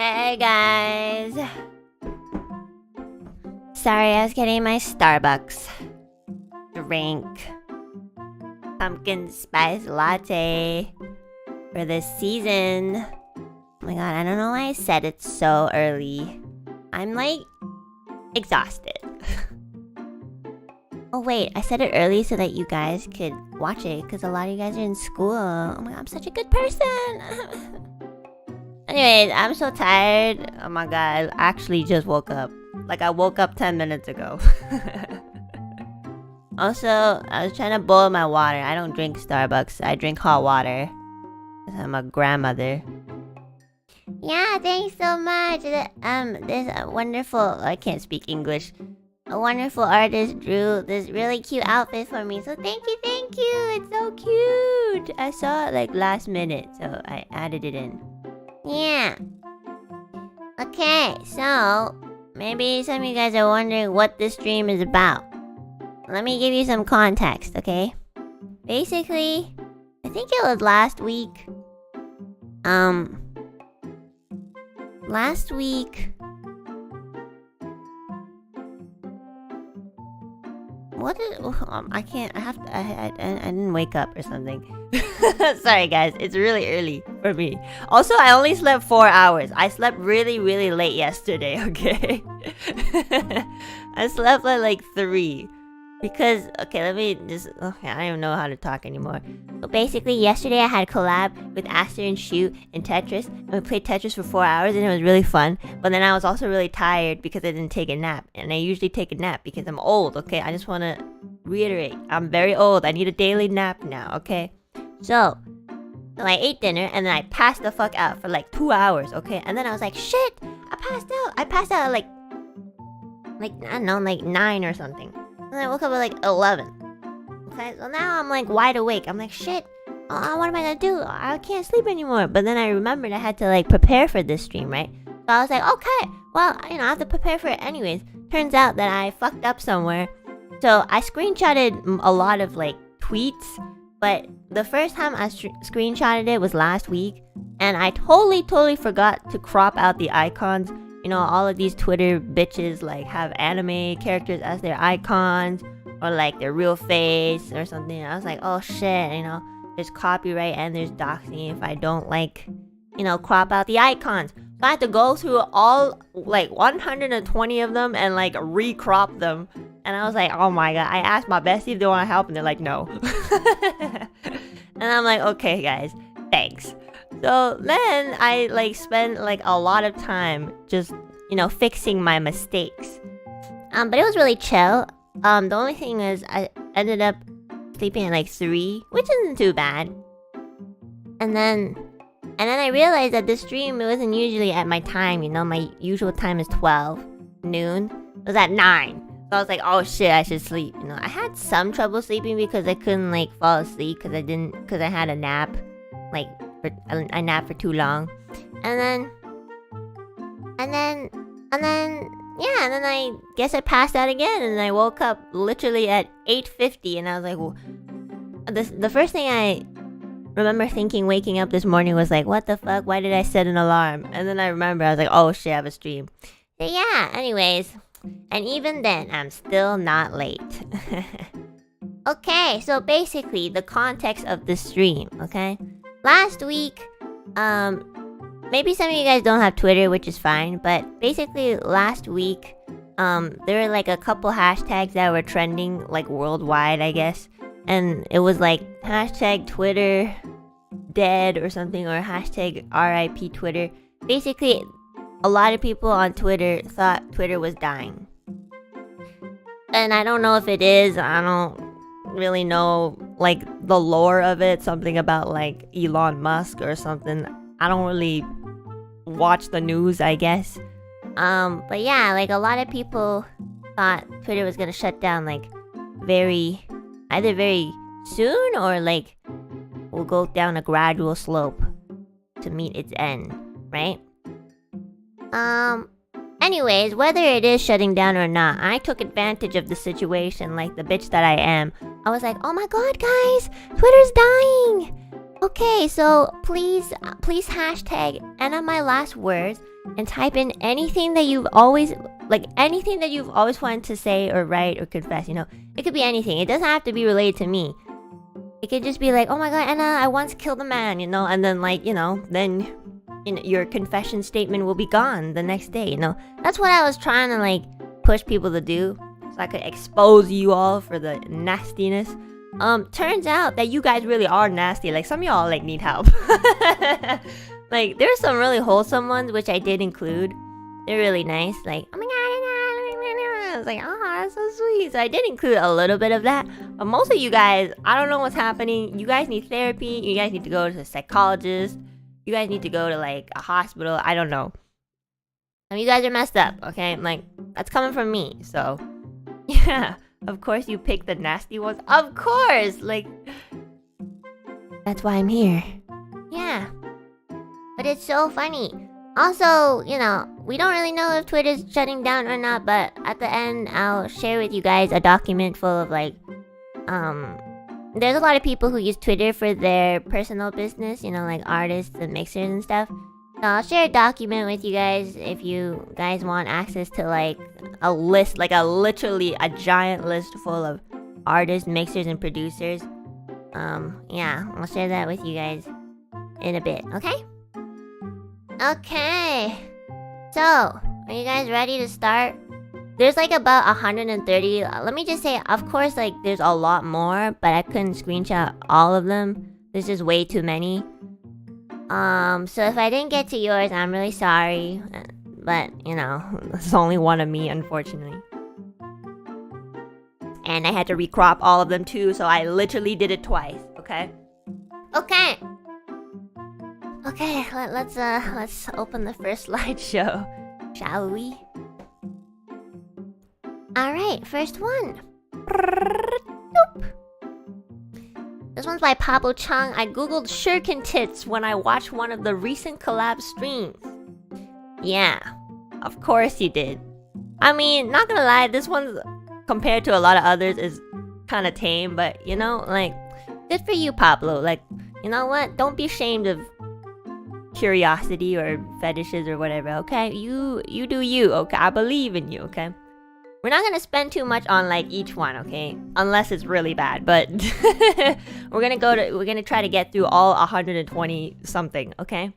Hey guys. Sorry, I was getting my Starbucks drink. Pumpkin spice latte for this season. Oh my god, I don't know why I said it so early. I'm like exhausted. Oh wait, I said it early so that you guys could watch it because a lot of you guys are in school. Oh my god, I'm such a good person. Anyways, I'm so tired. Oh my god, I actually just woke up. Like I woke up 10 minutes ago. Also, I was trying to boil my water. I don't drink Starbucks. I drink hot water. I'm a grandmother. Yeah, thanks so much. This wonderful... I can't speak English. A wonderful artist drew this really cute outfit for me. So thank you. It's so cute. I saw it like last minute, so I added it in. Yeah. Okay, so maybe some of you guys are wondering what this stream is about. Let me give you some context, okay? Basically, I think it was last week. Last week... What is... I can't... I didn't wake up or something. Sorry guys, it's really early for me. Also, I only slept 4 hours. I slept really late yesterday, okay? I slept at like 3. Because, okay, let me just... Okay, I don't even know how to talk anymore. So basically, yesterday I had a collab with Aster and Shoot in Tetris. And we played Tetris for 4 hours and it was really fun. But then I was also really tired because I didn't take a nap. And I usually take a nap because I'm old, okay? I just want to reiterate. I'm very old. I need a daily nap now, okay? So I ate dinner and then I passed the fuck out for like 2 hours, okay? And then I was like, shit! I passed out! I passed out at like, I don't know, like 9 or something. And I woke up at like 11. Okay, so now I'm like wide awake. I'm like, shit, what am I gonna do? I can't sleep anymore. But then I remembered I had to like prepare for this stream, right? So I was like, okay, well, I have to prepare for it anyways. Turns out that I fucked up somewhere. So I screenshotted a lot of like tweets. But the first time I screenshotted it was last week. And I totally forgot to crop out the icons. You know, all of these Twitter bitches like have anime characters as their icons or like their real face or something. I was like, oh shit, there's copyright and there's doxing if I don't like, crop out the icons. So I had to go through all like 120 of them and like recrop them. And I was like, oh my god, I asked my bestie if they want to help and they're like, no. And I'm like, okay guys, thanks. So then I like spent like a lot of time just, fixing my mistakes. But it was really chill. The only thing is I ended up sleeping at like 3, which isn't too bad. And then I realized that the stream, it wasn't usually at my time, my usual time is 12 noon. It was at 9. So I was like, oh shit, I should sleep. I had some trouble sleeping because I couldn't like fall asleep because I had a nap. Like I napped for too long. And then I guess I passed out again and I woke up literally at 8:50 and I was like, well, the first thing I remember thinking waking up this morning was like, what the fuck? Why did I set an alarm? And then I remember I was like, oh shit, I have a stream. So yeah, anyways, and even then I'm still not late. Okay, so basically the context of the stream, okay? Last week, maybe some of you guys don't have Twitter, which is fine, but basically last week, there were like a couple hashtags that were trending like worldwide, I guess. And it was like hashtag Twitter dead or something, or hashtag RIP Twitter. Basically, a lot of people on Twitter thought Twitter was dying. And I don't know if it is, I don't really know like the lore of it, something about like Elon Musk or something. I don't really watch the news, I guess. But yeah, like a lot of people thought Twitter was gonna shut down like either very soon or like will go down a gradual slope to meet its end, right? Anyways, whether it is shutting down or not, I took advantage of the situation like the bitch that I am. I was like, oh my god, guys, Twitter's dying! Okay, so please hashtag Enna my last words and type in anything that you've always wanted to say or write or confess, you know. It could be anything. It doesn't have to be related to me. It could just be like, oh my god, Enna, I once killed a man, you know, and then like, you know, then your confession statement will be gone the next day, you know. That's what I was trying to like push people to do, so I could expose you all for the nastiness. Turns out that you guys really are nasty. Like, some of y'all like need help. Like, there's some really wholesome ones which I did include. They're really nice. Like, oh my god, I was like, oh, that's so sweet. So I did include a little bit of that. But most of you guys, I don't know what's happening. You guys need therapy. You guys need to go to a psychologist. You guys need to go to like a hospital. I don't know. I mean, you guys are messed up, okay? Like, that's coming from me. So, yeah. Of course you pick the nasty ones. Of course! Like, that's why I'm here. Yeah. But it's so funny. Also, you know, we don't really know if Twitter's shutting down or not, but at the end, I'll share with you guys a document full of like, there's a lot of people who use Twitter for their personal business, you know, like artists and mixers and stuff. So I'll share a document with you guys if you guys want access to like a list, like literally a giant list full of artists, mixers, and producers. Yeah, I'll share that with you guys in a bit, okay? Okay. So, are you guys ready to start? There's like about 130. Let me just say, of course, like there's a lot more, but I couldn't screenshot all of them. There's just way too many. So if I didn't get to yours, I'm really sorry. But, you know, there's only one of me, unfortunately. And I had to recrop all of them too, so I literally did it twice, okay? Okay! Okay, let's open the first slideshow, shall we? Alright, first one. Nope. This one's by Pablo Chung. I googled shuriken tits when I watched one of the recent collab streams. Yeah, of course you did. I mean, not gonna lie, this one's, compared to a lot of others, is kind of tame, but you know, like, good for you, Pablo. Like, you know what? Don't be ashamed of curiosity or fetishes or whatever, okay? You do you, okay? I believe in you, okay? We're not gonna spend too much on like each one, okay? Unless it's really bad, but we're gonna try to get through all 120 something, okay?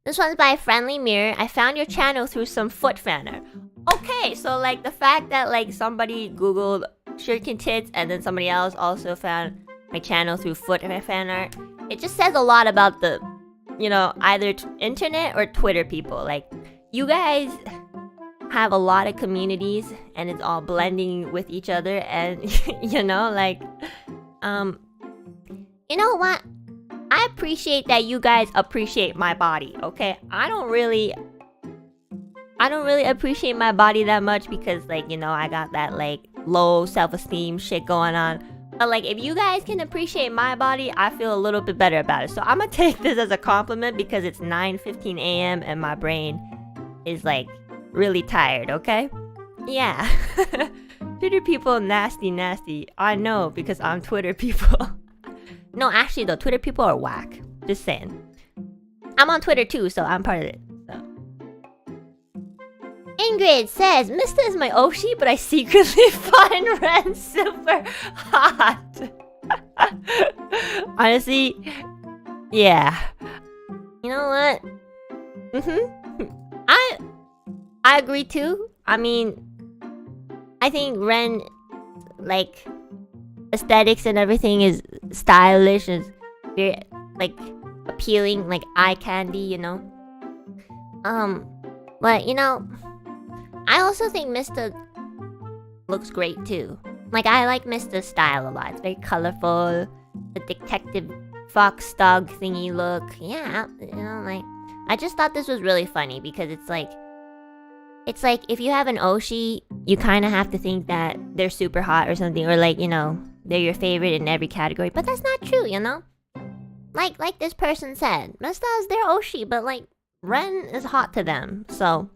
This one's by Friendly Mirror. I found your channel through some foot fan art. Okay, so like the fact that like somebody googled shuriken tits and then somebody else also found my channel through foot fan art, it just says a lot about the, you know, either internet or Twitter people. Like, you guys have a lot of communities and it's all blending with each other, and you know, like, you know what? I appreciate that you guys appreciate my body, okay? I don't really appreciate my body that much because, like, you know, I got that like low self-esteem shit going on. But like, if you guys can appreciate my body, I feel a little bit better about it. So I'm gonna take this as a compliment because it's 9:15 a.m. and my brain is like really tired, okay? Yeah. Twitter people nasty. I know because I'm Twitter people. No, actually though, Twitter people are whack. Just saying. I'm on Twitter too, so I'm part of it. So. Ingrid says, Mista is my Oshi, but I secretly find Ren super hot. Honestly, yeah. You know what? I agree too. I mean, I think Ren, like, aesthetics and everything is stylish, is very, like, appealing, like eye candy, you know. But you know, I also think Mista looks great too. Like, I like Mista's style a lot. It's very colorful, the detective fox dog thingy look. Yeah, you know, like, I just thought this was really funny because it's like if you have an Oshi, you kind of have to think that they're super hot or something, or like, you know, they're your favorite in every category. But that's not true, you know? Like this person said, Mista is their Oshi, but like, Ren is hot to them. So,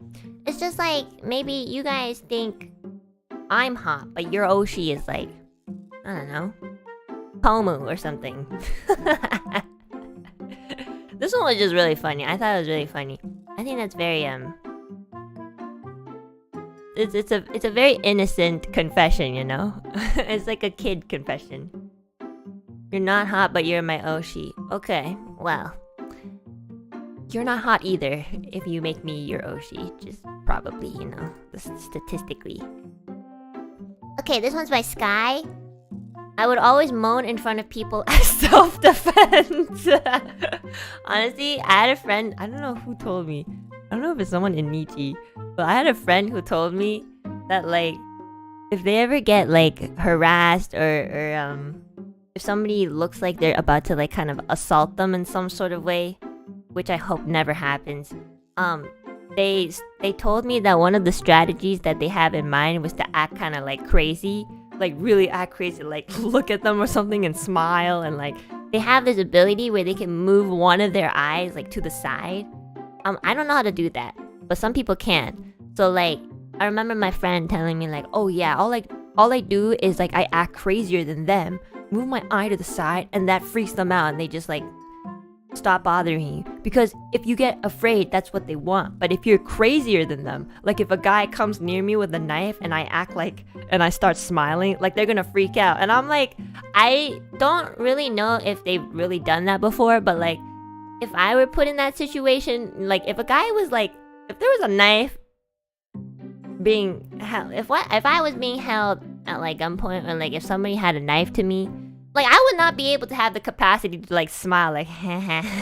it's just like, maybe you guys think I'm hot, but your Oshi is like, I don't know, Pomu or something. This one was just really funny. I thought it was really funny. I think that's very it's a very innocent confession, you know? It's like a kid confession. You're not hot, but you're my Oshi. Okay, well. You're not hot either if you make me your Oshi. Just probably, you know, statistically. Okay, this one's by Sky. I would always moan in front of people as self-defense. Honestly, I had a friend, I don't know who told me. I don't know if it's someone in Nichi, but I had a friend who told me that, like, if they ever get, like, harassed or if somebody looks like they're about to, like, kind of assault them in some sort of way, which I hope never happens, they told me that one of the strategies that they have in mind was to act kind of like crazy, like really act crazy, like look at them or something and smile, and like they have this ability where they can move one of their eyes like to the side. I don't know how to do that, but some people can. So like I remember my friend telling me like, oh yeah, all I do is like I act crazier than them, move my eye to the side, and that freaks them out, and they just like stop bothering you. Because if you get afraid, that's what they want. But if you're crazier than them, like if a guy comes near me with a knife and I act like, and I start smiling, like they're gonna freak out. And I'm like, I don't really know if they've really done that before, but like if I were put in that situation, like if a guy was like, if there was a knife being held, if I was being held at like gunpoint, or like if somebody had a knife to me, like I would not be able to have the capacity to like smile like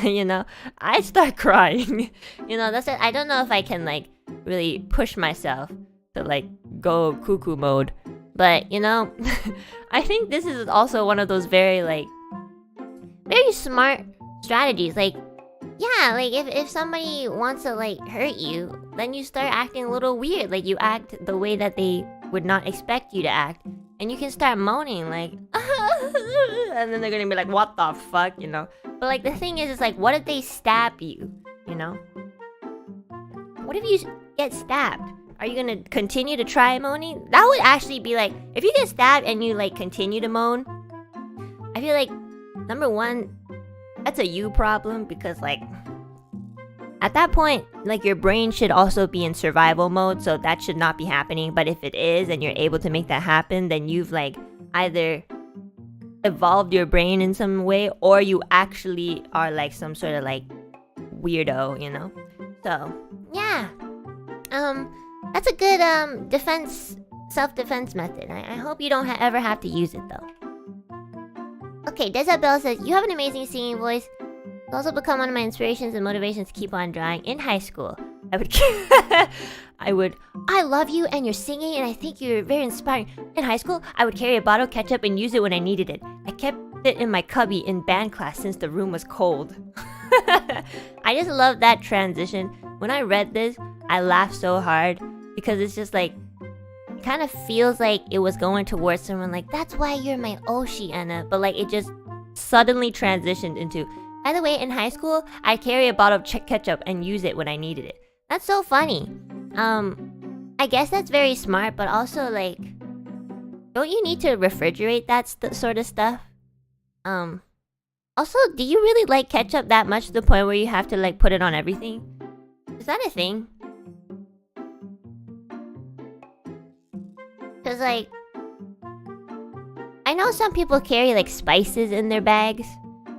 you know, I'd start crying. You know, that's it. I don't know if I can like really push myself to like go cuckoo mode, but you know, I think this is also one of those very smart strategies. Like, yeah, like if somebody wants to like hurt you, then you start acting a little weird. Like you act the way that they would not expect you to act, and you can start moaning like and then they're gonna be like, what the fuck, you know? But like the thing is, it's like, what if they stab you, you know? What if you get stabbed? Are you gonna continue to try moaning? That would actually be like, if you get stabbed and you like continue to moan, I feel like, number one, that's a you problem, because like at that point, like your brain should also be in survival mode, so that should not be happening. But if it is and you're able to make that happen, then you've like either evolved your brain in some way, or you actually are like some sort of like weirdo, you know? So yeah, that's a good self-defense method. I hope you don't ever have to use it though. Okay, Desabelle says, you have an amazing singing voice. It's also become one of my inspirations and motivations to keep on drawing. In high school, I love you and your singing, and I think you're very inspiring. In high school, I would carry a bottle of ketchup and use it when I needed it. I kept it in my cubby in band class since the room was cold. I just love that transition. When I read this, I laughed so hard, because it's just like, it kind of feels like it was going towards someone like, that's why you're my Oshi, Enna. But like it just suddenly transitioned into, by the way, in high school, I carry a bottle of ketchup and use it when I needed it. That's so funny. I guess that's very smart, but also like, don't you need to refrigerate that sort of stuff? Also, do you really like ketchup that much to the point where you have to like put it on everything? Is that a thing? Cause like, I know some people carry like spices in their bags.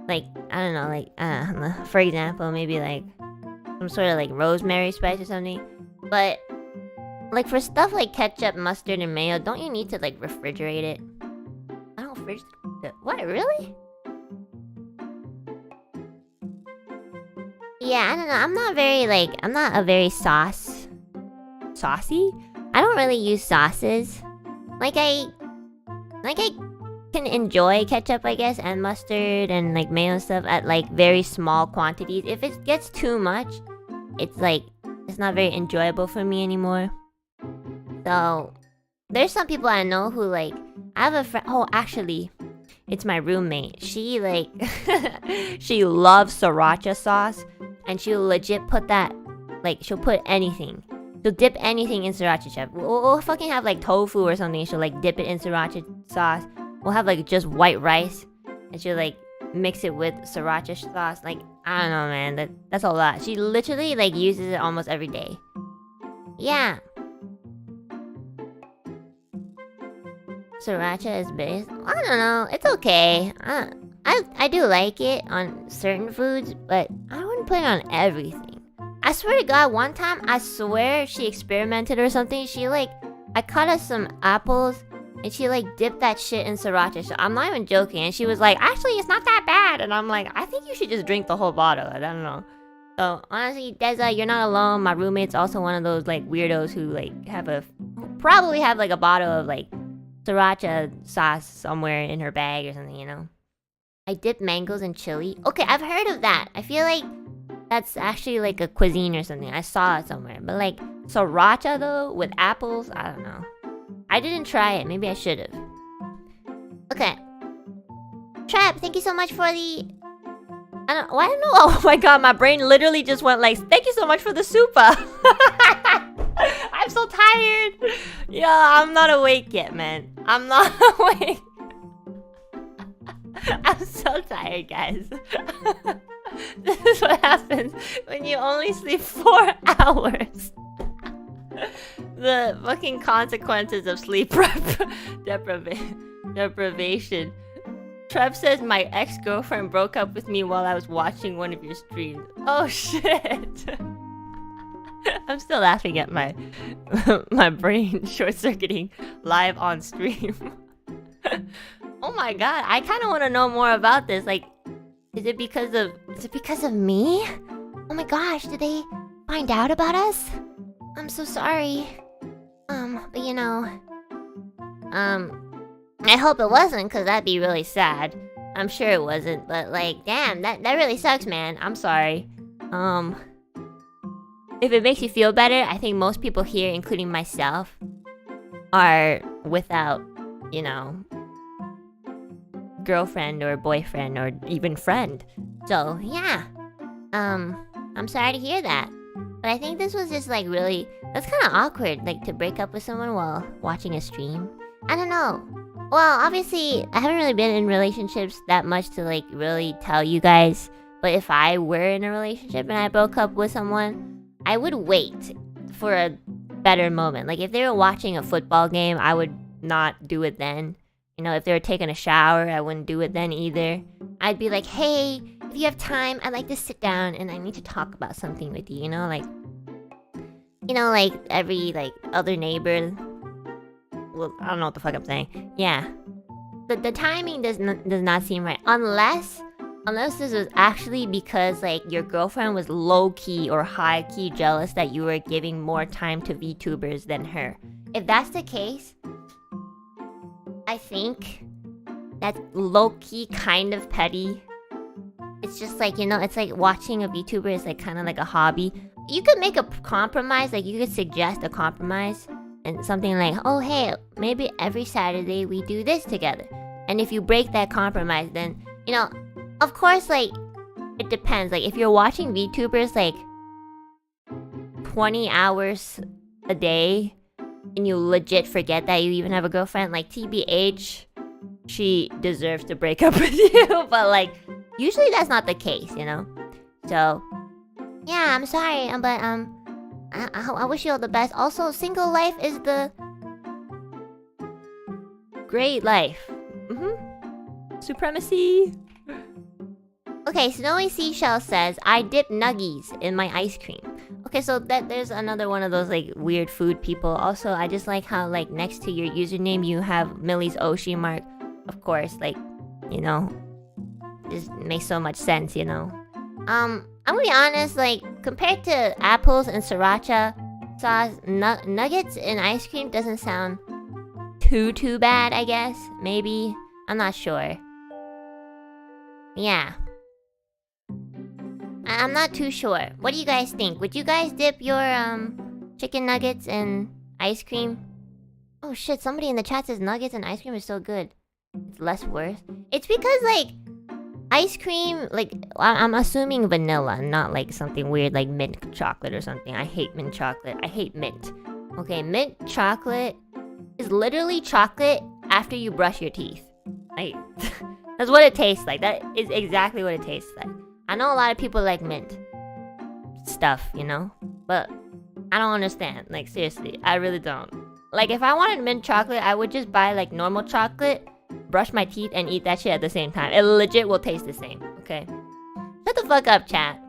Like, I don't know, like, for example, maybe like some sort of like rosemary spice or something. But like for stuff like ketchup, mustard, and mayo, don't you need to like refrigerate it? I don't refrigerate. What, really? Yeah, I don't know. I'm not a very saucy. I don't really use sauces. Like I can enjoy ketchup, I guess, and mustard and like mayo stuff at like very small quantities. If it gets too much, it's like, it's not very enjoyable for me anymore. So there's some people I know who like, I have a friend, oh actually, it's my roommate. She like, she loves sriracha sauce, and she'll legit put that, like she'll put anything. She'll dip anything in sriracha chip. We'll fucking have like tofu or something, she'll like dip it in sriracha sauce. We'll have like just white rice, and she'll like mix it with sriracha sauce. Like, I don't know, man. That's a lot. She literally like uses it almost every day. Yeah. Sriracha is based. I don't know. It's okay. I do like it on certain foods, but I wouldn't put it on everything. I swear to God, one time I swear she experimented or something. She like, I cut us some apples and she like dipped that shit in sriracha. So I'm not even joking. And she was like, actually, it's not that bad. And I'm like, I think you should just drink the whole bottle. I don't know. So honestly, Deza, you're not alone. My roommate's also one of those like weirdos who like probably have like a bottle of like sriracha sauce somewhere in her bag or something, you know. I dip mangoes in chili. Okay, I've heard of that. I feel like that's actually like a cuisine or something. I saw it somewhere. But like sriracha though with apples, I don't know. I didn't try it. Maybe I should have. Okay. Trap, thank you so much for the... I don't know. Oh my god, my brain literally just went like, thank you so much for the super. I'm so tired. Yeah, I'm not awake yet, man. I'm not awake. I'm so tired, guys. This is what happens when you only sleep 4 hours. The fucking consequences of sleep deprivation. Trev says my ex-girlfriend broke up with me while I was watching one of your streams. Oh shit. I'm still laughing at my brain short-circuiting live on stream. Oh my god, I kind of want to know more about this. Like, is it because of me? Oh my gosh, did they find out about us? I'm so sorry. But you know, I hope it wasn't, cause that'd be really sad. I'm sure it wasn't, but like, damn, that really sucks, man. I'm sorry. If it makes you feel better, I think most people here, including myself, are without, you know, girlfriend or boyfriend or even friend. So yeah, I'm sorry to hear that. But I think this was just like really, that's kind of awkward, like to break up with someone while watching a stream. I don't know. Well, obviously, I haven't really been in relationships that much to like really tell you guys. But if I were in a relationship and I broke up with someone, I would wait for a better moment. Like if they were watching a football game, I would not do it then. You know, if they were taking a shower, I wouldn't do it then either. I'd be like, hey, if you have time, I'd like to sit down and I need to talk about something with you, you know? Like every, like, other neighbor. Well, I don't know what the fuck I'm saying. Yeah. The timing does not seem right. Unless this was actually because, like, your girlfriend was low-key or high-key jealous that you were giving more time to VTubers than her. If that's the case, I think that's low-key kind of petty. It's just like, you know, it's like watching a VTuber is like kind of like a hobby. You could make a compromise, like you could suggest a compromise and something like, oh hey, maybe every Saturday we do this together. And if you break that compromise, then, you know, of course, like, it depends. Like, if you're watching VTubers like 20 hours a day and you legit forget that you even have a girlfriend, like, TBH, she deserves to break up with you. But, like, usually that's not the case, you know? So, yeah, I'm sorry, but, I wish you all the best. Also, single life is the great life. Supremacy. Okay, Snowy Seashell says, I dip nuggies in my ice cream. Okay, so there's another one of those, like, weird food people. Also, I just like how, like, next to your username, you have Millie's Oshi mark. Of course, like, you know, just makes so much sense, you know. I'm gonna be honest, like, compared to apples and sriracha sauce, nuggets in ice cream doesn't sound too bad, I guess. Maybe. I'm not sure. Yeah. I'm not too sure. What do you guys think? Would you guys dip your, chicken nuggets in ice cream? Oh shit, somebody in the chat says nuggets and ice cream is so good. It's less worth. It's because, like, ice cream, like, I'm assuming vanilla, not like something weird like mint chocolate or something. I hate mint chocolate. I hate mint. Okay, mint chocolate is literally chocolate after you brush your teeth. Like, that's what it tastes like. That is exactly what it tastes like. I know a lot of people like mint stuff, you know? But I don't understand. Like, seriously, I really don't. Like, if I wanted mint chocolate, I would just buy, like, normal chocolate, brush my teeth, and eat that shit at the same time. It legit will taste the same, okay? Shut the fuck up, chat.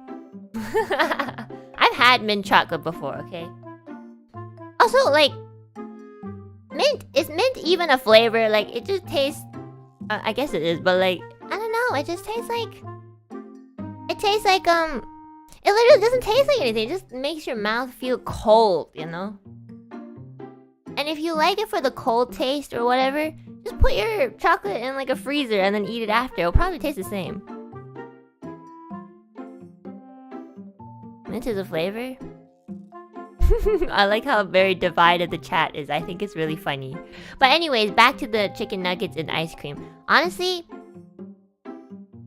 I've had mint chocolate before, okay? Also, like, is mint even a flavor? Like, it just tastes... I guess it is, but, like, I don't know. It just tastes like... It tastes like, It literally doesn't taste like anything. It just makes your mouth feel cold, you know? And if you like it for the cold taste or whatever, just put your chocolate in, like, a freezer and then eat it after. It'll probably taste the same. Mint is a flavor? I like how very divided the chat is. I think it's really funny. But anyways, back to the chicken nuggets and ice cream. Honestly,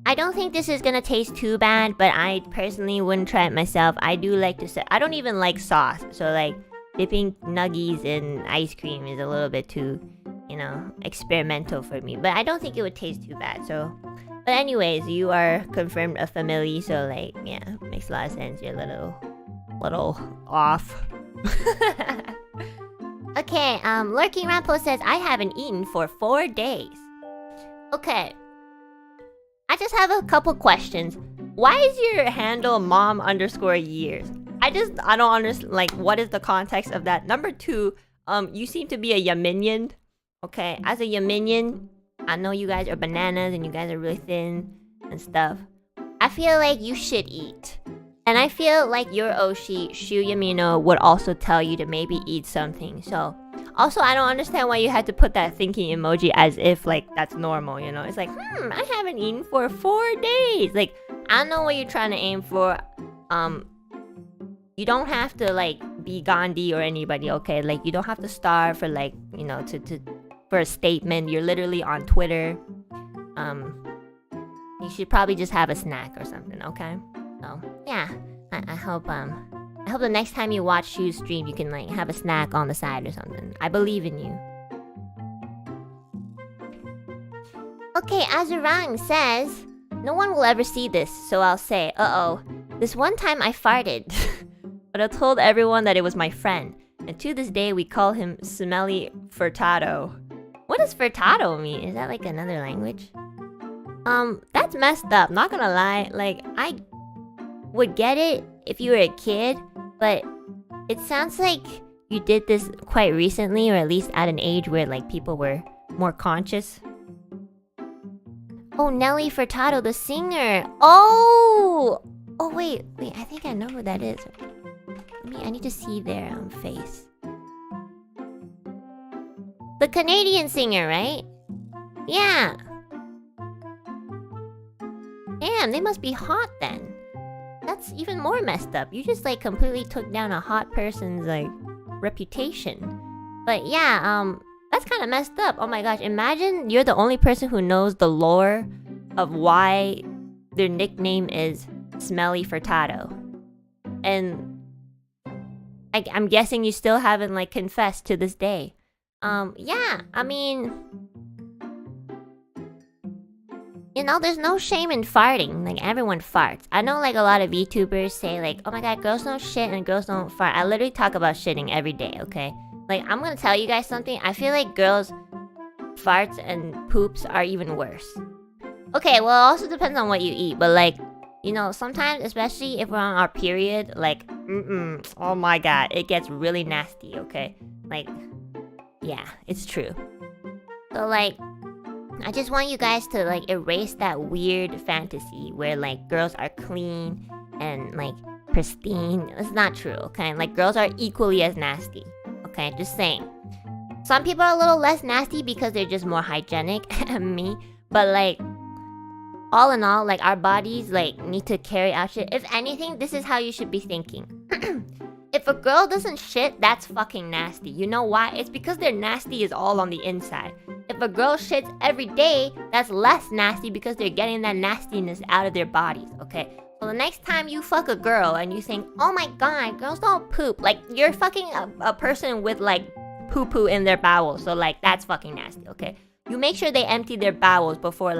I don't think this is gonna taste too bad, but I personally wouldn't try it myself. I do like to I don't even like sauce, so like dipping nuggies in ice cream is a little bit too, you know, experimental for me. But I don't think it would taste too bad. So, but anyways, you are confirmed a family, so like, yeah, makes a lot of sense. You're a little off. Okay, Lurking Rampo says, I haven't eaten for 4 days. Okay. I just have a couple questions. Why is your handle mom_years? I don't understand, like, what is the context of that? Number 2, you seem to be a Yaminian. Okay, as a Yaminian, I know you guys are bananas and you guys are really thin and stuff. I feel like you should eat. And I feel like your Oshi, Shu Yamino, would also tell you to maybe eat something. So, also, I don't understand why you had to put that thinking emoji as if, like, that's normal, you know? It's like, I haven't eaten for 4 days. Like, I don't know what you're trying to aim for. You don't have to, like, be Gandhi or anybody, okay? Like, you don't have to starve for, like, you know, for a statement. You're literally on Twitter. You should probably just have a snack or something, okay? So, yeah. I hope the next time you watch Shu's stream, you can, like, have a snack on the side or something. I believe in you. Okay, Azurang says, no one will ever see this, so I'll say, uh-oh. This one time I farted, but I told everyone that it was my friend. And to this day, we call him Smelly Furtado. What does Furtado mean? Is that, like, another language? That's messed up, not gonna lie. Like, I would get it if you were a kid, but it sounds like you did this quite recently, or at least at an age where, like, people were more conscious. Oh, Nelly Furtado, the singer. Oh, wait, I think I know who that is. I need to see their face. The Canadian singer, right? Yeah. Damn, they must be hot then. That's even more messed up. You just, like, completely took down a hot person's, like, reputation. But yeah, that's kind of messed up. Oh my gosh, imagine you're the only person who knows the lore of why their nickname is Smelly Furtado. And I'm guessing you still haven't, like, confessed to this day. Yeah, I mean, you know, there's no shame in farting. Like, everyone farts. I know, like, a lot of VTubers say, like, oh my god, girls don't shit and girls don't fart. I literally talk about shitting every day, okay? Like, I'm gonna tell you guys something. I feel like girls' farts and poops are even worse. Okay, well, it also depends on what you eat. But, like, you know, sometimes, especially if we're on our period, like, oh my god, it gets really nasty, okay? Like, yeah, it's true. So, like, I just want you guys to, like, erase that weird fantasy where, like, girls are clean and, like, pristine. It's not true, okay? Like, girls are equally as nasty, okay? Just saying. Some people are a little less nasty because they're just more hygienic, me. But, like, all in all, like, our bodies, like, need to carry out shit. If anything, this is how you should be thinking. If a girl doesn't shit, that's fucking nasty. You know why? It's because their nasty is all on the inside. If a girl shits every day, that's less nasty because they're getting that nastiness out of their bodies, okay? So the next time you fuck a girl and you think, oh my god, girls don't poop. Like, you're fucking a person with, like, poo-poo in their bowels. So, like, that's fucking nasty, okay? You make sure they empty their bowels before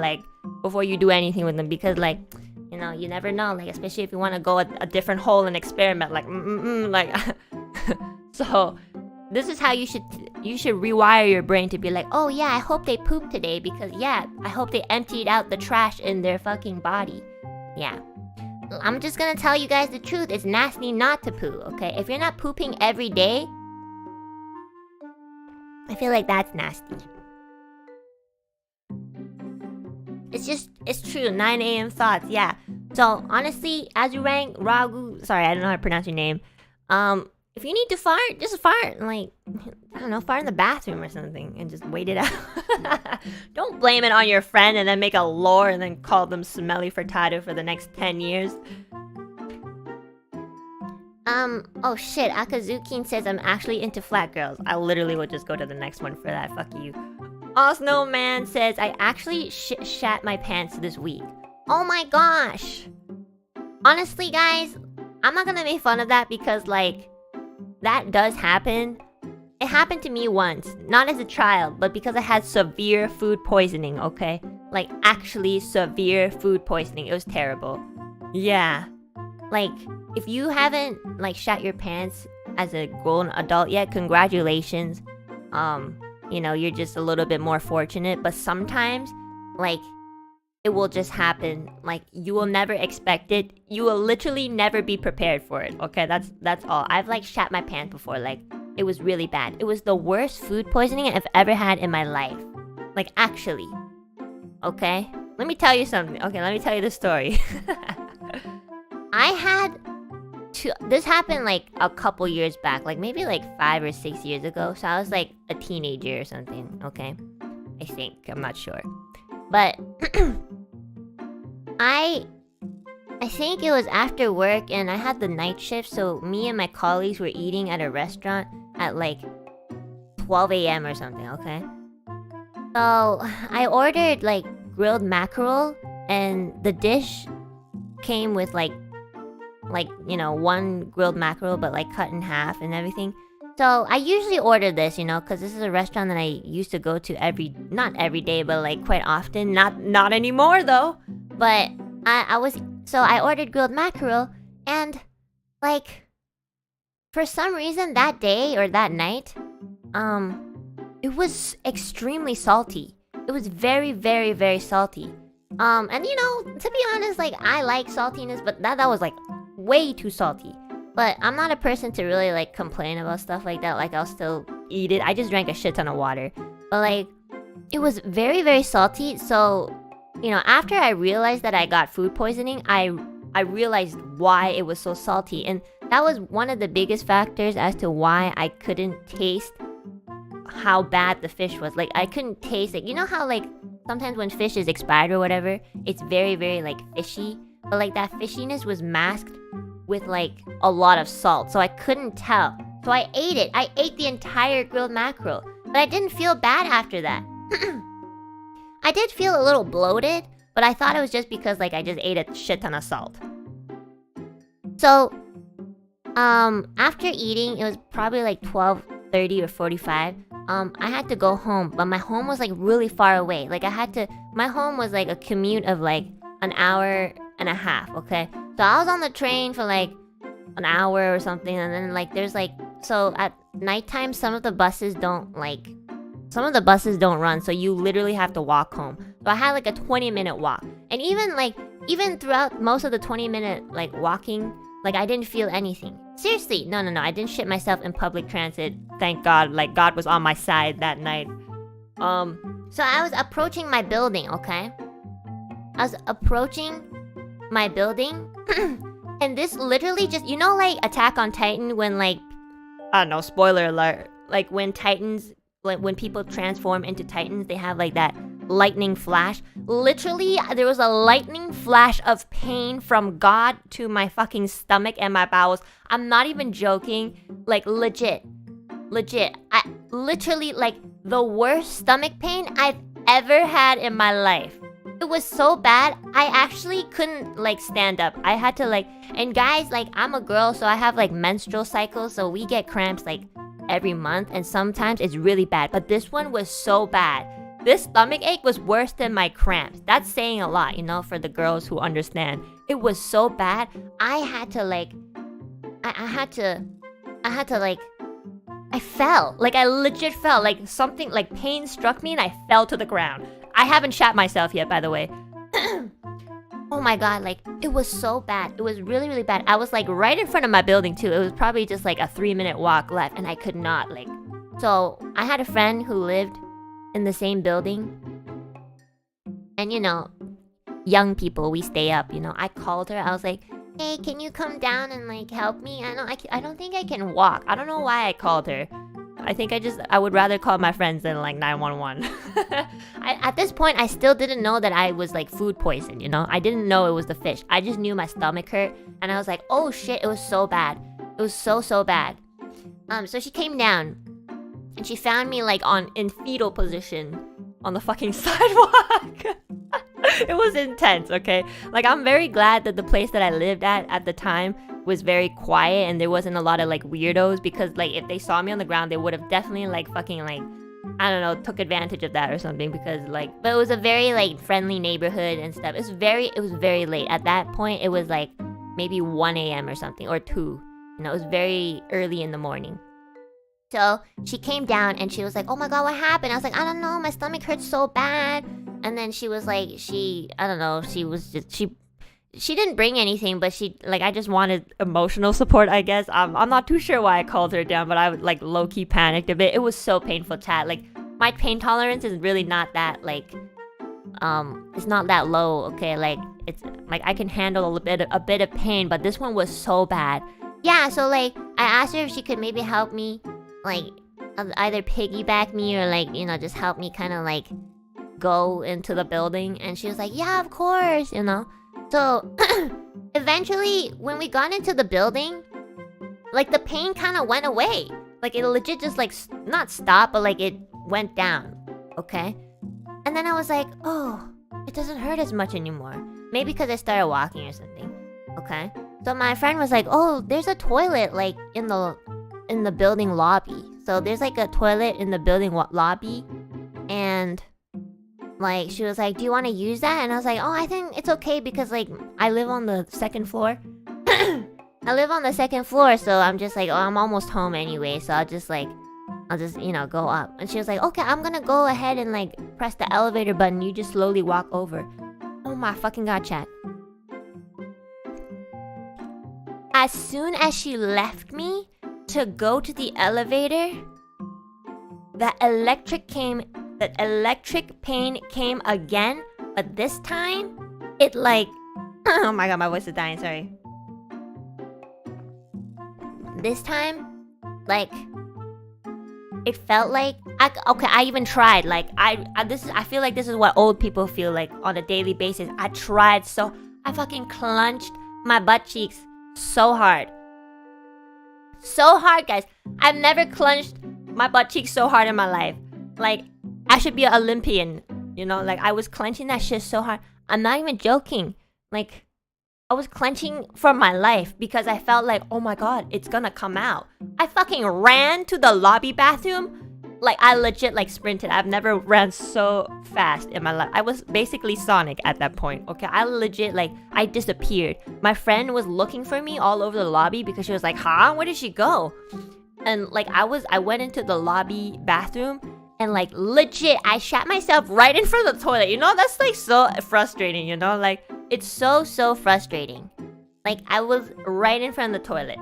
you do anything with them. Because, like, You know, you never know. Like, especially if you want to go a different hole and experiment. Like, like. So, this is how you should rewire your brain to be like, oh yeah, I hope they poop today because yeah, I hope they emptied out the trash in their fucking body. Yeah. I'm just gonna tell you guys the truth. It's nasty not to poo, okay? If you're not pooping every day, I feel like that's nasty. It's true. 9 a.m. thoughts, yeah. So, honestly, Azurang, Ragu, sorry, I don't know how to pronounce your name. If you need to fart, just fart. Like, I don't know, fart in the bathroom or something and just wait it out. Don't blame it on your friend and then make a lore and then call them smelly furtado for the next 10 years. Oh shit, Akazukin says I'm actually into flat girls. I literally would just go to the next one for that, fuck you. Osno Man says I actually shat my pants this week. Oh my gosh! Honestly guys, I'm not gonna make fun of that because like, that does happen. It happened to me once, not as a child, but because I had severe food poisoning, okay? Like, actually severe food poisoning. It was terrible. Yeah. Like, if you haven't, like, shat your pants as a grown adult yet, congratulations. You know, you're just a little bit more fortunate, but sometimes, like, it will just happen. Like, you will never expect it. You will literally never be prepared for it, okay? That's all. I've, like, shat my pants before, like, it was really bad. It was the worst food poisoning I've ever had in my life. Like, actually. Okay? Let me tell you something. Okay, let me tell you the story. I had this happened like a couple years back, like maybe like 5 or 6 years ago. So I was like a teenager or something, okay? I think, I'm not sure. But I think it was after work and I had the night shift, so me and my colleagues were eating at a restaurant at like 12 a.m. or something, okay? So I ordered like grilled mackerel and the dish came with like you know, one grilled mackerel but like cut in half and everything. So I usually order this, you know, because this is a restaurant that I used to go to not every day, but like quite often. Not anymore though. But I ordered grilled mackerel and like for some reason that day or that night, it was extremely salty. It was very, very, very salty. And you know, to be honest, like I like saltiness, but that was like way too salty. But I'm not a person to really like complain about stuff like that. Like I'll still eat it. I just drank a shit ton of water. But like it was very, very salty. So, you know, after I realized that I got food poisoning, I realized why it was so salty. And that was one of the biggest factors as to why I couldn't taste how bad the fish was. Like I couldn't taste it. You know how like sometimes when fish is expired or whatever, it's very, very like fishy. But like that fishiness was masked with like a lot of salt, so I couldn't tell. So I ate it. I ate the entire grilled mackerel, but I didn't feel bad after that. I did feel a little bloated, but I thought it was just because like I just ate a shit ton of salt. So after eating, it was probably like 12:30 or 45. I had to go home, but my home was like really far away. Like my home was like a commute of like an hour and a half, okay? So I was on the train for like an hour or something, and then like there's like, so at nighttime some of the buses don't run, so you literally have to walk home. So I had like a 20-minute walk, and even throughout most of the 20-minute like walking, like I didn't feel anything. Seriously, no, I didn't shit myself in public transit. Thank God, like God was on my side that night. So I was approaching my building, okay? I was approaching my building and this literally just, you know, like Attack on Titan when like, I don't know, spoiler alert, like when Titans, like when people transform into Titans, they have like that lightning flash. Literally, there was a lightning flash of pain from God to my fucking stomach and my bowels. I'm not even joking. Like legit. I literally like the worst stomach pain I've ever had in my life. It was so bad, I actually couldn't like stand up. I had to like, and guys, like I'm a girl, so I have like menstrual cycles, so we get cramps like every month, and sometimes it's really bad. But this one was so bad. this stomach ache was worse than my cramps. That's saying a lot, you know, for the girls who understand. It was so bad. I had to like, I had to like, I fell. Like, I legit fell. Like, something, like, pain struck me and I fell to the ground. I haven't shat myself yet, by the way. Oh my god, like, it was so bad. It was really, really bad. I was, like, right in front of my building, too. It was probably just, like, a 3-minute walk left, and I could not, like... So, I had a friend who lived in the same building. And, you know, young people, we stay up, you know. I called her. I was like, hey, can you come down and, like, help me? I don't think I can walk. I don't know why I called her. I think I would rather call my friends than, like, 911. At this point, I still didn't know that I was, like, food poisoned, you know? I didn't know it was the fish. I just knew my stomach hurt. And I was like, oh, shit, it was so bad. It was so, so bad. So she came down. And she found me, like, in fetal position on the fucking sidewalk. It was intense, okay? Like, I'm very glad that the place that I lived at the time was very quiet and there wasn't a lot of, like, weirdos, because, like, if they saw me on the ground, they would have definitely, like, fucking, like, I don't know, took advantage of that or something, because, like, but it was a very, like, friendly neighborhood and stuff. It was very late. At that point, it was, like, maybe 1 a.m. or something, or 2. You know, it was very early in the morning. So, she came down and she was like, oh my god, what happened? I was like, I don't know, my stomach hurts so bad. And then she was like, I don't know, she didn't bring anything, but I just wanted emotional support, I guess. I'm not too sure why I called her down, but I would, like, low-key panicked a bit. It was so painful, chat. Like, my pain tolerance is really not that, like, it's not that low, okay? Like, it's, like, I can handle a bit of pain, but this one was so bad. Yeah, so, like, I asked her if she could maybe help me, like, either piggyback me or, like, you know, just help me kind of, like, go into the building. And she was like, yeah, of course, you know? So, eventually, when we got into the building, like, the pain kind of went away. Like, it legit just, like, not stopped, but, like, it went down, okay? And then I was like, oh, it doesn't hurt as much anymore. Maybe because I started walking or something, okay? So my friend was like, oh, there's a toilet, like, in the building lobby. So there's, like, a toilet in the building lobby, and... like, she was like, do you want to use that? And I was like, oh, I think it's okay because, like, I live on the second floor. I live on the second floor, so I'm just like, oh, I'm almost home anyway, so I'll just, you know, go up. And she was like, okay, I'm gonna go ahead and, like, press the elevator button. You just slowly walk over. Oh my fucking god, chat. As soon as she left me to go to the elevator, the electric pain came again, but this time, it, like... oh my god, my voice is dying, sorry. This time, like, it felt like... I even tried, like, I feel like this is what old people feel like on a daily basis. I tried so... I fucking clenched my butt cheeks so hard. So hard, guys. I've never clenched my butt cheeks so hard in my life. Like... I should be an Olympian, you know? Like, I was clenching that shit so hard. I'm not even joking. Like, I was clenching for my life because I felt like, oh my god, it's gonna come out. I fucking ran to the lobby bathroom. Like, I legit, like, sprinted. I've never ran so fast in my life. I was basically Sonic at that point, okay? I legit, like, I disappeared. My friend was looking for me all over the lobby because she was like, huh? Where did she go? And, like, I went into the lobby bathroom. And, like, legit, I shat myself right in front of the toilet. You know, that's, like, so frustrating, you know? Like, it's so, so frustrating. Like, I was right in front of the toilet.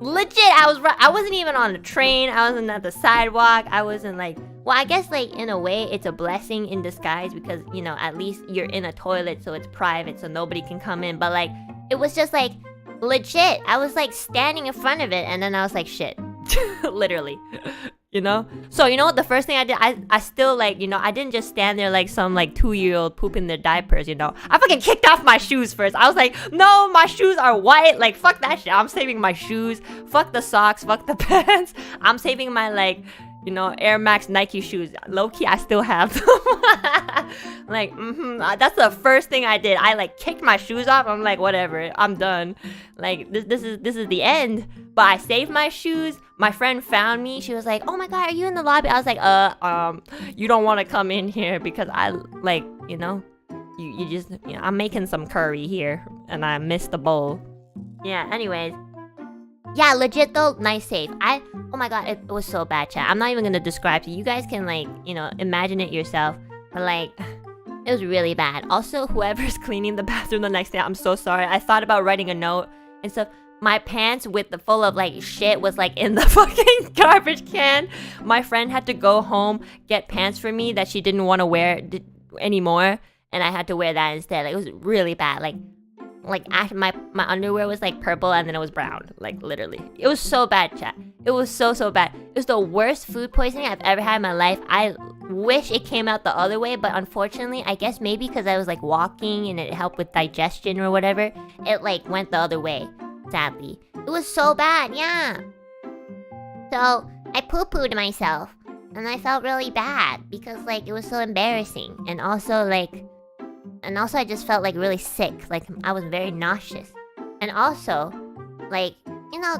Legit, I wasn't even on the train. I wasn't at the sidewalk. I wasn't, like... Well, I guess, like, in a way, it's a blessing in disguise. Because, you know, at least you're in a toilet, so it's private, so nobody can come in. But, like, it was just, like, legit. I was, like, standing in front of it, and then I was like, shit. Literally. You know? So, you know what? The first thing I did, I still, like, you know, I didn't just stand there like some, like, 2-year-old pooping their diapers, you know? I fucking kicked off my shoes first. I was like, no, my shoes are white. Like, fuck that shit. I'm saving my shoes. Fuck the socks. Fuck the pants. I'm saving my, like, you know, Air Max Nike shoes. Low-key, I still have them. Like, that's the first thing I did. I like kicked my shoes off. I'm like, whatever, I'm done. Like, this is the end. But I saved my shoes. My friend found me. She was like, oh my god, are you in the lobby? I was like, you don't want to come in here because I like, you just, I'm making some curry here and I missed the bowl. Yeah, anyways. Yeah, legit though, nice save. Oh my god, it was so bad, chat. I'm not even gonna describe to you. You guys can like, imagine it yourself. But like, it was really bad. Also, whoever's cleaning the bathroom the next day, I'm so sorry. I thought about writing a note and stuff. My pants full of like shit was like in the fucking garbage can. My friend had to go home, get pants for me that she didn't want to wear anymore. And I had to wear that instead. Like, it was really bad. Like my underwear was like purple and then it was brown. Like, literally. It was so bad, chat. It was so bad. It was the worst food poisoning I've ever had in my life. I wish it came out the other way, but unfortunately, I guess maybe because I was like walking and it helped with digestion or whatever, it like went the other way, sadly. It was so bad, yeah. So, I poo-pooed myself. And I felt really bad because like it was so embarrassing. And also I just felt like really sick. Like I was very nauseous. And also, like,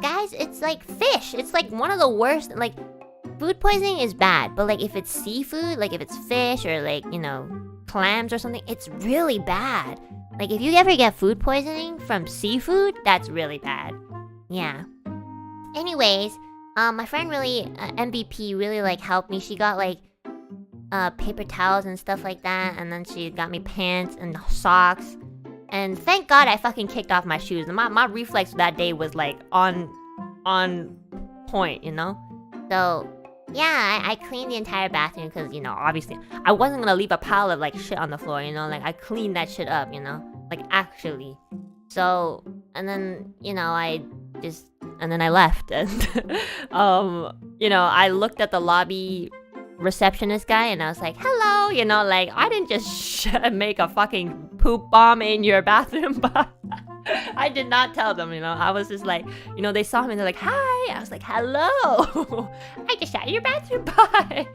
guys, it's like fish. It's like one of the worst. Like, food poisoning is bad, but like if it's seafood, like if it's fish or like, clams or something, it's really bad. Like if you ever get food poisoning from seafood, that's really bad. Yeah. Anyways, my friend really, MVP really like helped me. She got like paper towels and stuff like that, and then she got me pants and socks. And thank God I fucking kicked off my shoes. My reflex that day was like on point, So yeah, I cleaned the entire bathroom because obviously I wasn't gonna leave a pile of like shit on the floor, like I cleaned that shit up, like actually. So and then and then I left and I looked at the lobby receptionist guy and I was like, hello, like I didn't just make a fucking poop bomb in your bathroom, but I did not tell them, I was just like, they saw me and they're like, hi. I was like, hello. I just shot your bathroom, bye.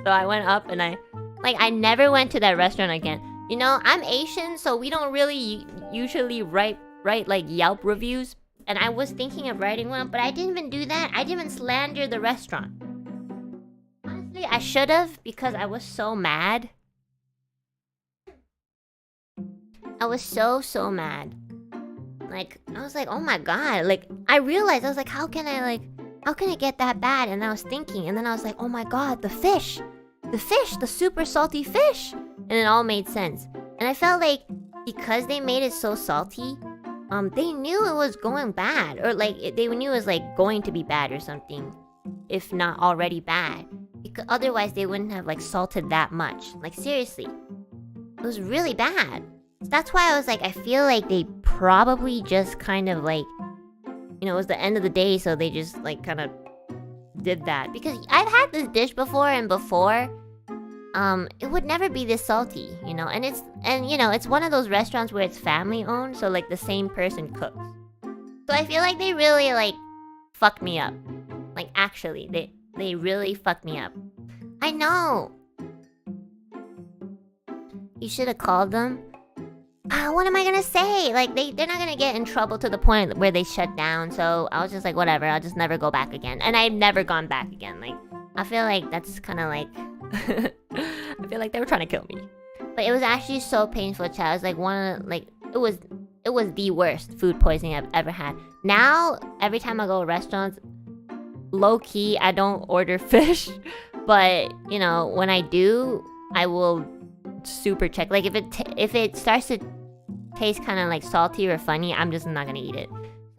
So I went up and I never went to that restaurant again. I'm Asian, so we don't really usually write like Yelp reviews. And I was thinking of writing one, but I didn't even do that. I didn't even slander the restaurant. Honestly, I should have because I was so mad. I was so mad. Like, I was like, oh my god. Like, I realized, I was like, how can it get that bad? And I was thinking, and then I was like, oh my god, the fish, the super salty fish. And it all made sense. And I felt like, because they made it so salty, they knew it was going bad. Or like, they knew it was like going to be bad or something. If not already bad. Because otherwise they wouldn't have like salted that much. Like, seriously. It was really bad. That's why I was like, I feel like they probably just kind of like, it was the end of the day, so they just like kind of did that. Because I've had this dish before, and before, it would never be this salty, and it's one of those restaurants where it's family owned, so like the same person cooks. So I feel like they really like fucked me up. Like, actually, they really fucked me up. I know. You should have called them. What am I gonna say? Like, they're not gonna get in trouble to the point where they shut down. So I was just like, whatever, I'll just never go back again. And I've never gone back again. Like, I feel like that's kind of like... I feel like they were trying to kill me. But it was actually so painful, chat. It was like it was the worst food poisoning I've ever had. Now, every time I go to restaurants, low-key, I don't order fish. But, when I do, I will super check. Like, if it starts to taste kind of like salty or funny, I'm just not gonna eat it.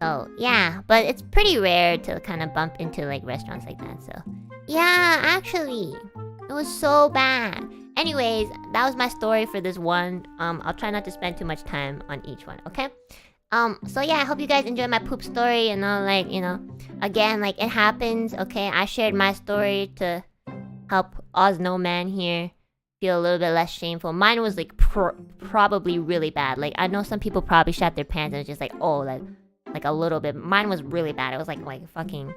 So yeah, but it's pretty rare to kind of bump into like restaurants like that. So yeah, actually, it was so bad. Anyways, that was my story for this one. I'll try not to spend too much time on each one, okay? So yeah, I hope you guys enjoyed my poop story, and like, again, like, it happens, okay? I shared my story to help Osno Man here feel a little bit less shameful. Mine was like probably really bad. Like, I know some people probably shat their pants and it's just like, oh, like a little bit. Mine was really bad. It was like fucking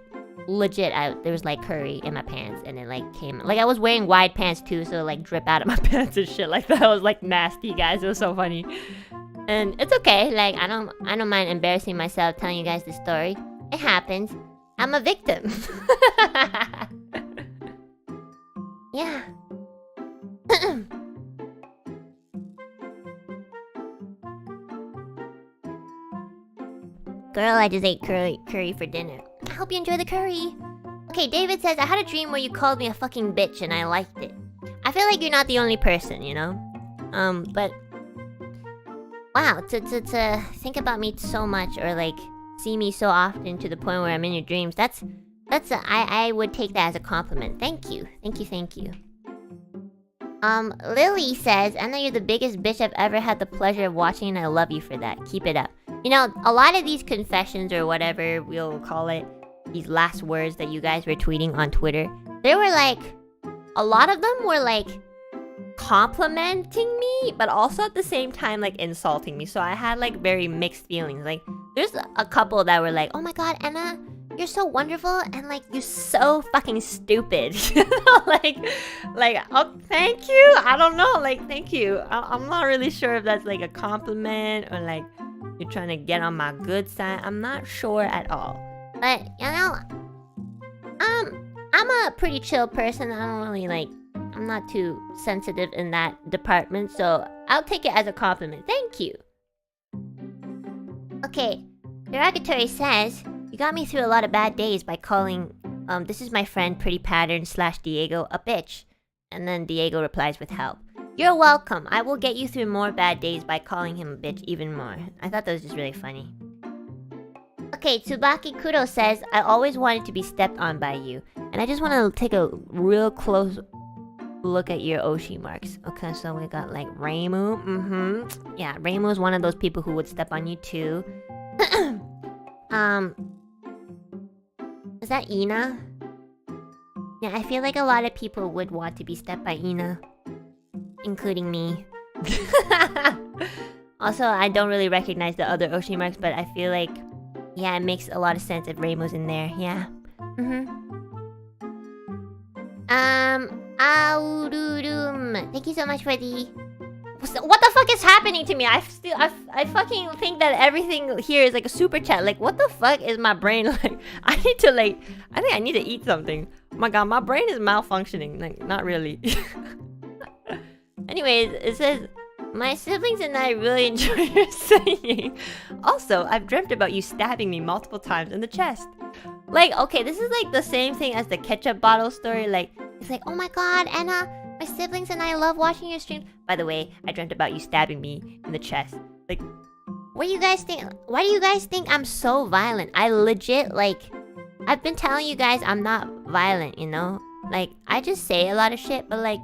legit, there was like curry in my pants, and it like came. Like I was wearing wide pants too, so it, like drip out of my pants and shit like that. It was like nasty, guys. It was so funny, and it's okay. Like I don't mind embarrassing myself telling you guys this story. It happens. I'm a victim. Yeah. Girl, I just ate curry for dinner. I hope you enjoy the curry. Okay, David says, I had a dream where you called me a fucking bitch and I liked it. I feel like you're not the only person, you know? But... Wow, to think about me so much or like see me so often to the point where I'm in your dreams, I would take that as a compliment. Thank you. Thank you. Lily says, I know you're the biggest bitch I've ever had the pleasure of watching and I love you for that. Keep it up. You know, a lot of these confessions or whatever we'll call it, these last words that you guys were tweeting on Twitter, they were like, a lot of them were like complimenting me, but also at the same time like insulting me. So I had like very mixed feelings. Like there's a couple that were like, oh my god, Enna, you're so wonderful, and like you're so fucking stupid. like oh, thank you. I don't know, like thank you. I'm not really sure if that's like a compliment or like you're trying to get on my good side. I'm not sure at all. But you know, I'm a pretty chill person. I don't really like, I'm not too sensitive in that department, so I'll take it as a compliment. Thank you. Okay, Derogatory says, you got me through a lot of bad days by calling, this is my friend Pretty Pattern / Diego a bitch. And then Diego replies with help. You're welcome. I will get you through more bad days by calling him a bitch even more. I thought that was just really funny. Okay, Tsubaki Kuro says, I always wanted to be stepped on by you. And I just want to take a real close look at your Oshi marks. Okay, so we got like Reimu. Yeah, Reimu is one of those people who would step on you too. Is that Ina? Yeah, I feel like a lot of people would want to be stepped by Ina. Including me. Also, I don't really recognize the other Oshi marks, but I feel like, yeah, it makes a lot of sense if Reimu's in there. Yeah. Aururum. Thank you so much for the... What the fuck is happening to me? I fucking think that everything here is like a super chat. Like, what the fuck is my brain like? I think I need to eat something. Oh my god, my brain is malfunctioning. Like, not really. Anyways, it says, my siblings and I really enjoy your singing. Also, I've dreamt about you stabbing me multiple times in the chest. Like, okay, this is like the same thing as the ketchup bottle story. Like, it's like, oh my god, Enna, my siblings and I love watching your streams. By the way, I dreamt about you stabbing me in the chest. Like, what do you guys think? Why do you guys think I'm so violent? I legit, like, I've been telling you guys I'm not violent, you know? Like, I just say a lot of shit, but like,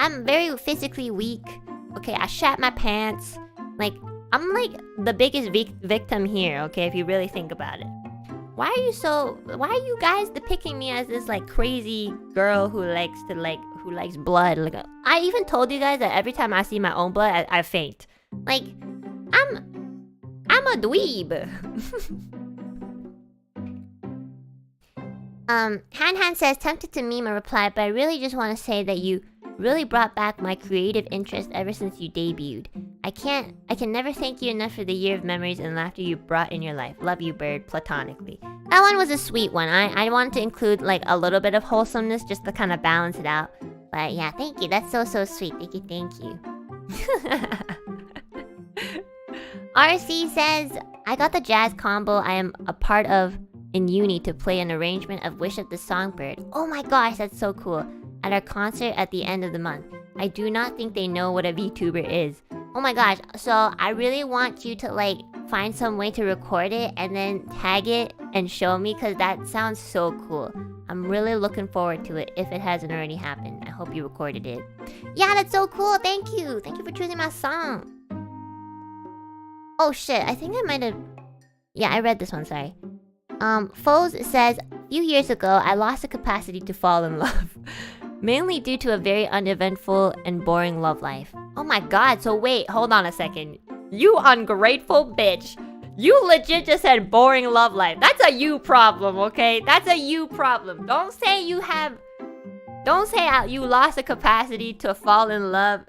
I'm very physically weak. Okay, I shat my pants. Like, I'm like the biggest victim here, okay, if you really think about it. Why are you guys depicting me as this like crazy girl who likes blood? Like, I even told you guys that every time I see my own blood, I faint. Like, I'm a dweeb. Han says, tempted to meme a reply, but I really just want to say that you really brought back my creative interest ever since you debuted. I can never thank you enough for the year of memories and laughter you brought in your life. Love you, bird, platonically. That one was a sweet one. I wanted to include like a little bit of wholesomeness just to kind of balance it out. But yeah, thank you. That's so sweet. Thank you. RC says, I got the jazz combo I am a part of in uni to play an arrangement of Wish of the Songbird. Oh my gosh, that's so cool. At our concert at the end of the month. I do not think they know what a VTuber is. Oh my gosh, so I really want you to like find some way to record it and then tag it and show me, because that sounds so cool. I'm really looking forward to it if it hasn't already happened. I hope you recorded it. Yeah, that's so cool. Thank you. Thank you for choosing my song. Oh shit, I think I might have... Yeah, I read this one, sorry. Foes says, a few years ago, I lost the capacity to fall in love. Mainly due to a very uneventful and boring love life. Oh my god, so wait, hold on a second. You ungrateful bitch. You legit just said boring love life. That's a you problem, okay? That's a you problem. Don't say you lost the capacity to fall in love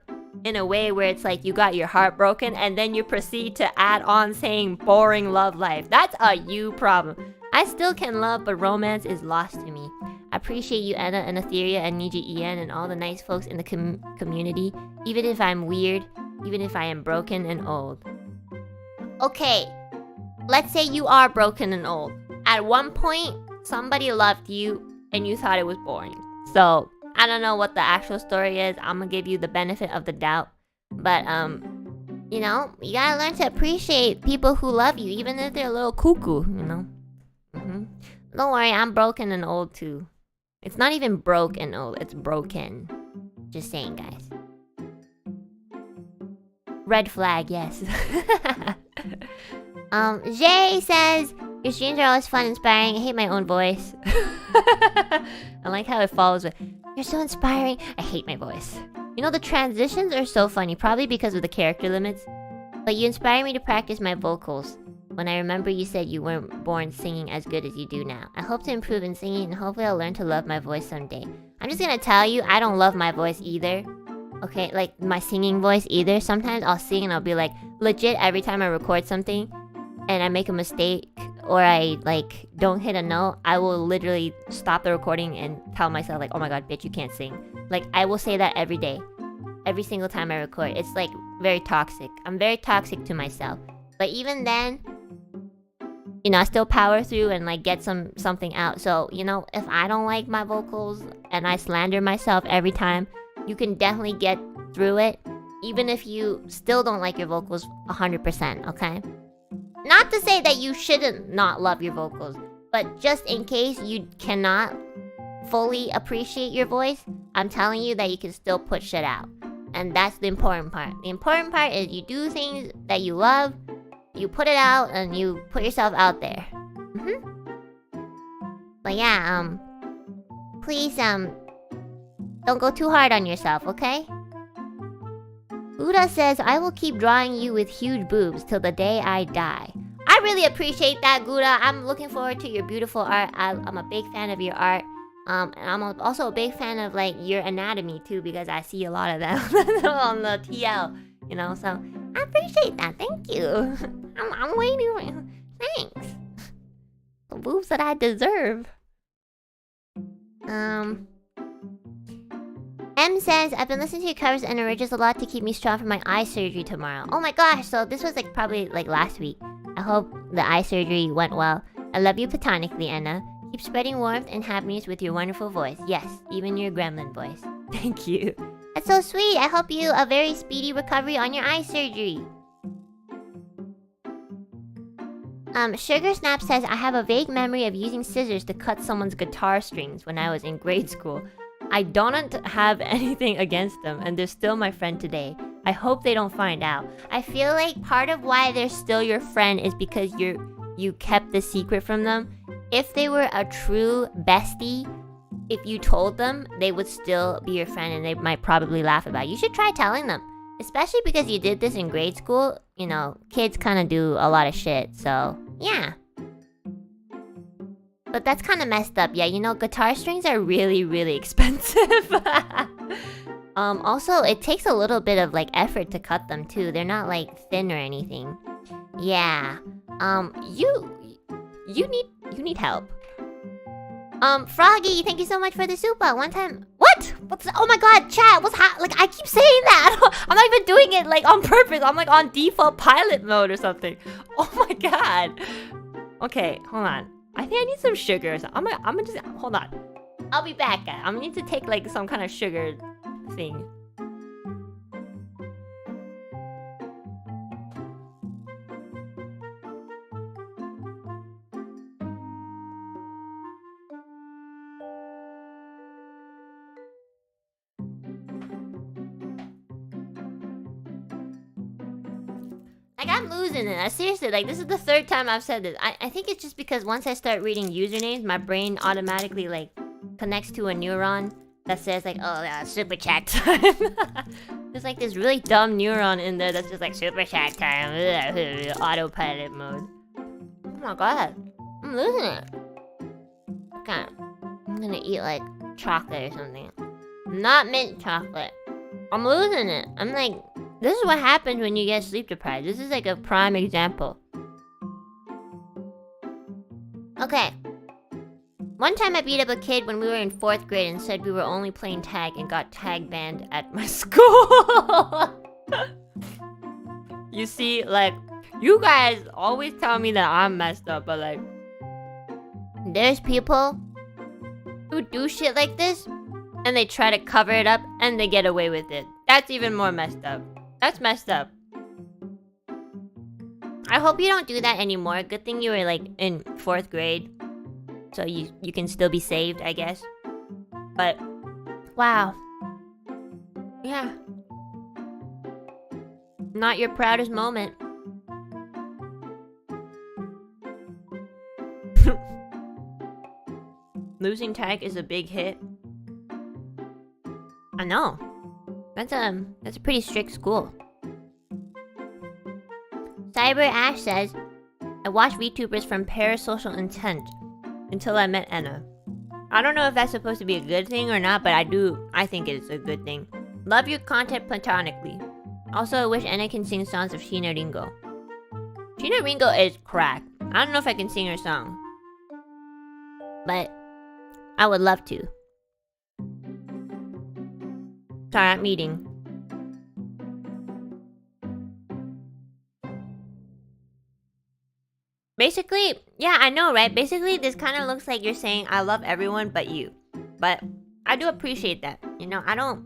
in a way where it's like you got your heart broken and then you proceed to add on saying boring love life. That's a you problem. I still can love, but romance is lost to me. I appreciate you, Enna and Ethyria and NIJISANJI and all the nice folks in the community, even if I'm weird, even if I am broken and old. Okay, let's say you are broken and old. At one point, somebody loved you and you thought it was boring. So, I don't know what the actual story is. I'm gonna give you the benefit of the doubt. But, you know, you gotta learn to appreciate people who love you, even if they're a little cuckoo, you know? Don't worry, I'm broken and old too. It's not even broke and old, it's broken. Just saying, guys. Red flag, yes. Jay says, your streams are always fun, inspiring. I hate my own voice. I like how it follows with, you're so inspiring. I hate my voice. You know, the transitions are so funny, probably because of the character limits. But you inspire me to practice my vocals. When I remember you said you weren't born singing as good as you do now. I hope to improve in singing and hopefully I'll learn to love my voice someday. I'm just gonna tell you, I don't love my voice either. Okay, like my singing voice either. Sometimes I'll sing and I'll be like, legit every time I record something and I make a mistake or I like don't hit a note, I will literally stop the recording and tell myself like, oh my god, bitch, you can't sing. Like I will say that every day. Every single time I record. It's like very toxic. I'm very toxic to myself. But even then, you know, I still power through and like get something out. So, you know, if I don't like my vocals and I slander myself every time, you can definitely get through it. Even if you still don't like your vocals 100%, okay? Not to say that you shouldn't not love your vocals, but just in case you cannot fully appreciate your voice, I'm telling you that you can still put shit out. And that's the important part. The important part is you do things that you love, you put it out, and you put yourself out there. But yeah, please, don't go too hard on yourself, okay? Uda says, I will keep drawing you with huge boobs till the day I die. I really appreciate that, Gouda. I'm looking forward to your beautiful art. I'm a big fan of your art. And I'm also a big fan of, like, your anatomy, too, because I see a lot of that on the TL, you know? So, I appreciate that. Thank you. I'm waiting for you. Thanks. The boobs that I deserve. M says, I've been listening to your covers and originals a lot to keep me strong for my eye surgery tomorrow. Oh my gosh, so this was like probably like last week. I hope the eye surgery went well. I love you platonically, Enna. Keep spreading warmth and happiness with your wonderful voice. Yes, even your gremlin voice. Thank you. That's so sweet. I hope you a very speedy recovery on your eye surgery. Sugar Snap says, I have a vague memory of using scissors to cut someone's guitar strings when I was in grade school. I don't have anything against them, and they're still my friend today. I hope they don't find out. I feel like part of why they're still your friend is because you kept the secret from them. If they were a true bestie, if you told them, they would still be your friend and they might probably laugh about it. You should try telling them. Especially because you did this in grade school. You know, kids kind of do a lot of shit, so yeah. But that's kind of messed up. Yeah, you know, guitar strings are really, really expensive. Also, it takes a little bit of, like, effort to cut them, too. They're not, like, thin or anything. Yeah. You need help. Froggy, thank you so much for the super. One time... What? Oh my god, chat, like, I keep saying that. I'm not even doing it, like, on purpose. I'm, like, on default pilot mode or something. Oh my god. Okay, hold on. I think I need some sugar or something. I'm gonna just... Hold on. I'll be back, guys. I'm gonna need to take, like, some kind of sugar thing. Like, I'm losing it. Seriously, like, this is the third time I've said this. I think it's just because once I start reading usernames, my brain automatically, like, connects to a neuron that says, like, oh, yeah, super chat time. There's, like, this really dumb neuron in there that's just like, super chat time. Autopilot mode. my god. I'm losing it. Okay. I'm gonna eat like chocolate or something. Not mint chocolate. I'm losing it. I'm like, this is what happens when you get sleep deprived. This is like a prime example. Okay. One time I beat up a kid when we were in 4th grade and said we were only playing tag and got tag banned at my school. You see, like, you guys always tell me that I'm messed up, but like, there's people who do shit like this and they try to cover it up and they get away with it. That's even more messed up. That's messed up. I hope you don't do that anymore. Good thing you were like in 4th grade. So you can still be saved, I guess. But, wow. Yeah. Not your proudest moment. Losing tag is a big hit. I know. That's a pretty strict school. Cyber Ash says, I watch VTubers from parasocial intent until I met Enna. I don't know if that's supposed to be a good thing or not, but I think it's a good thing. Love your content platonically. Also, I wish Enna can sing songs of Sheena Ringo. Sheena Ringo is crack. I don't know if I can sing her song, but I would love to. Sorry, I'm eating. Basically, yeah, I know, right? Basically, this kind of looks like you're saying, I love everyone but you. But I do appreciate that. You know, I don't...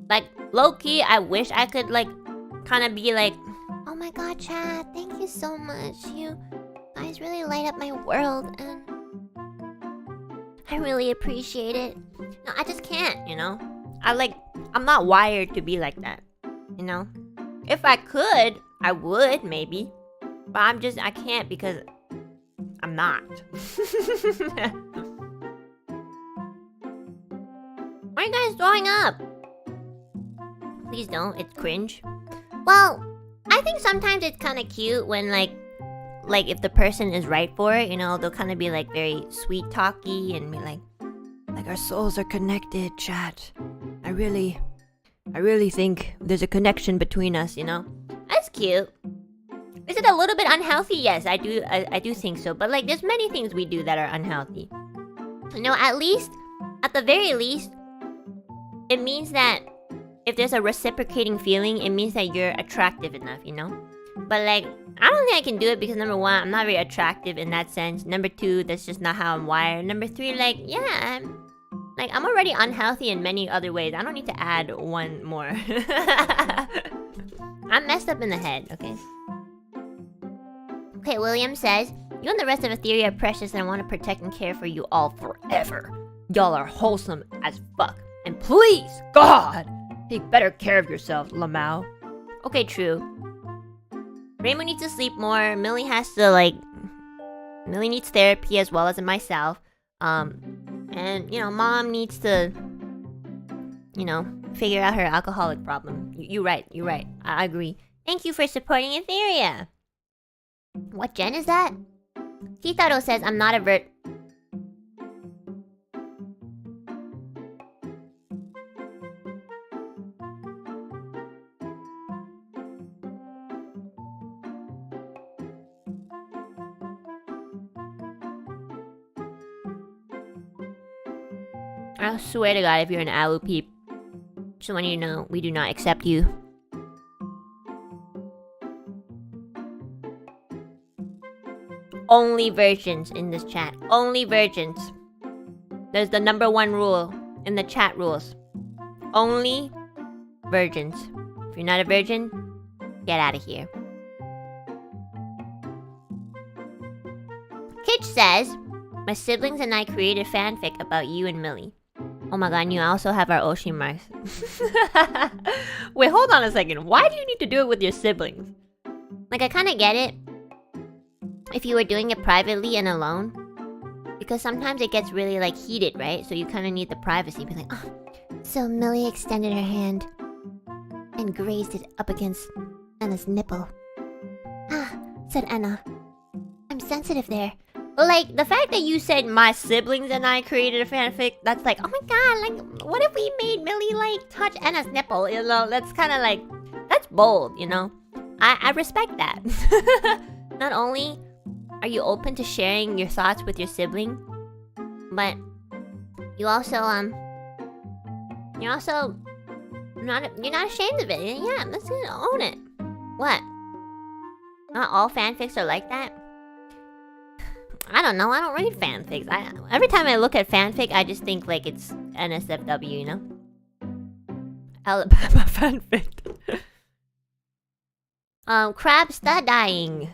Like, low-key, I wish I could, like, kind of be like, oh my god, chat, thank you so much. You guys really light up my world, and I really appreciate it. No, I just can't, you know? I'm not wired to be like that, you know? If I could, I would, maybe. But I can't because I'm not. Why are you guys throwing up? Please don't, it's cringe. Well, I think sometimes it's kind of cute when like if the person is right for it, you know, they'll kind of be like very sweet talky and be like our souls are connected, chat. I really think there's a connection between us, you know? That's cute. Is it a little bit unhealthy? Yes, I do think so. But like, there's many things we do that are unhealthy. You know, at the very least, it means that if there's a reciprocating feeling, it means that you're attractive enough, you know? But like, I don't think I can do it because number 1, I'm not very attractive in that sense. Number 2, that's just not how I'm wired. Number 3, like, yeah, I'm already unhealthy in many other ways. I don't need to add one more. I'm messed up in the head, okay? Okay, William says, you and the rest of Ethyria are precious and I want to protect and care for you all forever. Y'all are wholesome as fuck. And please, God, take better care of yourself, Lamau. Okay, true. Reimu needs to sleep more. Millie needs therapy as well as myself. And, you know, Mom needs to, you know, figure out her alcoholic problem. You're right. I agree. Thank you for supporting Ethyria. What gen is that? Kitaro says, I'm not a vert. I swear to God, if you're an Alu peep, just want you to know, we do not accept you. Only virgins in this chat. Only virgins. There's the number 1 rule in the chat rules. Only virgins. If you're not a virgin, get out of here. Kitch says, my siblings and I created fanfic about you and Millie. Oh my god, and you also have our Oshi marks. Wait, hold on a second. Why do you need to do it with your siblings? Like, I kind of get it if you were doing it privately and alone, because sometimes it gets really like heated, right? So you kind of need the privacy. Be like, oh. So Millie extended her hand and grazed it up against Enna's nipple. Ah, said Enna. sensitive there. But like the fact that you said my siblings and I created a fanfic, that's like, oh my god, like what if we made Millie like touch Enna's nipple? You know, that's kind of like, that's bold, you know. I respect that. Not only are you open to sharing your thoughts with your sibling, but you're not ashamed of it. Yeah, let's own it. What? Not all fanfics are like that? I don't know. I don't read fanfics. Every time I look at fanfic, I just think like it's NSFW, you know? Alabama fanfic. Crab Stud Dying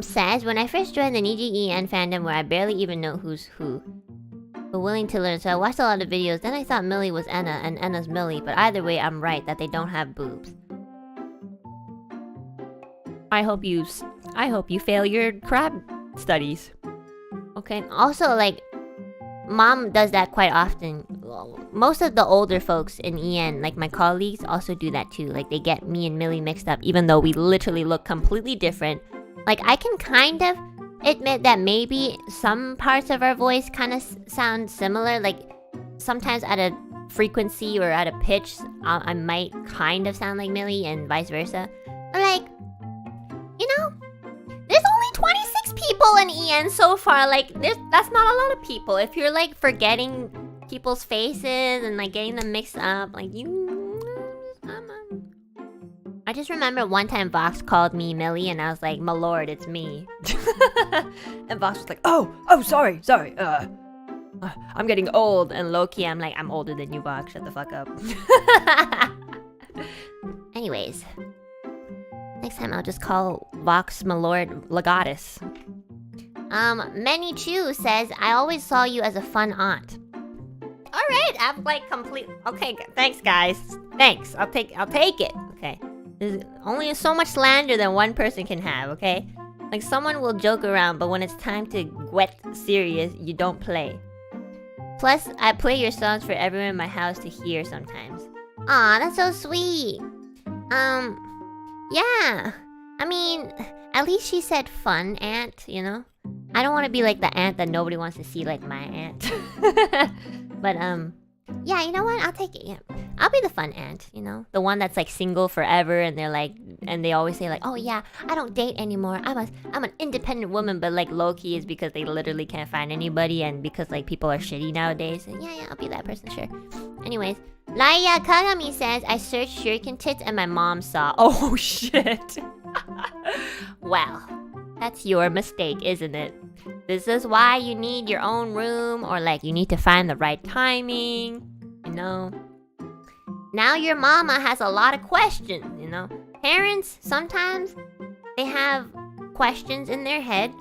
says, when I first joined the NIJISANJI fandom where I barely even know who's who, but willing to learn, so I watched a lot of videos, then I thought Millie was Enna and Enna's Millie, but either way, I'm right that they don't have boobs. I hope you fail your crab studies. Okay, also like, Mom does that quite often. Most of the older folks in EN, like my colleagues, also do that too. Like they get me and Millie mixed up even though we literally look completely different. Like I can kind of admit that maybe some parts of our voice kind of sound similar. Like sometimes at a frequency or at a pitch, I might kind of sound like Millie and vice versa. But like, you know, there's only 26 people in EN so far. Like that's not a lot of people. If you're like forgetting people's faces and like getting them mixed up, like I just remember one time Vox called me Millie and I was like, my lord, it's me. And Vox was like, oh, sorry. I'm getting old. And low-key, I'm like, I'm older than you, Vox. Shut the fuck up. Anyways, next time I'll just call Vox my lord Legatus. Many Chu says, I always saw you as a fun aunt. Alright, I'm like complete. Okay, thanks guys. Thanks. I'll take it. Okay. There's only so much slander that one person can have, okay? Like someone will joke around, but when it's time to get serious, you don't play. Plus, I play your songs for everyone in my house to hear sometimes. Aw, that's so sweet. Yeah. I mean, at least she said fun aunt, you know? I don't want to be like the aunt that nobody wants to see like my aunt. But, yeah, you know what? I'll take it, yeah. I'll be the fun aunt, you know? The one that's like single forever and they're like, and they always say like, oh yeah, I don't date anymore. I'm an independent woman, but like low-key is because they literally can't find anybody and because like people are shitty nowadays. And yeah, I'll be that person, sure. Anyways, Laia Kagami says, I searched shuriken tits and my mom saw. Oh shit. Well, that's your mistake, isn't it? This is why you need your own room, or like you need to find the right timing, you know? Now your mama has a lot of questions, you know? Parents, sometimes they have questions in their head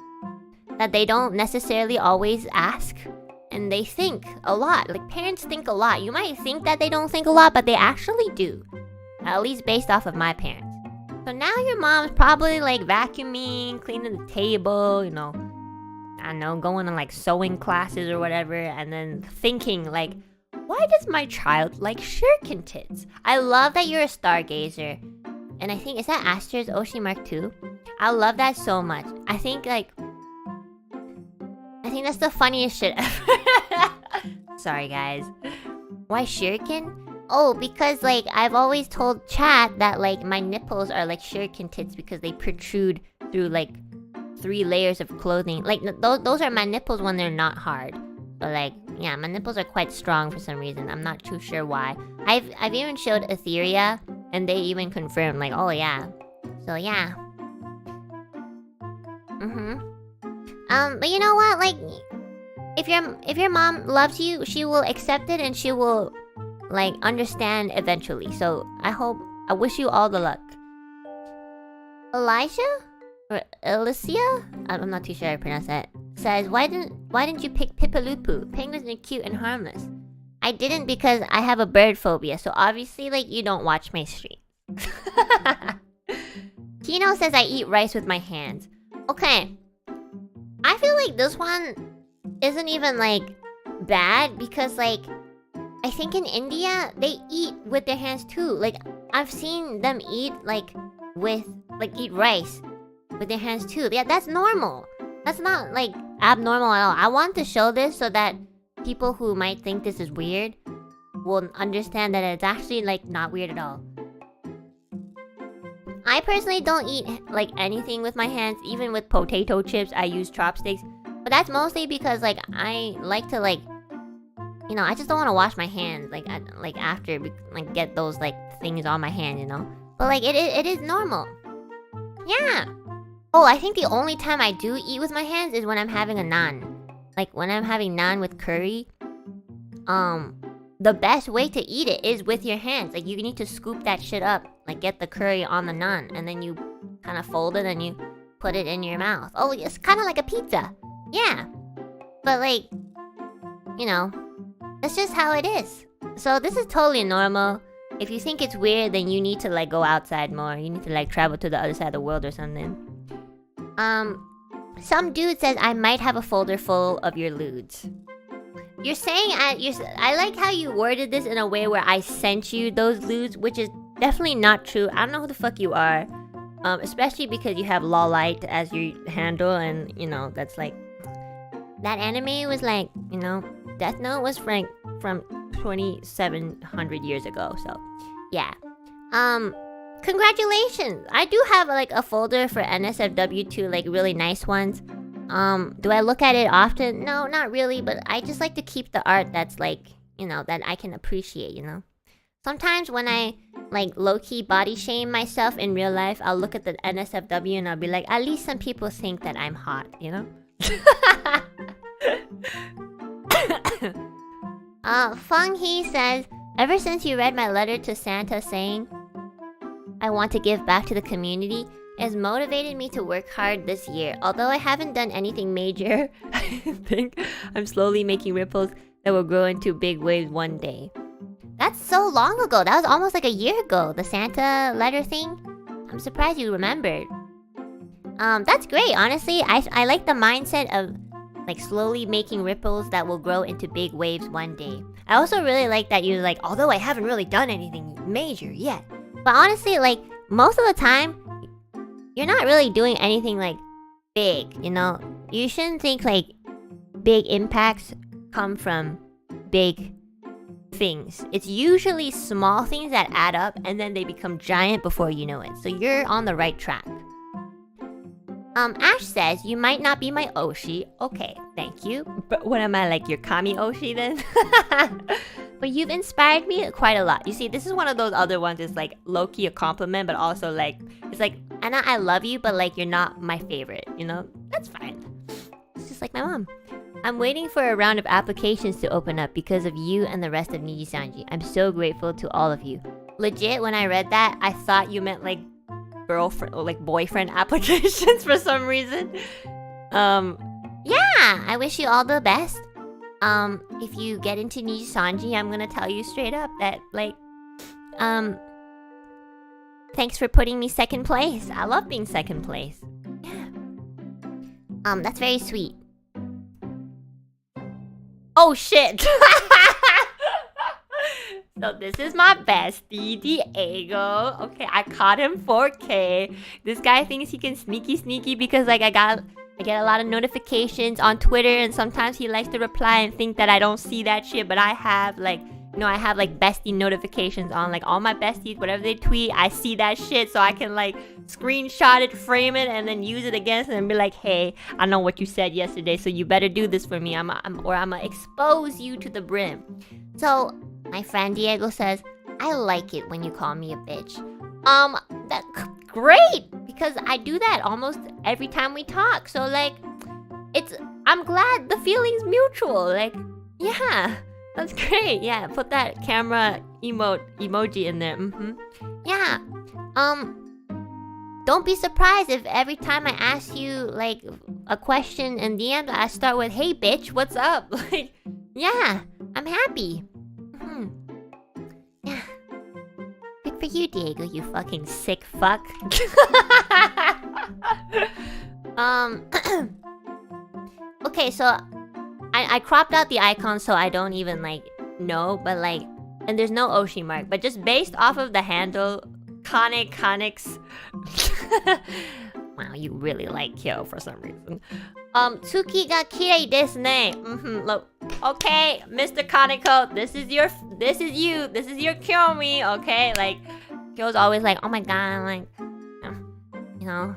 that they don't necessarily always ask. And they think a lot. Like, parents think a lot. You might think that they don't think a lot, but they actually do. At least based off of my parents. So now your mom's probably like vacuuming, cleaning the table, you know, I don't know, going to like sewing classes or whatever, and then thinking like, why does my child like shuriken tits? I love that you're a stargazer. And I think, is that Aster's Oshi Mark 2? I love that so much. I think that's the funniest shit ever. Sorry guys. Why shuriken? Oh, because like I've always told chat that like my nipples are like shuriken tits because they protrude through like 3 layers of clothing. Like those are my nipples when they're not hard. But like, yeah, my nipples are quite strong for some reason. I'm not too sure why. I've even showed Ethyria and they even confirmed like, oh yeah. So yeah. But you know what? Like, if your mom loves you, she will accept it and she will like understand eventually. So I wish you all the luck. Elijah or Alicia? I'm not too sure how to pronounce that. Says, why didn't you pick Pippalupu? Penguins are cute and harmless. I didn't because I have a bird phobia. So obviously, like, you don't watch my stream. Kino says I eat rice with my hands. Okay. I feel like this one isn't even like bad because like I think in India they eat with their hands too. Like I've seen them eat like eat rice with their hands too. Yeah, that's normal. That's not like abnormal at all. I want to show this so that people who might think this is weird will understand that it's actually like not weird at all. I personally don't eat like anything with my hands. Even with potato chips, I use chopsticks. But that's mostly because like I like to like, you know, I just don't want to wash my hands like after like get those like things on my hand, you know. But like it is normal. Yeah. Oh, I think the only time I do eat with my hands is when I'm having a naan. Like when I'm having naan with curry. The best way to eat it is with your hands. Like you need to scoop that shit up, like get the curry on the naan, and then you kind of fold it and you put it in your mouth. Oh, it's kind of like a pizza. Yeah. But like, you know, that's just how it is. So this is totally normal. If you think it's weird, then you need to like go outside more. You need to like travel to the other side of the world or something. Some dude says I might have a folder full of your lewds. You're saying I like how you worded this in a way where I sent you those lewds, which is definitely not true. I don't know who the fuck you are. Especially because you have Lolite as your handle, and you know, that's like that anime was like, you know, Death Note was from 2700 years ago, so yeah. Congratulations! I do have like a folder for NSFW too, like really nice ones. Do I look at it often? No, not really, but I just like to keep the art that's like, you know, that I can appreciate, you know? Sometimes when I like low-key body shame myself in real life, I'll look at the NSFW and I'll be like, at least some people think that I'm hot, you know? Feng He says, ever since you read my letter to Santa saying, I want to give back to the community, has motivated me to work hard this year. Although I haven't done anything major, I think I'm slowly making ripples that will grow into big waves one day. That's so long ago. That was almost like a year ago, the Santa letter thing. I'm surprised you remembered. That's great, honestly. I like the mindset of like slowly making ripples that will grow into big waves one day. I also really like that you're like, although I haven't really done anything major yet. But honestly, like, most of the time, you're not really doing anything, like, big, you know? You shouldn't think, like, big impacts come from big things. It's usually small things that add up, and then they become giant before you know it. So you're on the right track. Ash says, you might not be my Oshi. Okay, thank you. But what am I, like, your Kami Oshi then? But you've inspired me quite a lot. You see, this is one of those other ones. It's like low-key a compliment, but also like, it's like, Anna, I love you, but like, you're not my favorite, you know? That's fine. It's just like my mom. I'm waiting for a round of applications to open up because of you and the rest of NIJISANJI. I'm so grateful to all of you. Legit, when I read that, I thought you meant like girlfriend or like boyfriend applications for some reason. Yeah, I wish you all the best. If you get into NIJISANJI, I'm gonna tell you straight up that, like, thanks for putting me second place. I love being second place. Yeah. That's very sweet. Oh, shit! So this is my bestie, Diego. Okay, I caught him 4K. This guy thinks he can sneaky because, like, I get a lot of notifications on Twitter, and sometimes he likes to reply and think that I don't see that shit, but I have, like, you know, I have, like, bestie notifications on, like, all my besties, whatever they tweet, I see that shit, so I can, like, screenshot it, frame it, and then use it against it and be like, hey, I know what you said yesterday, so you better do this for me, or I'ma expose you to the brim. So, my friend Diego says, I like it when you call me a bitch. That's great! Because I do that almost every time we talk. So, like, I'm glad the feeling's mutual. Like, yeah, that's great. Yeah, put that camera emoji in there. Yeah. Don't be surprised if every time I ask you, like, a question in DMs, I start with, hey, bitch, what's up? Like, yeah, I'm happy. Yeah. Good for you, Diego, you fucking sick fuck. Okay, so I cropped out the icon so I don't even, like, know, but, like, and there's no Oshi mark, but just based off of the handle, Conics. Wow, you really like Kyo for some reason. Tsuki ga kirei desu ne. Look. Okay, Mr. Kaneko, this is you. This is your Kyomi, okay? Like, Kyo's always like, oh my god, like, you know,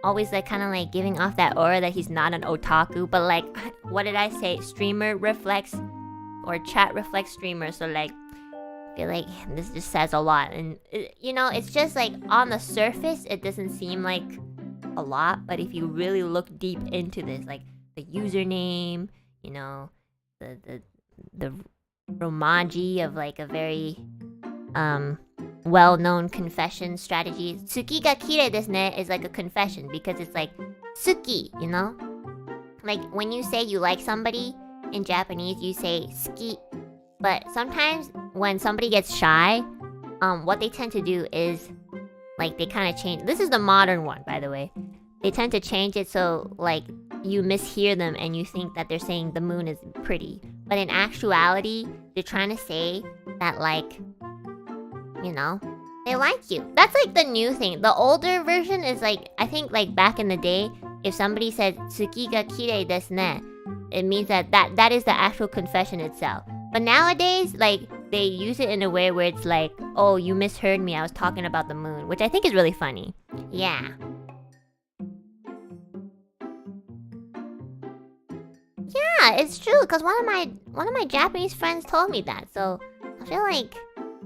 always like kind of like giving off that aura that he's not an otaku, but like, what did I say? Streamer reflects, or chat reflects streamer, so like, I feel like this just says a lot. And, you know, it's just like, on the surface, it doesn't seem like a lot, but if you really look deep into this, like, the username, you know, the romaji of like a very well-known confession strategy. Tsuki ga kirei desu ne is like a confession because it's like suki, you know? Like when you say you like somebody in Japanese, you say suki. But sometimes when somebody gets shy, what they tend to do is like they kind of change. This is the modern one, by the way. They tend to change it so like you mishear them and you think that they're saying the moon is pretty. But in actuality, they're trying to say that like, you know, they like you. That's like the new thing. The older version is like, I think like back in the day, if somebody said Tsuki ga kirei desu ne, it means that is the actual confession itself. But nowadays, like, they use it in a way where it's like, oh, you misheard me, I was talking about the moon, which I think is really funny. Yeah. Yeah, it's true, because one of my Japanese friends told me that, so I feel like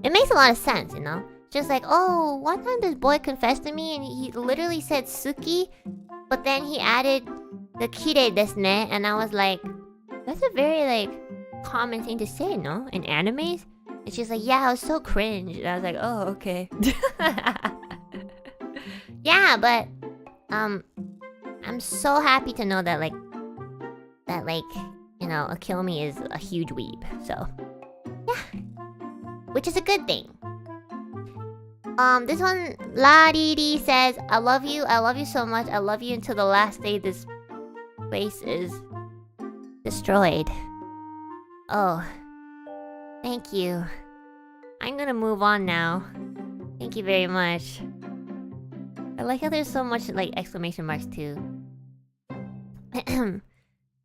it makes a lot of sense, you know? Just like, oh, one time this boy confessed to me and he literally said Suki, but then he added the kirei desu ne, and I was like, that's a very like common thing to say, no? In animes? And she's like, yeah, I was so cringe. And I was like, oh, okay. Yeah, but I'm so happy to know that like, you know, Akilmi is a huge weeb. So yeah. Which is a good thing. This one, La Didi says, I love you so much. I love you until the last day this place is destroyed. Oh, thank you. I'm gonna move on now. Thank you very much. I like how there's so much like exclamation marks too.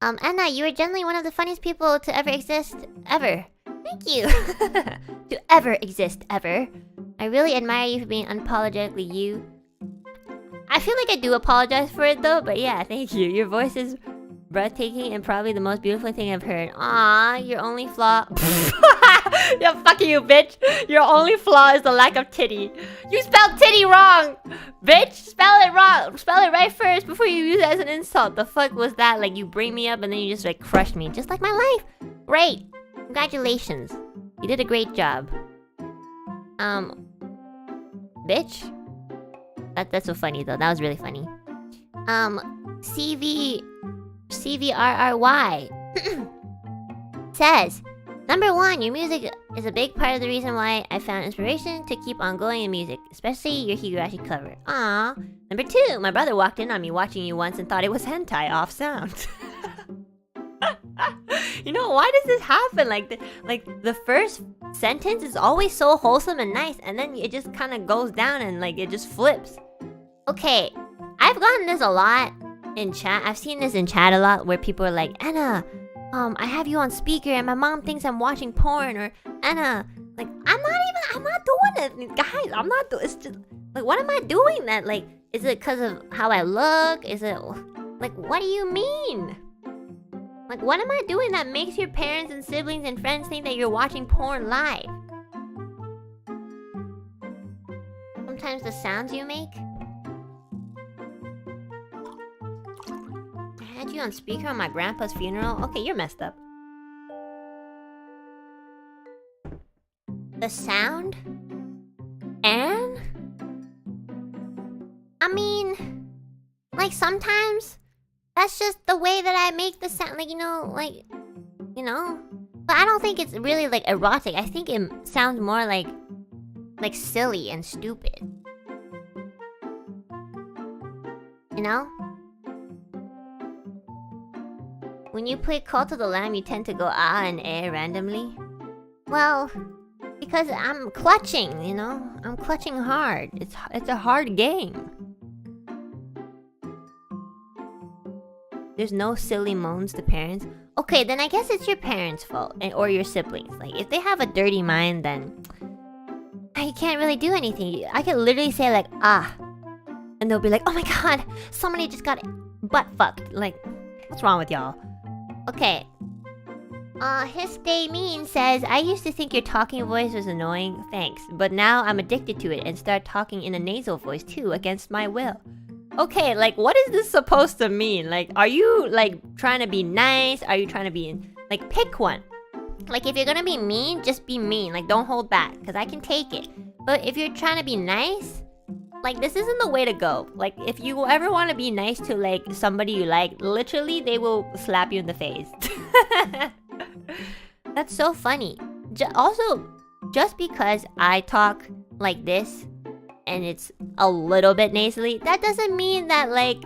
Enna, you are generally one of the funniest people to ever exist ever. Thank you. To ever exist ever. I really admire you for being unapologetically you. I feel like I do apologize for it though, but yeah, thank you. Your voice is breathtaking and probably the most beautiful thing I've heard. Aww, your only flaw... Yeah, fuck you, bitch. Your only flaw is the lack of titty. You spelled titty wrong! Bitch, spell it wrong. Spell it right first before you use it as an insult. The fuck was that? Like, you bring me up and then you just, like, crushed me. Just like my life. Great. Congratulations. You did a great job. Bitch? That's so funny, though. That was really funny. CVRRY says, number 1, your music is a big part of the reason why I found inspiration to keep on going in music, especially your Higurashi cover. Aww. Number 2, my brother walked in on me watching you once and thought it was hentai off sound. You know, why does this happen? Like the first sentence is always so wholesome and nice, and then it just kind of goes down and like it just flips. Okay, I've gotten this a lot in chat. I've seen this in chat a lot where people are like, Enna, I have you on speaker and my mom thinks I'm watching porn, or Enna, like, I'm not doing it, guys. I'm not doing. It's just like, what am I doing? That like, is it because of how I look? Is it like, what do you mean? Like, what am I doing that makes your parents and siblings and friends think that you're watching porn live? Sometimes the sounds you make. I had you on speaker on my grandpa's funeral. Okay, you're messed up. The sound? And? I mean, like, sometimes that's just the way that I make the sound, like, you know. But I don't think it's really, like, erotic. I think it sounds more like silly and stupid. You know? When you play Cult of the Lamb, you tend to go ah and eh randomly. Well, because I'm clutching, you know? I'm clutching hard. It's a hard game. there's no silly moans to parents, okay, then I guess it's your parents' fault or your siblings. Like, if they have a dirty mind, then I can't really do anything. I could literally say like, ah, and they'll be like, oh my god, somebody just got butt fucked. Like, what's wrong with y'all? Okay. His Day Mean says, I used to think your talking voice was annoying, thanks, but now I'm addicted to it and start talking in a nasal voice too, against my will. Okay, like, what is this supposed to mean? Like, are you, like, trying to be nice? Are you trying to be, like, pick one. Like, if you're gonna be mean, just be mean. Like, don't hold back, because I can take it. But if you're trying to be nice, like, this isn't the way to go. Like, if you ever want to be nice to, like, somebody you like, literally, they will slap you in the face. That's so funny. Also, just because I talk like this and it's a little bit nasally, that doesn't mean that like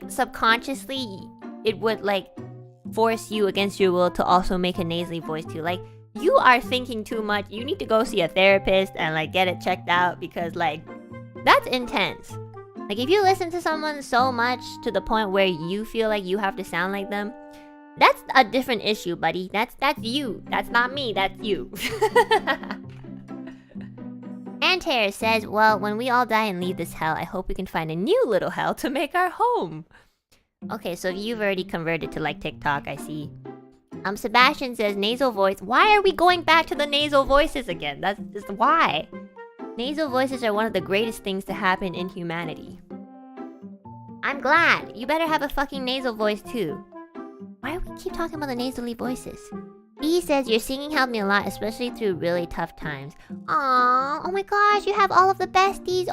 subconsciously it would like force you against your will to also make a nasally voice too. Like, you are thinking too much. You need to go see a therapist and like get it checked out, because like that's intense. Like, if you listen to someone so much to the point where you feel like you have to sound like them, that's a different issue, buddy. That's you. That's not me. That's you. Antair says, well, when we all die and leave this hell, I hope we can find a new little hell to make our home. Okay, so you've already converted to like TikTok, I see. Sebastian says, nasal voice. Why are we going back to the nasal voices again? That's just why. Nasal voices are one of the greatest things to happen in humanity. I'm glad. You better have a fucking nasal voice too. Why do we keep talking about the nasally voices? E says, your singing helped me a lot, especially through really tough times. Aww, oh my gosh, you have all of the besties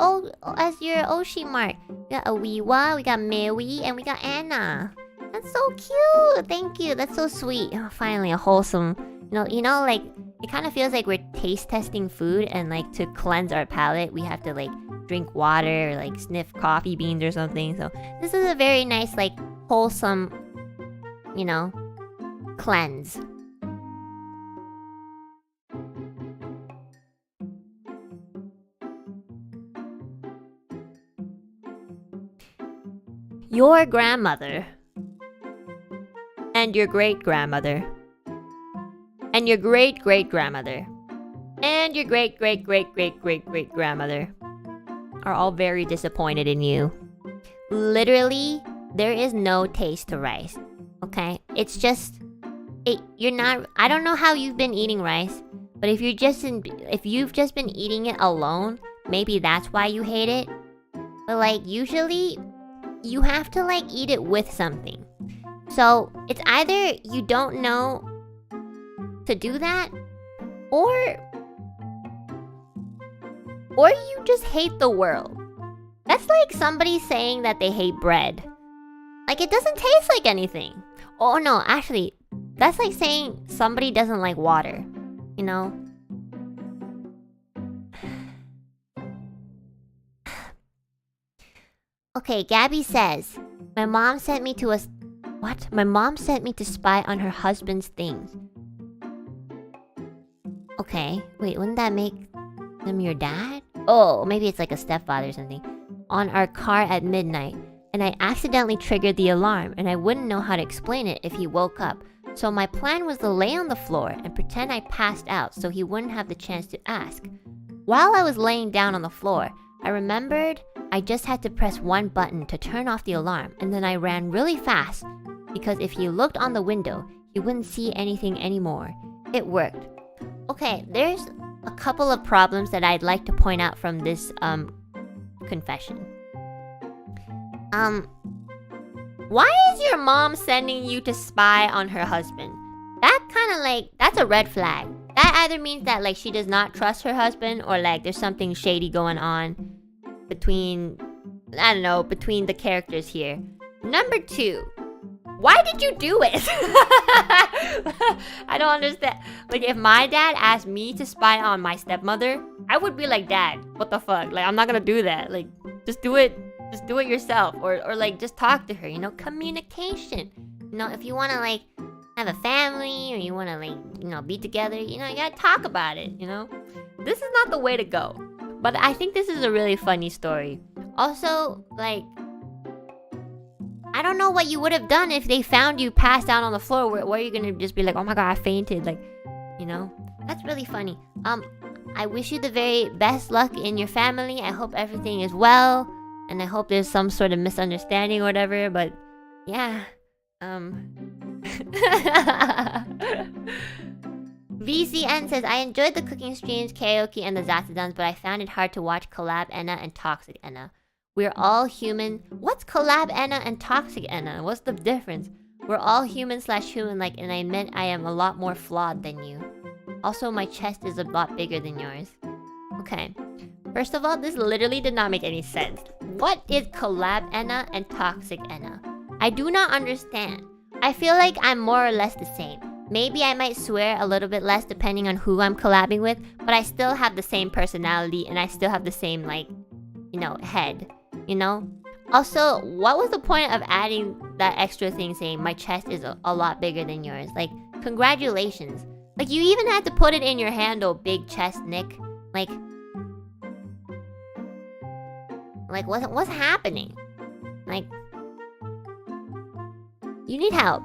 as your Oshi mark. We got Awiwa, we got Mewi, and we got Anna. That's so cute. Thank you. That's so sweet. Oh, finally, a wholesome. You know, like, it kind of feels like we're taste testing food, and like to cleanse our palate, we have to like drink water or like sniff coffee beans or something. So this is a very nice, like, wholesome, you know, cleanse. Your grandmother and your great-grandmother and your great-great-grandmother and your great-great-great-great-great-great-grandmother are all very disappointed in you. Literally, there is no taste to rice. Okay? It's just you're not. I don't know how you've been eating rice, but if you've just been eating it alone, maybe that's why you hate it. But like, usually you have to like eat it with something. So it's either you don't know to do that, or you just hate the world. That's like somebody saying that they hate bread. Like, it doesn't taste like anything. Oh no, actually, that's like saying somebody doesn't like water, you know? Okay, Gabby says, my mom sent me to spy on her husband's things. Okay, wait, wouldn't that make them your dad? Oh, maybe it's like a stepfather or something. On our car at midnight, and I accidentally triggered the alarm, and I wouldn't know how to explain it if he woke up. So my plan was to lay on the floor and pretend I passed out so he wouldn't have the chance to ask. While I was laying down on the floor, I remembered I just had to press one button to turn off the alarm, and then I ran really fast, because if he looked on the window, he wouldn't see anything anymore. It worked. Okay, there's a couple of problems that I'd like to point out from this confession. Why is your mom sending you to spy on her husband? That kind of like, that's a red flag. That either means that like she does not trust her husband, or like there's something shady going on between, I don't know, between the characters here. Number 2, why did you do it? I don't understand. Like, if my dad asked me to spy on my stepmother, I would be like, Dad, what the fuck? Like, I'm not gonna do that. Like, just do it yourself, or like just talk to her, you know, communication. You know, if you want to like have a family, or you want to like, you know, be together, you know, you gotta talk about it, you know. This is not the way to go. But I think this is a really funny story. Also, like, I don't know what you would have done if they found you passed out on the floor. Where are you gonna just be like, oh my god, I fainted? Like, you know? That's really funny. I wish you the very best luck in your family. I hope everything is well. And I hope there's some sort of misunderstanding or whatever. But, yeah. VCN says, I enjoyed the cooking streams, karaoke, and the Zatadans, but I found it hard to watch Collab Enna and Toxic Enna. We're all human. What's Collab Enna and Toxic Enna? What's the difference? We're all human/human-like, and I admit I am a lot more flawed than you. Also, my chest is a lot bigger than yours. Okay. First of all, this literally did not make any sense. What is Collab Enna and Toxic Enna? I do not understand. I feel like I'm more or less the same. Maybe I might swear a little bit less depending on who I'm collabing with, but I still have the same personality and I still have the same, like, you know, head. You know? Also, what was the point of adding that extra thing saying my chest is a lot bigger than yours? Like, congratulations. Like, you even had to put it in your handle, big chest, Nick. Like, what's happening? Like, you need help.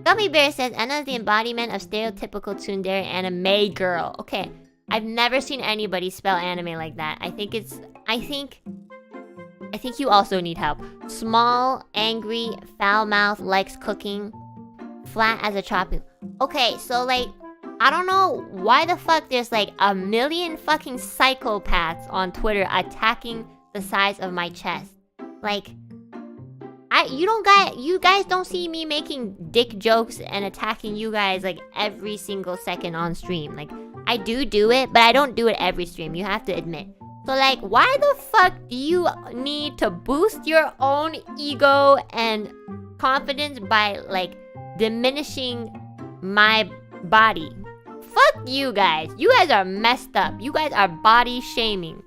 Gummy Bear says, Enna is the embodiment of stereotypical tsundere anime girl. Okay, I've never seen anybody spell anime like that. I think you also need help. Small, angry, foul mouth, likes cooking, flat as a chopping. Okay, so like, I don't know why the fuck there's like a million fucking psychopaths on Twitter attacking the size of my chest. Like, you guys don't see me making dick jokes and attacking you guys like every single second on stream. Like, I do it, but I don't do it every stream, you have to admit. So like, why the fuck do you need to boost your own ego and confidence by like diminishing my body? Fuck you guys. You guys are messed up. You guys are body shaming.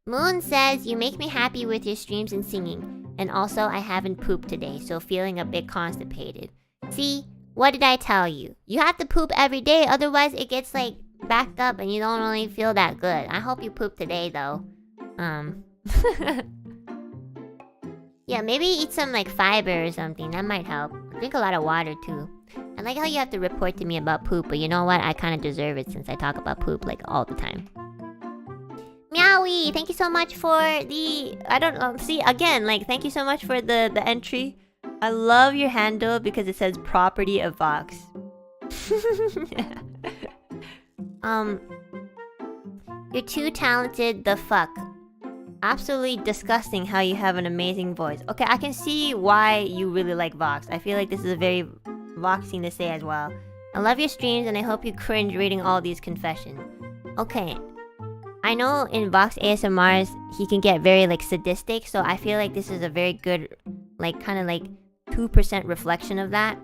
Moon says, you make me happy with your streams and singing. And also, I haven't pooped today, so feeling a bit constipated. See? What did I tell you? You have to poop every day, otherwise it gets like backed up and you don't really feel that good. I hope you poop today though. Yeah, maybe eat some like fiber or something. That might help. Drink a lot of water too. I like how you have to report to me about poop, but you know what? I kind of deserve it since I talk about poop like all the time. Meowie, thank you so much for the... I don't know. See, again, like, thank you so much for the entry. I love your handle because it says property of Vox. You're too talented, the fuck. Absolutely disgusting how you have an amazing voice. Okay, I can see why you really like Vox. I feel like this is a very Vox thing to say as well. I love your streams and I hope you cringe reading all these confessions. Okay. I know in Vox ASMRs, he can get very, like, sadistic, so I feel like this is a very good, like, kind of, like, 2% reflection of that.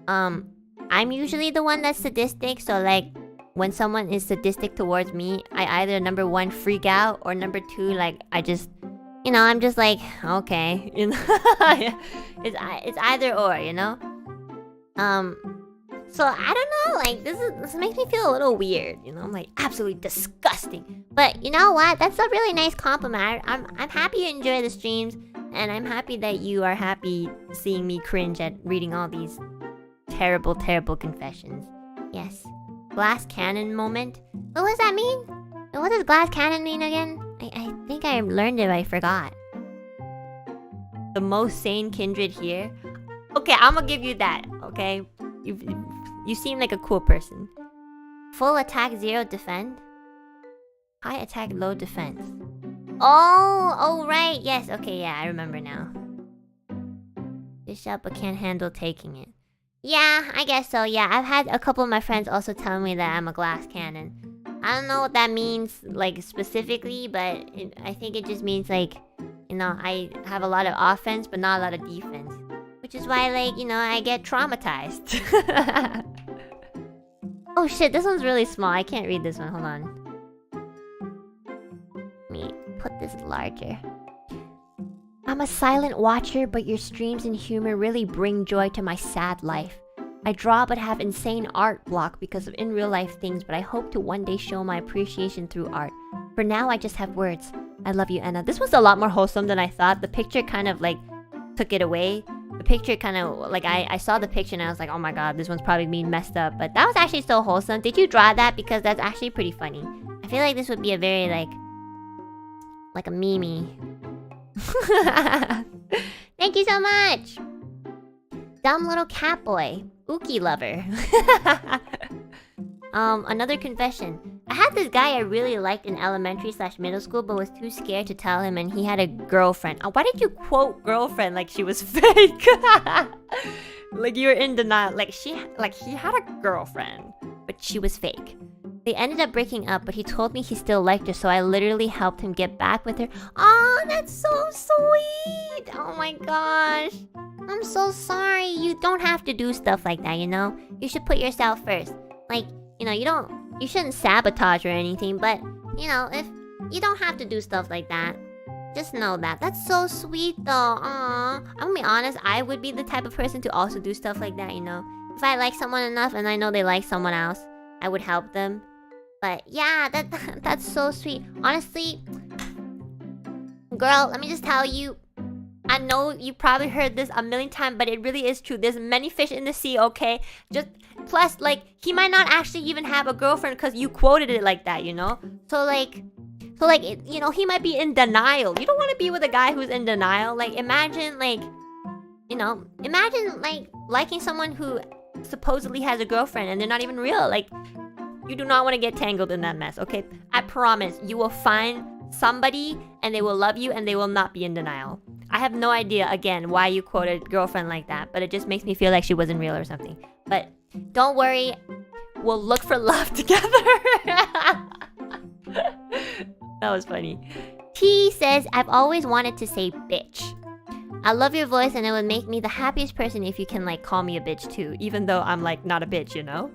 I'm usually the one that's sadistic, so, like, when someone is sadistic towards me, I either, number one, freak out, or number two, like, I just, you know, I'm just like, okay, you know? It's either or, you know? So, I don't know, like, this makes me feel a little weird, you know? I'm like, absolutely disgusting. But, you know what? That's a really nice compliment. I'm happy you enjoy the streams, and I'm happy that you are happy seeing me cringe at reading all these terrible, terrible confessions. Yes. Glass cannon moment? What does that mean? What does glass cannon mean again? I think I learned it, but I forgot. The most sane kindred here? Okay, I'm gonna give you that, okay? You seem like a cool person. Full attack, 0 defend. High attack, low defense. Oh, right. Yes, okay, yeah, I remember now. Dish out but can't handle taking it. Yeah, I guess so, yeah. I've had a couple of my friends also tell me that I'm a glass cannon. I don't know what that means, like, specifically, but I think it just means, like, you know, I have a lot of offense but not a lot of defense. Which is why, like, you know, I get traumatized. Oh shit, this one's really small. I can't read this one. Hold on. Let me put this larger. I'm a silent watcher, but your streams and humor really bring joy to my sad life. I draw but have insane art block because of in real life things, but I hope to one day show my appreciation through art. For now, I just have words. I love you, Enna. This was a lot more wholesome than I thought. The picture kind of like took it away. The picture kind of like I saw the picture and I was like, oh my god, this one's probably being messed up. But that was actually so wholesome. Did you draw that? Because that's actually pretty funny. I feel like this would be a very like a meme. Thank you so much. Dumb little cat boy. Uki lover. Another confession. I had this guy I really liked in elementary/middle school, but was too scared to tell him, and he had a girlfriend. Why did you quote girlfriend like she was fake? Like you were in denial. Like he had a girlfriend, but she was fake. They ended up breaking up, but he told me he still liked her, so I literally helped him get back with her. Oh, that's so sweet! Oh my gosh. I'm so sorry. You don't have to do stuff like that, you know? You should put yourself first. Like, you know, you shouldn't sabotage or anything, but, you know, if you don't have to do stuff like that. Just know that. That's so sweet though. Aww. I'm gonna be honest, I would be the type of person to also do stuff like that, you know? If I like someone enough and I know they like someone else, I would help them. But yeah, that's so sweet. Honestly, girl, let me just tell you, I know you probably heard this a million times, but it really is true. There's many fish in the sea, okay? Just plus, like, he might not actually even have a girlfriend because you quoted it like that, you know? So like, you know, he might be in denial. You don't want to be with a guy who's in denial. Like, imagine, like, you know, like, liking someone who supposedly has a girlfriend and they're not even real. Like, you do not want to get tangled in that mess, okay? I promise, you will find somebody and they will love you and they will not be in denial. I have no idea, again, why you quoted girlfriend like that, but it just makes me feel like she wasn't real or something. But don't worry, we'll look for love together. That was funny. T says, I've always wanted to say bitch. I love your voice and it would make me the happiest person if you can like call me a bitch too, even though I'm like not a bitch, you know?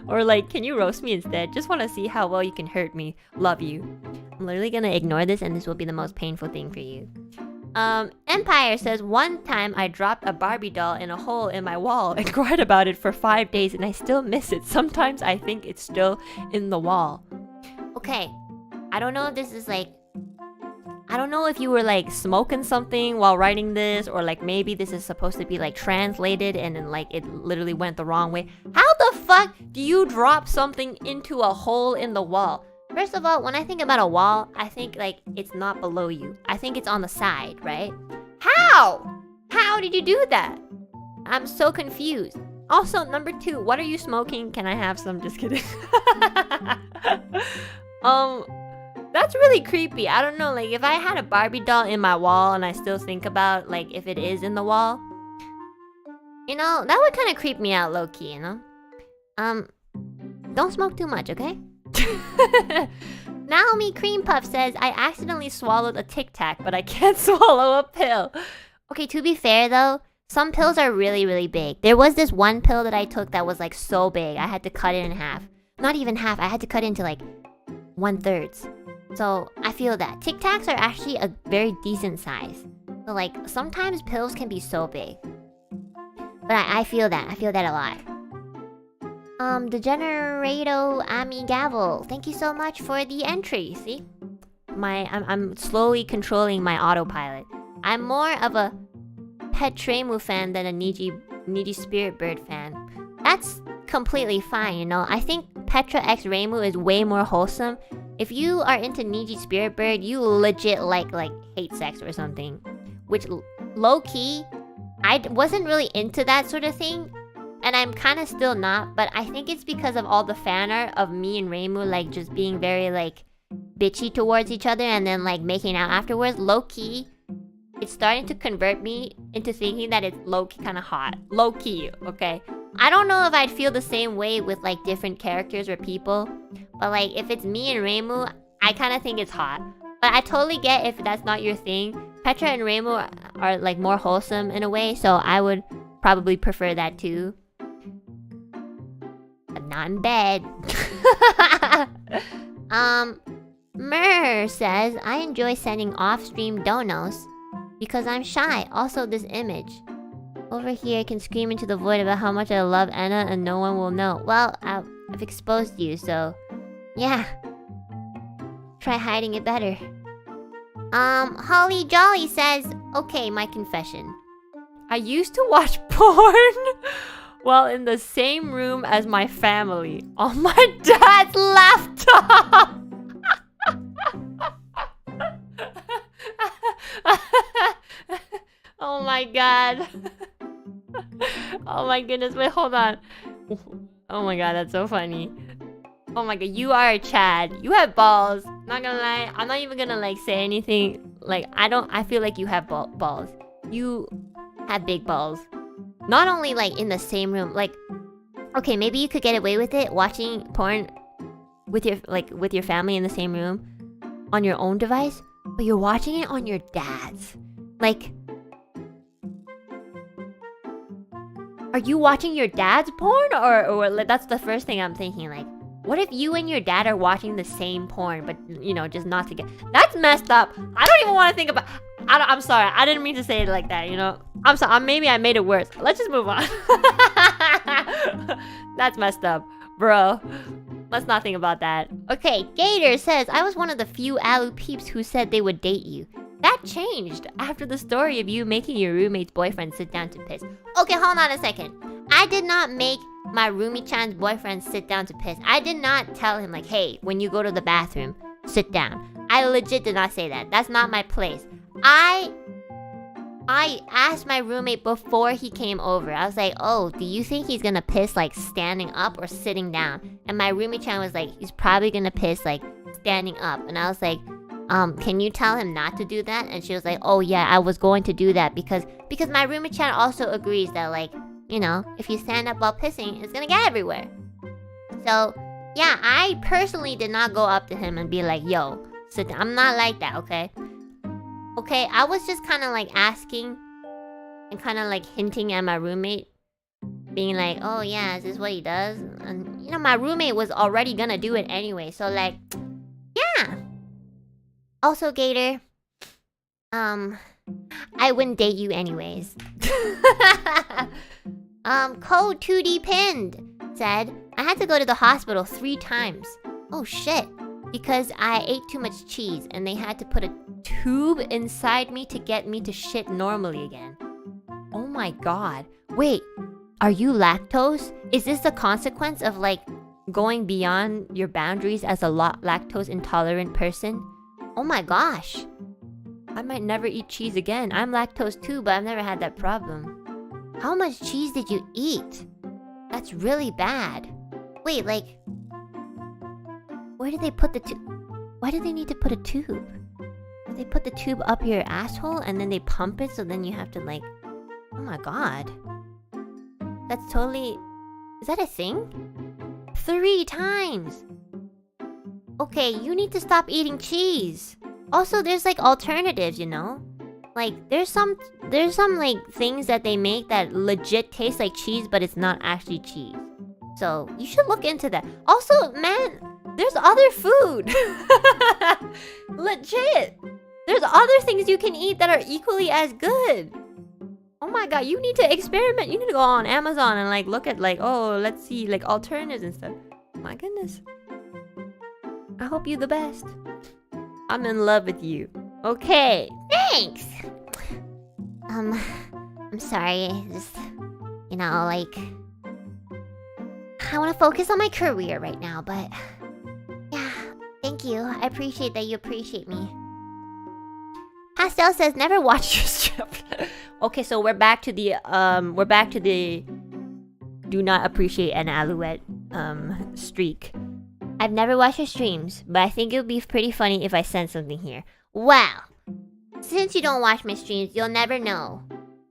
Or like, can you roast me instead? Just want to see how well you can hurt me. Love you. I'm literally gonna ignore this and this will be the most painful thing for you. Empire says, one time I dropped a Barbie doll in a hole in my wall and cried about it for 5 days and I still miss it. Sometimes I think it's still in the wall. Okay, I don't know if this is like... I don't know if you were like smoking something while writing this, or like maybe this is supposed to be like translated and then like it literally went the wrong way. How the fuck do you drop something into a hole in the wall? First of all, when I think about a wall, I think like it's not below you. I think it's on the side, right? How? How did you do that? I'm so confused. Also, number 2, what are you smoking? Can I have some? Just kidding. That's really creepy. I don't know, like, if I had a Barbie doll in my wall and I still think about, like, if it is in the wall, you know, that would kind of creep me out low-key, you know? Don't smoke too much, okay? Naomi Cream Puff says, I accidentally swallowed a Tic Tac, but I can't swallow a pill. Okay, to be fair, though, some pills are really, really big. There was this one pill that I took that was, like, so big. I had to cut it in half. Not even half. I had to cut it into, like, 1/3. So, I feel that. Tic Tacs are actually a very decent size. So, like, sometimes pills can be so big. But I feel that. I feel that a lot. Degenerato Amigavel. Thank you so much for the entry. See? I'm slowly controlling my autopilot. I'm more of a Pet Reimu fan than a Niji Spirit Bird fan. That's completely fine, you know? I think Petra x Reimu is way more wholesome. If you are into Niji Spirit Bird, you legit like hate sex or something. Which, low-key, I wasn't really into that sort of thing. And I'm kind of still not, but I think it's because of all the fan art of me and Reimu, like, just being very, like, bitchy towards each other and then, like, making out afterwards. Low-key, it's starting to convert me into thinking that it's low-key kind of hot. Low-key, okay? I don't know if I'd feel the same way with, like, different characters or people. But, like, if it's me and Reimu, I kind of think it's hot. But I totally get if that's not your thing. Petra and Reimu are, like, more wholesome in a way, so I would probably prefer that too. But not in bed. Mer says, I enjoy sending off-stream donos because I'm shy. Also, this image. Over here, I can scream into the void about how much I love Enna and no one will know. Well, I've exposed you, so... yeah. try hiding it better. Holly Jolly says, okay, my confession. I used to watch porn while in the same room as my family on my dad's laptop. Oh my god. Oh my goodness, wait, hold on. Oh my god, that's so funny. Oh my god, you are a Chad. You have balls. Not gonna lie, I'm not even gonna like say anything. Like, I feel like you have balls. You have big balls. Not only like in the same room, like, okay, maybe you could get away with it watching porn with your family in the same room on your own device, but you're watching it on your dad's. Like, are you watching your dad's porn, or that's the first thing I'm thinking. Like, what if you and your dad are watching the same porn, but you know, just not together? That's messed up. I don't even want to think about. I'm sorry. I didn't mean to say it like that. You know, I'm sorry. Maybe I made it worse. Let's just move on. That's messed up, bro. Let's not think about that. Okay, Gator says, I was one of the few Alu peeps who said they would date you. That changed after the story of you making your roommate's boyfriend sit down to piss. Okay, hold on a second. I did not make my roomie-chan's boyfriend sit down to piss. I did not tell him, like, hey, when you go to the bathroom, sit down. I legit did not say that. That's not my place. I asked my roommate before he came over. I was like, oh, do you think he's gonna piss, like, standing up or sitting down? And my roomie-chan was like, he's probably gonna piss, like, standing up. And I was like, can you tell him not to do that? And she was like, oh yeah, I was going to do that because my roommate-chan also agrees that, like, you know, if you stand up while pissing, it's gonna get everywhere. So, yeah, I personally did not go up to him and be like, yo, sit down. I'm not like that, okay? Okay, I was just kind of like asking and kind of like hinting at my roommate, being like, oh yeah, is this what he does? And, you know, my roommate was already gonna do it anyway, so like, yeah. Also, Gator, I wouldn't date you anyways. Code 2D Pinned said, I had to go to the hospital 3 times. Oh shit. Because I ate too much cheese and they had to put a tube inside me to get me to shit normally again. Oh my god. Wait, are you lactose? Is this the consequence of like going beyond your boundaries as a lactose intolerant person? Oh my gosh. I might never eat cheese again. I'm lactose too, but I've never had that problem. How much cheese did you eat? That's really bad. Wait, like, where did they put the tube? Why do they need to put a tube? They put the tube up your asshole and then they pump it, so then you have to like... Oh my god. That's totally... Is that a thing? 3 times! Okay, you need to stop eating cheese. Also, there's like alternatives, you know? Like, there's some like things that they make that legit taste like cheese, but it's not actually cheese. So, you should look into that. Also, man, there's other food. Legit. There's other things you can eat that are equally as good. Oh my god, you need to experiment. You need to go on Amazon and like look at like, oh, let's see, like alternatives and stuff. My goodness. I hope you the best. I'm in love with you. Okay. Thanks. I'm sorry. Just, you know, like, I want to focus on my career right now, but yeah, thank you. I appreciate that you appreciate me. Pastel says never watch your strip. Okay, so we're back to the do not appreciate Enna Alouette streak. I've never watched your streams, but I think it would be pretty funny if I sent something here. Well, since you don't watch my streams, you'll never know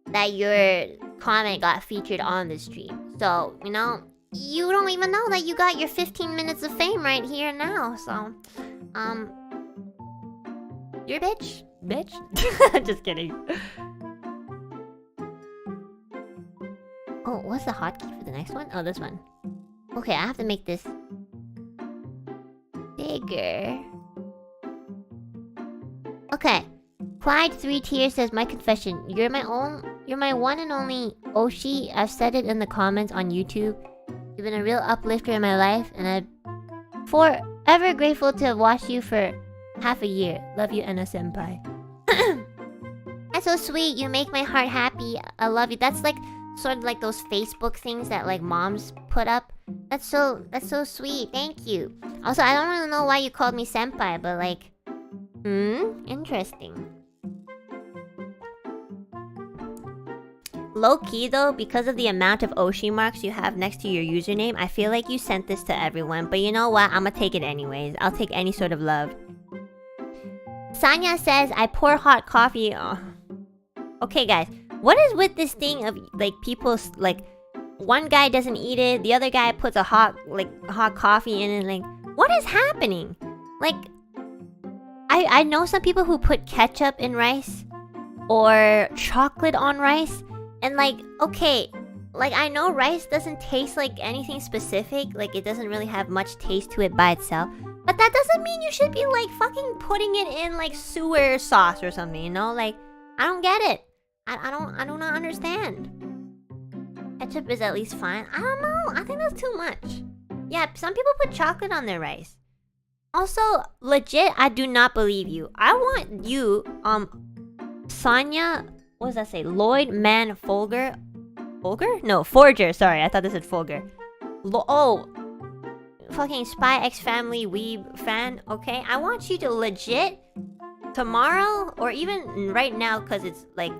that your comment got featured on the stream. So, you know, you don't even know that you got your 15 minutes of fame right here now. So, you're a bitch. Bitch? Just kidding. Oh, what's the hotkey for the next one? Oh, this one. Okay, I have to make this bigger. Okay. Clyde 3 Tears says, my confession. You're my one and only Oshi. I've said it in the comments on YouTube. You've been a real uplifter in my life, and I'm forever grateful to have watched you for half a year. Love you, Enna senpai. That's so sweet. You make my heart happy. I love you. That's like sort of like those Facebook things that like moms put up. That's so sweet. Thank you. Also, I don't really know why you called me senpai, but like, interesting. Low-key though, because of the amount of Oshi marks you have next to your username, I feel like you sent this to everyone. But you know what? I'ma take it anyways. I'll take any sort of love. Sanya says, I pour hot coffee. Oh. Okay, guys. What is with this thing of like people like one guy doesn't eat it, the other guy puts a hot coffee in it? Like, what is happening? Like, I know some people who put ketchup in rice or chocolate on rice. And like, okay, like I know rice doesn't taste like anything specific, like it doesn't really have much taste to it by itself. But that doesn't mean you should be like fucking putting it in like sewer sauce or something, you know? Like, I don't get it. I do not understand. Ketchup is at least fine. I don't know. I think that's too much. Yeah, some people put chocolate on their rice. Also, legit, I do not believe you. I want you, Sonya, what does that say? Lloyd Man Folger? Folger? No, Forger. Sorry, I thought this said Folger. Fucking Spy X Family Weeb fan. Okay, I want you to legit tomorrow or even right now, because it's like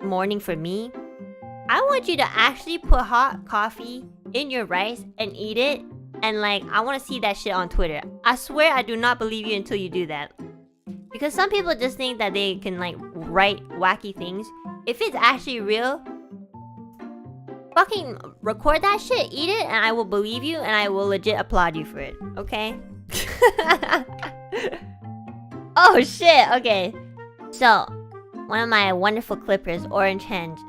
morning for me. I want you to actually put hot coffee in your rice and eat it. And like, I want to see that shit on Twitter. I swear I do not believe you until you do that. Because some people just think that they can like write wacky things. If it's actually real, fucking record that shit, eat it, and I will believe you and I will legit applaud you for it. Okay? Oh shit, okay. So, one of my wonderful clippers, Orange Henge,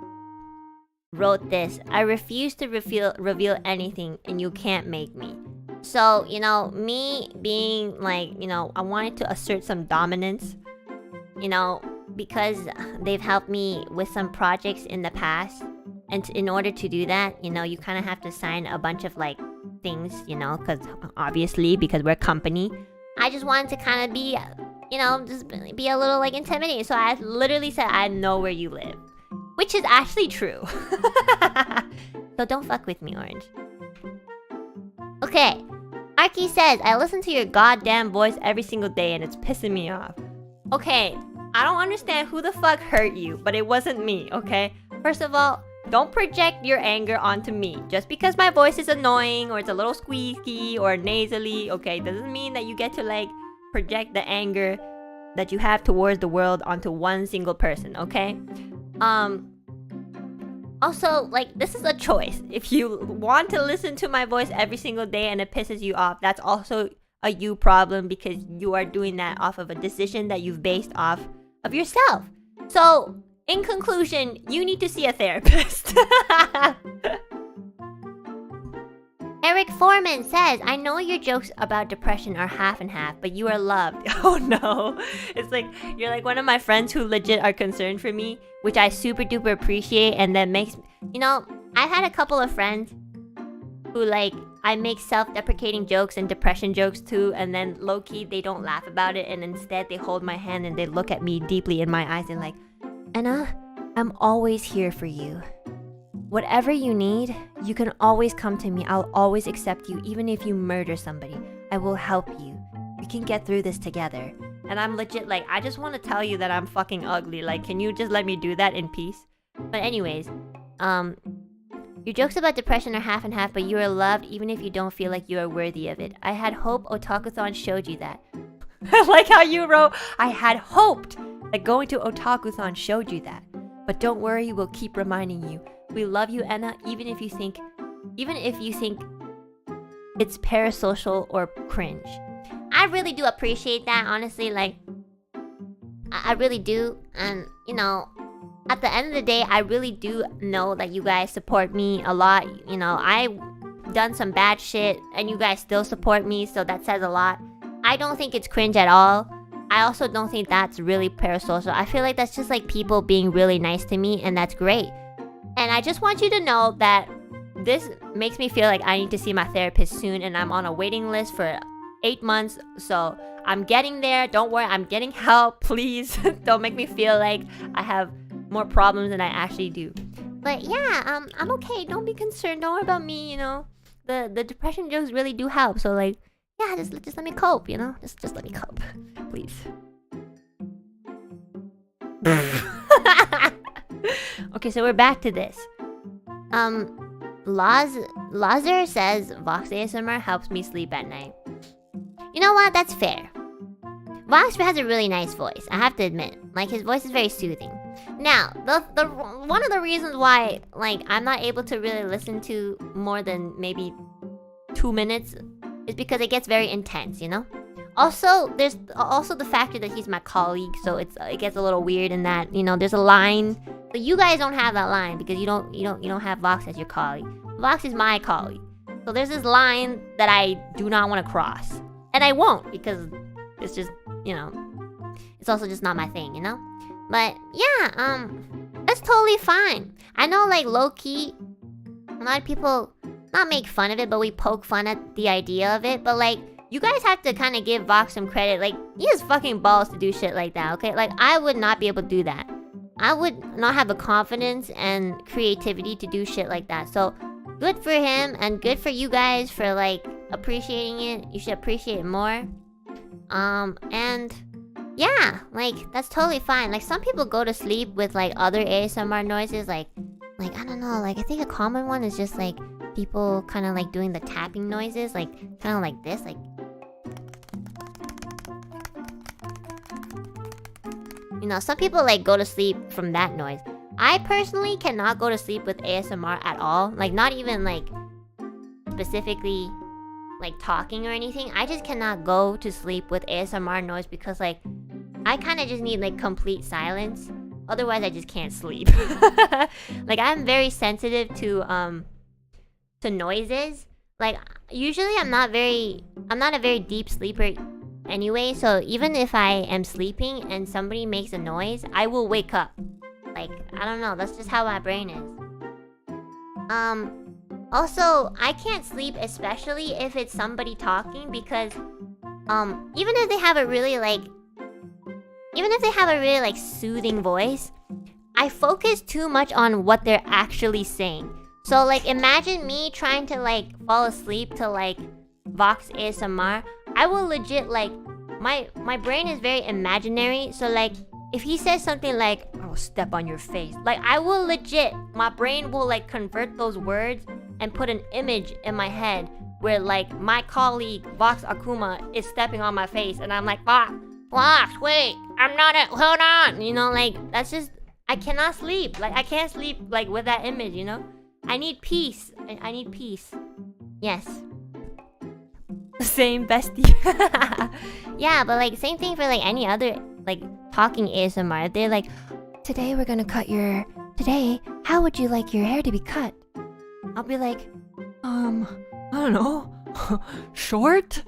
wrote this. I refuse to reveal anything and you can't make me. So, you know, me being like, you know, I wanted to assert some dominance, you know, because they've helped me with some projects in the past. And in order to do that, you know, you kind of have to sign a bunch of like things, you know, because obviously, because we're a company. I just wanted to kind of be, you know, just be a little like intimidating. So I literally said, I know where you live. Which is actually true. So don't fuck with me, Orange. Okay. Arky says, I listen to your goddamn voice every single day and it's pissing me off. Okay, I don't understand who the fuck hurt you, but it wasn't me, okay? First of all, don't project your anger onto me. Just because my voice is annoying or it's a little squeaky or nasally, okay, doesn't mean that you get to like project the anger that you have towards the world onto one single person, okay? Also, like, this is a choice. If you want to listen to my voice every single day and it pisses you off, that's also a you problem because you are doing that off of a decision that you've based off of yourself. So, in conclusion, you need to see a therapist. Eric Foreman says, I know your jokes about depression are half and half, but you are loved. Oh no. It's like, you're like one of my friends who legit are concerned for me, which I super duper appreciate, and that makes, you know, I've had a couple of friends who like, I make self-deprecating jokes and depression jokes too, and then low-key they don't laugh about it, and instead they hold my hand and they look at me deeply in my eyes and like, Enna, I'm always here for you. Whatever you need, you can always come to me. I'll always accept you, even if you murder somebody. I will help you. We can get through this together. And I'm legit like, I just want to tell you that I'm fucking ugly. Like, can you just let me do that in peace? But anyways, your jokes about depression are half and half, but you are loved even if you don't feel like you are worthy of it. I had hope Otakuthon showed you that. I like how you wrote, I had hoped that going to Otakuthon showed you that. But don't worry, we'll keep reminding you. We love you, Enna, even if you think it's parasocial or cringe. I really do appreciate that, honestly. Like, I really do. And, you know, at the end of the day, I really do know that you guys support me a lot. You know, I've done some bad shit and you guys still support me, so that says a lot. I don't think it's cringe at all. I also don't think that's really parasocial. I feel like that's just like people being really nice to me, and that's great. And I just want you to know that this makes me feel like I need to see my therapist soon, and I'm on a waiting list for 8 months, so I'm getting there. Don't worry, I'm getting help. Please don't make me feel like I have more problems than I actually do. But yeah, I'm okay. Don't be concerned. Don't worry about me. You know, the depression jokes really do help. So like, yeah, just let me cope. You know, just let me cope, please. Okay, so we're back to this. Lazar says Vox ASMR helps me sleep at night. You know what? That's fair. Vox has a really nice voice, I have to admit. Like, his voice is very soothing. Now, the one of the reasons why, like, I'm not able to really listen to more than maybe 2 minutes is because it gets very intense, you know? Also, there's also the factor that he's my colleague, so it gets a little weird in that, you know, there's a line. But you guys don't have that line because you don't have Vox as your colleague. Vox is my colleague. So there's this line that I do not want to cross. And I won't because it's just, you know, it's also just not my thing, you know? But yeah, that's totally fine. I know, like, low-key, a lot of people not make fun of it, but we poke fun at the idea of it. But like, you guys have to kind of give Vox some credit. Like, he has fucking balls to do shit like that, okay? Like, I would not be able to do that. I would not have the confidence and creativity to do shit like that. So, good for him and good for you guys for, like, appreciating it. You should appreciate it more. And yeah, like, that's totally fine. Like, some people go to sleep with, like, other ASMR noises. Like, I don't know. Like, I think a common one is just, like, people kind of, like, doing the tapping noises. Like, kind of like this. Like, you know, some people, like, go to sleep from that noise. I personally cannot go to sleep with ASMR at all. Like, not even, like, specifically, like, talking or anything. I just cannot go to sleep with ASMR noise because, like, I kind of just need, like, complete silence. Otherwise, I just can't sleep. Like, I'm very sensitive to noises. Like, usually I'm not a very deep sleeper anyway, so even if I am sleeping and somebody makes a noise, I will wake up. Like, I don't know, that's just how my brain is. Also, I can't sleep, especially if it's somebody talking, because even if they have a really soothing voice, I focus too much on what they're actually saying. So, like, imagine me trying to, like, fall asleep to, like, Vox ASMR. I will legit, like, my brain is very imaginary. So, like, if he says something like, "I'll step on your face," like, I will legit, my brain will, like, convert those words and put an image in my head where, like, my colleague Vox Akuma is stepping on my face, and I'm like, Vox, wait, hold on, you know, like, that's just, I cannot sleep. Like, I can't sleep, like, with that image, you know? I need peace. I need peace. Yes. Same, bestie. Yeah, but, like, same thing for, like, any other, like, talking ASMR. If they're like, today, how would you like your hair to be cut? I'll be like, I don't know, short?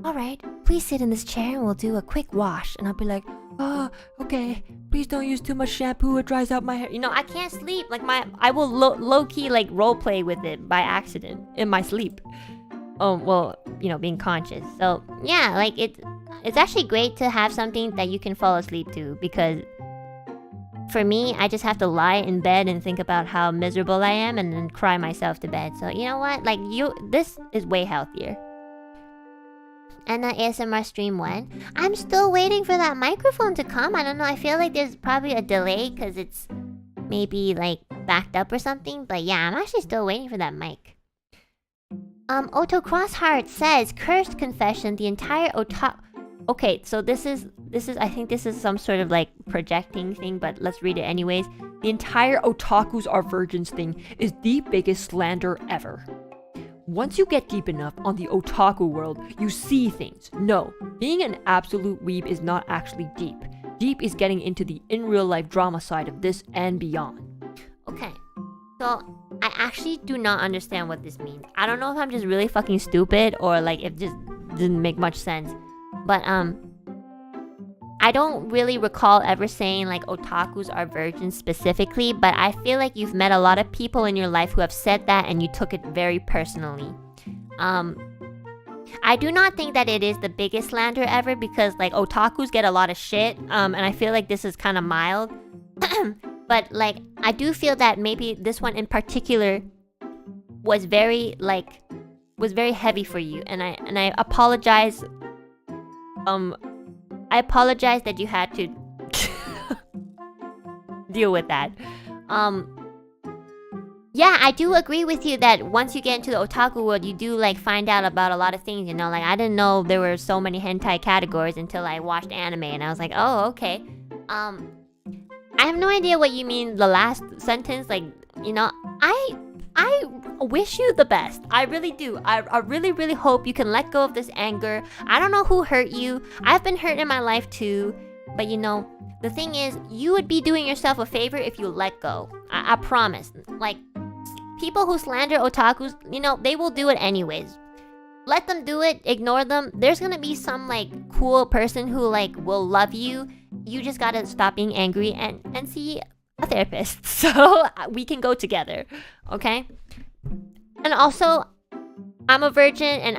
Alright, please sit in this chair and we'll do a quick wash. And I'll be like, okay, please don't use too much shampoo, it dries out my hair. You know, I can't sleep. Like, I will low-key, like, roleplay with it by accident in my sleep. Well, you know, being conscious. So, yeah, like, it's actually great to have something that you can fall asleep to, because for me, I just have to lie in bed and think about how miserable I am and then cry myself to bed. So, you know what? Like, this is way healthier. And the ASMR stream went. I'm still waiting for that microphone to come. I don't know. I feel like there's probably a delay because it's maybe, like, backed up or something. But yeah, I'm actually still waiting for that mic. Otto Crossheart says, cursed confession, the entire Okay, so this is I think this is some sort of, like, projecting thing, but let's read it anyways. The entire otakus are virgins thing is the biggest slander ever. Once you get deep enough on the otaku world, you see things. No, being an absolute weeb is not actually deep. Deep is getting into the in real life drama side of this and beyond. Okay, so I actually do not understand what this means. I don't know if I'm just really fucking stupid or, like, it just didn't make much sense. But I don't really recall ever saying, like, otakus are virgins specifically, but I feel like you've met a lot of people in your life who have said that and you took it very personally. I do not think that it is the biggest slander ever because like otakus get a lot of shit, and I feel like this is kind of mild. But like I do feel that maybe this one in particular was very heavy for you, and I apologize. I apologize that you had to deal with that. Yeah, I do agree with you that once you get into the otaku world, you do like find out about a lot of things, you know, like I didn't know there were so many hentai categories until I watched anime and I was like, oh, okay. I have no idea what you mean the last sentence, like, you know, I wish you the best. I really do. I really, really hope you can let go of this anger. I don't know who hurt you. I've been hurt in my life too, but you know, the thing is, you would be doing yourself a favor if you let go. I promise. Like, people who slander otakus, you know, they will do it anyways. Let them do it, ignore them. There's gonna be some, like, cool person who, like, will love you. You just gotta stop being angry and see a therapist. So, we can go together, okay? And also, I'm a virgin and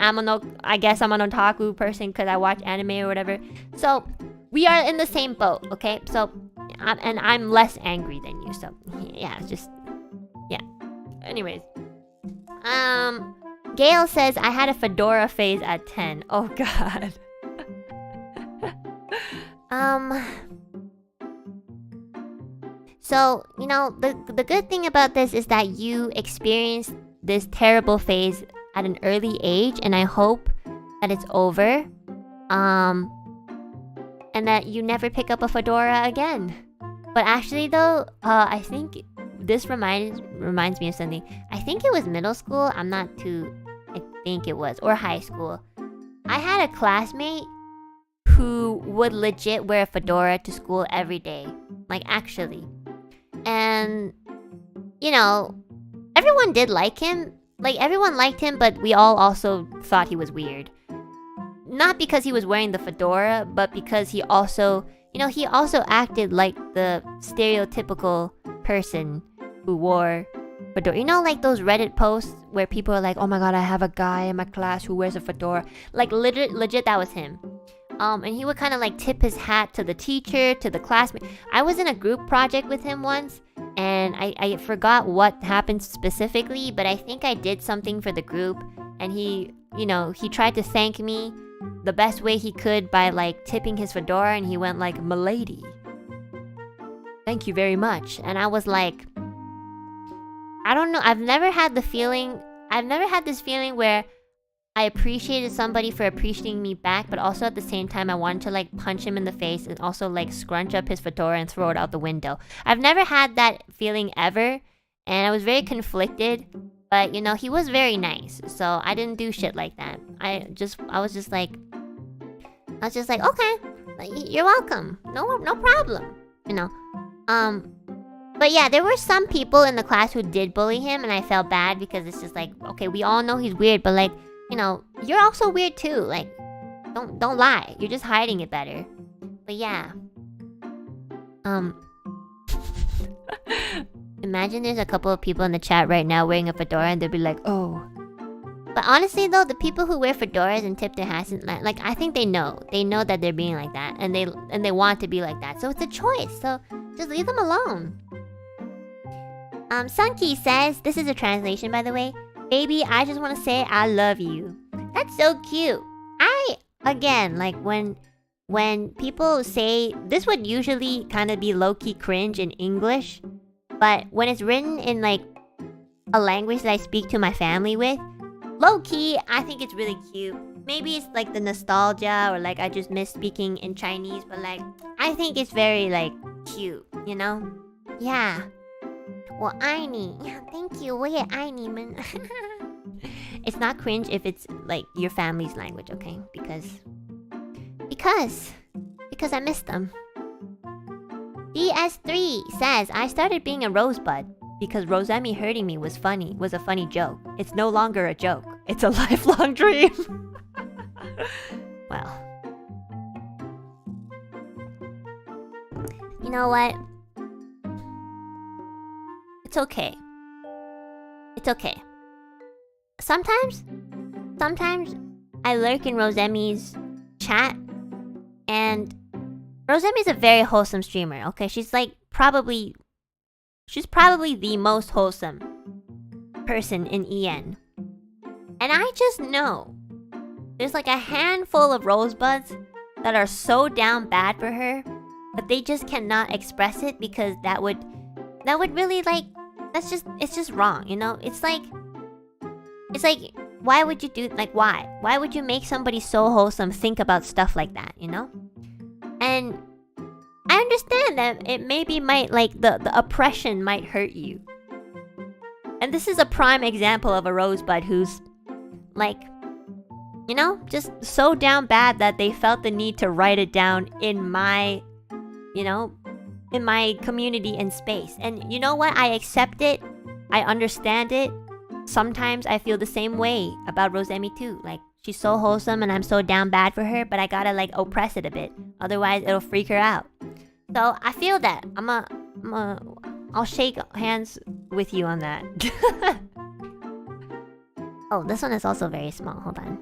I guess I'm an otaku person because I watch anime or whatever. So, we are in the same boat, okay? So, I'm less angry than you, so, yeah, just, yeah. Anyways. Gail says, I had a fedora phase at 10. Oh, God. So, you know, the good thing about this is that you experienced this terrible phase at an early age, and I hope that it's over. And that you never pick up a fedora again. But actually though, I think this reminds me of something. I think it was middle school. I think it was, or high school. I had a classmate who would legit wear a fedora to school every day. Like, actually. And, you know, everyone did like him. Like, everyone liked him, but we all also thought he was weird. Not because he was wearing the fedora, but because he also acted like the stereotypical person who wore fedora. You know, like those Reddit posts where people are like, oh my god, I have a guy in my class who wears a fedora. Like, legit, that was him. And he would kind of like tip his hat to the teacher, to the classmate. I was in a group project with him once, and I forgot what happened specifically, but I think I did something for the group, and he tried to thank me the best way he could by like tipping his fedora, and he went like, "Milady, thank you very much." And I was like, I don't know, I've never had this feeling where I appreciated somebody for appreciating me back, but also at the same time I wanted to like punch him in the face and also like scrunch up his fedora and throw it out the window. I've never had that feeling ever, and I was very conflicted. But, you know, he was very nice, so I didn't do shit like that. I was just like, okay, you're welcome. No problem. You know. But yeah, there were some people in the class who did bully him, and I felt bad because it's just like, okay, we all know he's weird, but like, you know, you're also weird too. Like, don't lie. You're just hiding it better. But yeah. Imagine there's a couple of people in the chat right now wearing a fedora and they'll be like, oh. But honestly though, the people who wear fedoras and tip their hats, like, I think they know that they're being like that, and they want to be like that. So it's a choice. So just leave them alone. Sunky says, this is a translation by the way. Baby, I just want to say I love you. That's so cute. Again, like when people say, this would usually kind of be low-key cringe in English. But when it's written in like a language that I speak to my family with, low-key, I think it's really cute. Maybe it's like the nostalgia, or like I just miss speaking in Chinese, but like I think it's very like cute, you know? Yeah. Well, 爱你. Thank you. 我也爱你们. It's not cringe if it's like your family's language, okay? Because I miss them. DS3 says, I started being a rosebud because Rosemi hurting me was a funny joke. It's no longer a joke. It's a lifelong dream. Well. You know what? It's okay. It's okay. Sometimes I lurk in Rosemi's chat, and Rosemi's a very wholesome streamer, okay? She's probably the most wholesome person in EN. And I just know there's a handful of rosebuds that are so down bad for her, but they just cannot express it because that would really it's just wrong, you know? It's like why would you do why? Why would you make somebody so wholesome think about stuff like that, you know? And I understand that it maybe might the oppression might hurt you. And this is a prime example of a rosebud who's you know, just so down bad that they felt the need to write it down in my, you know, in my community and space. And you know what? I accept it. I understand it. Sometimes I feel the same way about Rosemi too. She's so wholesome and I'm so down bad for her, but I gotta oppress it a bit. Otherwise it'll freak her out. So I feel that. I'll shake hands with you on that. Oh, this one is also very small. Hold on.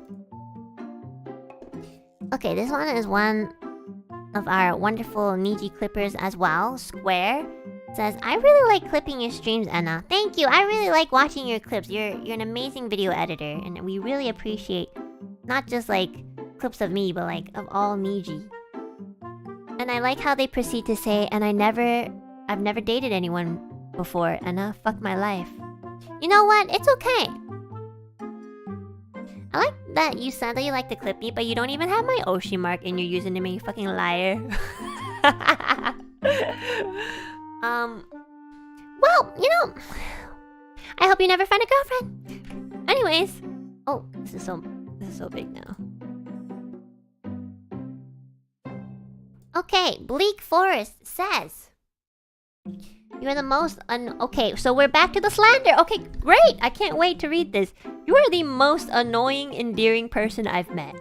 Okay, this one is one of our wonderful Niji clippers as well. Square. It says, I really like clipping your streams, Enna. Thank you. I really like watching your clips. You're an amazing video editor, and we really appreciate not just clips of me, but of all Niji. And I like how they proceed to say, and I've never dated anyone before, Enna. Fuck my life. You know what? It's okay. I like that you said that you like to clip me, but you don't even have my Oshi mark in your username, you fucking liar. Well, you know, I hope you never find a girlfriend. Anyways, oh, this is so big now. Okay, Bleak Forest says, you are the most okay, so we're back to the slander. Okay, great. I can't wait to read this. You are the most annoying, endearing person I've met.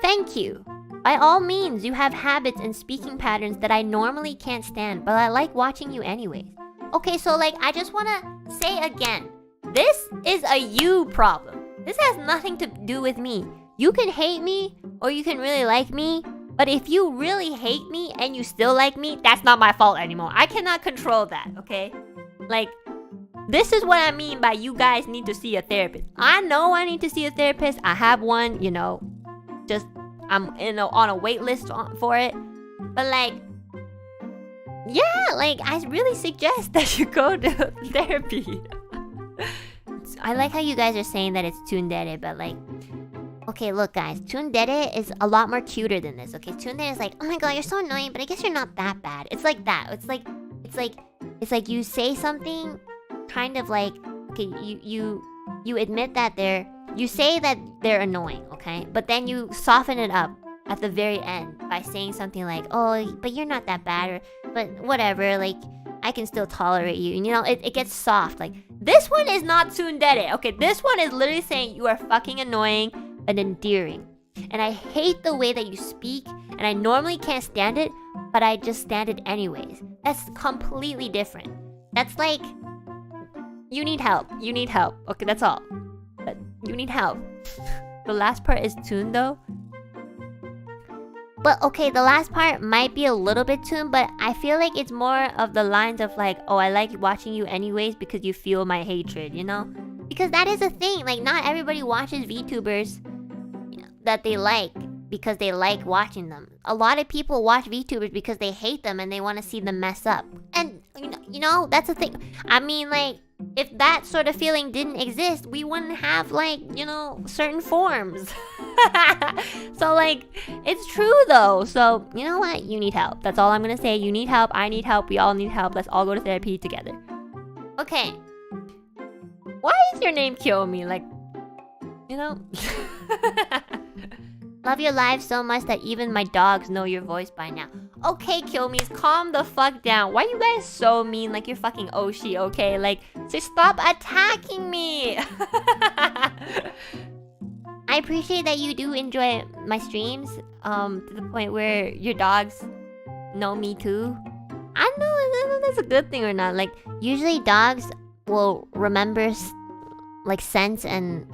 Thank you. By all means, you have habits and speaking patterns that I normally can't stand, but I like watching you anyways. Okay, so I just want to say again, this is a you problem. This has nothing to do with me. You can hate me or you can really like me, but if you really hate me and you still like me, that's not my fault anymore. I cannot control that, okay? This is what I mean by you guys need to see a therapist. I know I need to see a therapist. I have one, you know. Just, I'm on a wait list for it. But yeah, I really suggest that you go to therapy. I like how you guys are saying that it's tsundere, but okay, look guys, tsundere is a lot more cuter than this, okay? Tsundere is oh my god, you're so annoying, but I guess you're not that bad. It's like that. It's like you say something kind of okay, you admit that you say that they're annoying, okay? But then you soften it up at the very end by saying something oh, but you're not that bad, or but whatever, I can still tolerate you. And you know, it gets soft. This one is not tsundere, okay? This one is literally saying you are fucking annoying and endearing. And I hate the way that you speak, and I normally can't stand it, but I just stand it anyways. That's completely different. That's you need help. You need help. Okay, that's all. But you need help. The last part is tuned though. But okay, the last part might be a little bit tuned, but I feel it's more of the lines of oh, I like watching you anyways because you feel my hatred, you know? Because that is a thing. Not everybody watches VTubers that they like because they like watching them. A lot of people watch VTubers because they hate them and they want to see them mess up. And you know, that's the thing. I mean, if that sort of feeling didn't exist, we wouldn't have you know, certain forms. So it's true though. So you know what? You need help. That's all I'm gonna say. You need help. I need help. We all need help. Let's all go to therapy together. Okay. Why is your name Kill Me? You know? Love your live so much that even my dogs know your voice by now. Okay, Kilmies, calm the fuck down. Why are you guys so mean? You're fucking Oshi, okay? So stop attacking me. I appreciate that you do enjoy my streams, to the point where your dogs know me too. I don't know if that's a good thing or not. Usually dogs will remember scents and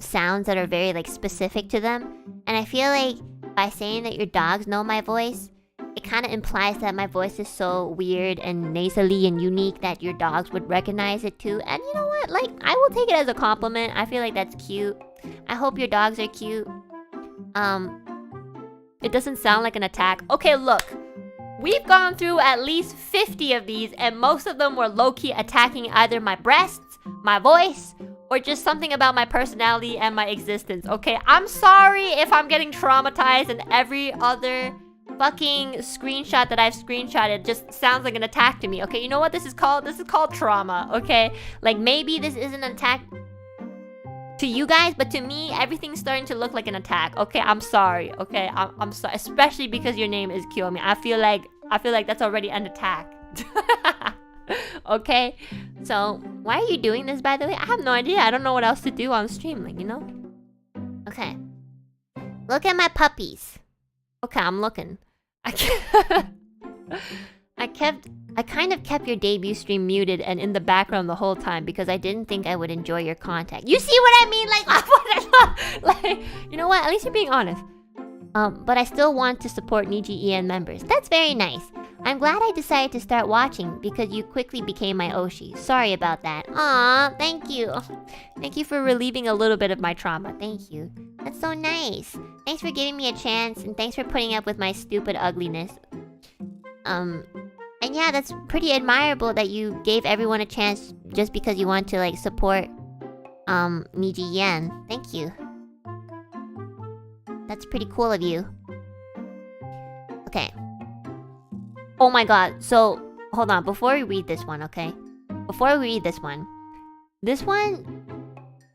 sounds that are very like specific to them. And I feel like by saying that your dogs know my voice, it kind of implies that my voice is so weird and nasally and unique that your dogs would recognize it too. And you know what? Like, I will take it as a compliment. I feel like that's cute. I hope your dogs are cute. It doesn't sound like an attack. Okay, look. We've gone through at least 50 of these, and most of them were low-key attacking either my breasts, my voice, or just something about my personality and my existence, okay? I'm sorry if I'm getting traumatized and every other fucking screenshot that I've screenshotted just sounds like an attack to me, okay? You know what this is called? This is called trauma, okay? Like, maybe this isn't an attack to you guys, but to me, everything's starting to look like an attack, okay? I'm sorry, okay? I'm sorry, especially because your name is Kiyomi. I feel like that's already an attack. Okay? So, why are you doing this, by the way? I have no idea. I don't know what else to do on stream, like, you know? Okay. Look at my puppies. Okay, I'm looking. I kind of kept your debut stream muted and in the background the whole time because I didn't think I would enjoy your content. You see what I mean? Like, you know what? At least you're being honest. But I still want to support NIJISANJI members. That's very nice. I'm glad I decided to start watching because you quickly became my Oshi. Sorry about that. Aw, thank you. Thank you for relieving a little bit of my trauma. Thank you. That's so nice. Thanks for giving me a chance and thanks for putting up with my stupid ugliness. And yeah, that's pretty admirable that you gave everyone a chance just because you want to like support NIJISANJI. Thank you. That's pretty cool of you. Okay. Oh my god. So, hold on. Before we read this one, okay? Before we read this one,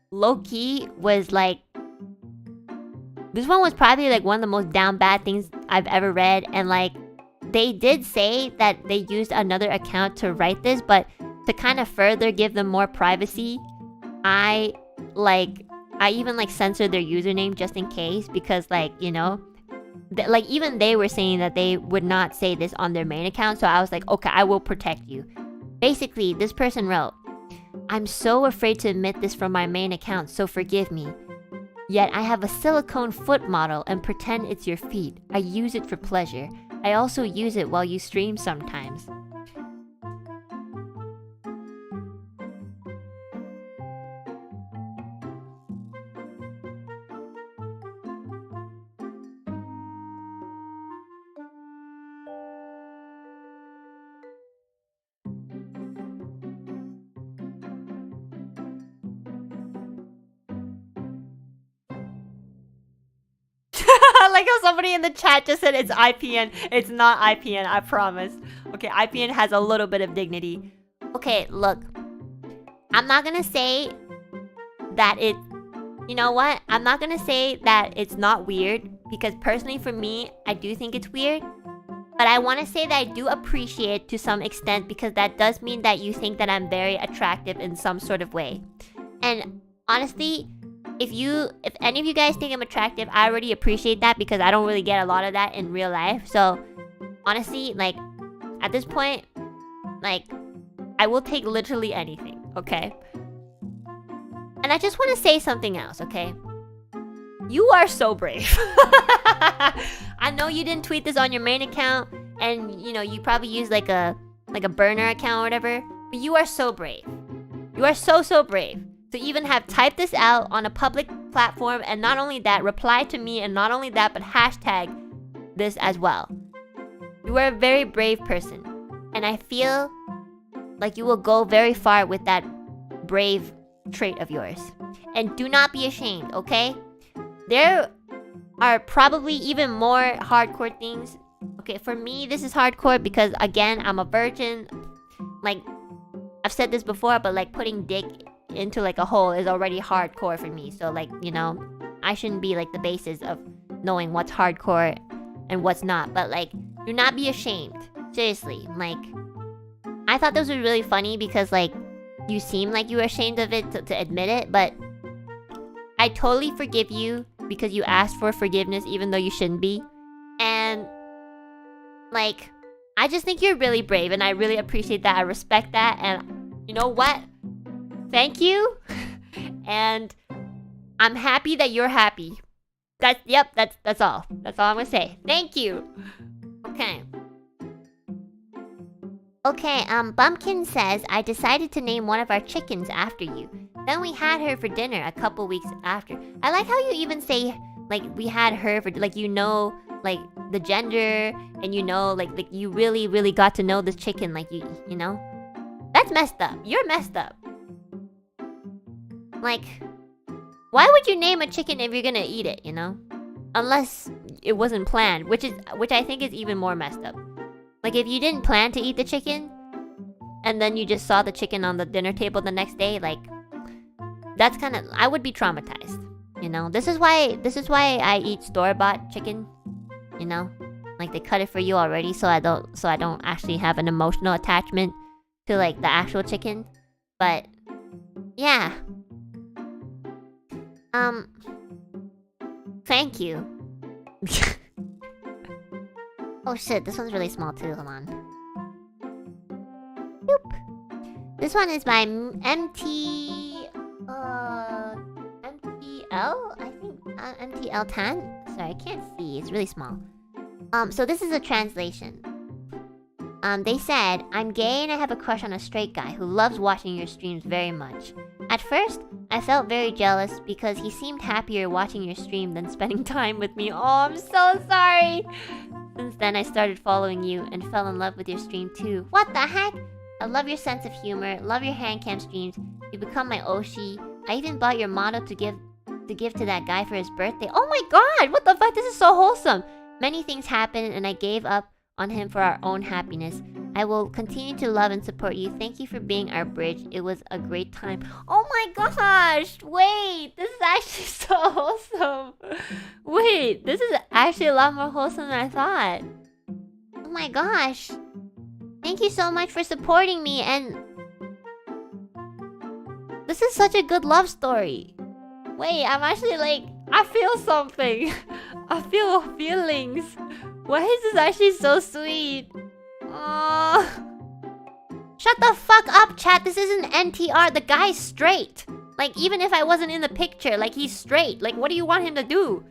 low-key was like... This one was probably like one of the most down bad things I've ever read. And like, they did say that they used another account to write this, but to kind of further give them more privacy, I even like censored their username just in case because like, you know, like even they were saying that they would not say this on their main account. So I was like, okay, I will protect you. Basically, this person wrote, I'm so afraid to admit this from my main account, so forgive me. Yet I have a silicone foot model and pretend it's your feet. I use it for pleasure. I also use it while you stream sometimes. Like how somebody in the chat just said it's IPN. It's not IPN, I promise. Okay, IPN has a little bit of dignity. Okay, look. I'm not gonna say that it... You know what? I'm not gonna say that it's not weird. Because personally for me, I do think it's weird. But I want to say that I do appreciate it to some extent. Because that does mean that you think that I'm very attractive in some sort of way. And honestly... If any of you guys think I'm attractive, I already appreciate that because I don't really get a lot of that in real life. So, honestly, like, at this point, like, I will take literally anything, okay? And I just want to say something else, okay? You are so brave. I know you didn't tweet this on your main account, and, you know, you probably use like a burner account or whatever, but you are so brave. You are so, so brave. To even have typed this out on a public platform, and not only that, reply to me, and not only that, but hashtag this as well. You are a very brave person, and I feel like you will go very far with that brave trait of yours. And do not be ashamed, okay? There are probably even more hardcore things. Okay, for me, this is hardcore because, again, I'm a virgin. Like, I've said this before, but like putting dick into like a hole is already hardcore for me. So like, you know, I shouldn't be like the basis of knowing what's hardcore and what's not. But like, do not be ashamed. Seriously, like, I thought this was really funny because like, you seem like you were ashamed of it to admit it. But I totally forgive you because you asked for forgiveness even though you shouldn't be. And like, I just think you're really brave and I really appreciate that. I respect that. And you know what? Thank you. And I'm happy that you're happy. That's all. That's all I'm gonna say. Thank you. Okay. Okay, Bumpkin says, I decided to name one of our chickens after you. Then we had her for dinner a couple weeks after. I like how you even say, like, we had her for, like, you know, like, the gender, and you know, like you really, really got to know this chicken, like, you know? That's messed up. You're messed up. Like, why would you name a chicken if you're gonna eat it, you know? Unless it wasn't planned, which I think is even more messed up. Like, if you didn't plan to eat the chicken, and then you just saw the chicken on the dinner table the next day, like, that's kind of... I would be traumatized, you know? This is why I eat store-bought chicken, you know? Like, they cut it for you already, so I don't actually have an emotional attachment to, like, the actual chicken. But, yeah. Thank you. Oh shit, this one's really small too, hold on. Boop. This one is by MTL, I think, MTL10? Sorry, I can't see, it's really small. So this is a translation. They said, I'm gay and I have a crush on a straight guy who loves watching your streams very much. At first, I felt very jealous because he seemed happier watching your stream than spending time with me. Oh, I'm so sorry! Since then, I started following you and fell in love with your stream too. What the heck? I love your sense of humor, love your handcam streams. You become my Oshi. I even bought your motto to give to that guy for his birthday. Oh my god, what the fuck? This is so wholesome. Many things happened and I gave up on him for our own happiness. I will continue to love and support you. Thank you for being our bridge. It was a great time. Oh my gosh! Wait, this is actually so wholesome. Wait, this is actually a lot more wholesome than I thought. Oh my gosh. Thank you so much for supporting me, and this is such a good love story. Wait, I'm actually like, I feel something. I feel feelings. Why is this actually so sweet? Shut the fuck up, chat. This isn't NTR. The guy's straight. Like, even if I wasn't in the picture, like, he's straight. Like, what do you want him to do?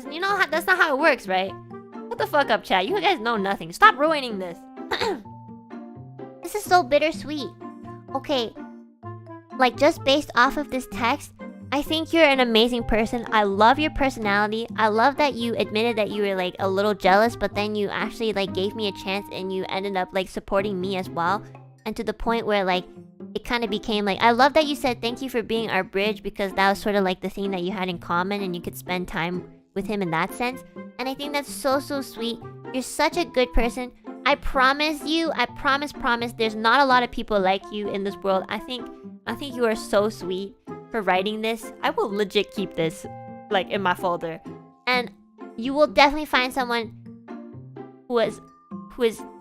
You know, that's not how it works, right? Shut the fuck up, chat. You guys know nothing. Stop ruining this. This is so bittersweet. Okay. Like, just based off of this text, I think you're an amazing person. I love your personality. I love that you admitted that you were like a little jealous, but then you actually like gave me a chance and you ended up like supporting me as well. And to the point where like it kind of became like, I love that you said thank you for being our bridge, because that was sort of like the thing that you had in common and you could spend time with him in that sense. And I think that's so sweet. You're such a good person. I promise you, I promise, there's not a lot of people like you in this world. I think you are so sweet for writing this. I will legit keep this like in my folder. And you will definitely find someone who is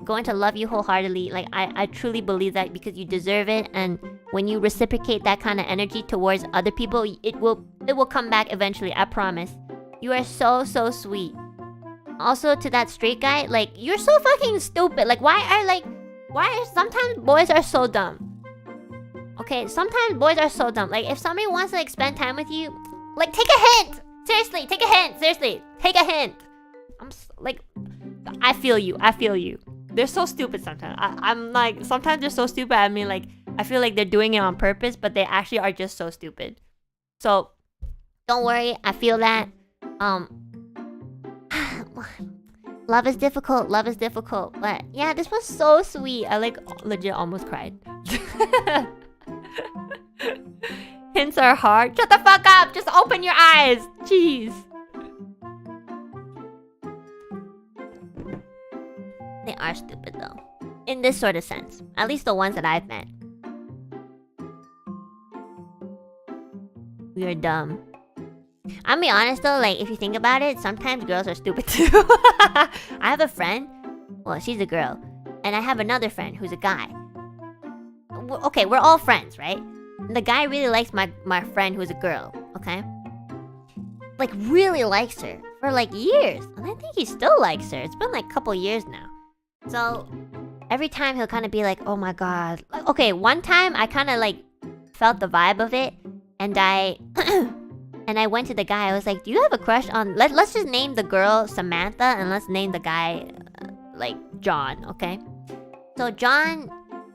going to love you wholeheartedly. Like I truly believe that, because you deserve it, and when you reciprocate that kind of energy towards other people, it will come back eventually, I promise. You are so sweet. Also, to that straight guy, like, you're so fucking stupid. Like, why are sometimes boys are so dumb. Okay, sometimes boys are so dumb. Like, if somebody wants to like spend time with you, like, take a hint. Seriously, take a hint. Seriously, take a hint. I feel you. They're so stupid sometimes. I'm like, sometimes they're so stupid. I mean, like, I feel like they're doing it on purpose, but they actually are just so stupid. So, don't worry. I feel that. Love is difficult. But yeah, this was so sweet. I like legit almost cried. Hints are hard. Shut the fuck up. Just open your eyes. Jeez. They are stupid though. In this sort of sense. At least the ones that I've met. We are dumb. I'll be honest though, like, if you think about it, sometimes girls are stupid too. I have a friend. Well, she's a girl. And I have another friend who's a guy. Okay, we're all friends, right? The guy really likes my friend who's a girl, okay? Like, really likes her for like years. And I think he still likes her. It's been like a couple years now. So, every time he'll kind of be like, oh my god. Okay, one time I kind of like felt the vibe of it. And And I went to the guy. I was like, "Do you have a crush on?" Let's just name the girl Samantha, and let's name the guy like John. Okay. So John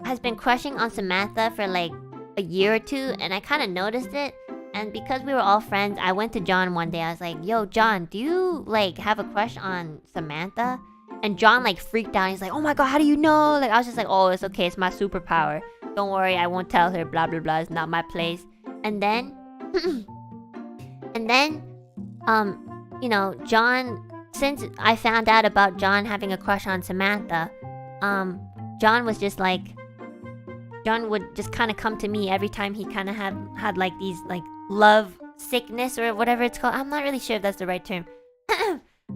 has been crushing on Samantha for like a year or two, and I kind of noticed it. And because we were all friends, I went to John one day. I was like, "Yo, John, do you like have a crush on Samantha?" And John like freaked out. He's like, "Oh my god, how do you know?" Like I was just like, "Oh, it's okay. It's my superpower. Don't worry, I won't tell her. Blah blah blah. It's not my place." And then, you know, John. Since I found out about John having a crush on Samantha, John was just like, John would just kind of come to me every time he kind of had like these like love sickness or whatever it's called. I'm not really sure if that's the right term.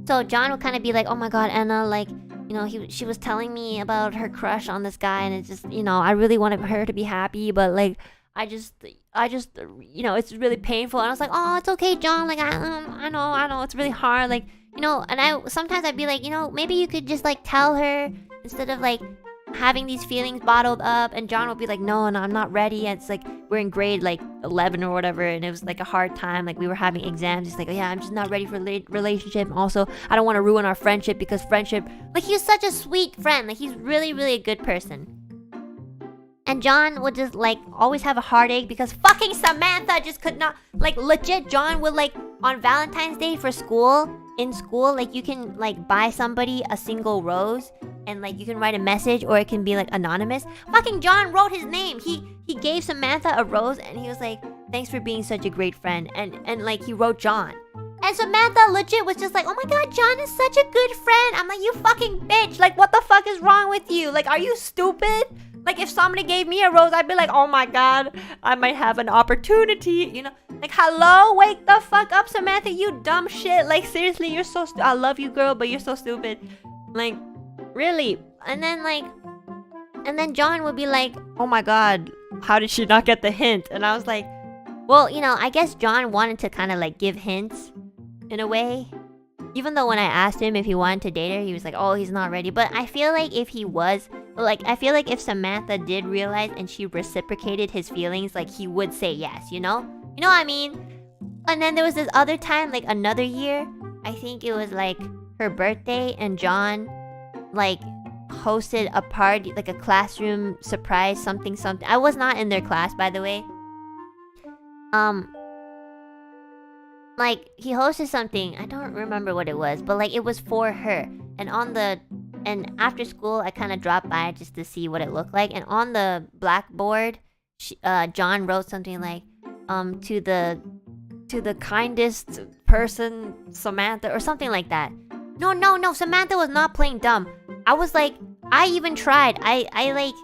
So John would kind of be like, "Oh my god, Enna, like, you know, she was telling me about her crush on this guy, and it's just, you know, I really wanted her to be happy, but like, I just, you know, it's really painful." And I was like, "Oh, it's okay, John. Like, I know, it's really hard. Like, you know." And I'd be like, "You know, maybe you could just like tell her instead of like having these feelings bottled up." And John would be like, no, I'm not ready. And it's like we're in grade like 11 or whatever, and it was like a hard time. Like we were having exams. He's like, "Oh, yeah, I'm just not ready for relationship. And also, I don't want to ruin our friendship because friendship." Like he's such a sweet friend. Like he's really, really a good person. And John would just like always have a heartache because fucking Samantha just could not, like, legit. John would like on Valentine's Day for school, in school, like you can like buy somebody a single rose and like you can write a message, or it can be like anonymous. Fucking John wrote his name. He gave Samantha a rose and he was like, "Thanks for being such a great friend." And like he wrote John. And Samantha legit was just like, "Oh my god, John is such a good friend." I'm like, "You fucking bitch. Like what the fuck is wrong with you? Like are you stupid?" Like if somebody gave me a rose, I'd be like, "Oh my god, I might have an opportunity," you know? Like, hello, wake the fuck up, Samantha, you dumb shit. Like seriously, you're so I love you, girl, but you're so stupid. Like, really? And then John would be like, "Oh my god, how did she not get the hint?" And I was like, well, you know, I guess John wanted to kind of like give hints in a way. Even though when I asked him if he wanted to date her, he was like, "Oh, he's not ready." But I feel like if he was, like, I feel like if Samantha did realize and she reciprocated his feelings, like, he would say yes, you know? You know what I mean? And then there was this other time, like, another year. I think it was, like, her birthday, and John, like, hosted a party, like, a classroom surprise, something. I was not in their class, by the way. Like, he hosted something. I don't remember what it was, but, like, it was for her. And after school, I kind of dropped by just to see what it looked like. And on the blackboard, John wrote something like, to the kindest person, Samantha, or something like that. No, Samantha was not playing dumb. I was like, I even tried. I like,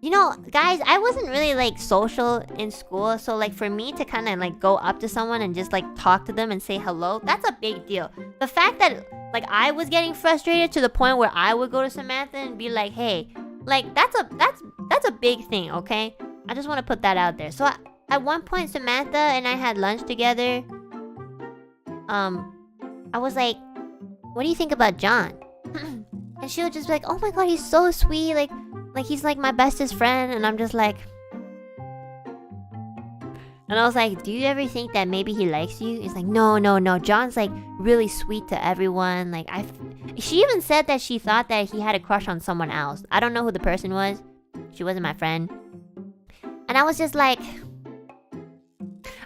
you know, guys, I wasn't really like social in school. So like for me to kind of like go up to someone and just like talk to them and say hello, that's a big deal. The fact that like I was getting frustrated to the point where I would go to Samantha and be like, "Hey," like that's a big thing, okay? I just want to put that out there. So at one point, Samantha and I had lunch together. I was like, "What do you think about John?" And she would just be like, "Oh my god, he's so sweet. Like he's like my bestest friend." And I'm just like, and I was like, "Do you ever think that maybe he likes you?" He's like, No. John's like really sweet to everyone. Like she even said that she thought that he had a crush on someone else. I don't know who the person was. She wasn't my friend. And I was just like,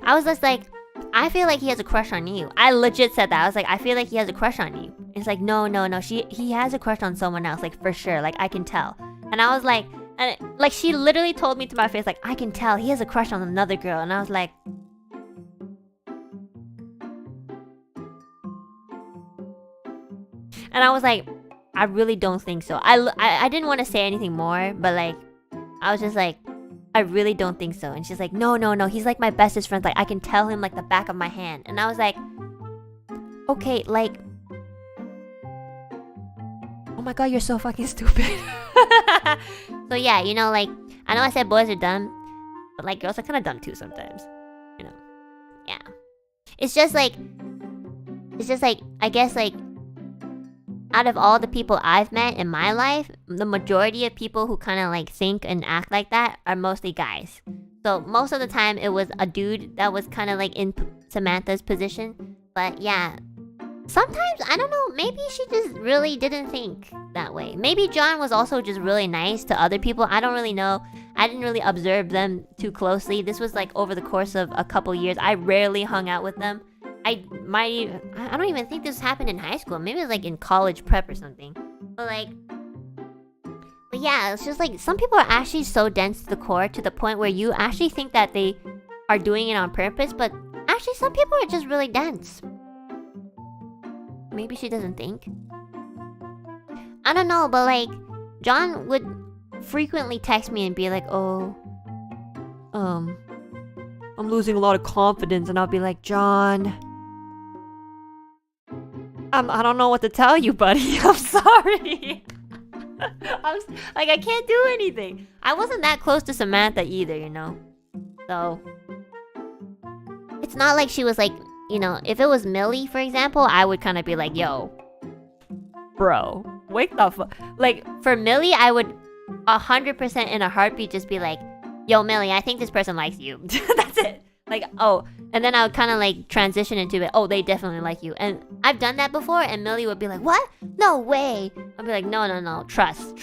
"I feel like he has a crush on you." I legit said that. I was like, "I feel like he has a crush on you." It's like, no. He has a crush on someone else, like for sure. Like I can tell. And I was like, like she literally told me to my face, like, "I can tell he has a crush on another girl." And I was like, I really don't think so. I didn't want to say anything more, but like, I was just like, I really don't think so. And she's like, no, he's like my bestest friend. Like I can tell him like the back of my hand. And I was like, okay, like, oh my god, you're so fucking stupid. So yeah, you know, like, I know I said boys are dumb, but like girls are kind of dumb too sometimes, you know. Yeah, it's just like I guess like out of all the people I've met in my life, the majority of people who kind of like think and act like that are mostly guys. So most of the time it was a dude that was kind of like in Samantha's position. But yeah, sometimes, I don't know, maybe she just really didn't think that way. Maybe John was also just really nice to other people. I don't really know. I didn't really observe them too closely. This was like over the course of a couple years. I rarely hung out with them. I don't even think this happened in high school. Maybe it was like in college prep or something. But yeah, it's just like some people are actually so dense to the core to the point where you actually think that they are doing it on purpose, but actually some people are just really dense. Maybe she doesn't think. I don't know, but like John would frequently text me and be like, "Oh, I'm losing a lot of confidence," and I'll be like, "John, I don't know what to tell you, buddy. I'm sorry." I can't do anything. I wasn't that close to Samantha either, you know. So it's not like she was like, you know, if it was Millie, for example, I would kind of be like, "Yo, bro, wake the fuck." Like for Millie, I would 100% in a heartbeat just be like, "Yo, Millie, I think this person likes you." That's it. Like, oh, and then I would kind of like transition into it. "Oh, they definitely like you." And I've done that before, and Millie would be like, "What? No way." I'd be like, no, trust.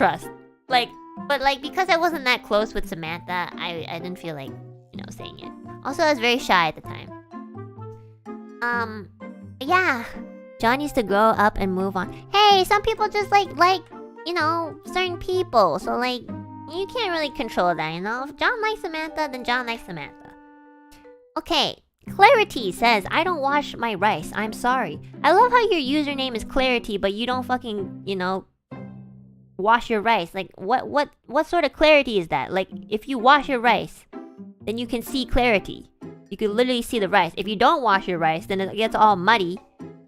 Like, but like because I wasn't that close with Samantha, I didn't feel like, you know, saying it. Also, I was very shy at the time. Yeah. John used to grow up and move on. Hey, some people just like, you know, certain people. So like, you can't really control that, you know? If John likes Samantha, then John likes Samantha. Okay, Clarity says, "I don't wash my rice. I'm sorry." I love how your username is Clarity, but you don't fucking, you know, wash your rice. Like, what sort of clarity is that? Like, if you wash your rice, then you can see clarity. You can literally see the rice. If you don't wash your rice, then it gets all muddy,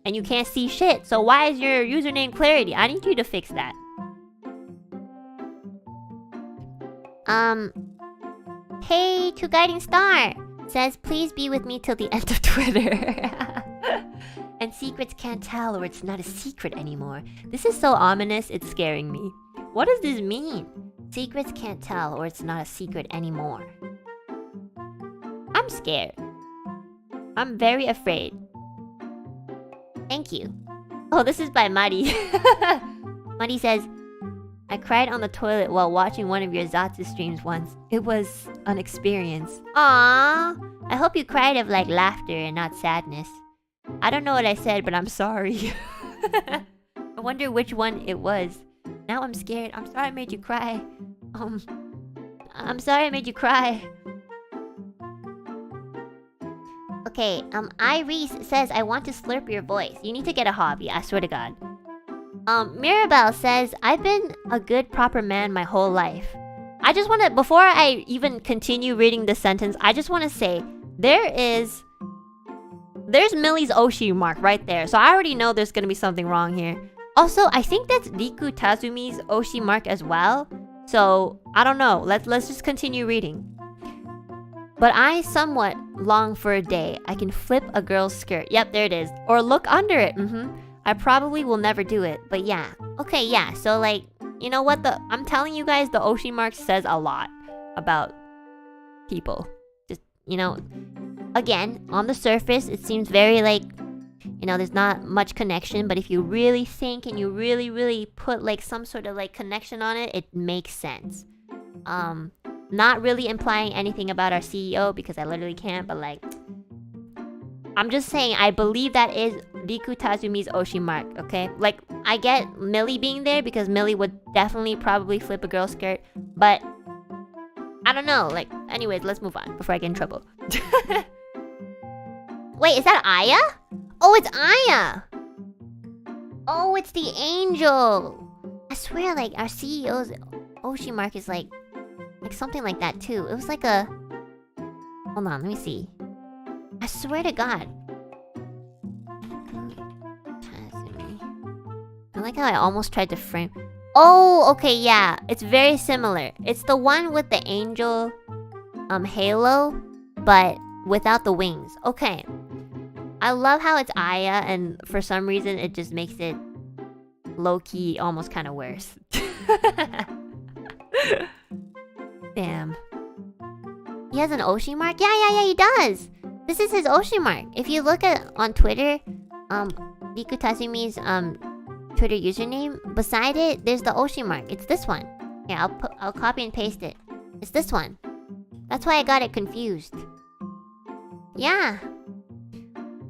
and you can't see shit. So why is your username Clarity? I need you to fix that. Hey, to Guiding Star says, "Please be with me till the end of Twitter." And secrets can't tell, or it's not a secret anymore. This is so ominous, it's scaring me. What does this mean? Secrets can't tell, or it's not a secret anymore. I'm scared. I'm very afraid. Thank you. Oh, this is by Mari. Mari says, "I cried on the toilet while watching one of your Zatsu streams once. It was an experience." Aww. I hope you cried of like laughter and not sadness. I don't know what I said, but I'm sorry. I wonder which one it was. Now I'm scared. I'm sorry I made you cry. I'm sorry I made you cry. Okay, Iris says, "I want to slurp your voice." You need to get a hobby, I swear to God. Mirabelle says, "I've been a good proper man my whole life." I just want to, before I even continue reading this sentence, I just want to say, there's Millie's Oshi mark right there. So I already know there's going to be something wrong here. Also, I think that's Riku Tazumi's Oshi mark as well. So, I don't know. Let's just continue reading. "But I somewhat long for a day I can flip a girl's skirt." Yep, there it is. Or look under it. I probably will never do it, but yeah. Okay, yeah, so like, you know what, I'm telling you guys, the Oshi mark says a lot about people. Just, you know, again, on the surface, it seems very like, you know, there's not much connection, but if you really think and you really, really put like some sort of like connection on it, it makes sense. Not really implying anything about our CEO because I literally can't, but like, I'm just saying, I believe that is Riku Tazumi's Oshi mark, okay? Like, I get Millie being there because Millie would definitely probably flip a girl's skirt, but I don't know, like, anyways, let's move on before I get in trouble. Wait, is that Aya? Oh, it's Aya! Oh, it's the angel! I swear, like, our CEO's Oshi mark is like something like that too. It was like a... Hold on, let me see. I swear to God. I like how I almost tried to frame... Oh, okay, yeah. It's very similar. It's the one with the angel halo, but without the wings. Okay. I love how it's Aya, and for some reason it just makes it low-key almost kind of worse. Damn. He has an Oshi mark? Yeah, he does. This is his Oshi mark. If you look at on Twitter, Riku Tatsumi's Twitter username, beside it, there's the Oshi mark. It's this one. Here, I'll copy and paste it. It's this one. That's why I got it confused. Yeah.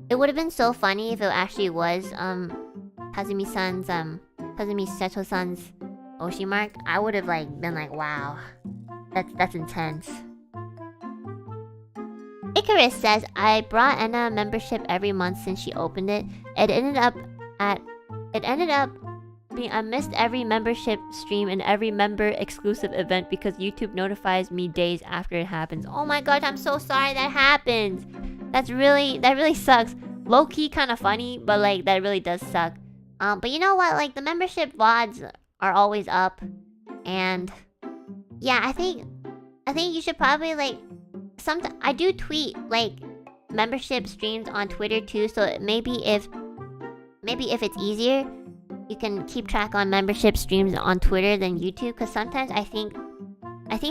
It would have been so funny if it actually was Kazumi Seto-san's Oshi mark. I would have been like, wow. That's intense. Icarus says, I brought Enna a membership every month since she opened it. It ended up being I missed every membership stream and every member exclusive event because YouTube notifies me days after it happens. Oh my god, I'm so sorry that happened. That really sucks. Low key kind of funny, but that really does suck. But you know what? The membership VODs are always up, and yeah, I think you should probably I do tweet membership streams on Twitter too, so maybe if it's easier, you can keep track on membership streams on Twitter than YouTube. Because sometimes I think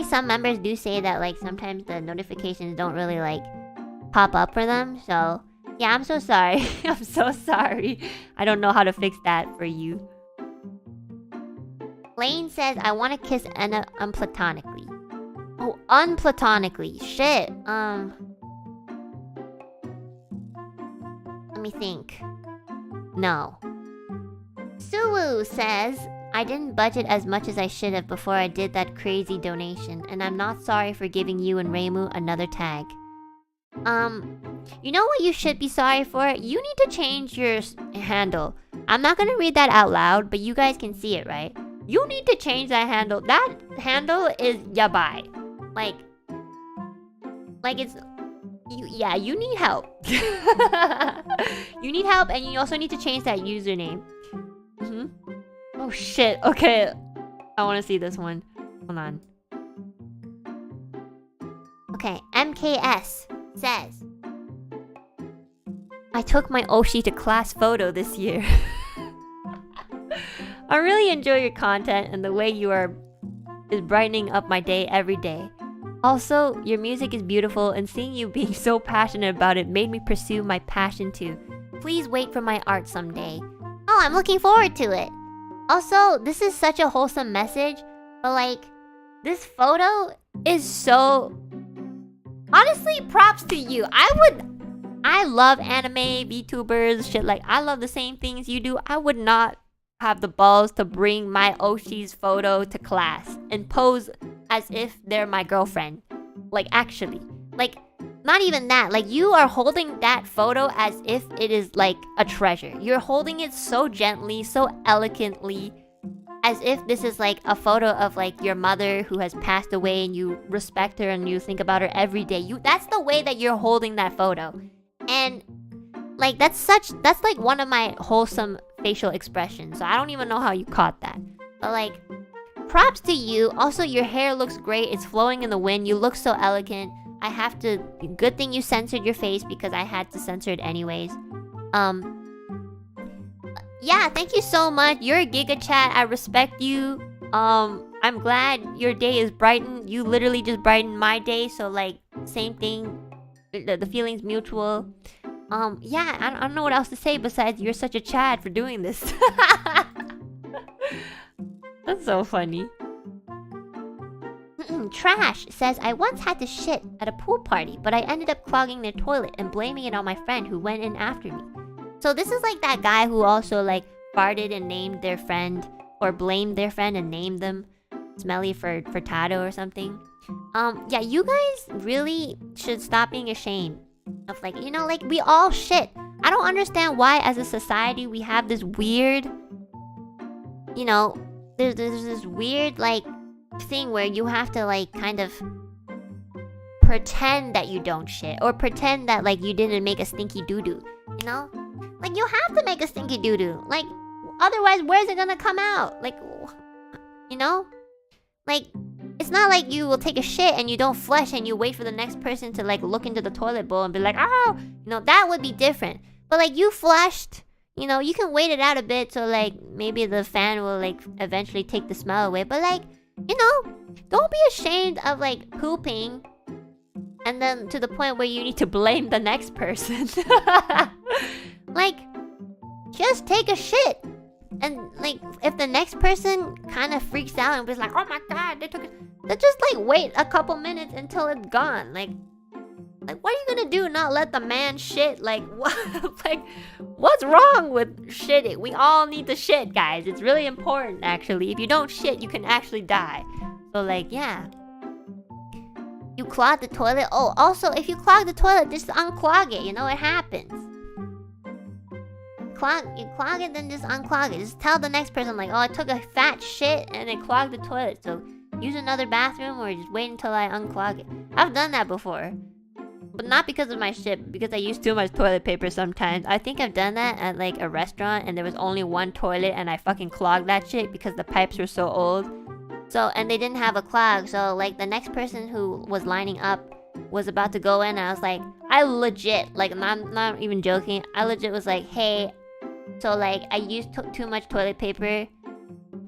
some members do say that sometimes the notifications don't really pop up for them. So yeah, I'm so sorry. I'm so sorry. I don't know how to fix that for you. Lane says, I want to kiss Enna unplatonically. Oh, unplatonically. Shit. Let me think. No. Suwu says, I didn't budget as much as I should have before I did that crazy donation, and I'm not sorry for giving you and Reimu another tag. You know what you should be sorry for? You need to change your handle. I'm not gonna read that out loud, but you guys can see it, right? You need to change that handle. That handle is yabai. You need help. You need help, and you also need to change that username. Oh shit, okay. I wanna see this one. Hold on. Okay, MKS says, I took my Oshi to class photo this year. I really enjoy your content and the way you is brightening up my day every day. Also, your music is beautiful, and seeing you being so passionate about it made me pursue my passion too. Please wait for my art someday. Oh, I'm looking forward to it. Also, this is such a wholesome message, but this photo is so... Honestly, props to you. I love anime, VTubers, shit I love the same things you do. I would not have the balls to bring my Oshi's photo to class and pose as if they're my girlfriend. Actually. Not even that. You are holding that photo as if it is a treasure. You're holding it so gently, so elegantly, as if this is a photo of your mother who has passed away and you respect her and you think about her every day. That's the way that you're holding that photo. And that's one of my wholesome facial expressions. So I don't even know how you caught that. But props to you. Also, your hair looks great. It's flowing in the wind. You look so elegant. I have to... Good thing you censored your face because I had to censor it anyways. Yeah, thank you so much. You're a Giga Chat. I respect you. I'm glad your day is brightened. You literally just brightened my day. So same thing. The feeling's mutual. Yeah, I don't know what else to say besides you're such a Chad for doing this. That's so funny. Trash says, I once had to shit at a pool party, but I ended up clogging their toilet and blaming it on my friend who went in after me. So this is that guy who also farted and named their friend, or blamed their friend and named them Smelly for Tato or something. Yeah, you guys really should stop being ashamed of we all shit. I don't understand why as a society we have this weird, there's this weird thing where you have to kind of pretend that you don't shit, or pretend that you didn't make a stinky doo-doo, you have to make a stinky doo-doo, otherwise where's it gonna come out? It's not you will take a shit and you don't flush and you wait for the next person to look into the toilet bowl and be oh, that would be different. But you flushed, you can wait it out a bit so maybe the fan will eventually take the smell away. But don't be ashamed of pooping And then to the point where you need to blame the next person. Like, just take a shit. And like, if the next person kind of freaks out and was like, oh my god, they took it, then just like wait a couple minutes until it's gone. Like what are you gonna do? Not let the man shit? Like what? Like what's wrong with shitting? We all need to shit, guys. It's really important, actually. If you don't shit, you can actually die. So like, yeah. You clog the toilet. Oh, also, if you clog the toilet, just unclog it. You know, it happens. You clog it, then just unclog it. Just tell the next person, like, oh, I took a fat shit and it clogged the toilet. So use another bathroom or just wait until I unclog it. I've done that before. But not because of my shit, but because I use too much toilet paper sometimes. I think I've done that at like a restaurant and there was only one toilet and I fucking clogged that shit because the pipes were so old. So, and they didn't have a clog. So like the next person who was lining up was about to go in and I was like, I legit, like I'm not even joking. I legit was like, hey, so like I used too much toilet paper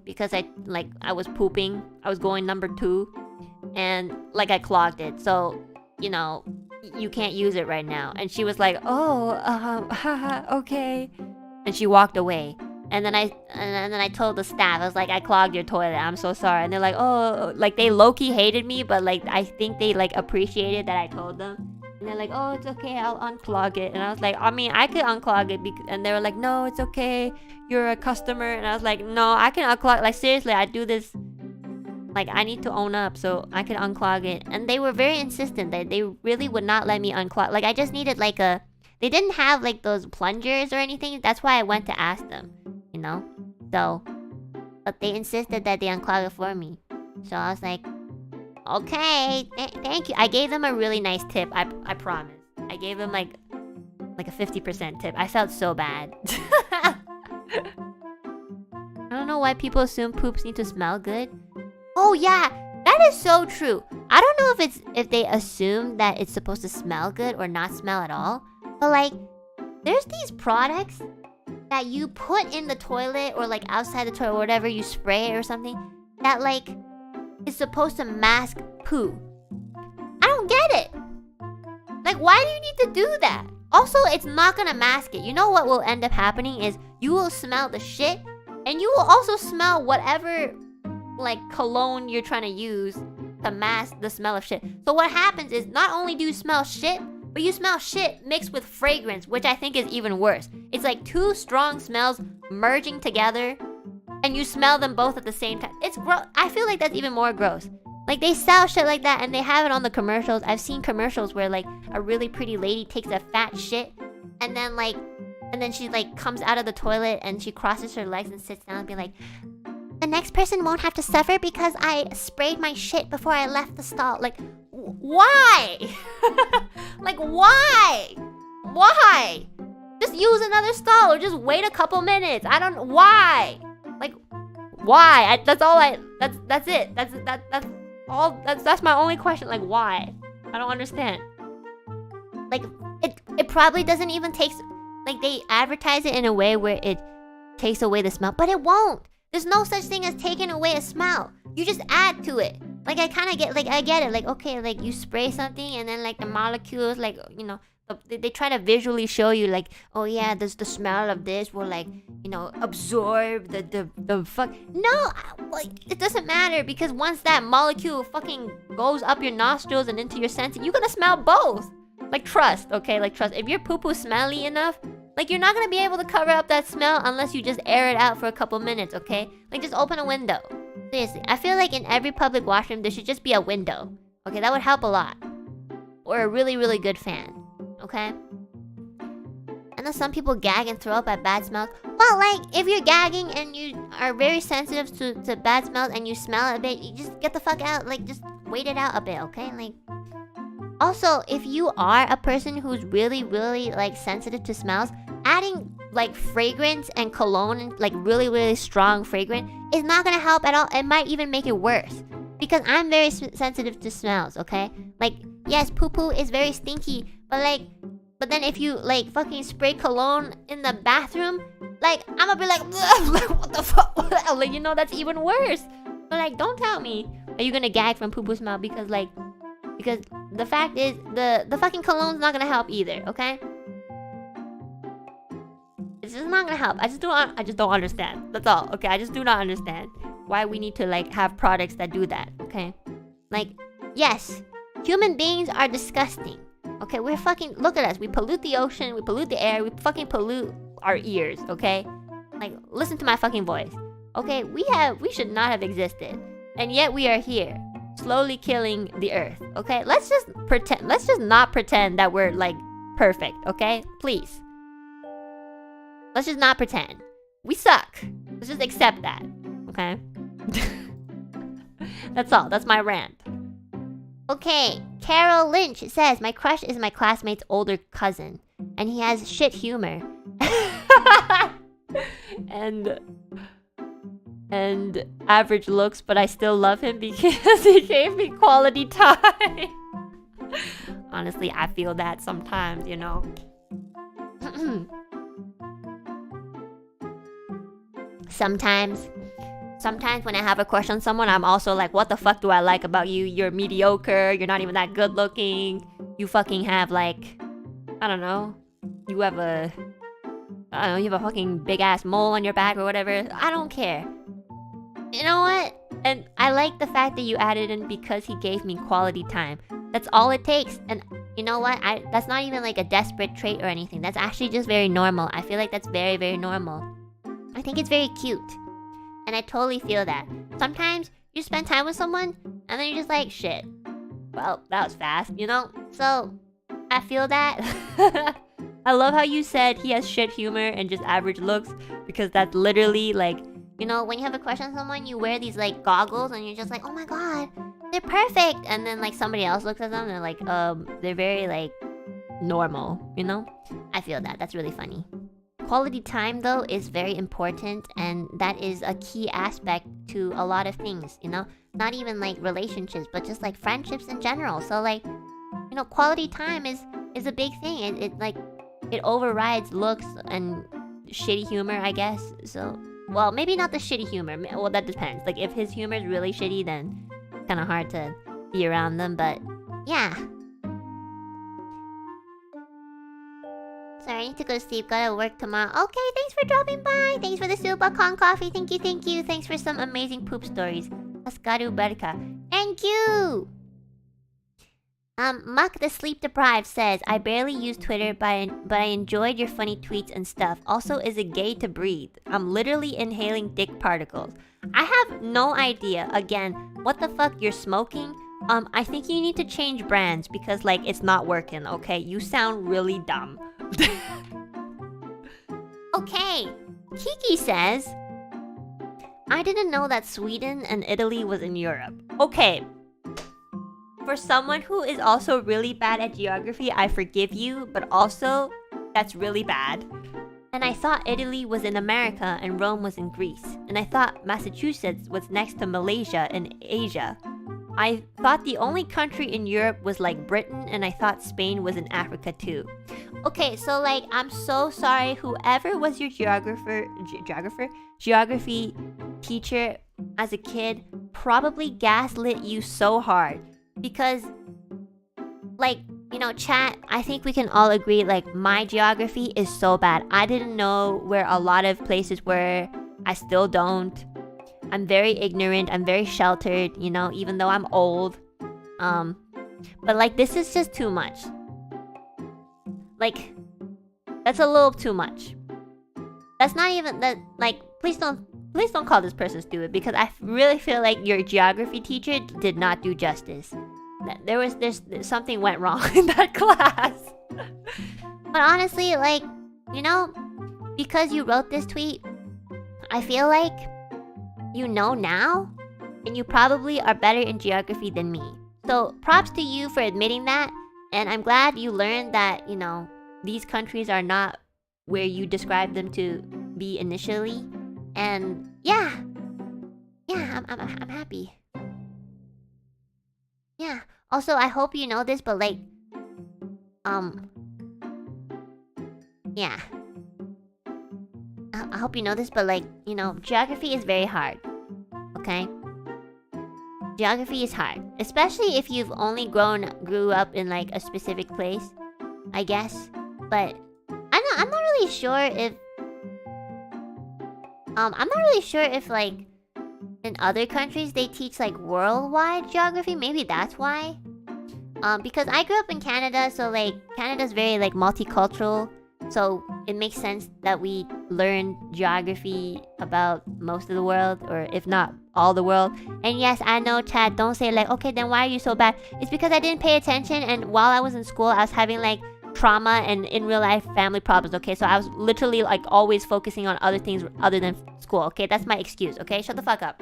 because I was pooping. I was going number 2 and like I clogged it. So, you know, you can't use it right now. And she was like, oh, okay. And she walked away. And then I told the staff, I was like, I clogged your toilet. I'm so sorry. And they're like, oh, like they low-key hated me, but like I think they like appreciated that I told them. And they're like, oh, it's okay, I'll unclog it. And I was like, I mean, I could unclog it. And they were like, no, it's okay, you're a customer. And I was like, no, I can unclog. Like seriously, I do this. Like I need to own up, so I can unclog it. And they were very insistent that they really would not let me unclog. Like I just needed like a. They didn't have like those plungers or anything. That's why I went to ask them. You know. So, but they insisted that they unclog it for me. So I was like, okay, thank you. I gave them a really nice tip. I promise. I gave them like a 50% tip. I felt so bad. I don't know why people assume poops need to smell good. Oh yeah, that is so true. I don't know if they assume that it's supposed to smell good or not smell at all. But like, there's these products that you put in the toilet or like outside the toilet or whatever, you spray it or something, that like is supposed to mask poo. I don't get it. Like, why do you need to do that? Also, it's not gonna mask it. You know what will end up happening is you will smell the shit and you will also smell whatever like cologne you're trying to use to mask the smell of shit. So what happens is not only do you smell shit, but you smell shit mixed with fragrance, which I think is even worse. It's like 2 strong smells merging together and you smell them both at the same time. It's gross. I feel like that's even more gross. Like they sell shit like that and they have it on the commercials. I've seen commercials where like a really pretty lady takes a fat shit and then she like comes out of the toilet and she crosses her legs and sits down and be like, the next person won't have to suffer because I sprayed my shit before I left the stall. Like, why? Like, why? Why? Just use another stall or just wait a couple minutes. I don't. Why? Like, why? That's it. That's all. That's my only question. Like, why? I don't understand. Like, it probably doesn't even take. Like, they advertise it in a way where it takes away the smell, but it won't. There's no such thing as taking away a smell. You just add to it. Like, I kind of get, like, I get it. Like, okay, like, you spray something and then, like, the molecules, like, you know, they try to visually show you, like, oh, yeah, there's the smell of this will, like, you know, absorb the fuck. No, like, it doesn't matter because once that molecule fucking goes up your nostrils and into your senses, you're gonna smell both. Like, trust, okay? Like, trust. If your poo-poo smelly enough, like, you're not gonna be able to cover up that smell unless you just air it out for a couple minutes, okay? Like, just open a window. Seriously, I feel like in every public washroom, there should just be a window. Okay, that would help a lot. Or a really, really good fan. Okay? I know some people gag and throw up at bad smells. Well, like, if you're gagging and you are very sensitive to bad smells and you smell it a bit, you just get the fuck out. Like, just wait it out a bit, okay? Like, also, if you are a person who's really, really, like, sensitive to smells, adding, like, fragrance and cologne, and, like, really, really strong fragrance is not gonna help at all. It might even make it worse. Because I'm very sensitive to smells, okay? Like, yes, poo-poo is very stinky, but then if you, like, fucking spray cologne in the bathroom, like, I'm gonna be like, what the fuck? Like, you know, that's even worse. But, like, don't tell me are you gonna gag from poo-poo smell because, like, Because the fact is, the fucking cologne's not gonna help either, okay? It's just not gonna help. I just don't understand. That's all, okay? I just do not understand why we need to like have products that do that, okay? Like, yes, human beings are disgusting. Okay, we're fucking, look at us. We pollute the ocean, we pollute the air, we fucking pollute our ears, okay? Like, listen to my fucking voice. Okay, we should not have existed. And yet we are here, slowly killing the earth, okay? Let's just not pretend that we're like perfect, okay? Please. Let's just not pretend. We suck. Let's just accept that, okay? That's all. That's my rant. Okay, Carol Lynch says, my crush is my classmate's older cousin, and he has shit humor. and average looks, but I still love him because he gave me quality time. Honestly, I feel that sometimes, you know. Sometimes when I have a crush on someone, I'm also like, what the fuck do I like about you? You're mediocre, you're not even that good looking. You fucking have like, I don't know, you have a fucking big ass mole on your back or whatever. I don't care. You know what? And I like the fact that you added in because he gave me quality time. That's all it takes. And you know what? That's not even like a desperate trait or anything. That's actually just very normal. I feel like that's very, very normal. I think it's very cute. And I totally feel that. Sometimes you spend time with someone and then you're just like, shit. Well, that was fast, you know? So, I feel that. I love how you said he has shit humor and just average looks, because that's literally like, you know, when you have a crush on someone, you wear these like goggles and you're just like, oh my god, they're perfect. And then like somebody else looks at them and they're like, they're very like normal, you know? I feel that. That's really funny. Quality time though is very important, and that is a key aspect to a lot of things, you know? Not even like relationships, but just like friendships in general. So like, you know, quality time is a big thing. It overrides looks and shitty humor, I guess. So, well, maybe not the shitty humor. Well, that depends. Like if his humor is really shitty, then it's kind of hard to be around them, but yeah. Sorry, I need to go to sleep. Gotta work tomorrow. Okay, thanks for dropping by. Thanks for the super con coffee. Thank you, thank you. Thanks for some amazing poop stories. Askaru Berka. Thank you! Muck the Sleep Deprived says, I barely use Twitter, but I enjoyed your funny tweets and stuff. Also, is it gay to breathe? I'm literally inhaling dick particles. I have no idea, again, what the fuck you're smoking. I think you need to change brands because, like, it's not working, okay? You sound really dumb. Okay, Kiki says, I didn't know that Sweden and Italy was in Europe. Okay, for someone who is also really bad at geography, I forgive you, but also, that's really bad. And I thought Italy was in America and Rome was in Greece. And I thought Massachusetts was next to Malaysia in Asia. I thought the only country in Europe was like Britain, and I thought Spain was in Africa too. Okay, so like, I'm so sorry, whoever was your geography teacher as a kid probably gaslit you so hard. Because, like, you know, chat, I think we can all agree, like, my geography is so bad. I didn't know where a lot of places were. I still don't. I'm very ignorant. I'm very sheltered, you know, even though I'm old. But, like, this is just too much. Like, that's a little too much. That's not even, that, like, please don't call this person stupid, because I really feel like your geography teacher did not do justice. There's something went wrong in that class. But honestly, like, you know, because you wrote this tweet, I feel like you know now, and you probably are better in geography than me. So props to you for admitting that, and I'm glad you learned that, you know, these countries are not where you described them to be initially. And yeah, I'm happy. Yeah. Also, I hope you know this, but like, yeah. I hope you know this, but like, you know, geography is very hard. Okay? Geography is hard, especially if you've only grew up in like a specific place, I guess. But I'm not really sure if like in other countries they teach like worldwide geography. Maybe that's why. Because I grew up in Canada, so like Canada's very like multicultural, so it makes sense that we learn geography about most of the world, or if not all the world. And yes, I know, Chad, don't say like, okay, then why are you so bad? It's because I didn't pay attention, and while I was in school, I was having like trauma and in real life family problems, okay? So I was literally like always focusing on other things other than school, okay? That's my excuse, okay? Shut the fuck up.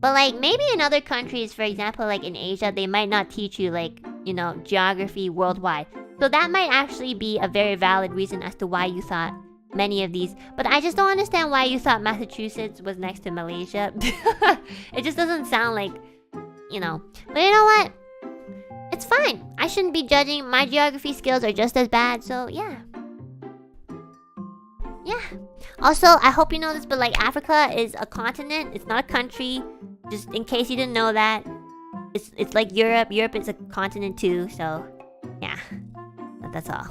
But like maybe in other countries, for example, like in Asia, they might not teach you like, you know, geography worldwide. So that might actually be a very valid reason as to why you thought many of these. But I just don't understand why you thought Massachusetts was next to Malaysia. It just doesn't sound like, you know. But you know what? It's fine. I shouldn't be judging. My geography skills are just as bad, so yeah. Yeah. Also, I hope you know this, but like Africa is a continent. It's not a country. Just in case you didn't know that. It's like Europe. Europe is a continent too, so yeah. But that's all.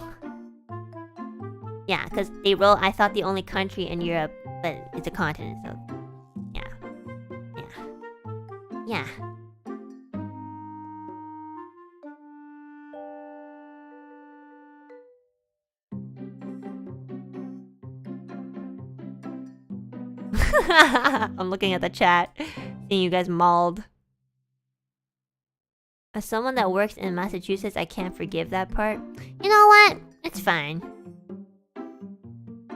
Yeah, because I thought the only country in Europe, but it's a continent, so yeah. Yeah. Yeah. I'm looking at the chat, seeing you guys mauled. As someone that works in Massachusetts, I can't forgive that part. You know what? It's fine.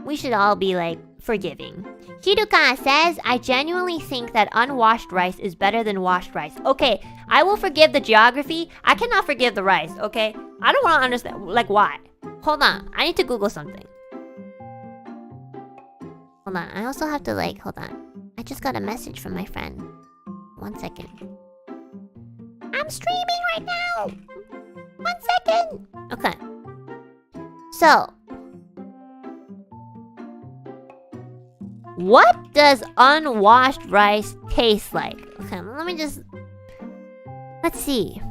We should all be like forgiving. Shiruka says, I genuinely think that unwashed rice is better than washed rice. Okay, I will forgive the geography. I cannot forgive the rice, okay? I don't want to understand, like, why? Hold on, I need to Google something. Hold on, I also have to like, hold on. I just got a message from my friend. 1 second. I'm streaming right now! 1 second! Okay. So. What does unwashed rice taste like? Okay, let me just... Let's see.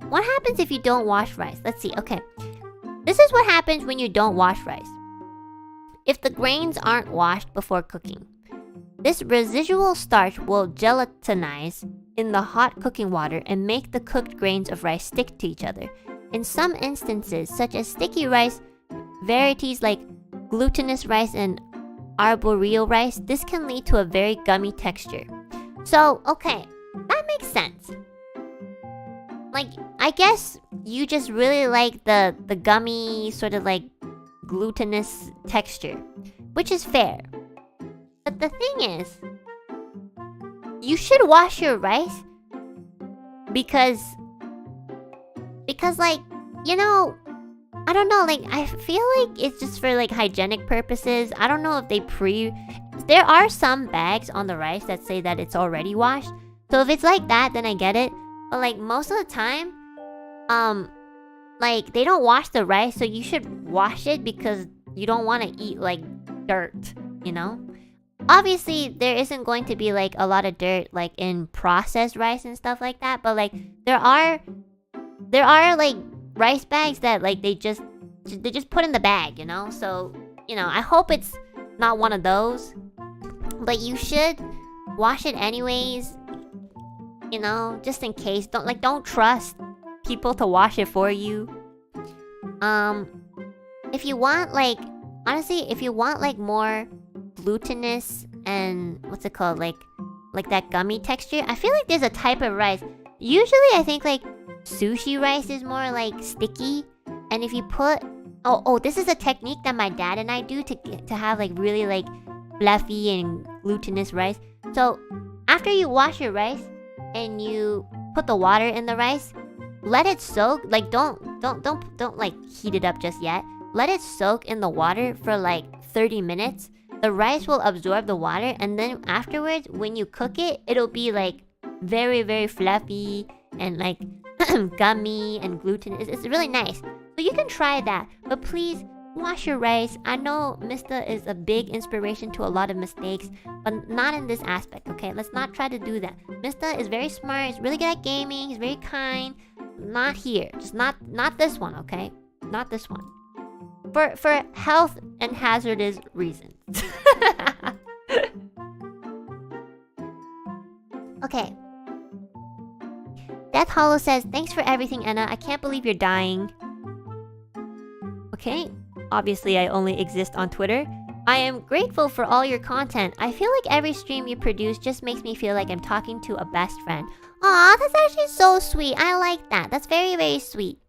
What happens if you don't wash rice? Let's see, okay. This is what happens when you don't wash rice. If the grains aren't washed before cooking, this residual starch will gelatinize in the hot cooking water and make the cooked grains of rice stick to each other. In some instances, such as sticky rice, varieties like glutinous rice and arboreal rice, this can lead to a very gummy texture. So, okay, that makes sense. Like, I guess you just really like the gummy, sort of like glutinous texture, which is fair. But the thing is, you should wash your rice because like, you know, I don't know, like, I feel like it's just for like hygienic purposes. I don't know if there are some bags on the rice that say that it's already washed. So if it's like that, then I get it. But like most of the time, like they don't wash the rice, so you should wash it because you don't want to eat like dirt, you know? Obviously, there isn't going to be like a lot of dirt like in processed rice and stuff like that, but like there are like rice bags that like they just put in the bag, you know? So, you know, I hope it's not one of those. But you should wash it anyways, you know, just in case. Don't trust people to wash it for you. If you want like, honestly, if you want like more glutinous and what's it called, like that gummy texture, I feel like there's a type of rice. Usually I think like sushi rice is more like sticky, and if you put this is a technique that my dad and I do to have like really like fluffy and glutinous rice. So after you wash your rice and you put the water in the rice, let it soak. Like don't like heat it up just yet. Let it soak in the water for like 30 minutes. The rice will absorb the water, and then afterwards when you cook it, it'll be like very, very fluffy and like gummy and glutinous. It's really nice. So you can try that. But please wash your rice. I know Mr. is a big inspiration to a lot of mistakes, but not in this aspect, okay? Let's not try to do that. Mr. is very smart, he's really good at gaming, he's very kind. Not here. Just not this one, okay? Not this one. For health and hazardous reasons. Okay. Death Hollow says, thanks for everything, Enna. I can't believe you're dying. Okay. Obviously, I only exist on Twitter. I am grateful for all your content. I feel like every stream you produce just makes me feel like I'm talking to a best friend. Aw, that's actually so sweet. I like that. That's very, very sweet.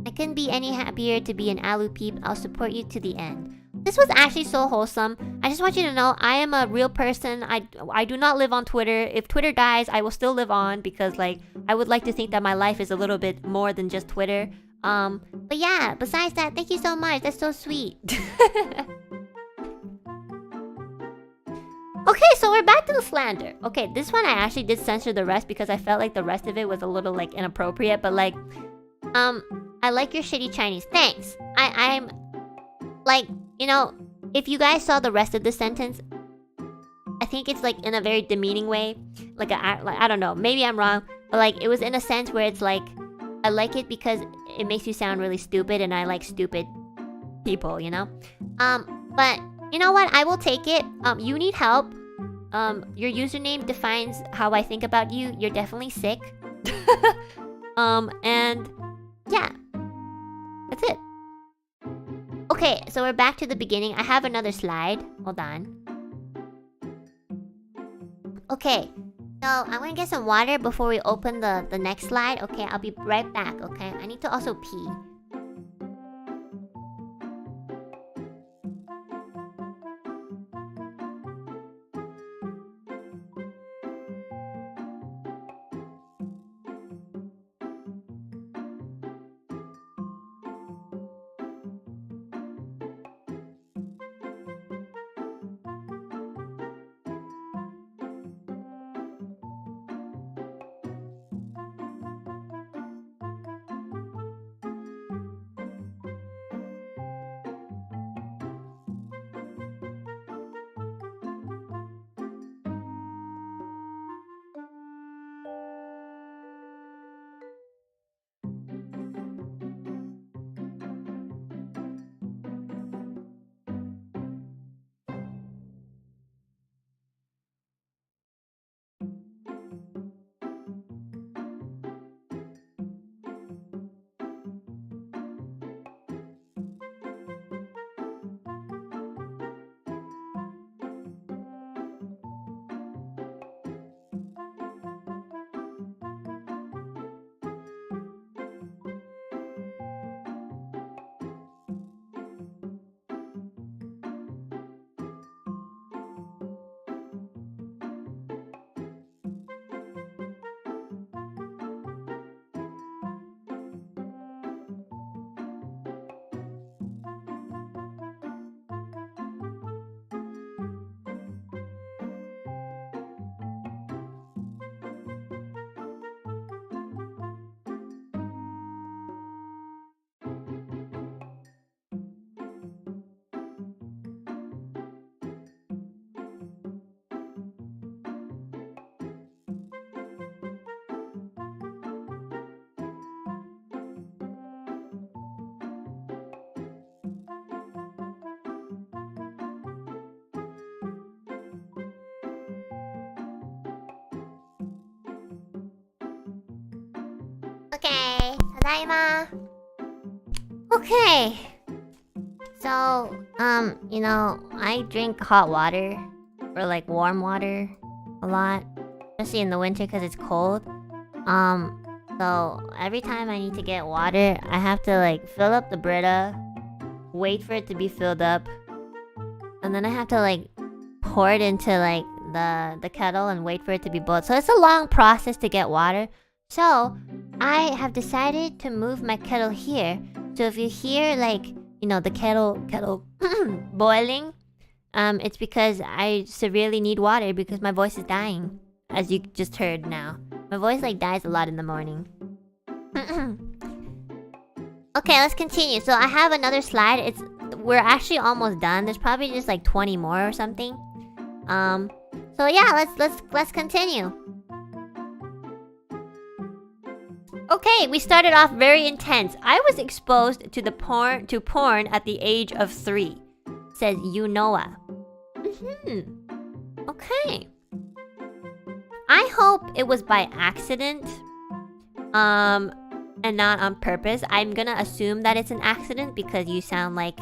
I couldn't be any happier to be an Alu Peep. I'll support you to the end. This was actually so wholesome. I just want you to know I am a real person. I do not live on Twitter. If Twitter dies, I will still live on because like I would like to think that my life is a little bit more than just Twitter. But yeah, besides that, thank you so much. That's so sweet. Okay, so we're back to the slander. Okay, this one I actually did censor the rest because I felt like the rest of it was a little like inappropriate, but like I like your shitty Chinese. Thanks. I'm like, you know, if you guys saw the rest of the sentence, I think it's like in a very demeaning way. Like I don't know, maybe I'm wrong, but like it was in a sense where it's like I like it because it makes you sound really stupid and I like stupid people, you know? But you know what? I will take it. You need help. Your username defines how I think about you. You're definitely sick. And yeah. That's it. Okay, so we're back to the beginning. I have another slide. Hold on. Okay. So I'm gonna get some water before we open the next slide. Okay, I'll be right back, okay? I need to also pee. Okay, tadaima. Okay. So, you know, I drink hot water or like warm water a lot, especially in the winter because it's cold. So every time I need to get water, I have to like fill up the Brita, wait for it to be filled up, and then I have to like pour it into like the kettle and wait for it to be boiled. So it's a long process to get water. So I have decided to move my kettle here. So if you hear like, you know, the kettle boiling, it's because I severely need water because my voice is dying, as you just heard now. My voice like dies a lot in the morning. Okay, let's continue. So I have another slide. we're actually almost done. There's probably just like 20 more or something. So yeah, let's continue. Okay, we started off very intense. I was exposed to porn at the age of 3. Says Yunoa. Okay. I hope it was by accident. And not on purpose. I'm gonna assume that it's an accident because you sound like,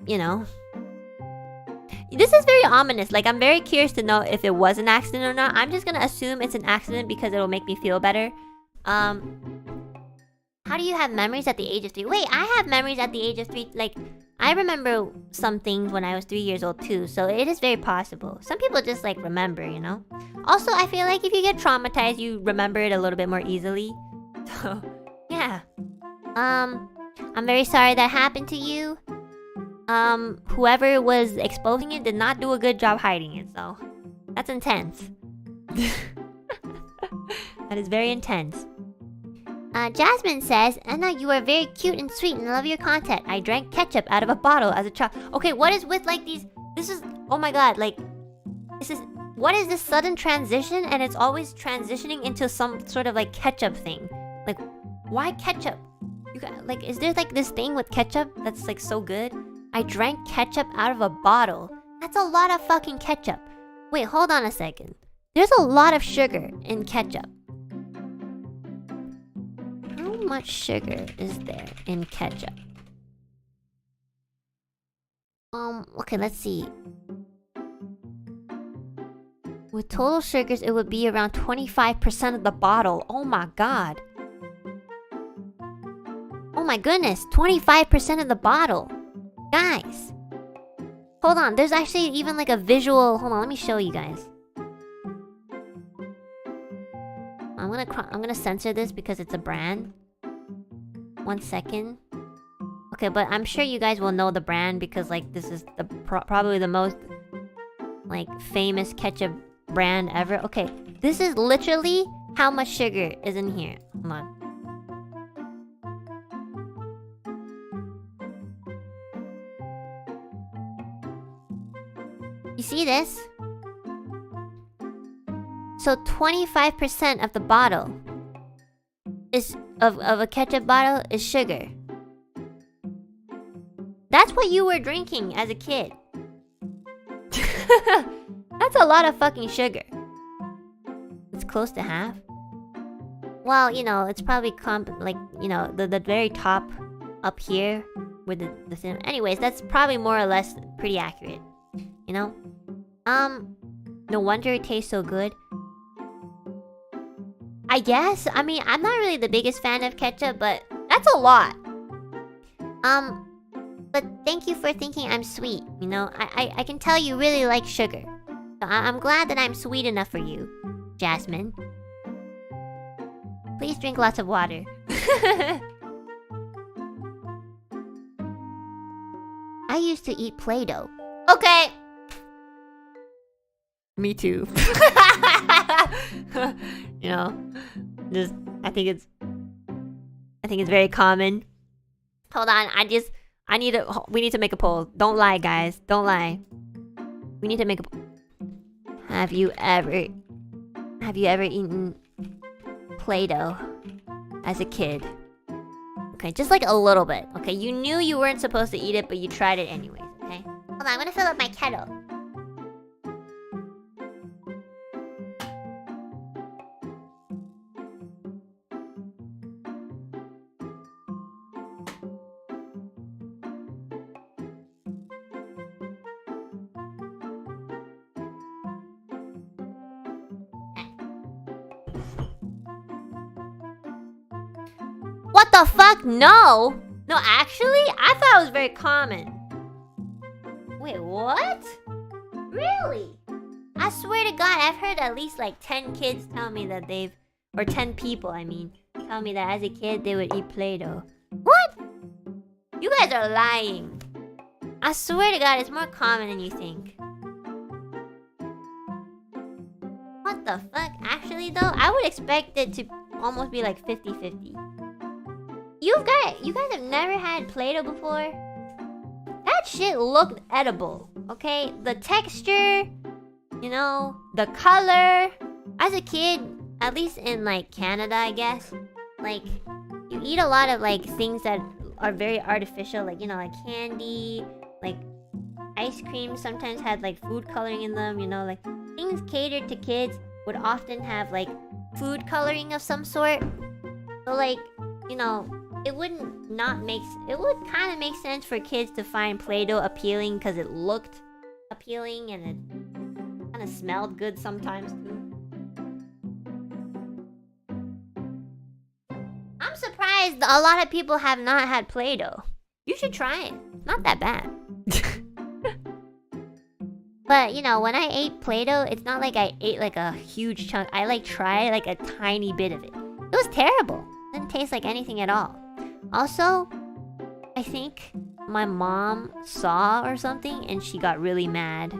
you know. This is very ominous. Like, I'm very curious to know if it was an accident or not. I'm just gonna assume it's an accident because it'll make me feel better. How do you have memories at the age of 3? Wait, I have memories at the age of 3. Like, I remember some things when I was 3 years old too, so it is very possible. Some people just like remember, you know? Also, I feel like if you get traumatized, you remember it a little bit more easily. So, yeah. I'm very sorry that happened to you. Whoever was exposing it did not do a good job hiding it, so that's intense. That is very intense. Jasmine says, Enna, you are very cute and sweet and love your content. I drank ketchup out of a bottle as a child. Okay, what is with like these? This is, oh my god, like, this is, what is this sudden transition? And it's always transitioning into some sort of like ketchup thing. Like, why ketchup? You got, like, is there like this thing with ketchup that's like so good? I drank ketchup out of a bottle. That's a lot of fucking ketchup. Wait, hold on a second. There's a lot of sugar in ketchup. How much sugar is there in ketchup? Okay, let's see. With total sugars, it would be around 25% of the bottle. Oh my god. Oh my goodness, 25% of the bottle. Guys. Hold on, there's actually even like a visual. Hold on, let me show you guys. I'm gonna censor this because it's a brand. 1 second. Okay, but I'm sure you guys will know the brand because like this is the probably the most like famous ketchup brand ever. Okay, this is literally how much sugar is in here. Hold on. You see this? So 25% of the bottle is of a ketchup bottle is sugar. That's what you were drinking as a kid. That's a lot of fucking sugar. It's close to half. Well, you know, it's probably like, you know, the very top up here with the thin. Anyways, that's probably more or less pretty accurate. You know? No wonder it tastes so good. I guess. I mean, I'm not really the biggest fan of ketchup, but that's a lot. But thank you for thinking I'm sweet. You know, I can tell you really like sugar. So I'm glad that I'm sweet enough for you, Jasmine. Please drink lots of water. I used to eat Play-Doh. Okay. Me too. You know, just I think it's very common. Hold on, we need to make a poll. Don't lie, guys. Don't lie. We need to make a poll. Have you ever eaten Play-Doh as a kid? Okay, just like a little bit. Okay, you knew you weren't supposed to eat it, but you tried it anyways, okay? Hold on, I'm gonna fill up my kettle. What the fuck? No! No, actually, I thought it was very common. Wait, what? Really? I swear to God, I've heard at least like 10 kids tell me that or 10 people, I mean, tell me that as a kid they would eat Play-Doh. What? You guys are lying. I swear to God, it's more common than you think. What the fuck? Actually though, I would expect it to almost be like 50-50. You guys have never had Play-Doh before? That shit looked edible, okay? The texture, you know, the color. As a kid, at least in like Canada, I guess, like you eat a lot of like things that are very artificial, like, you know, like candy, like ice cream sometimes had like food coloring in them, you know, like things catered to kids would often have like food coloring of some sort. So like, you know, it would kind of make sense for kids to find Play-Doh appealing because it looked appealing and it kind of smelled good sometimes too. I'm surprised a lot of people have not had Play-Doh. You should try it. It's not that bad. But, you know, when I ate Play-Doh, it's not like I ate like a huge chunk. I like tried like a tiny bit of it. It was terrible. It didn't taste like anything at all. Also, I think my mom saw or something and she got really mad.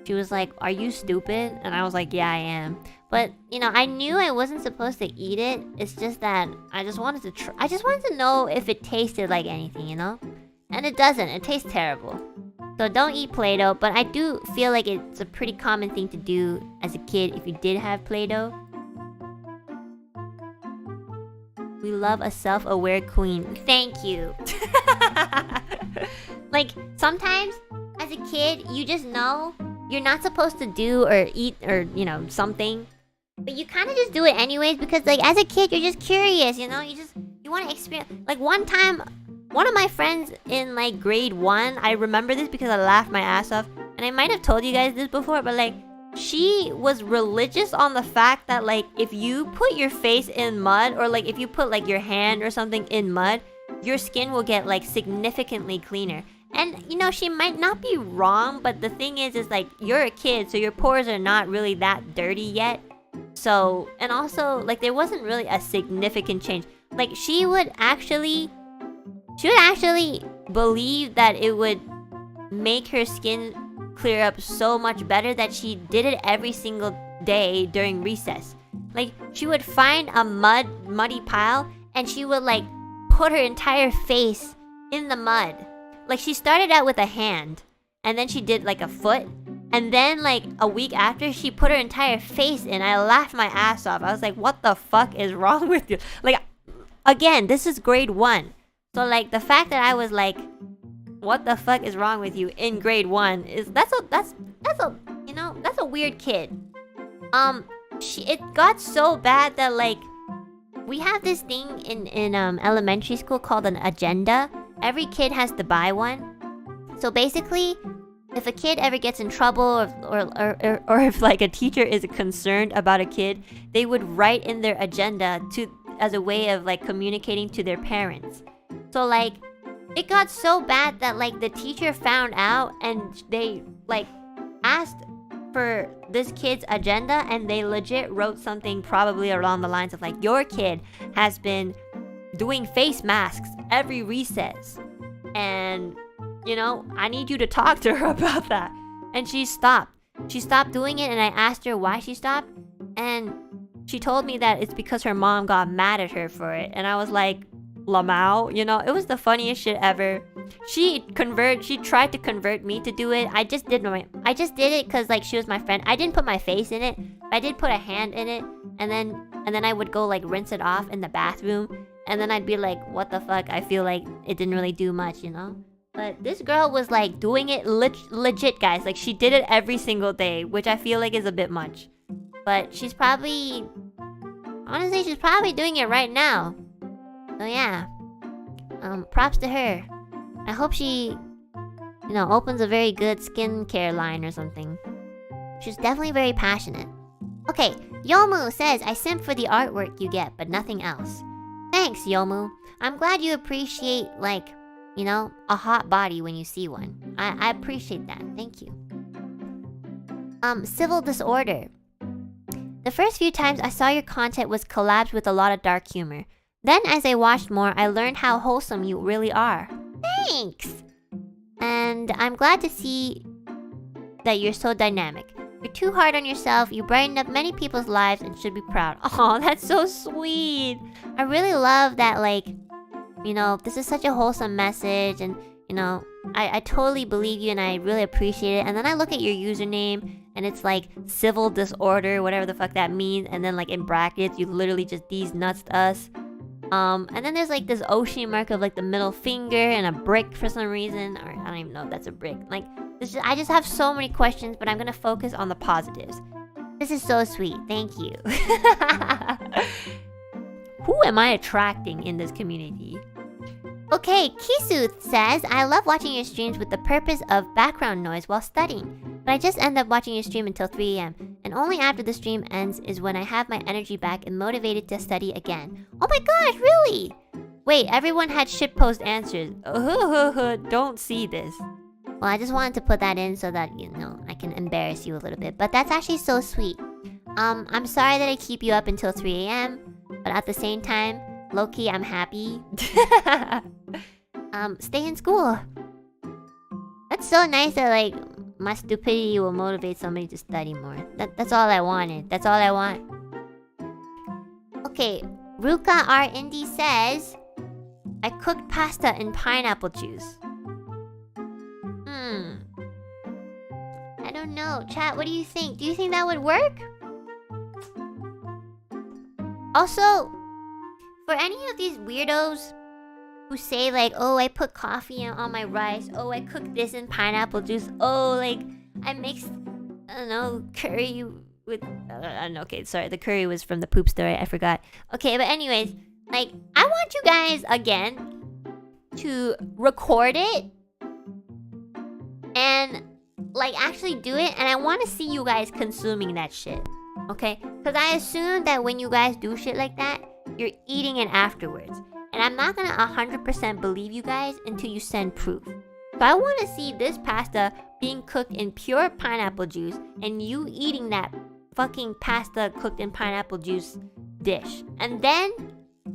She was like, "Are you stupid?" And I was like, "Yeah, I am." But, you know, I knew I wasn't supposed to eat it. It's just that I just wanted to try. I just wanted to know if it tasted like anything, you know? And it doesn't. It tastes terrible. So don't eat Play-Doh, but I do feel like it's a pretty common thing to do as a kid if you did have Play-Doh. We love a self-aware queen. Thank you. Like, sometimes, as a kid, you just know you're not supposed to do or eat or, you know, something. But you kind of just do it anyways because, like, as a kid, you're just curious, you know? You want to experience... Like, one time, one of my friends in, like, grade 1, I remember this because I laughed my ass off. And I might have told you guys this before, but, like, she was religious on the fact that, like, if you put your face in mud or, like, if you put, like, your hand or something in mud, your skin will get, like, significantly cleaner. And, you know, she might not be wrong, but the thing is, like, you're a kid, so your pores are not really that dirty yet. So, and also, like, there wasn't really a significant change. Like, she would actually believe that it would make her skin clear up so much better that she did it every single day during recess. Like, she would find a muddy pile, and she would, like, put her entire face in the mud. Like, she started out with a hand, and then she did, like, a foot, and then, like, a week after, she put her entire face in. I laughed my ass off. I was like, what the fuck is wrong with you? Like, again, this is grade 1. So, like, the fact that I was like, what the fuck is wrong with you in grade 1 is, that's a weird kid. It got so bad that, like, we have this thing in elementary school called an agenda. Every kid has to buy one. So basically, if a kid ever gets in trouble or if like a teacher is concerned about a kid, they would write in their agenda as a way of like communicating to their parents. So like, it got so bad that like the teacher found out and they like asked for this kid's agenda and they legit wrote something probably along the lines of like, your kid has been doing face masks every recess and, you know, I need you to talk to her about that. And she stopped doing it, and I asked her why she stopped, and she told me that it's because her mom got mad at her for it. And I was like, Lamau, you know, it was the funniest shit ever. She tried to convert me to do it. I just did it because like she was my friend. I didn't put my face in it, but I did put a hand in it, and then I would go like rinse it off in the bathroom, and then I'd be like, what the fuck? I feel like it didn't really do much, you know? But this girl was like doing it legit, guys. Like she did it every single day, which I feel like is a bit much. But she's probably doing it right now. So yeah, props to her. I hope she, you know, opens a very good skincare line or something. She's definitely very passionate. Okay, Yomu says, I simp for the artwork you get, but nothing else. Thanks, Yomu. I'm glad you appreciate, like, you know, a hot body when you see one. I appreciate that. Thank you. Civil Disorder. The first few times I saw your content was collabs with a lot of dark humor. Then as I watched more, I learned how wholesome you really are. Thanks! And I'm glad to see that you're so dynamic. You're too hard on yourself, you brighten up many people's lives and should be proud. Oh, that's so sweet! I really love that, like, you know, this is such a wholesome message, and you know, I totally believe you and I really appreciate it. And then I look at your username and it's like civil disorder, whatever the fuck that means, and then like in brackets you literally just these nuts to us. And then there's like this ocean mark of like the middle finger and a brick for some reason, or I don't even know if that's a brick. Like I just have so many questions, but I'm gonna focus on the positives. This is so sweet, thank you. Who am I attracting in this community? Okay, Kisu says, I love watching your streams with the purpose of background noise while studying. But I just end up watching your stream until 3 a.m. And only after the stream ends is when I have my energy back and motivated to study again. Oh my gosh, really? Wait, everyone had shitpost answers. Don't see this. Well, I just wanted to put that in so that, you know, I can embarrass you a little bit. But that's actually so sweet. I'm sorry that I keep you up until 3 a.m. But at the same time, low-key, I'm happy. Stay in school. That's so nice that, like, my stupidity will motivate somebody to study more. That's all I wanted. That's all I want. Okay, Ruka R. Indy says, I cooked pasta in pineapple juice. I don't know. Chat, what do you think? Do you think that would work? Also, for any of these weirdos who say like, oh, I put coffee on my rice, oh, I cooked this in pineapple juice, oh, like, I mixed, I don't know, curry with, okay, sorry, the curry was from the poop story, I forgot. Okay, but anyways, like, I want you guys, again, to record it, and, like, actually do it, and I want to see you guys consuming that shit, okay? Because I assume that when you guys do shit like that, you're eating it afterwards. And I'm not gonna 100% believe you guys until you send proof. So I want to see this pasta being cooked in pure pineapple juice and you eating that fucking pasta cooked in pineapple juice dish. And then,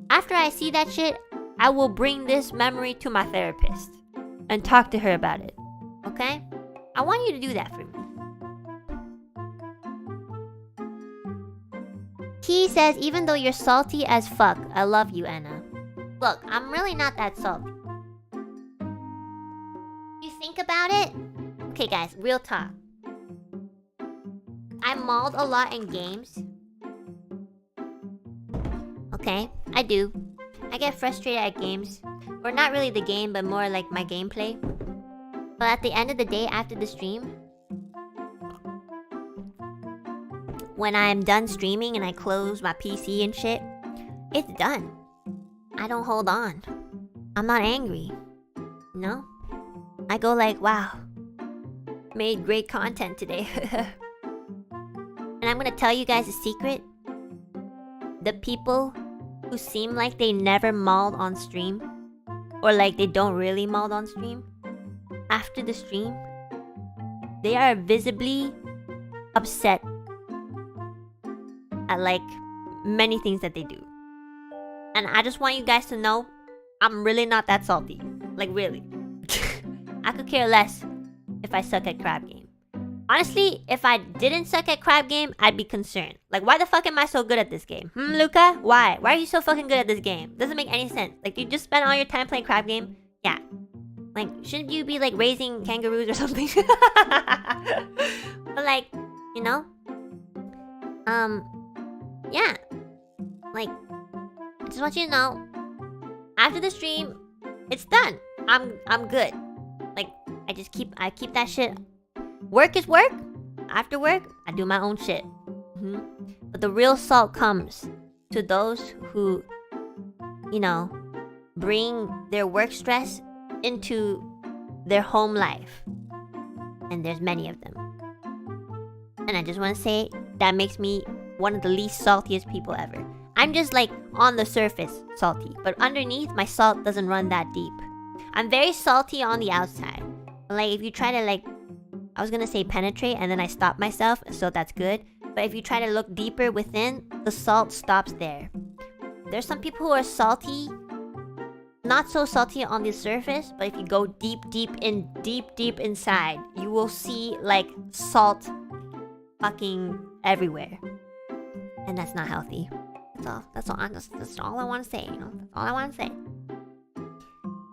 after I see that shit, I will bring this memory to my therapist and talk to her about it. Okay? I want you to do that for me. He says, even though you're salty as fuck, I love you, Enna. Look, I'm really not that salty. You think about it? Okay, guys, real talk. I mauled a lot in games. Okay, I do. I get frustrated at games. Or not really the game, but more like my gameplay. But at the end of the day, after the stream, when I'm done streaming and I close my PC and shit, it's done. I don't hold on. I'm not angry. No? I go like, wow, made great content today. And I'm gonna tell you guys a secret. The people who seem like they never mauled on stream, or like they don't really mauled on stream, after the stream, they are visibly upset at like many things that they do. And I just want you guys to know, I'm really not that salty. Like really. I could care less if I suck at crab game. Honestly, if I didn't suck at crab game, I'd be concerned. Like, why the fuck am I so good at this game? Luca? Why? Why are you so fucking good at this game? Doesn't make any sense. Like, you just spend all your time playing crab game? Yeah. Like, shouldn't you be like raising kangaroos or something? But like, you know? Yeah. Like, I just want you to know, after the stream, it's done. I'm good. Like, I keep that shit. Work is work. After work, I do my own shit. But the real salt comes to those who, you know, bring their work stress into their home life. And there's many of them. And I just want to say, that makes me one of the least saltiest people ever. I'm just like on the surface salty, but underneath my salt doesn't run that deep. I'm very salty on the outside. Like if you try to like, I was gonna say penetrate and then I stopped myself, so that's good. But if you try to look deeper within, the salt stops there. There's some people who are salty, not so salty on the surface, but if you go deep inside, you will see like salt fucking everywhere. And that's not healthy. That's all I want to say, you know? That's all I want to say.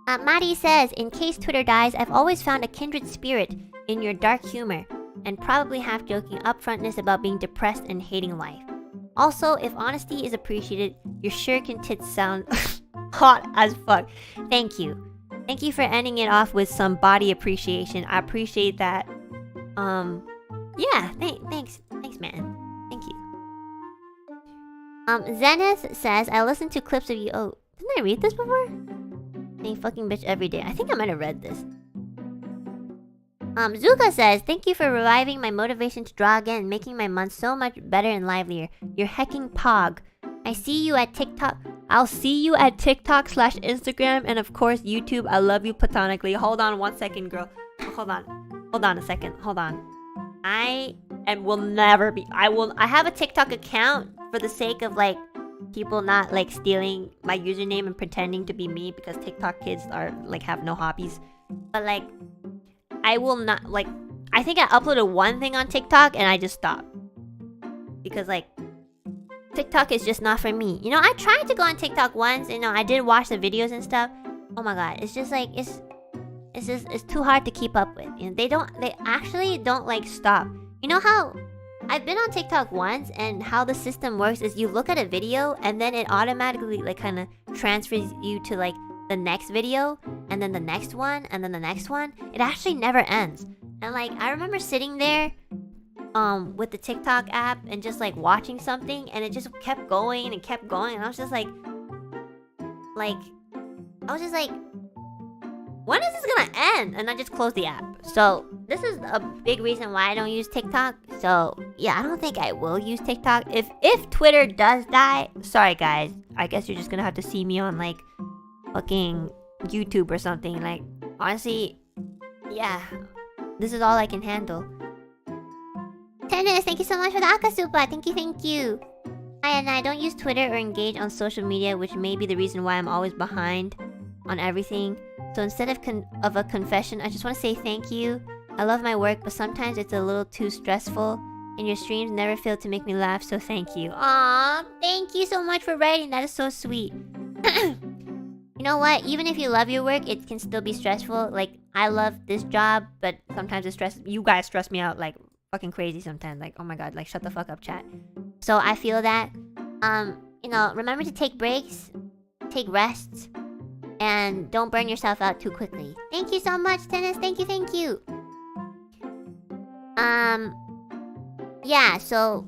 Maddie says, in case Twitter dies, I've always found a kindred spirit in your dark humor and probably half-joking upfrontness about being depressed and hating life. Also, if honesty is appreciated, your shuriken tits sound hot as fuck. Thank you. Thank you for ending it off with some body appreciation. I appreciate that. Yeah, thanks, man. Thank you. Zenith says, I listened to clips of you. Oh, didn't I read this before? Hey, fucking bitch every day. I think I might have read this. Zuka says, thank you for reviving my motivation to draw again, making my month so much better and livelier. You're hecking pog. I see you at TikTok. I'll see you at TikTok/Instagram and of course YouTube. I love you platonically. Hold on 1 second, girl. Hold on a second. Hold on. I will never be. I have a TikTok account for the sake of like people not like stealing my username and pretending to be me because TikTok kids are like have no hobbies. But like I will not like I think I uploaded one thing on TikTok and I just stopped. Because like TikTok is just not for me. You know, I tried to go on TikTok once, you know, I did watch the videos and stuff. Oh my god, it's just like it's too hard to keep up with. You know, they actually don't like stop. You know how I've been on TikTok once and how the system works is you look at a video and then it automatically like kind of transfers you to like the next video and then the next one and then the next one. It actually never ends. And like I remember sitting there with the TikTok app and just like watching something and it just kept going and kept going and I was just like when is this gonna end? And I just closed the app. So this is a big reason why I don't use TikTok. So yeah, I don't think I will use TikTok. If Twitter does die, sorry guys, I guess you're just gonna have to see me on like fucking YouTube or something. Like honestly, yeah, this is all I can handle. Tennis, thank you so much for the Akasupa. Thank you. And I don't use Twitter or engage on social media, which may be the reason why I'm always behind on everything. So instead of a confession, I just want to say thank you. I love my work, but sometimes it's a little too stressful. And your streams never fail to make me laugh, so thank you. Aww, thank you so much for writing. That is so sweet. You know what? Even if you love your work, it can still be stressful. Like, I love this job, but sometimes you guys stress me out like fucking crazy sometimes. Like, oh my god, like shut the fuck up, chat. So I feel that. You know, remember to take breaks, take rests, and don't burn yourself out too quickly. Thank you so much, Tennis. Thank you. Yeah, so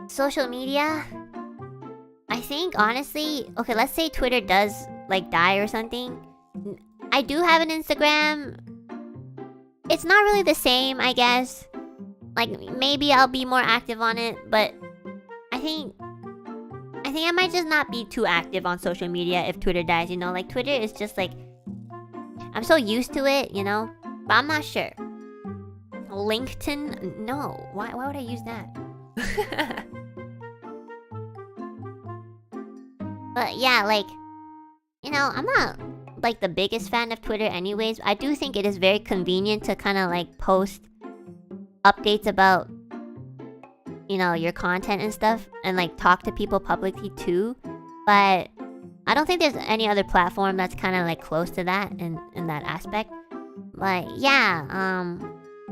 social media, I think honestly, okay, let's say Twitter does like die or something. I do have an Instagram. It's not really the same, I guess. Like maybe I'll be more active on it, but I think I might just not be too active on social media if Twitter dies, you know? Like Twitter is just like I'm so used to it, you know? But I'm not sure. LinkedIn? No. Why would I use that? But yeah, like, you know, I'm not like the biggest fan of Twitter anyways. I do think it is very convenient to kind of like post updates about, you know, your content and stuff and like talk to people publicly too. But I don't think there's any other platform that's kind of like close to that in that aspect. But yeah,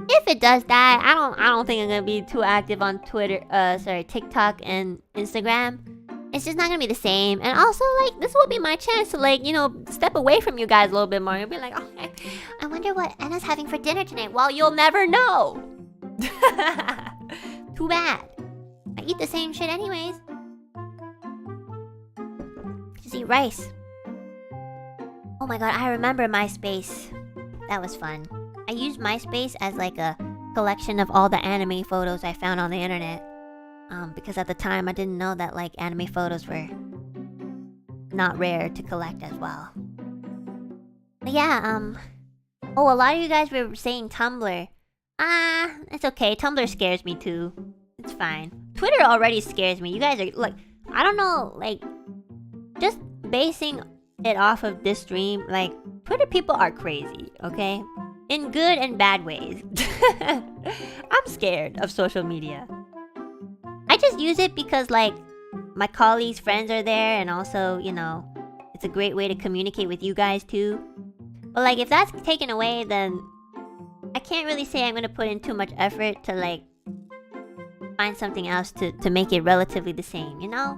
if it does die, I don't think I'm gonna be too active on Twitter, TikTok and Instagram. It's just not gonna be the same. And also, like, this will be my chance to, like, you know, step away from you guys a little bit more. You'll be like, oh, I wonder what Enna's having for dinner tonight. Well, you'll never know. Too bad. I eat the same shit anyways. Just eat rice. Oh my god, I remember MySpace. That was fun. I used MySpace as like a collection of all the anime photos I found on the internet. Because at the time I didn't know that like anime photos were not rare to collect as well. But yeah, oh, a lot of you guys were saying Tumblr. It's okay. Tumblr scares me too. It's fine. Twitter already scares me. You guys are like, I don't know, like, just basing it off of this stream, like, Twitter people are crazy, okay? In good and bad ways. I'm scared of social media. I just use it because, like, my colleagues' friends are there, and also, you know, it's a great way to communicate with you guys too. But like, if that's taken away, then I can't really say I'm gonna put in too much effort to like find something else to make it relatively the same, you know?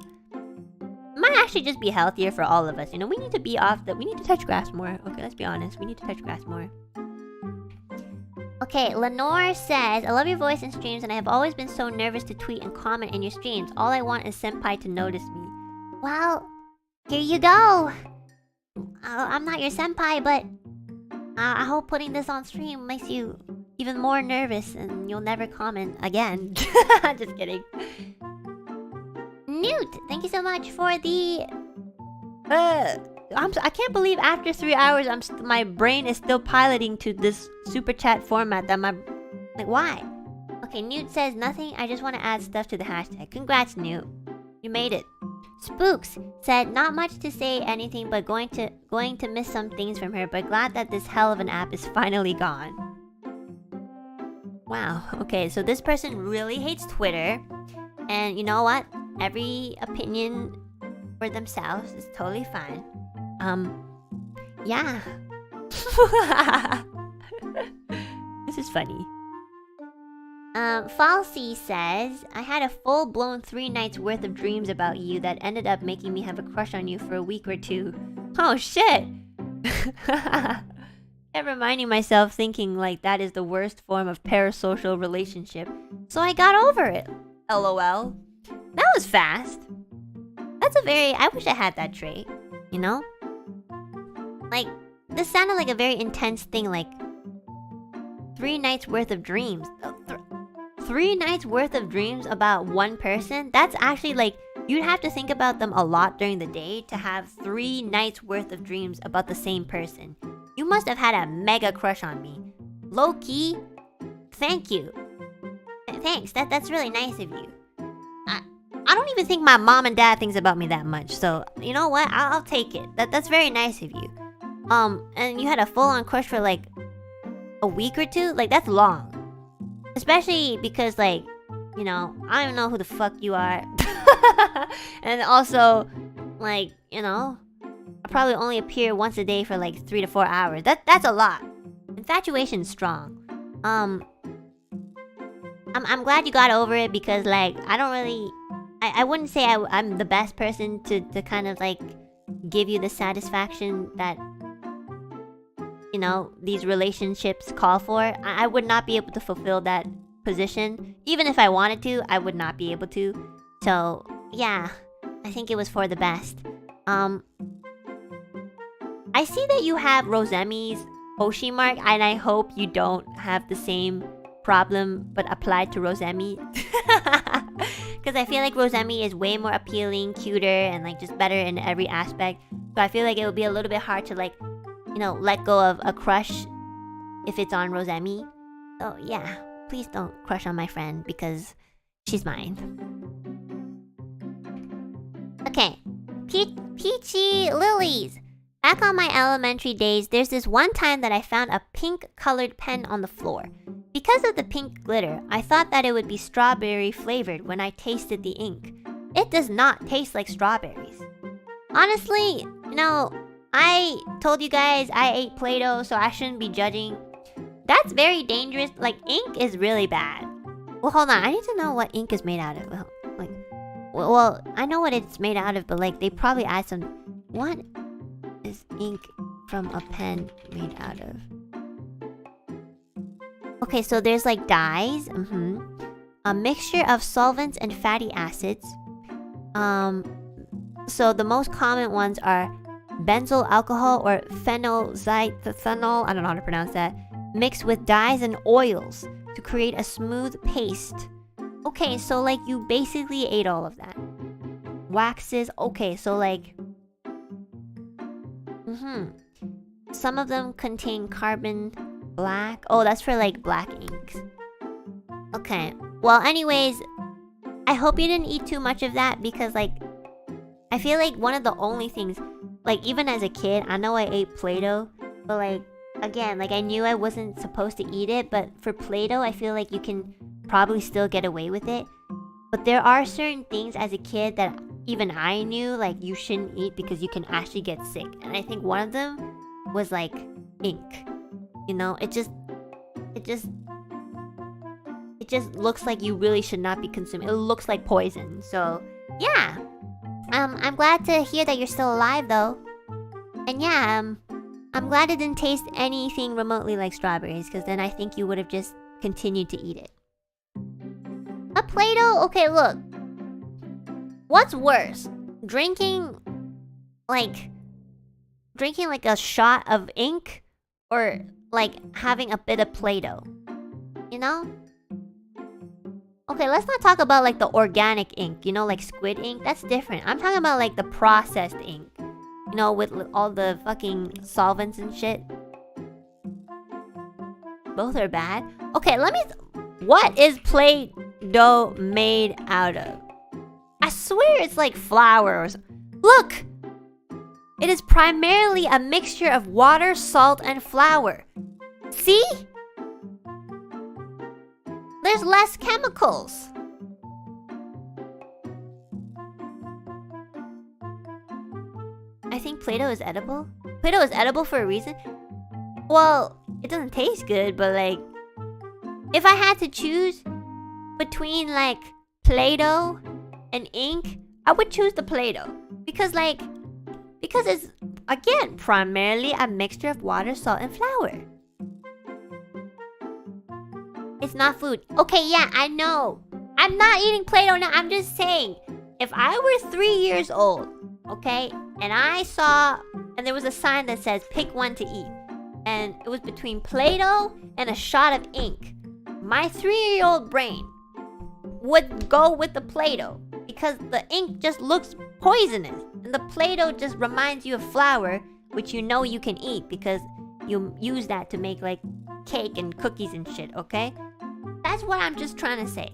Might actually just be healthier for all of us, you know? We need to be off we need to touch grass more. Okay, let's be honest. We need to touch grass more. Okay, Lenore says, I love your voice and streams, and I have always been so nervous to tweet and comment in your streams. All I want is Senpai to notice me. Well, here you go. I'm not your Senpai, but I hope putting this on stream makes you even more nervous and you'll never comment again. Just kidding. Newt, thank you so much for the... I can't believe after 3 hours, my brain is still piloting to this super chat format that my... Like, why? Okay, Newt says nothing. I just want to add stuff to the hashtag. Congrats, Newt. You made it. Spooks said not much to say anything, but going to miss some things from her, but glad that this hell of an app is finally gone. Wow. Okay, so this person really hates Twitter. And you know what? Every opinion for themselves is totally fine. Yeah. This is funny. Falsey says, I had a full-blown 3 nights worth of dreams about you that ended up making me have a crush on you for a week or 2. Oh shit! I'm reminding myself thinking like that is the worst form of parasocial relationship. So I got over it. LOL. That was fast. I wish I had that trait, you know? Like, this sounded like a very intense thing, like 3 nights worth of dreams. 3 nights worth of dreams about one person? That's actually like, you'd have to think about them a lot during the day to have 3 nights worth of dreams about the same person. You must have had a mega crush on me. Low-key, thank you. Thanks, that's really nice of you. I don't even think my mom and dad thinks about me that much, so you know what? I'll take it. That's very nice of you. And you had a full-on crush for like a week or 2? Like, that's long. Especially because, like, you know, I don't know who the fuck you are. And also, like, you know, I probably only appear once a day for like 3 to 4 hours. That's a lot. Infatuation's strong. I'm glad you got over it because, like, I wouldn't say I'm the best person to kind of like give you the satisfaction that, you know, these relationships call for. I would not be able to fulfill that position. Even if I wanted to, I would not be able to. So, yeah, I think it was for the best. I see that you have Rosemi's Hoshi mark, and I hope you don't have the same problem but applied to Rosemi. Because I feel like Rosemi is way more appealing, cuter, and like just better in every aspect. So I feel like it would be a little bit hard to like, you know, let go of a crush if it's on Rosemi. So yeah, please don't crush on my friend because she's mine. Okay, Peachy Lilies. Back on my elementary days, there's this one time that I found a pink-colored pen on the floor. Because of the pink glitter, I thought that it would be strawberry flavored when I tasted the ink. It does not taste like strawberries. Honestly, you know, I told you guys I ate Play-Doh, so I shouldn't be judging. That's very dangerous. Like, ink is really bad. Well, hold on. I need to know what ink is made out of. Well, I know what it's made out of, but like, they probably add some... What is ink from a pen made out of? Okay, so there's like dyes, a mixture of solvents and fatty acids. So the most common ones are benzyl alcohol or phenolxyethanol, I don't know how to pronounce that, mixed with dyes and oils to create a smooth paste. Okay, so like you basically ate all of that. Waxes, okay, so like... Some of them contain carbon black. Oh, that's for like black inks. Okay. Well, anyways, I hope you didn't eat too much of that because like I feel like one of the only things, like even as a kid, I know I ate Play-Doh, but like again, like I knew I wasn't supposed to eat it, but for Play-Doh, I feel like you can probably still get away with it. But there are certain things as a kid that even I knew like you shouldn't eat because you can actually get sick. And I think one of them was like ink. You know, it just looks like you really should not be consuming. It looks like poison. So yeah, I'm glad to hear that you're still alive though. And yeah, I'm glad it didn't taste anything remotely like strawberries, because then I think you would have just continued to eat it. A Play-Doh? Okay, look. What's worse? Drinking like a shot of ink, or like having a bit of Play-Doh? You know? Okay, let's not talk about like the organic ink, you know, like squid ink. That's different. I'm talking about like the processed ink. You know, with all the fucking solvents and shit. Both are bad. Okay, what is Play-Doh made out of? I swear it's like flour or something. Look! It is primarily a mixture of water, salt, and flour. See? There's less chemicals. I think Play-Doh is edible. Play-Doh is edible for a reason. Well, it doesn't taste good, but like, if I had to choose between like Play-Doh and ink, I would choose the Play-Doh. Because it's, again, primarily a mixture of water, salt, and flour. It's not food. Okay, yeah, I know. I'm not eating Play-Doh now. I'm just saying, if I were 3 years old, okay, and I saw, and there was a sign that says, pick one to eat, and it was between Play-Doh and a shot of ink, my 3-year-old brain would go with the Play-Doh, because the ink just looks poisonous, and the Play-Doh just reminds you of flour, which you know you can eat, because you use that to make, like, cake and cookies and shit, okay? That's what I'm just trying to say.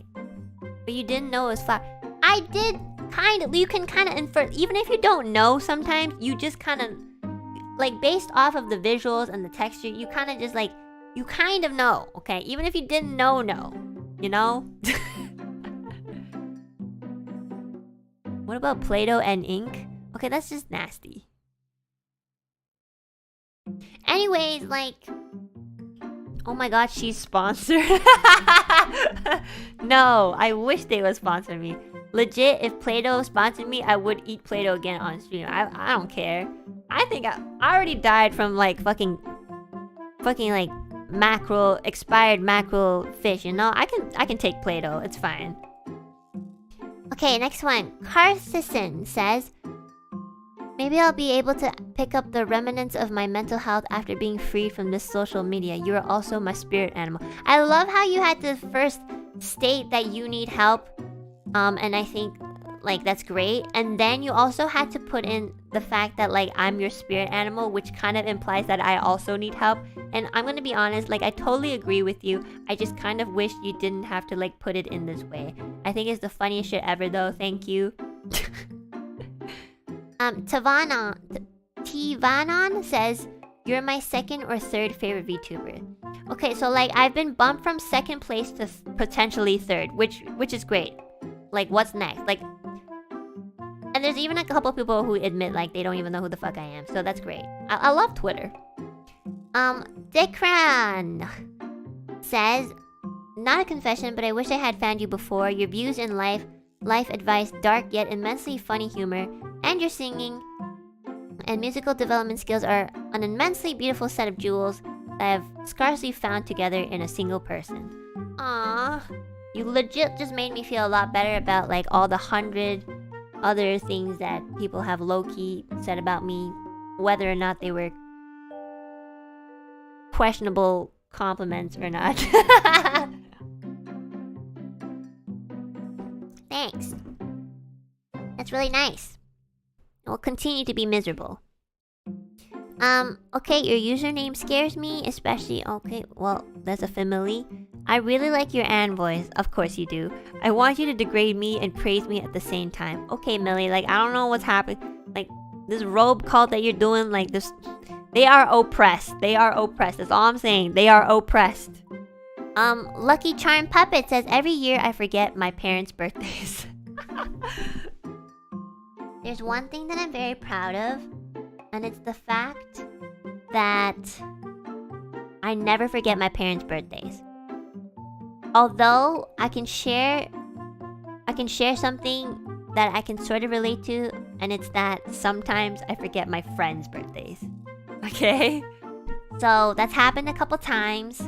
But you didn't know it was flour. I did kind of, you can kind of infer, even if you don't know sometimes, you just kind of, like, based off of the visuals and the texture, you kind of just, like, you kind of know, okay? Even if you didn't know, you know? What about Play-Doh and ink? Okay, that's just nasty. Anyways, like, oh my god, she's sponsored. No, I wish they would sponsor me. Legit, if Play-Doh sponsored me, I would eat Play-Doh again on stream. I don't care. I think I already died from like fucking like mackerel, expired mackerel fish, you know? I can take Play-Doh, it's fine. Okay, next one. Carcison says, maybe I'll be able to pick up the remnants of my mental health after being freed from this social media. You are also my spirit animal. I love how you had to first state that you need help. And I think, like, that's great. And then you also had to put in the fact that, like, I'm your spirit animal, which kind of implies that I also need help. And I'm gonna be honest, like, I totally agree with you. I just kind of wish you didn't have to, like, put it in this way. I think it's the funniest shit ever, though. Thank you. Tivanon says, you're my second or third favorite VTuber. Okay, so, like, I've been bumped from second place to potentially third, which is great. Like, what's next? Like, and there's even a couple people who admit, like, they don't even know who the fuck I am. So that's great. I love Twitter. Dekran says, not a confession, but I wish I had found you before. Your views in life advice, dark yet immensely funny humor, and your singing and musical development skills are an immensely beautiful set of jewels that I've scarcely found together in a single person. Aww. You legit just made me feel a lot better about, like, all the 100 other things that people have low-key said about me, whether or not they were questionable compliments or not. Thanks. That's really nice. We'll continue to be miserable. Okay, your username scares me, especially... Okay, well, that's a family. I really like your Anne voice. Of course you do. I want you to degrade me and praise me at the same time. Okay, Millie, like, I don't know what's happening. Like, this robe cult that you're doing, like, this... They are oppressed. They are oppressed. That's all I'm saying. They are oppressed. Lucky Charm Puppet says, every year I forget my parents' birthdays. there's one thing that I'm very proud of, and it's the fact that I never forget my parents' birthdays. Although I can share something that I can sort of relate to, and it's that sometimes I forget my friends' birthdays. Okay? So that's happened a couple times.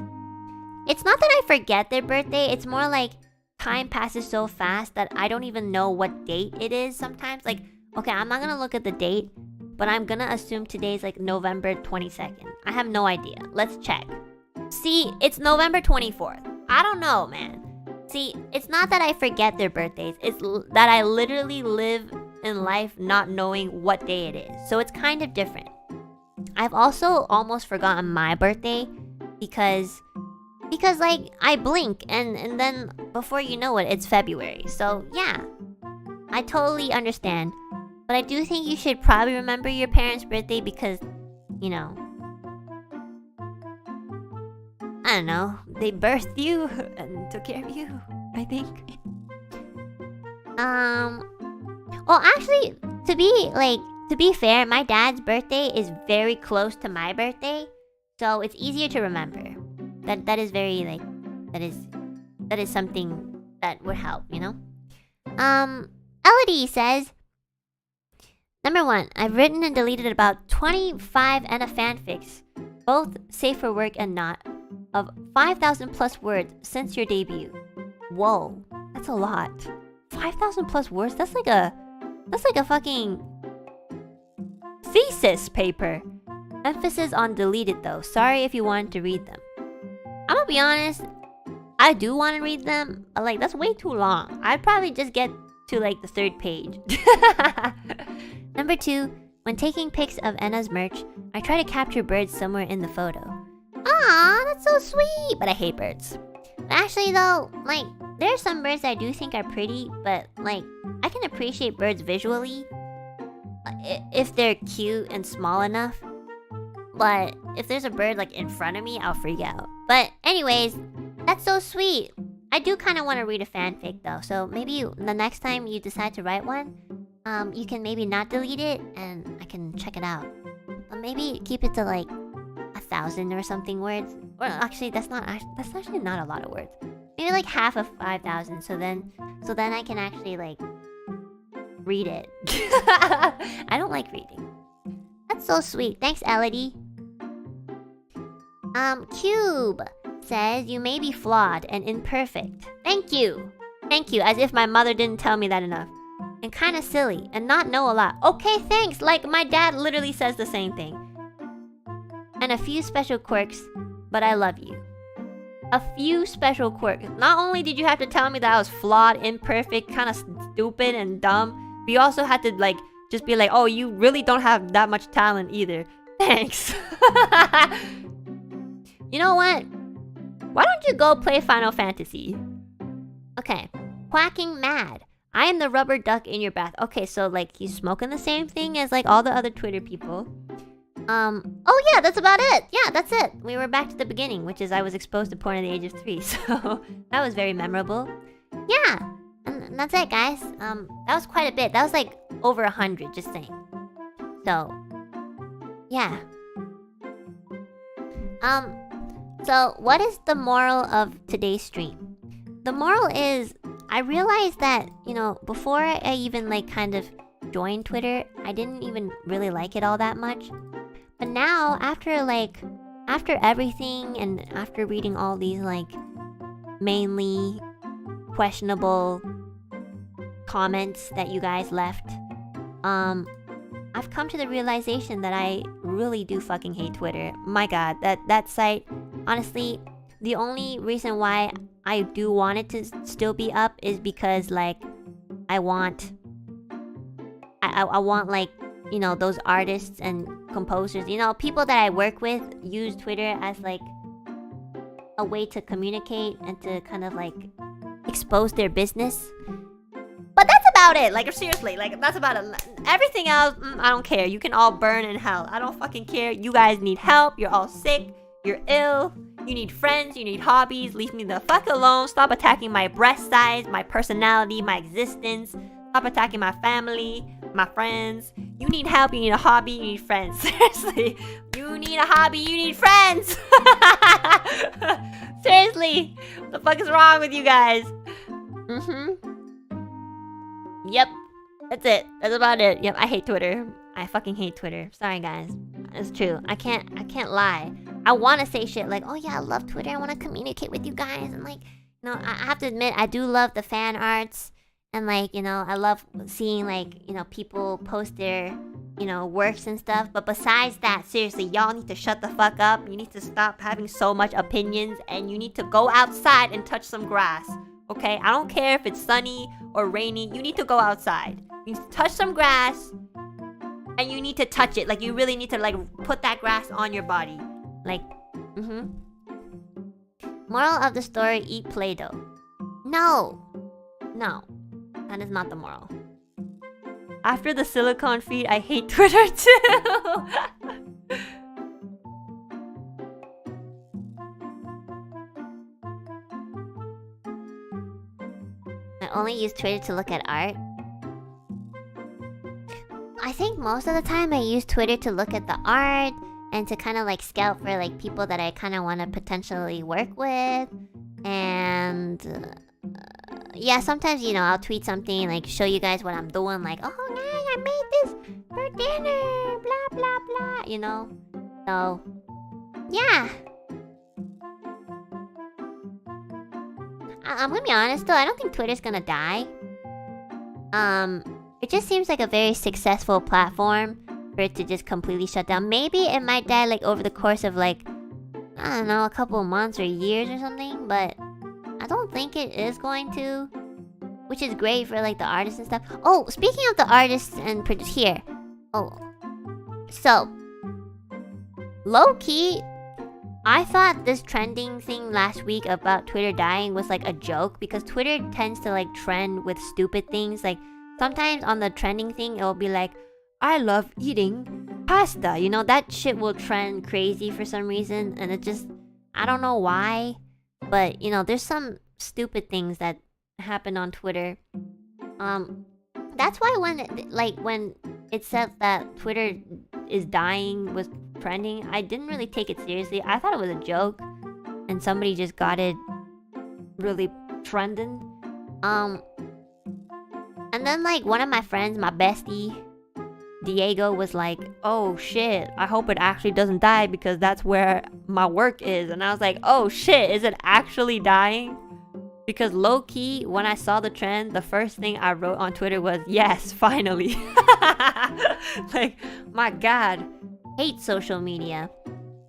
It's not that I forget their birthday, it's more like time passes so fast that I don't even know what date it is sometimes. Like, okay, I'm not gonna look at the date, but I'm gonna assume today's like November 22nd. I have no idea. Let's check. See, it's November 24th. I don't know, man. See, it's not that I forget their birthdays, it's that I literally live in life not knowing what day it is. So it's kind of different. I've also almost forgotten my birthday because like I blink and then before you know it, it's February. So yeah, I totally understand. But I do think you should probably remember your parents' birthday because, you know, I don't know, they birthed you and took care of you, I think. Well, actually, to be fair, my dad's birthday is very close to my birthday, so it's easier to remember. That is very like that is something that would help, you know? Elodie says, number 1, I've written and deleted about 25 Enna fanfics, both safe for work and not, of 5,000 plus words since your debut. Whoa, that's a lot. 5,000 plus words? That's like a fucking thesis paper. Emphasis on deleted though. Sorry if you wanted to read them. I'm gonna be honest, I do want to read them, but like that's way too long. I'd probably just get to like the 3rd page. Number 2, when taking pics of Enna's merch, I try to capture birds somewhere in the photo. Aw, that's so sweet, but I hate birds. But actually though, like, there are some birds that I do think are pretty, but like, I can appreciate birds visually if they're cute and small enough. But if there's a bird like in front of me, I'll freak out. But anyways, that's so sweet. I do kind of want to read a fanfic though, so maybe the next time you decide to write one, you can maybe not delete it and I can check it out. But maybe keep it to like 1,000 or something words. Or actually, that's actually not a lot of words. Maybe like half of 5,000. So then I can actually like read it. I don't like reading. That's so sweet. Thanks, Elodie. Cube says you may be flawed and imperfect. Thank you. Thank you. As if my mother didn't tell me that enough. And kind of silly and not know a lot. Okay, thanks. Like my dad literally says the same thing. And a few special quirks, but I love you. A few special quirks. Not only did you have to tell me that I was flawed, imperfect, kind of stupid and dumb, but you also had to like just be like, oh, you really don't have that much talent either. Thanks. You know what? Why don't you go play Final Fantasy? Okay. Quacking mad. I am the rubber duck in your bath. Okay, so like he's smoking the same thing as like all the other Twitter people. Oh yeah, that's about it. Yeah, that's it. We were back to the beginning, which is I was exposed to porn at the age of 3, so that was very memorable. Yeah, and that's it, guys. That was quite a bit. That was like over 100, just saying. So, yeah. So what is the moral of today's stream? The moral is, I realized that, you know, before I even like kind of joined Twitter, I didn't even really like it all that much. But now, after everything and after reading all these like mainly questionable comments that you guys left, I've come to the realization that I really do fucking hate Twitter. My god, that site, honestly, the only reason why I do want it to still be up is because like I want like, you know, those artists and composers, you know, people that I work with use Twitter as like a way to communicate and to kind of like expose their business. But that's about it. Like, seriously, like that's about it. Everything else, I don't care. You can all burn in hell. I don't fucking care. You guys need help. You're all sick. You're ill. You need friends. You need hobbies. Leave me the fuck alone. Stop attacking my breast size, my personality, my existence. Stop attacking my family, my friends. You need help, you need a hobby, you need friends. Seriously. You need a hobby, you need friends. Seriously. What the fuck is wrong with you guys? Yep. That's it. That's about it. Yep, I hate Twitter. I fucking hate Twitter. Sorry guys. It's true. I can't lie. I want to say shit like, oh yeah, I love Twitter. I want to communicate with you guys. And like, you know, I have to admit, I do love the fan arts. And like, you know, I love seeing like, you know, people post their, you know, works and stuff. But besides that, seriously, y'all need to shut the fuck up. You need to stop having so much opinions. And you need to go outside and touch some grass. Okay? I don't care if it's sunny or rainy. You need to go outside. You need to touch some grass. And you need to touch it. Like, you really need to, like, put that grass on your body. Like, Moral of the story, eat Play-Doh. No. No. That is not the moral. After the silicone feed, I hate Twitter too. I only use Twitter to look at art. I think most of the time I use Twitter to look at the art and to kind of like scout for like people that I kind of want to potentially work with. And yeah, sometimes, you know, I'll tweet something, like show you guys what I'm doing, like, oh guys, I made this for dinner, blah blah blah, you know. So yeah, I'm gonna be honest though, I don't think Twitter's gonna die. It just seems like a very successful platform for it to just completely shut down. Maybe it might die like over the course of like, I don't know, a couple of months or years or something, but I don't think it is going to, which is great for like the artists and stuff. Oh, speaking of the artists and here. Oh, so low-key, I thought this trending thing last week about Twitter dying was like a joke, because Twitter tends to like trend with stupid things. Like sometimes on the trending thing, it'll be like, I love eating pasta. You know, that shit will trend crazy for some reason, and it just, I don't know why. But, you know, there's some stupid things that happen on Twitter. That's why when it said that Twitter is dying was trending, I didn't really take it seriously. I thought it was a joke, and somebody just got it really trending. And then like one of my friends, my bestie, Diego, was like, oh shit, I hope it actually doesn't die because that's where my work is. And I was like, oh shit, is it actually dying? Because low-key, when I saw the trend, the first thing I wrote on Twitter was, yes, finally. Like, my god, hate social media.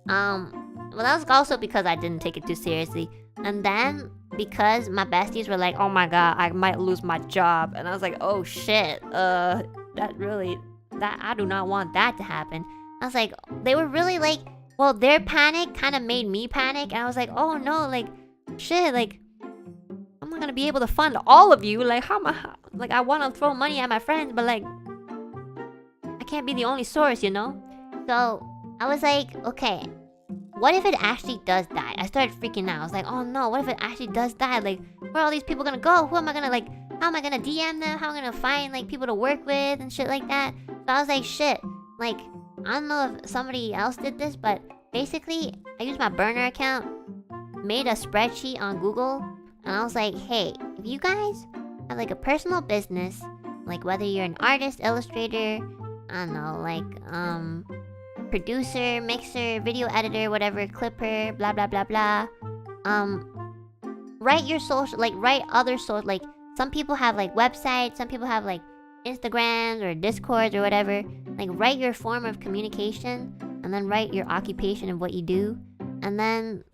Well, that was also because I didn't take it too seriously. And then because my besties were like, oh my god, I might lose my job. And I was like, oh shit, that I do not want that to happen. I was like, they were really like, well, their panic kind of made me panic. And I was like, oh no, like, shit, like, I'm not gonna be able to fund all of you. Like, how am I, like, I want to throw money at my friends, but like, I can't be the only source, you know? So I was like, okay, what if it actually does die? I started freaking out. I was like, oh no, what if it actually does die? Like, where are all these people gonna go? Who am I gonna, like, how am I gonna DM them? How am I gonna find, like, people to work with and shit like that? So I was like, shit, like, I don't know if somebody else did this, but basically, I used my burner account, made a spreadsheet on Google, and I was like, hey, if you guys have, like, a personal business, like, whether you're an artist, illustrator, I don't know, like, producer, mixer, video editor, whatever, clipper, blah, blah, blah, blah, write your social, like, write other social, like, some people have, like, websites, some people have, like, Instagrams or Discords or whatever. Like, write your form of communication, and then write your occupation of what you do, and then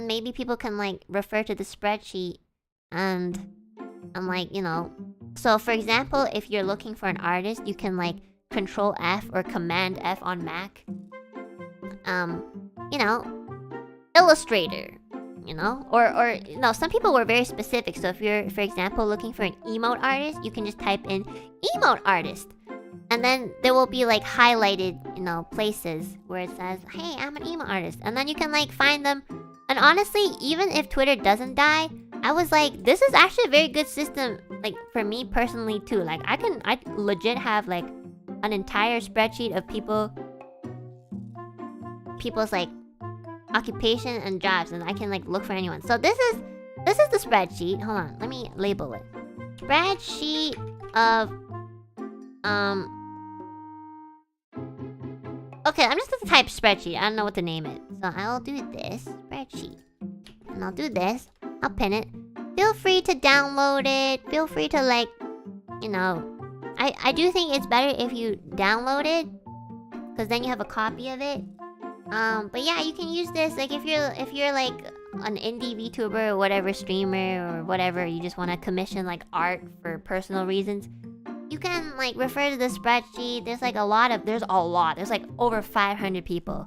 maybe people can like refer to the spreadsheet, and like, you know, so for example, if you're looking for an artist, you can like Control F or Command F on Mac. You know, illustrator. You know, or no, some people were very specific. So if you're, for example, looking for an emote artist, you can just type in emote artist, and then there will be like highlighted, you know, places where it says, hey, I'm an emote artist, and then you can like find them. And honestly, even if Twitter doesn't die, I was like, this is actually a very good system, like for me personally too, like I legit have like an entire spreadsheet of people's like occupation and jobs, and I can like look for anyone. So this is the spreadsheet. Hold on, let me label it. Spreadsheet of okay, I'm just gonna type spreadsheet. I don't know what to name it. So I'll do this spreadsheet. And I'll do this. I'll pin it. Feel free to download it. Feel free to like, you know, I do think it's better if you download it, because then you have a copy of it. But yeah, you can use this like if you're like an indie VTuber or whatever, streamer or whatever, you just want to commission like art for personal reasons. You can like refer to the spreadsheet. There's like there's like over 500 people.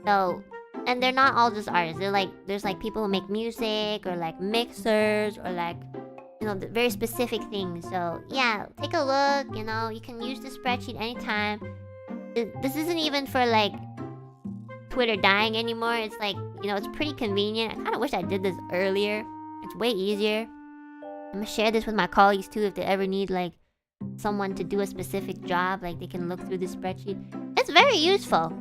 So, and they're not all just artists. There's like people who make music or like mixers or like, you know, very specific things. So yeah, take a look. You know, you can use the spreadsheet anytime. This isn't even for like Twitter dying anymore. It's like, you know, it's pretty convenient. I kind of wish I did this earlier. It's way easier. I'm gonna share this with my colleagues too if they ever need like someone to do a specific job, like they can look through this spreadsheet. It's very useful.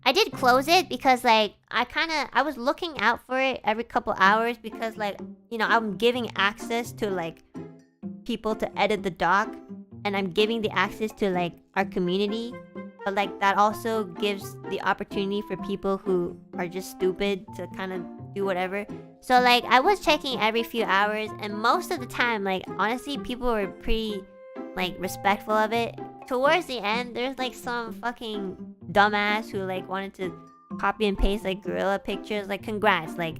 I did close it because like I was looking out for it every couple hours because like, you know, I'm giving access to like people to edit the doc, and I'm giving the access to like our community, but like that also gives the opportunity for people who are just stupid to kind of do whatever. So like I was checking every few hours, and most of the time, like honestly, people were pretty like respectful of it. Towards the end, there's like some fucking dumbass who like wanted to copy and paste like gorilla pictures. Like congrats, like,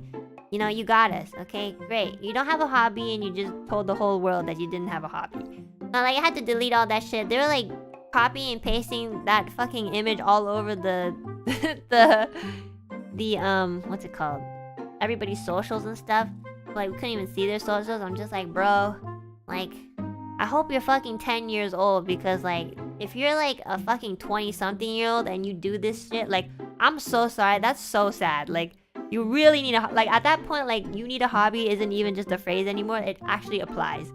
you know, you got us. Okay, great. You don't have a hobby and you just told the whole world that you didn't have a hobby. Now like I had to delete all that shit. They were like copying and pasting that fucking image all over the what's it called? Everybody's socials and stuff. Like we couldn't even see their socials. I'm just like, bro, like I hope you're fucking 10 years old, because like if you're like a fucking 20-something-year-old and you do this shit, like I'm so sorry. That's so sad. Like you really need like at that point, like you need a hobby isn't even just a phrase anymore. It actually applies.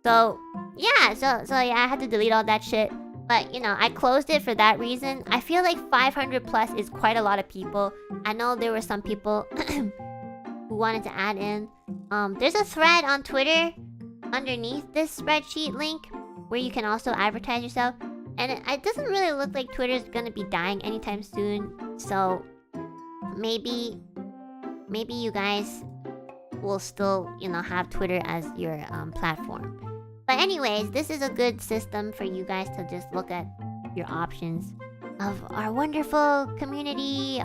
So yeah, so yeah, I had to delete all that shit. But you know, I closed it for that reason. I feel like 500 plus is quite a lot of people. I know there were some people who wanted to add in. There's a thread on Twitter underneath this spreadsheet link where you can also advertise yourself, and it doesn't really look like Twitter's gonna be dying anytime soon. So maybe you guys will still, you know, have Twitter as your platform. But anyways, this is a good system for you guys to just look at your options of our wonderful community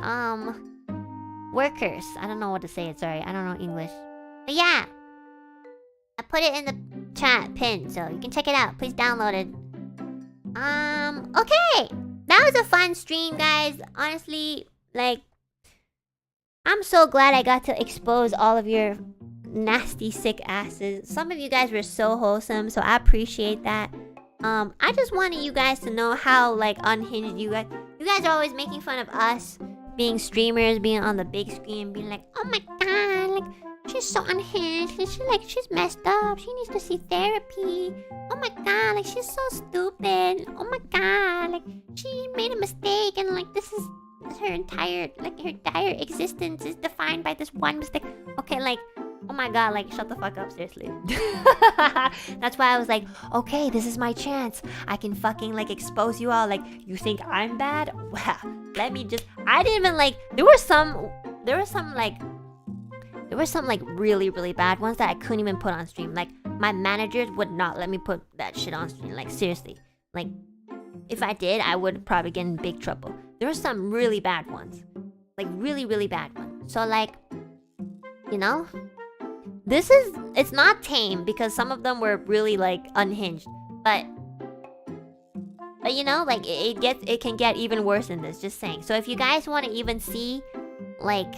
workers. I don't know what to say it, sorry. I don't know English. But yeah, I put it in the chat pin, so you can check it out. Please download it. Okay. That was a fun stream, guys. Honestly, like, I'm so glad I got to expose all of your nasty, sick asses. Some of you guys were so wholesome, so I appreciate that. I just wanted you guys to know how, like, unhinged you guys are always making fun of us being streamers, being on the big screen, being like, oh my god, like, she's so unhinged, she's messed up, she needs to see therapy. Oh my god, like, she's so stupid. Oh my god, like, she made a mistake, and like, this is her entire existence is defined by this one mistake. Okay, like, oh my god, like, shut the fuck up, seriously. That's why I was like, okay, this is my chance. I can fucking, like, expose you all. Like, you think I'm bad? Well, let me just... I didn't even, like... There were some, like, really, really bad ones that I couldn't even put on stream. Like, my managers would not let me put that shit on stream. Like, seriously. Like, if I did, I would probably get in big trouble. There were some really bad ones. Like, really, really bad ones. So, like, you know... It's not tame because some of them were really like unhinged, but you know, like it can get even worse than this, just saying. So if you guys want to even see, like,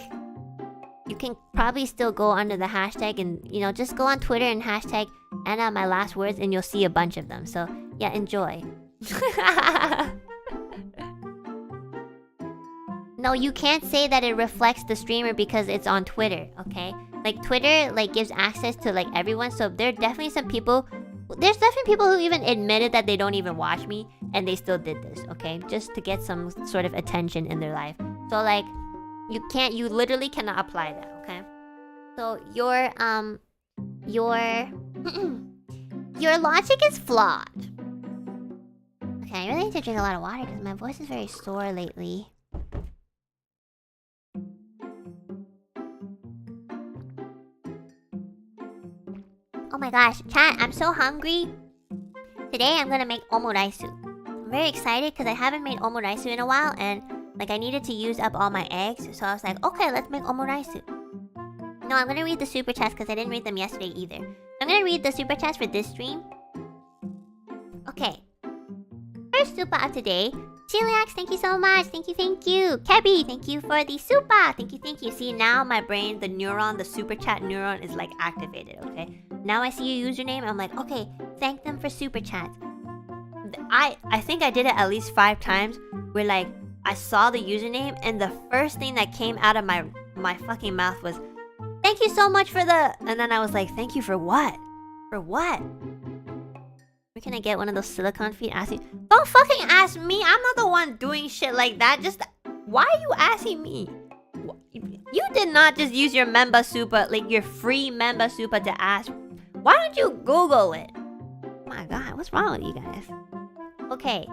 you can probably still go under the hashtag and, you know, just go on Twitter and hashtag Enna my last words and you'll see a bunch of them. So yeah, enjoy. No, you can't say that it reflects the streamer because it's on Twitter, okay? like Twitter like gives access to like everyone. So there's definitely people who even admitted that they don't even watch me and they still did this, okay? Just to get some sort of attention in their life. So like you literally cannot apply that, okay? So your your logic is flawed. Okay, I really need to drink a lot of water because my voice is very sore lately. Oh my gosh, chat, I'm so hungry. Today I'm gonna make omuraisu. I'm very excited because I haven't made omuraisu in a while and like I needed to use up all my eggs. So I was like, okay, let's make omuraisu. No, I'm gonna read the super chats because I didn't read them yesterday either. I'm gonna read the super chats for this stream. Okay. First super of today. Chiliax, thank you so much. Thank you, thank you. Kebby, thank you for the super. Thank you, thank you. See, now my brain, the neuron, the super chat neuron is like activated, okay? Now I see your username, I'm like, okay, thank them for super chats. I think I did it at least 5 times where like I saw the username and the first thing that came out of my fucking mouth was, thank you so much for the... And then I was like, thank you for what? For what? Where can I get one of those silicone feet? Don't fucking ask me. I'm not the one doing shit like that. Just... Why are you asking me? You did not just use your member super, like your free member super to ask. Why don't you Google it? Oh my god, what's wrong with you guys? Okay.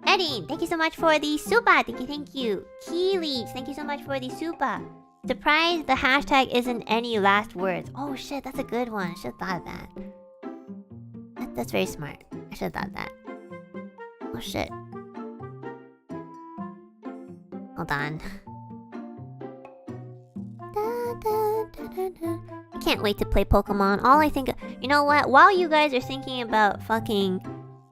Eddie, thank you so much for the super. Thank you, thank you. Keely, thank you so much for the super. Surprised the hashtag isn't any last words. Oh shit, that's a good one. I should have thought of that. That's very smart. I should have thought that. Oh shit. Hold on. I can't wait to play Pokemon. All I think... You know what? While you guys are thinking about fucking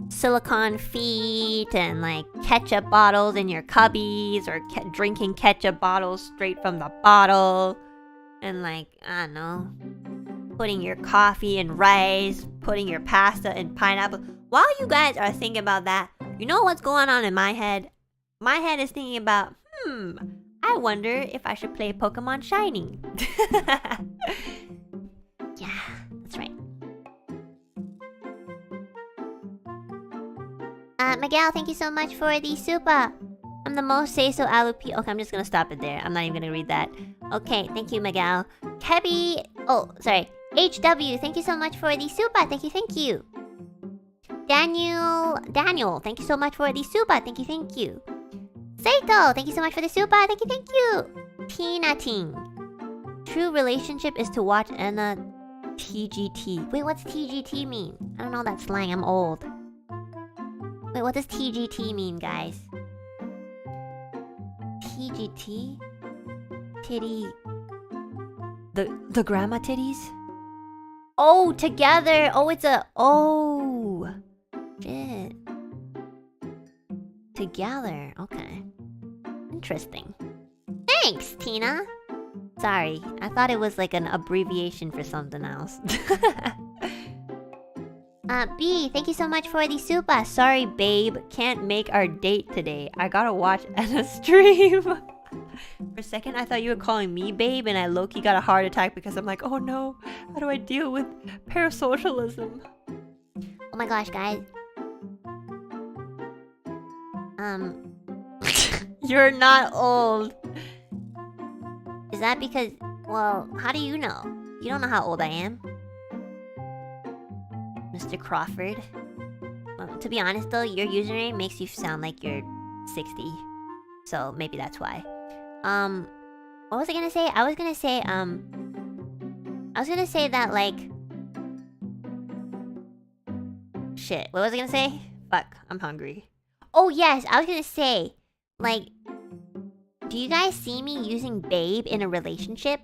silicone feet and like ketchup bottles in your cubbies or drinking ketchup bottles straight from the bottle and like, I don't know, putting your coffee in rice, putting your pasta in pineapple. While you guys are thinking about that, you know what's going on in my head? My head is thinking about, I wonder if I should play Pokemon Shining. Yeah, that's right. Miguel, thank you so much for the super. I'm the most say-so Alouette. Okay, I'm just gonna stop it there. I'm not even gonna read that. Okay, thank you, Miguel. Kebby... Oh, sorry. HW, thank you so much for the super. Thank you, thank you. Daniel, thank you so much for the super. Thank you, thank you. Saito, thank you so much for the super. Thank you, thank you. Tina Ting. True relationship is to watch Enna TGT. Wait, what's TGT mean? I don't know that slang. I'm old. Wait, what does TGT mean, guys? TGT? Titty... The grandma titties? Oh, together! Oh, it's a... Oh! Shit. Together. Okay. Interesting. Thanks, Tina! Sorry, I thought it was like an abbreviation for something else. B, thank you so much for the super. Sorry, babe. Can't make our date today. I gotta watch Enna stream. For a second, I thought you were calling me babe, and I low-key got a heart attack because I'm like, oh no, how do I deal with parasocialism? Oh my gosh, guys. You're not old. Is that because... Well, how do you know? You don't know how old I am. Mr. Crawford. Well, to be honest though, your username makes you sound like you're 60. So maybe that's why. What was I gonna say? I was gonna say that like... Shit, what was I gonna say? Fuck, I'm hungry. Oh yes, I was gonna say, like... Do you guys see me using babe in a relationship?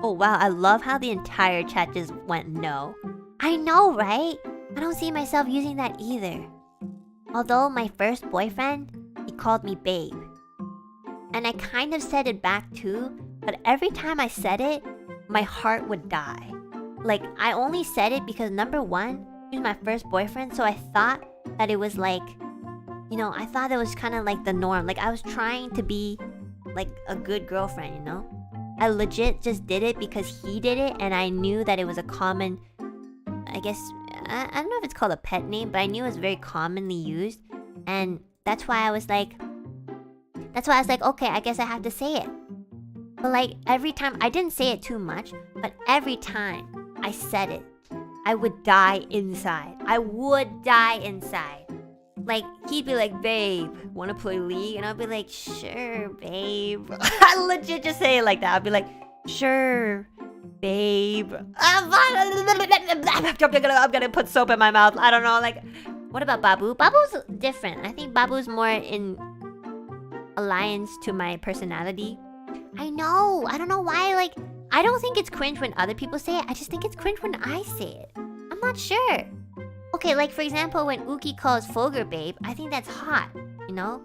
Oh wow, I love how the entire chat just went no. I know, right? I don't see myself using that either. Although my first boyfriend, he called me babe. And I kind of said it back too, but every time I said it, my heart would die. Like, I only said it because number one, he was my first boyfriend, so I thought that it was like, you know, I thought it was kind of like the norm. Like I was trying to be like a good girlfriend, you know? I legit just did it because he did it, and I knew that it was a common, I guess, I don't know if it's called a pet name, but I knew it was very commonly used. And that's why I was like, okay, I guess I have to say it. But like every time, I didn't say it too much, but every time I said it, I would die inside. I would die inside. Like, he'd be like, babe, wanna play League? And I'd be like, sure, babe. I legit just say it like that. I'd be like, sure, babe. I'm gonna put soap in my mouth. I don't know, like, what about Babu? Babu's different. I think Babu's more in alliance to my personality. I know. I don't know why, like, I don't think it's cringe when other people say it. I just think it's cringe when I say it. I'm not sure. Okay, like, for example, when Uki calls Fulgur babe, I think that's hot, you know?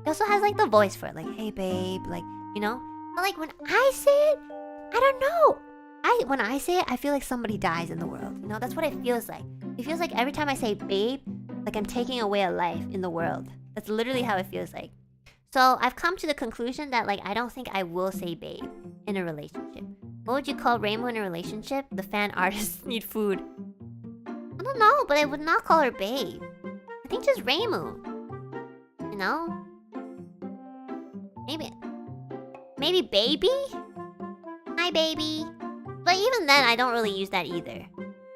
He also has, like, the voice for it, like, hey, babe, like, you know? But, like, when I say it, I don't know. When I say it, I feel like somebody dies in the world, you know? That's what it feels like. It feels like every time I say babe, like I'm taking away a life in the world. That's literally how it feels like. So, I've come to the conclusion that, like, I don't think I will say babe in a relationship. What would you call Reimu in a relationship? The fan artists need food. I don't know, but I would not call her babe. I think just Reimu. You know? Maybe baby? Hi, baby. But even then, I don't really use that either.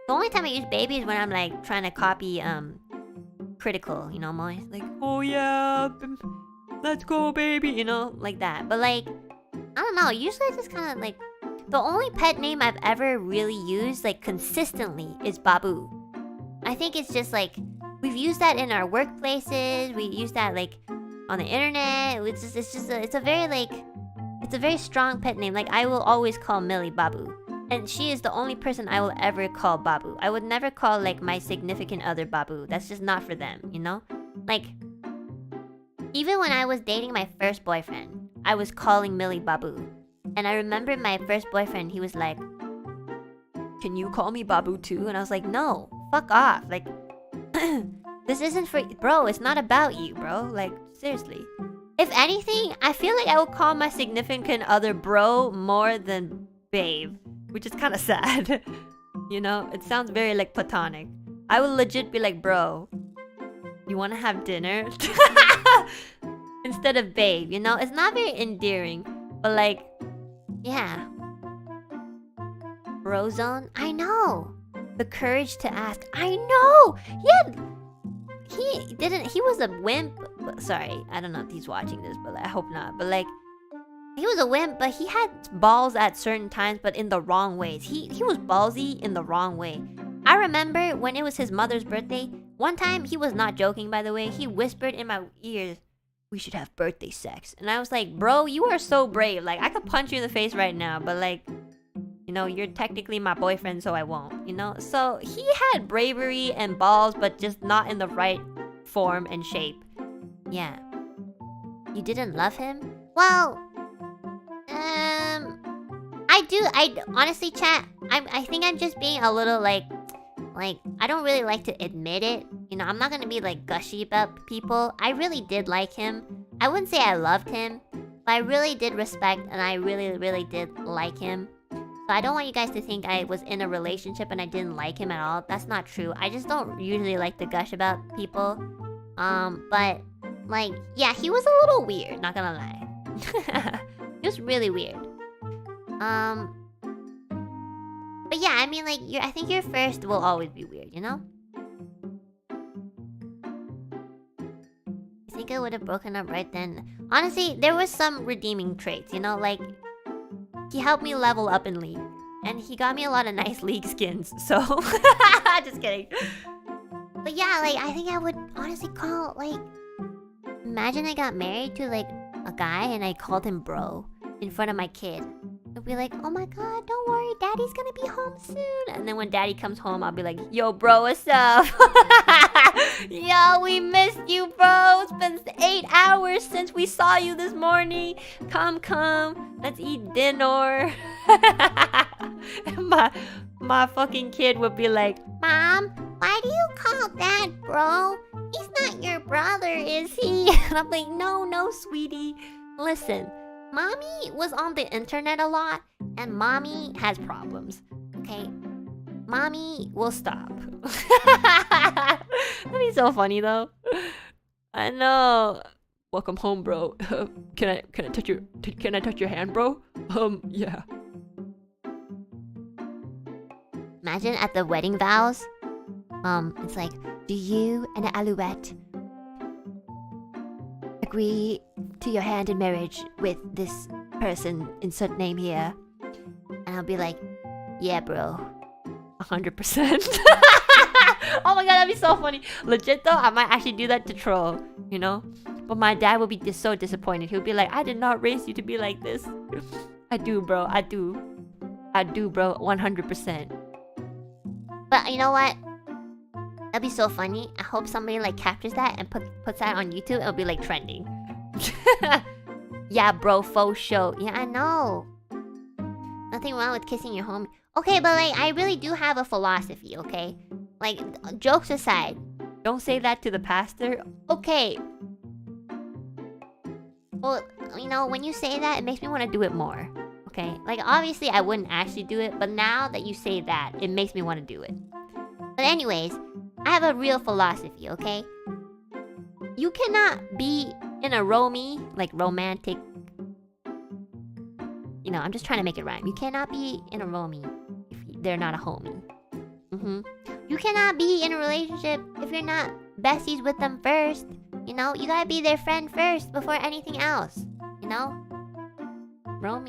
The only time I use baby is when I'm like trying to copy critical, you know, more like, oh yeah, let's go, baby, you know, like that. But like, I don't know. Usually, I just kind of like, the only pet name I've ever really used like consistently is Babu. I think it's just like, we've used that in our workplaces. We use that like on the internet. It's a very strong pet name. Like, I will always call Millie Babu. And she is the only person I will ever call Babu. I would never call like my significant other Babu. That's just not for them, you know? Like, even when I was dating my first boyfriend, I was calling Millie Babu. And I remember my first boyfriend, he was like, can you call me Babu too? And I was like, no. Fuck off. Like, this isn't for... Bro, it's not about you, bro. Like, seriously. If anything, I feel like I would call my significant other bro more than babe. Which is kind of sad. You know? It sounds very, like, platonic. I would legit be like, bro, you want to have dinner? Instead of babe, you know? It's not very endearing. But, like, yeah. Brozone? I know. The courage to ask. I know! He was a wimp. Sorry, I don't know if he's watching this, but I hope not. But like, he was a wimp, but he had balls at certain times, but in the wrong ways. He was ballsy in the wrong way. I remember when it was his mother's birthday, one time, he was not joking, by the way, he whispered in my ears, we should have birthday sex. And I was like, bro, you are so brave. Like, I could punch you in the face right now, but like, you know, you're technically my boyfriend, so I won't, you know? So, he had bravery and balls, but just not in the right form and shape. Yeah. You didn't love him? Well, I honestly, chat, I think I'm just being a little, like, I don't really like to admit it. You know, I'm not gonna be, like, gushy about people. I really did like him. I wouldn't say I loved him, but I really did respect and I really, really did like him. So I don't want you guys to think I was in a relationship and I didn't like him at all. That's not true. I just don't usually like to gush about people. But, like, yeah, he was a little weird, not gonna lie. He was really weird. But yeah, I mean, like, I think your first will always be weird, you know? I think I would have broken up right then. Honestly, there was some redeeming traits, you know? Like, he helped me level up in League. And he got me a lot of nice League skins, so... Just kidding. But yeah, like, I think I would honestly call, like... Imagine I got married to, like, a guy and I called him bro in front of my kid. I'd be like, oh my god, don't worry, daddy's gonna be home soon. And then when daddy comes home, I'll be like, yo, bro, what's up? Yo, we missed you, bro. It's been 8 hours since we saw you this morning. Come, let's eat dinner. My fucking kid would be like, Mom, why do you that, bro. He's not your brother, is he? And I'm like, no, sweetie. Listen, mommy was on the internet a lot, and mommy has problems. Okay? Mommy will stop. That'd be so funny though. I know. Welcome home, bro. Can I touch your hand, bro? Yeah. Imagine at the wedding vows. It's like, do you, Enna Alouette, agree to your hand in marriage with this person, insert name here? And I'll be like, yeah, bro. 100%. Oh my god, that'd be so funny. Legit though, I might actually do that to troll, you know? But my dad would be so disappointed. He'll be like, I did not raise you to be like this. I do, bro. I do, bro. 100%. But you know what? That'd be so funny. I hope somebody like captures that and puts that on YouTube. It'll be like trending. Yeah, bro, faux show. Yeah, I know. Nothing wrong with kissing your homie. Okay, but like, I really do have a philosophy, okay? Like, jokes aside, don't say that to the pastor. Okay. Well, you know, when you say that, it makes me want to do it more. Okay? Like, obviously, I wouldn't actually do it, but now that you say that, it makes me want to do it. But anyways, I have a real philosophy, okay? You cannot be in a like romantic... You know, I'm just trying to make it rhyme. You cannot be in a if they're not a homie. You cannot be in a relationship if you're not besties with them first. You know, you gotta be their friend first before anything else. You know?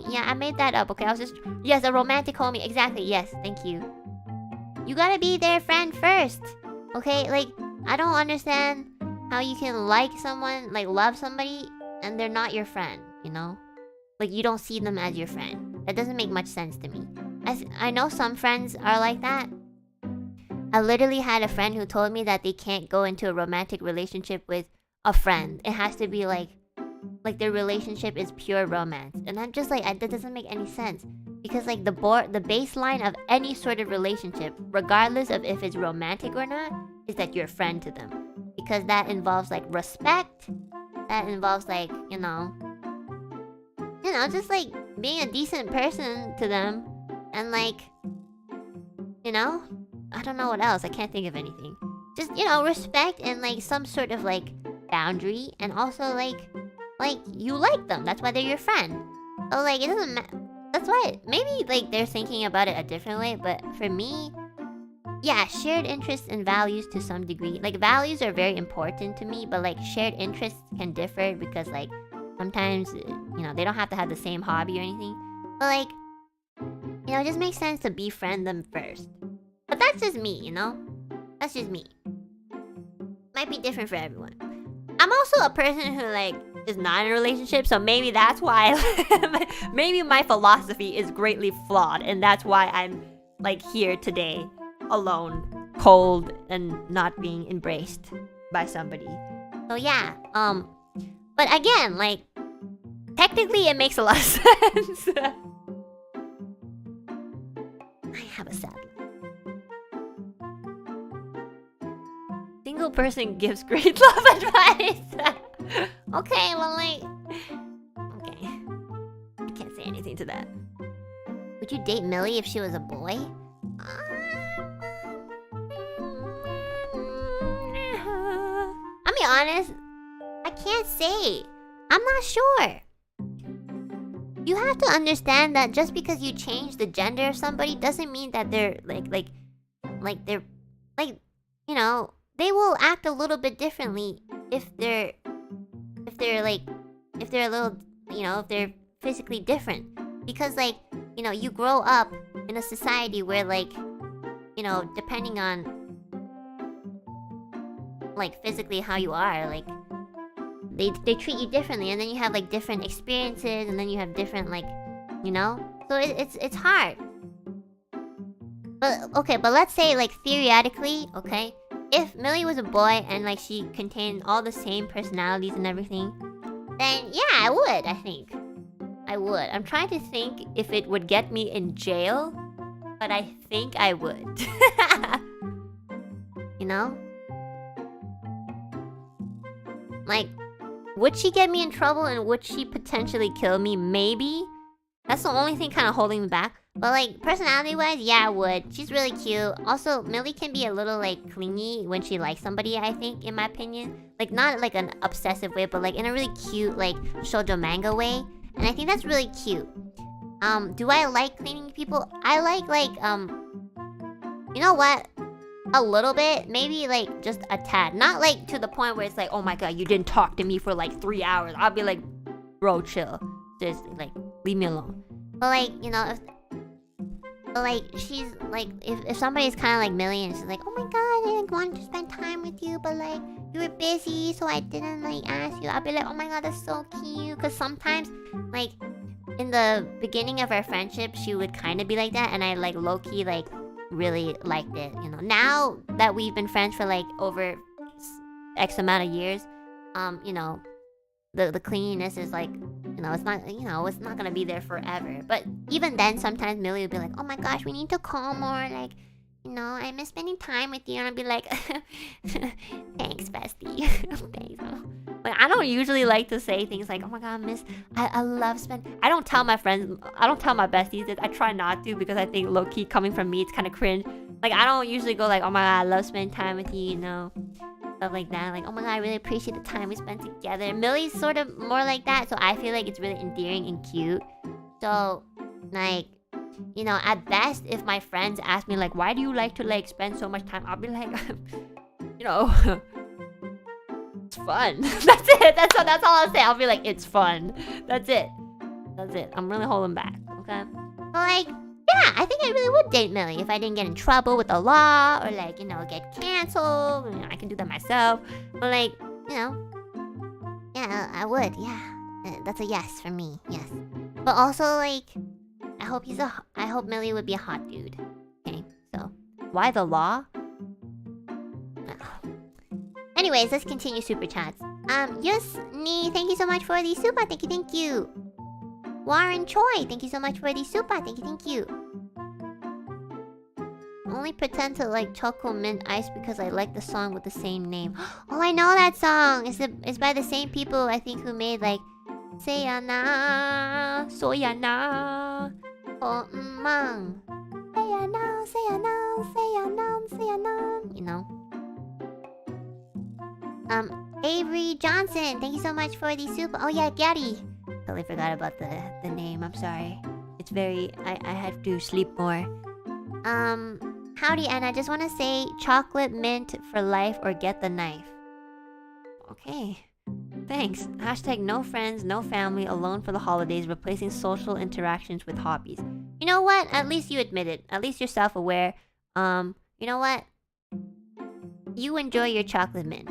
Yeah, I made that up, okay? I was just... Yes, a romantic homie. Exactly, yes. Thank you. You gotta be their friend first. Okay? Like, I don't understand how you can like someone, like love somebody, and they're not your friend, you know? Like, you don't see them as your friend. That doesn't make much sense to me. I know some friends are like that. I literally had a friend who told me that they can't go into a romantic relationship with a friend. It has to be like their relationship is pure romance. And I'm just like, that doesn't make any sense. Because like the baseline of any sort of relationship, regardless of if it's romantic or not, is that you're a friend to them. Because that involves like respect. That involves like, you know, just like being a decent person to them. And like, you know, I don't know what else. I can't think of anything. Just, you know, respect and like some sort of like boundary. And also like you like them. That's why they're your friend. So like, it doesn't matter. That's why maybe like they're thinking about it a different way. But for me, yeah, shared interests and values to some degree. Like, values are very important to me, but like shared interests can differ because like sometimes, you know, they don't have to have the same hobby or anything. But like, you know, it just makes sense to befriend them first. But that's just me, you know? That's just me. Might be different for everyone. I'm also a person who like is not in a relationship, so maybe that's why maybe my philosophy is greatly flawed, and that's why I'm like here today, alone, cold, and not being embraced by somebody. So yeah, but again, like, technically it makes a lot of sense. I have a sad life. Single person gives great love advice. Okay, well, like, okay, I can't say anything to that. Would you date Millie if she was a boy? I'll be honest, I can't say. I'm not sure. You have to understand that just because you change the gender of somebody doesn't mean that they're like they're like, you know, they will act a little bit differently if they're a little, you know, if they're physically different. Because like, you know, you grow up in a society where like, you know, depending on like physically how you are, like they treat you differently, and then you have like different experiences, and then you have different like, you know, so it's hard. But okay, but let's say like theoretically, okay, if Millie was a boy and like she contained all the same personalities and everything, then yeah, I would. I think I would. I'm trying to think if it would get me in jail, but I think I would. You know? Like, would she get me in trouble and would she potentially kill me? Maybe. That's the only thing kind of holding me back. But like, personality-wise, yeah, I would. She's really cute. Also, Millie can be a little like clingy when she likes somebody, I think, in my opinion. Like, not like an obsessive way, but like in a really cute, like, shoujo manga way. And I think that's really cute. Do I like cleaning people? I like, you know what? A little bit. Maybe, like, just a tad. Not, like, to the point where it's like, oh my god, you didn't talk to me for, like, 3 hours. I'll be like, bro, chill. Just, like, leave me alone. But, like, you know, she's, like, if somebody's kind of like Millie and she's like, oh my god, I like, wanted to spend time with you, but, like, you were busy, so I didn't, like, ask you. I'll be like, oh my god, that's so cute. Because sometimes, like, in the beginning of our friendship, she would kind of be like that, and I, like, low-key, like, really liked it, you know. Now that we've been friends for, like, over X amount of years, you know, the cleanliness is, like, you know, it's not gonna be there forever. But even then, sometimes Millie would be like, oh my gosh, we need to call more, like, you know, I miss spending time with you. And I'd be like, thanks, bestie. Thanks. Like, I don't usually like to say things like, oh my god, I love I don't tell my friends, I don't tell my besties this. I try not to, because I think low-key coming from me, it's kind of cringe. Like, I don't usually go like, oh my god, I love spending time with you, you know, stuff like that. Like, oh my god, I really appreciate the time we spent together. Millie's sort of more like that, so I feel like it's really endearing and cute. So, like, you know, at best, if my friends ask me, like, why do you like to, like, spend so much time? I'll be like, you know, it's fun. That's it. That's all I'll say. I'll be like, it's fun. That's it. I'm really holding back, okay? But, like, yeah, I think I really would date Millie if I didn't get in trouble with the law or, like, you know, get canceled. You know, I can do that myself. But, like, you know, yeah, I would, yeah. That's a yes for me, yes. But also, like, I hope Millie would be a hot dude. Okay, so why the law? Anyways, let's continue super chats. Yes, Ni, thank you so much for the super. Thank you. Warren Choi, thank you so much for the super. Thank you. Only pretend to like Choco Mint Ice because I like the song with the same name. Oh, I know that song. It's by the same people, I think, who made like Sayana, Soyana, Oh Mang, Sayana, you know. Avery Johnson, thank you so much for the super. Oh yeah, Gary. Totally forgot about the name. I'm sorry. It's very. I have to sleep more. Howdy, and I just want to say chocolate mint for life or get the knife. Okay. Thanks. Hashtag no friends, no family, alone for the holidays, replacing social interactions with hobbies. You know what? At least you admit it. At least you're self-aware. You know what? You enjoy your chocolate mint.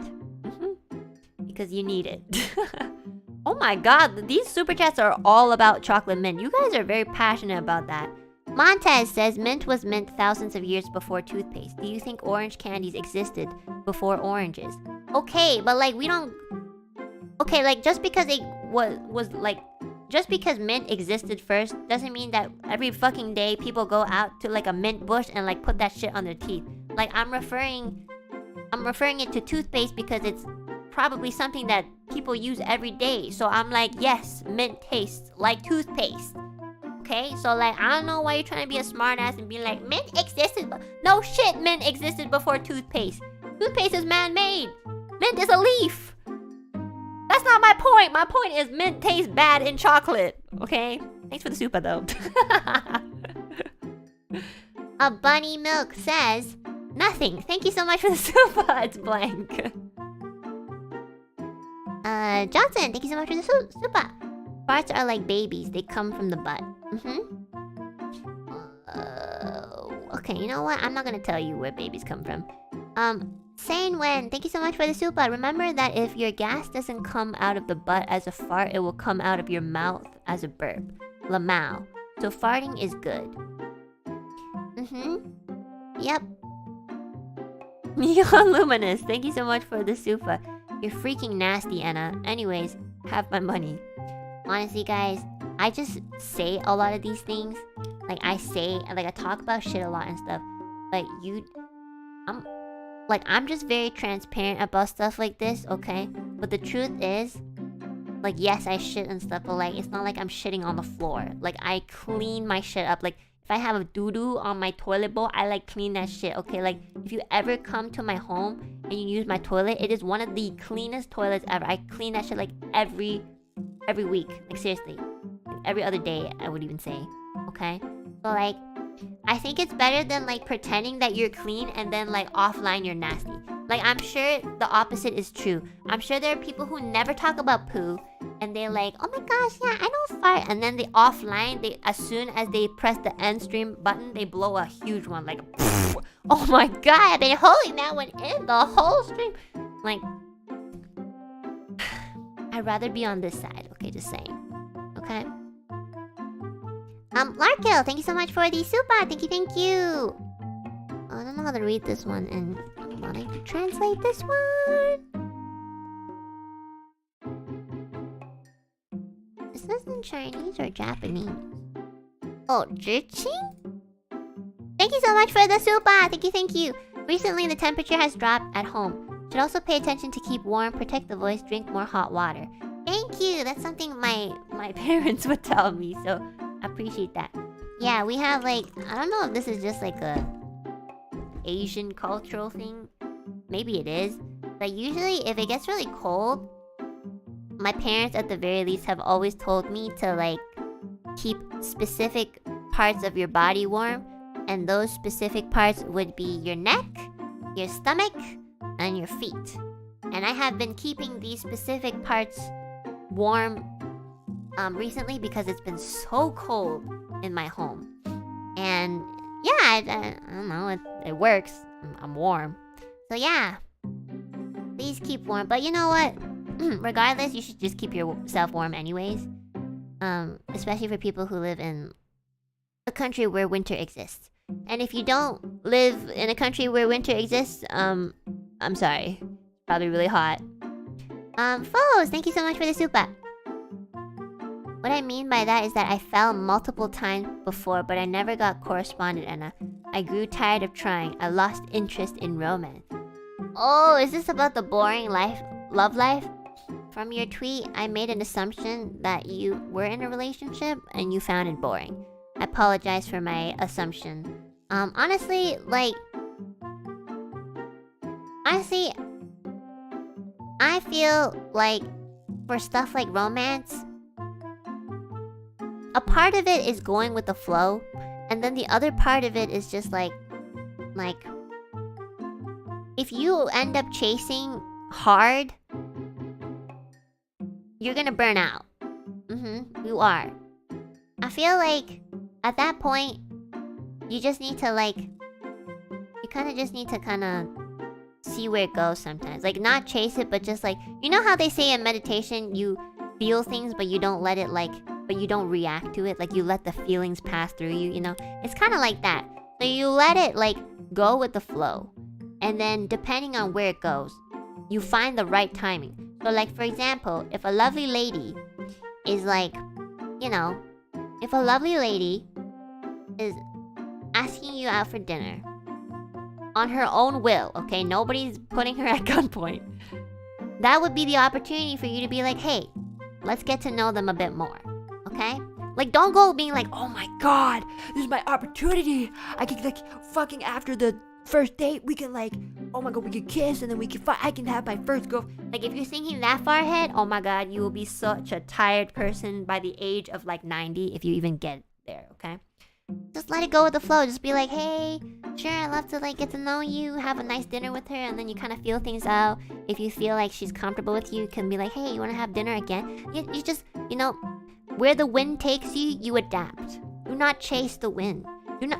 Because you need it. Oh my god, these super chats are all about chocolate mint. You guys are very passionate about that. Montez says mint was mint thousands of years before toothpaste. Do you think orange candies existed before oranges? Okay, but like we don't... Okay, like just because it was like... Just because mint existed first doesn't mean that every fucking day people go out to like a mint bush and like put that shit on their teeth. Like I'm referring it to toothpaste because it's probably something that people use every day. So I'm like, yes, mint tastes like toothpaste. Okay, so like I don't know why you're trying to be a smartass and be like, mint existed, no shit, mint existed before toothpaste. Toothpaste is man-made. Mint is a leaf. That's not my point. My point is mint tastes bad in chocolate. Okay, thanks for the super though. A bunny milk says nothing. Thank you so much for the super. It's blank. Johnson, thank you so much for the super. Farts are like babies. They come from the butt. Okay, you know what? I'm not gonna tell you where babies come from. Sane Wen, thank you so much for the super. Remember that if your gas doesn't come out of the butt as a fart, it will come out of your mouth as a burp. Lamau. So farting is good. Yep. Neon Luminous, thank you so much for the super. You're freaking nasty, Enna. Anyways, have my money. Honestly, guys, I just say a lot of these things. Like, I talk about shit a lot and stuff. But I'm just very transparent about stuff like this, okay? But the truth is, like, yes, I shit and stuff, but like, it's not like I'm shitting on the floor. Like, I clean my shit up. Like, if I have a doo-doo on my toilet bowl, I like clean that shit, okay? Like, if you ever come to my home and you use my toilet, it is one of the cleanest toilets ever. I clean that shit like every week. Like, seriously. Every other day, I would even say. Okay? So like, I think it's better than like pretending that you're clean and then like offline you're nasty. Like, I'm sure the opposite is true. I'm sure there are people who never talk about poo and they're like, oh my gosh, yeah, I don't fart. And then they offline, as soon as they press the end stream button, they blow a huge one. Like, oh my god, I've been holding that one in the whole stream. Like, I'd rather be on this side. Okay, just saying. Okay? Larkill, thank you so much for the super. Thank you, thank you. I don't know how to read this one, and I'm wanting to translate this one. Is this in Chinese or Japanese? Oh, Jiqing? Thank you so much for the super. Thank you, thank you. Recently, the temperature has dropped at home. Should also pay attention to keep warm, protect the voice, drink more hot water. Thank you. That's something my parents would tell me, so I appreciate that. Yeah, we have like, I don't know if this is just like a Asian cultural thing. Maybe it is. But usually if it gets really cold, my parents at the very least have always told me to like keep specific parts of your body warm. And those specific parts would be your neck, your stomach, and your feet. And I have been keeping these specific parts warm recently because it's been so cold in my home. And yeah, I don't know, it works. I'm warm. So yeah, please keep warm. But you know what? Regardless, you should just keep yourself warm anyways. Especially for people who live in a country where winter exists. And if you don't live in a country where winter exists, I'm sorry. Probably really hot. Foes, thank you so much for the super. What I mean by that is that I fell multiple times before, but I never got corresponded, Enna. I grew tired of trying. I lost interest in romance. Oh, is this about the boring love life? From your tweet, I made an assumption that you were in a relationship and you found it boring. I apologize for my assumption. Honestly, I feel like for stuff like romance, a part of it is going with the flow, and then the other part of it is just like if you end up chasing hard, you're gonna burn out. You are. I feel like at that point, you just need to you kind of just need to kind of see where it goes sometimes. Like, not chase it, but just like, you know how they say in meditation, you feel things, but you don't let it but you don't react to it. Like, you let the feelings pass through you, you know? It's kind of like that. So you let it go with the flow. And then depending on where it goes, you find the right timing. So like, for example, if a lovely lady is if a lovely lady is asking you out for dinner on her own will, okay? Nobody's putting her at gunpoint. That would be the opportunity for you to be like, hey, let's get to know them a bit more, okay? Like, don't go being like, oh my god, this is my opportunity. I can fucking after the first date, we can oh my god, we can kiss and then we can I can have my first girl. Like, if you're thinking that far ahead, oh my god, you will be such a tired person by the age of 90 if you even get there, okay? Just let it go with the flow. Just be like, hey, sure, I'd love to get to know you, have a nice dinner with her, and then you kind of feel things out. If you feel like she's comfortable with you, you can be like, hey, you want to have dinner again? You just, where the wind takes you, you adapt. Do not chase the wind.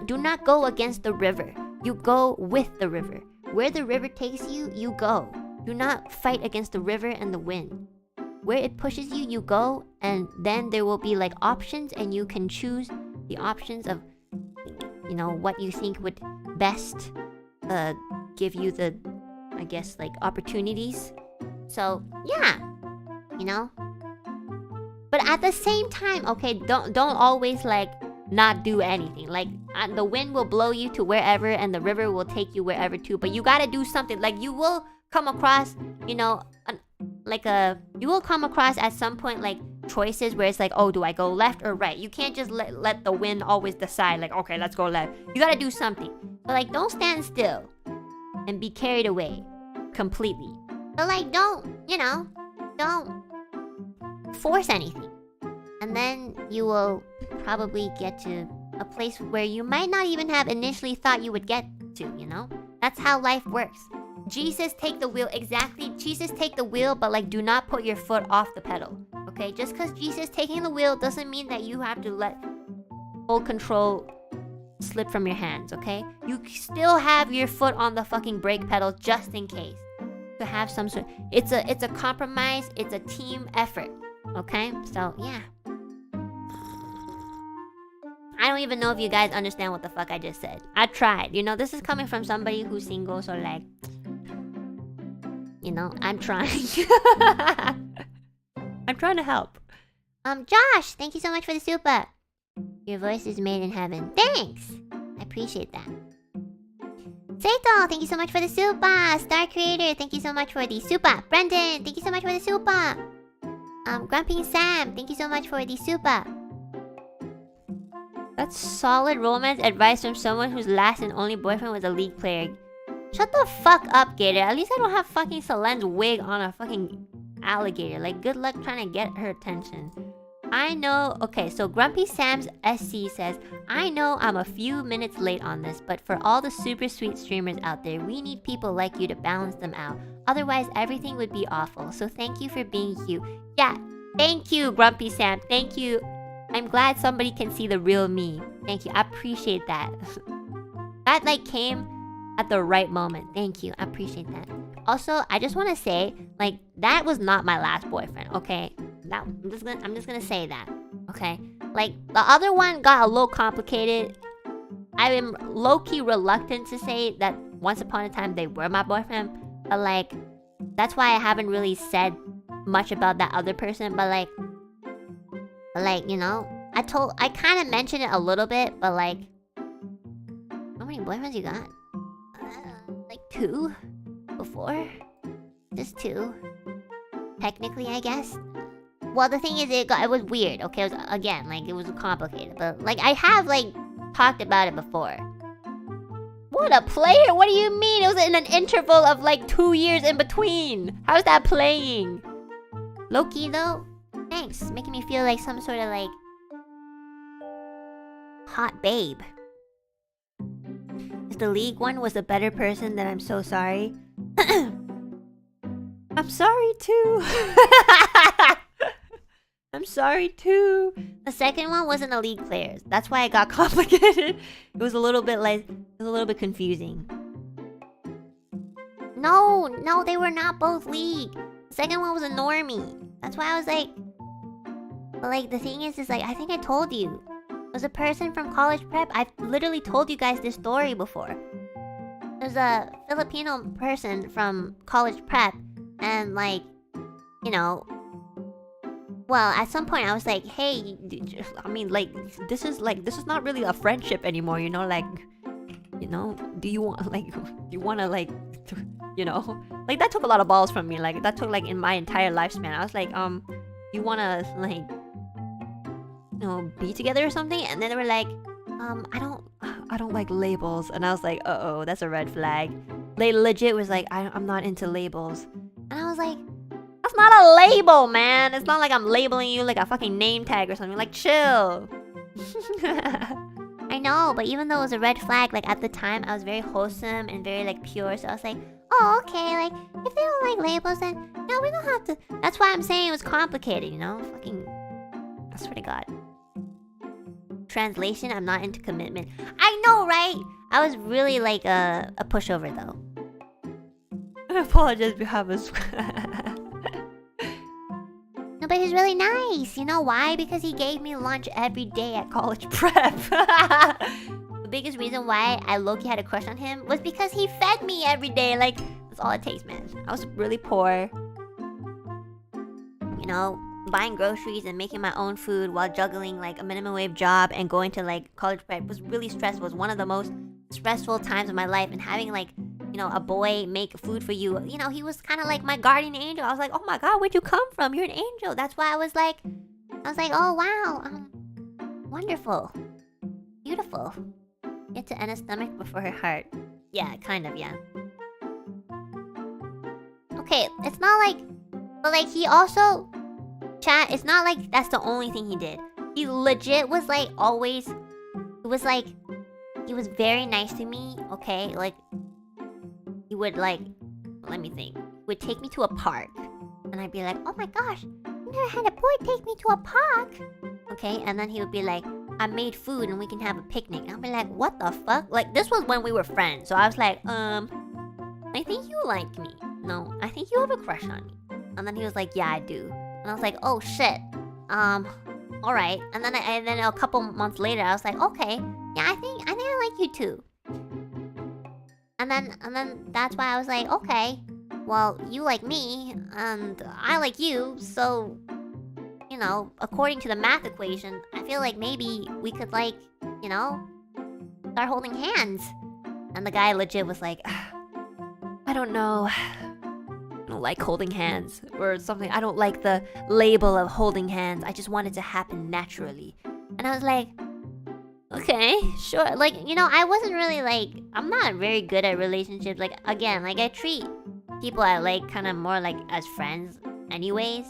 Do not go against the river. You go with the river. Where the river takes you, you go. Do not fight against the river and the wind. Where it pushes you, you go, and then there will be options, and you can choose the options of what you think would best give you the, I guess, opportunities. So yeah, but at the same time, okay, don't always not do anything. The wind will blow you to wherever and the river will take you wherever too, but you gotta do something. You will come across you will come across at some point like choices where it's like, oh, do I go left or right? You can't just let the wind always decide like, okay, let's go left. You gotta do something. But like, don't stand still and be carried away completely. But like, don't force anything. And then you will probably get to a place where you might not even have initially thought you would get to, you know? That's how life works. Jesus, take the wheel. Exactly. Jesus, take the wheel, but like, do not put your foot off the pedal. Okay? Just because Jesus taking the wheel doesn't mean that you have to let full control slip from your hands, okay? You still have your foot on the fucking brake pedal just in case. To have some sort... It's a compromise. It's a team effort. Okay? So, yeah. I don't even know if you guys understand what the fuck I just said. I tried. You know, this is coming from somebody who's single, so like... You know, I'm trying. I'm trying to help. Josh, thank you so much for the super. Your voice is made in heaven. Thanks! I appreciate that. Seito, thank you so much for the super. Star Creator, thank you so much for the super. Brendan, thank you so much for the super. Grumpy Sam, thank you so much for the super. That's solid romance advice from someone whose last and only boyfriend was a league player. Shut the fuck up, Gator. At least I don't have fucking Selene's wig on a fucking alligator. Like, good luck trying to get her attention. I know... Okay, so Grumpy Sam's SC says, I know I'm a few minutes late on this, but for all the super sweet streamers out there, we need people like you to balance them out. Otherwise, everything would be awful. So thank you for being you. Yeah, thank you, Grumpy Sam. Thank you. I'm glad somebody can see the real me. Thank you. I appreciate that. That, like, came at the right moment. Thank you. I appreciate that. Also, I just want to say, like, that was not my last boyfriend, okay? That, I'm just gonna say that, okay? Like, the other one got a little complicated. I am low-key reluctant to say that once upon a time they were my boyfriend. But, like, that's why I haven't really said much about that other person. But, like, you know, I kind of mentioned it a little bit, but, like, how many boyfriends you got? Like 2? Before? Just 2. Technically, I guess. Well, the thing is, it was weird, okay? It was, again, like, it was complicated. But, like, I have, like, talked about it before. What a player! What do you mean? It was in an interval of, like, 2 years in between! How's that playing? Loki, though? Thanks. It's making me feel like some sort of, like... hot babe. If the league one was a better person, then I'm so sorry. I'm sorry too. I'm sorry too. The second one wasn't a league player. That's why it got complicated. It was a little bit confusing. No, they were not both league. The second one was a normie. That's why I was like... But like, the thing is like, I think I told you. It was a person from college prep. I've literally told you guys this story before. There's a Filipino person from college prep. And like, you know... Well, at some point I was like, hey, I mean, like, this is not really a friendship anymore, you know, like, you know, do you want to, like, you know, like, that took a lot of balls from me, like, that took, like, in my entire lifespan. I was like, you want to, like, you know, be together or something? And then they were like, I don't like labels. And I was like, uh-oh, that's a red flag. They legit was like, I'm not into labels. And I was like, that's not a label, man. It's not like I'm labeling you like a fucking name tag or something. Like, chill. I know, but even though it was a red flag, like, at the time, I was very wholesome and very, like, pure. So I was like, oh, okay, like, if they don't like labels, then, no, we don't have to. That's why I'm saying it was complicated, you know? Fucking, I swear to God. Translation, I'm not into commitment. I know, right? I was really, like, a pushover, though. I apologize if you have a... No, but he's really nice. You know why? Because he gave me lunch every day at college prep. The biggest reason why I low-key had a crush on him was because he fed me every day. Like, that's all it takes, man. I was really poor. You know, buying groceries and making my own food while juggling, like, a minimum wage job and going to, like, college prep was really stressful. It was one of the most stressful times of my life. And having, like, a boy make food for you. He was kind of like my guardian angel. I was like, oh my god, where'd you come from? You're an angel. That's why I was like, oh wow, wonderful, beautiful. Get to Enna's stomach before her heart. Yeah, kind of, yeah. Okay, it's not like, but like he also, chat. It's not like that's the only thing he did. He legit was like always. It was like he was very nice to me. Okay, like he would like, let me think. He would take me to a park, and I'd be like, oh my gosh, I never had a boy take me to a park. Okay, and then he would be like, I made food and we can have a picnic. And I'll be like, what the fuck? Like, this was when we were friends. So I was like, I think you like me. No, I think you have a crush on me. And then he was like, yeah, I do. And I was like, oh shit. Alright. And then a couple months later, I was like, okay, yeah, I think I like you too. And then that's why I was like, okay, well, you like me and I like you, so according to the math equation, I feel like maybe we could like, start holding hands. And the guy legit was like, I don't know. I don't like holding hands or something. I don't like the label of holding hands. I just want it to happen naturally. And I was like, okay, sure. Like, I wasn't really like, I'm not very good at relationships. Like, again, like I treat people I like kind of more like as friends anyways.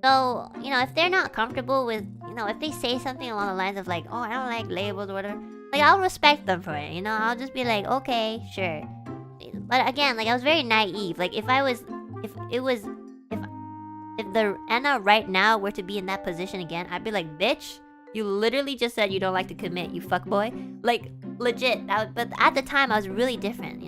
So, if they're not comfortable with, if they say something along the lines of like, oh, I don't like labels or whatever, like I'll respect them for it, I'll just be like, okay, sure. But again, like I was very naive. Like if the Enna right now were to be in that position again, I'd be like, bitch, you literally just said you don't like to commit, you fuckboy. Like legit. But at the time I was really different,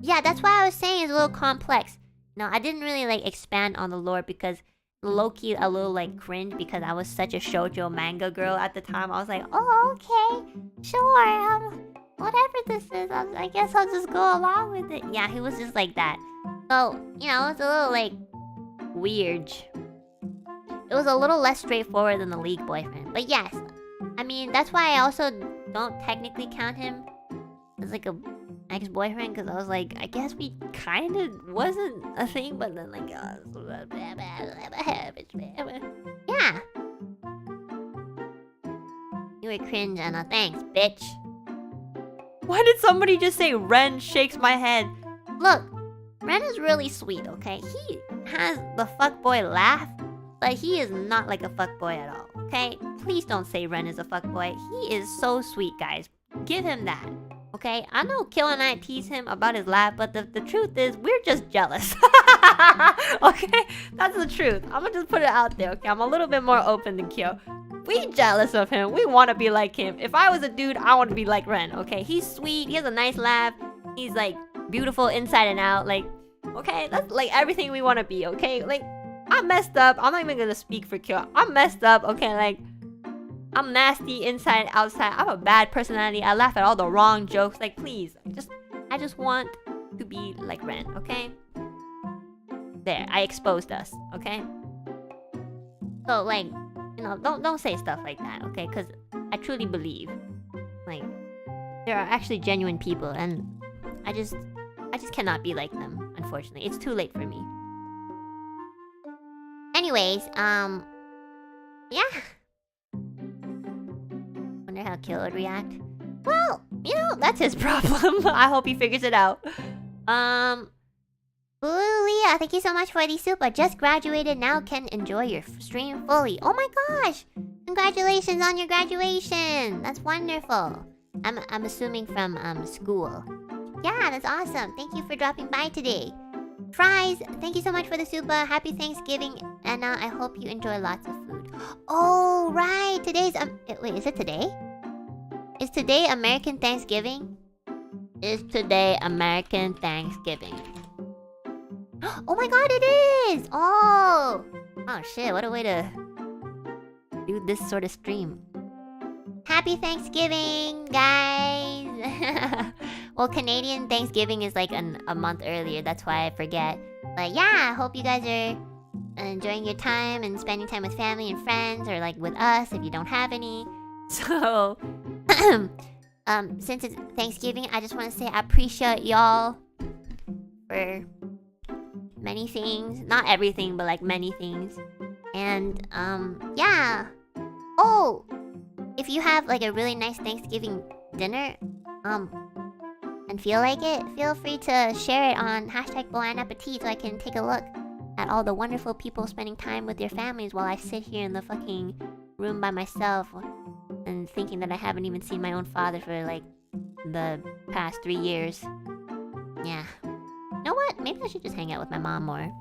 Yeah, that's why I was saying it's a little complex. I didn't really like expand on the lore because low-key a little like cringe because I was such a shoujo manga girl at the time. I was like, oh, okay, sure, whatever this is, I guess I'll just go along with it. Yeah, he was just like that. So, it's a little like weird. It was a little less straightforward than the League boyfriend. But yes, I mean, that's why I also don't technically count him as like a ex-boyfriend, because I was like, I guess we kind of wasn't a thing, but then like, yeah. You were cringe, Enna. Thanks, bitch. Why did somebody just say Ren shakes my head? Look, Ren is really sweet, okay? He has the fuckboy laugh, but he is not like a fuckboy at all, okay? Please don't say Ren is a fuckboy. He is so sweet, guys. Give him that. Okay, I know Kill and I tease him about his laugh, but the truth is, we're just jealous. Okay? That's the truth. I'm gonna just put it out there, okay? I'm a little bit more open than Kyo. We jealous of him. We want to be like him. If I was a dude, I want to be like Ren, okay? He's sweet. He has a nice laugh. He's, like, beautiful inside and out. Like, okay? That's, like, everything we want to be, okay? Like, I'm messed up. I'm not even gonna speak for Kyo. I'm messed up, okay? Like, I'm nasty inside and outside. I have a bad personality. I laugh at all the wrong jokes. Like, please. I just want to be like Ren, okay? There, I exposed us, okay? So, like, don't say stuff like that, okay? Because I truly believe, like, there are actually genuine people, and I just cannot be like them, unfortunately. It's too late for me. Anyways, yeah. Wonder how Kill would react. Well, that's his problem. I hope he figures it out. Blue Leah, thank you so much for the super. Just graduated, now can enjoy your stream fully. Oh my gosh! Congratulations on your graduation! That's wonderful. I'm assuming from school. Yeah, that's awesome. Thank you for dropping by today. Fries, thank you so much for the super. Happy Thanksgiving, and I hope you enjoy lots of food. Oh right, today's wait, is it today? Is today American Thanksgiving? Is today American Thanksgiving? Oh my god, it is! Oh shit, what a way to do this sort of stream. Happy Thanksgiving, guys! Well, Canadian Thanksgiving is like a month earlier, that's why I forget. But yeah, I hope you guys are enjoying your time and spending time with family and friends, or like with us if you don't have any. So, since it's Thanksgiving, I just want to say I appreciate y'all for many things. Not everything, but like many things. And yeah. Oh, if you have like a really nice Thanksgiving dinner, and feel like it, feel free to share it on #BonAppetit so I can take a look at all the wonderful people spending time with their families while I sit here in the fucking room by myself and thinking that I haven't even seen my own father for like the past 3 years. Yeah. You know what? Maybe I should just hang out with my mom more.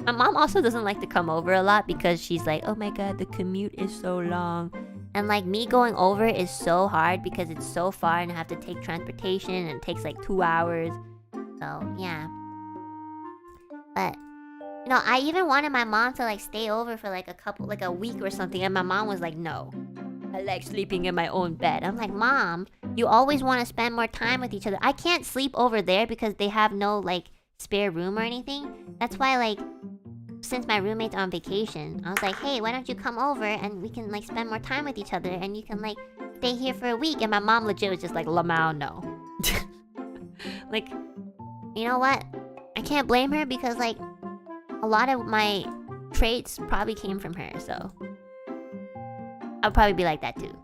My mom also doesn't like to come over a lot because she's like, oh my god, the commute is so long. And like me going over is so hard because it's so far and I have to take transportation and it takes like 2 hours. So yeah. But you know, I even wanted my mom to like stay over for like a week or something, and my mom was like, no. I like sleeping in my own bed. I'm like, Mom, you always want to spend more time with each other. I can't sleep over there because they have no like spare room or anything. That's why like since my roommate's on vacation, I was like, hey, why don't you come over and we can like spend more time with each other and you can like stay here for a week. And my mom legit was just like, Lamau, no. Like, you know what? I can't blame her because like a lot of my traits probably came from her, so I'll probably be like that too.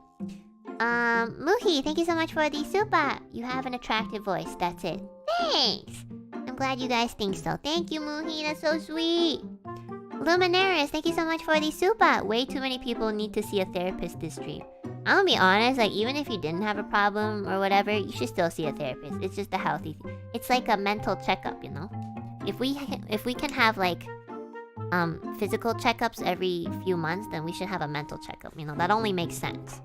Muhi, thank you so much for the super. You have an attractive voice, that's it. Thanks! I'm glad you guys think so. Thank you, Muhi, that's so sweet. Luminaris, thank you so much for the super. Way too many people need to see a therapist this stream. I'm gonna be honest, like even if you didn't have a problem or whatever, you should still see a therapist. It's just a healthy thing. It's like a mental checkup, you know? If we can have like physical checkups every few months, then we should have a mental checkup. You know, that only makes sense.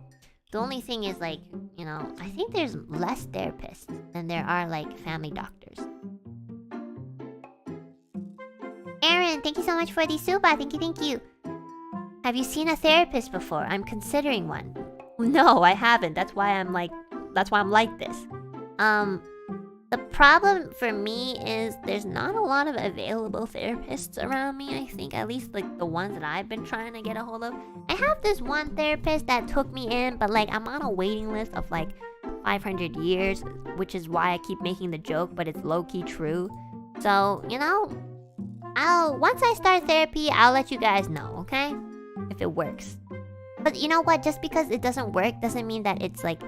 The only thing is like, you know, I think there's less therapists than there are like family doctors. Aaron, thank you so much for the super. Thank you. Have you seen a therapist before? I'm considering one. No, I haven't. That's why I'm like this. The problem for me is there's not a lot of available therapists around me, I think. At least, like, the ones that I've been trying to get a hold of. I have this one therapist that took me in, but, like, I'm on a waiting list of, like, 500 years, which is why I keep making the joke, but it's low-key true. So, you know, once I start therapy, I'll let you guys know, okay? If it works. But you know what? Just because it doesn't work doesn't mean that it's, like,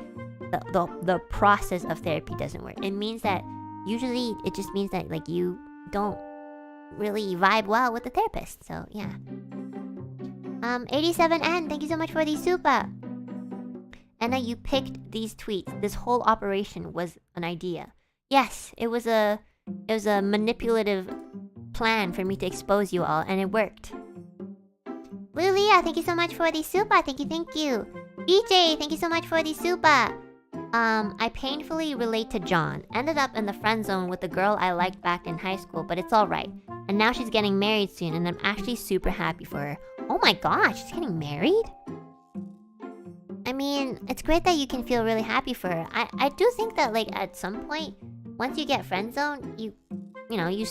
the process of therapy doesn't work. It means that usually it just means that like you don't really vibe well with the therapist. So yeah. 87N, thank you so much for the super. Enna, you picked these tweets. This whole operation was an idea. Yes, it was a manipulative plan for me to expose you all, and it worked. Lilia, thank you so much for the super. Thank you. BJ, thank you so much for the super. I painfully relate to John. Ended up in the friend zone with the girl I liked back in high school, but it's alright. And now she's getting married soon, and I'm actually super happy for her. Oh my gosh, she's getting married? I mean, it's great that you can feel really happy for her. I do think that, like, at some point, once you get friend zoned, you know, you're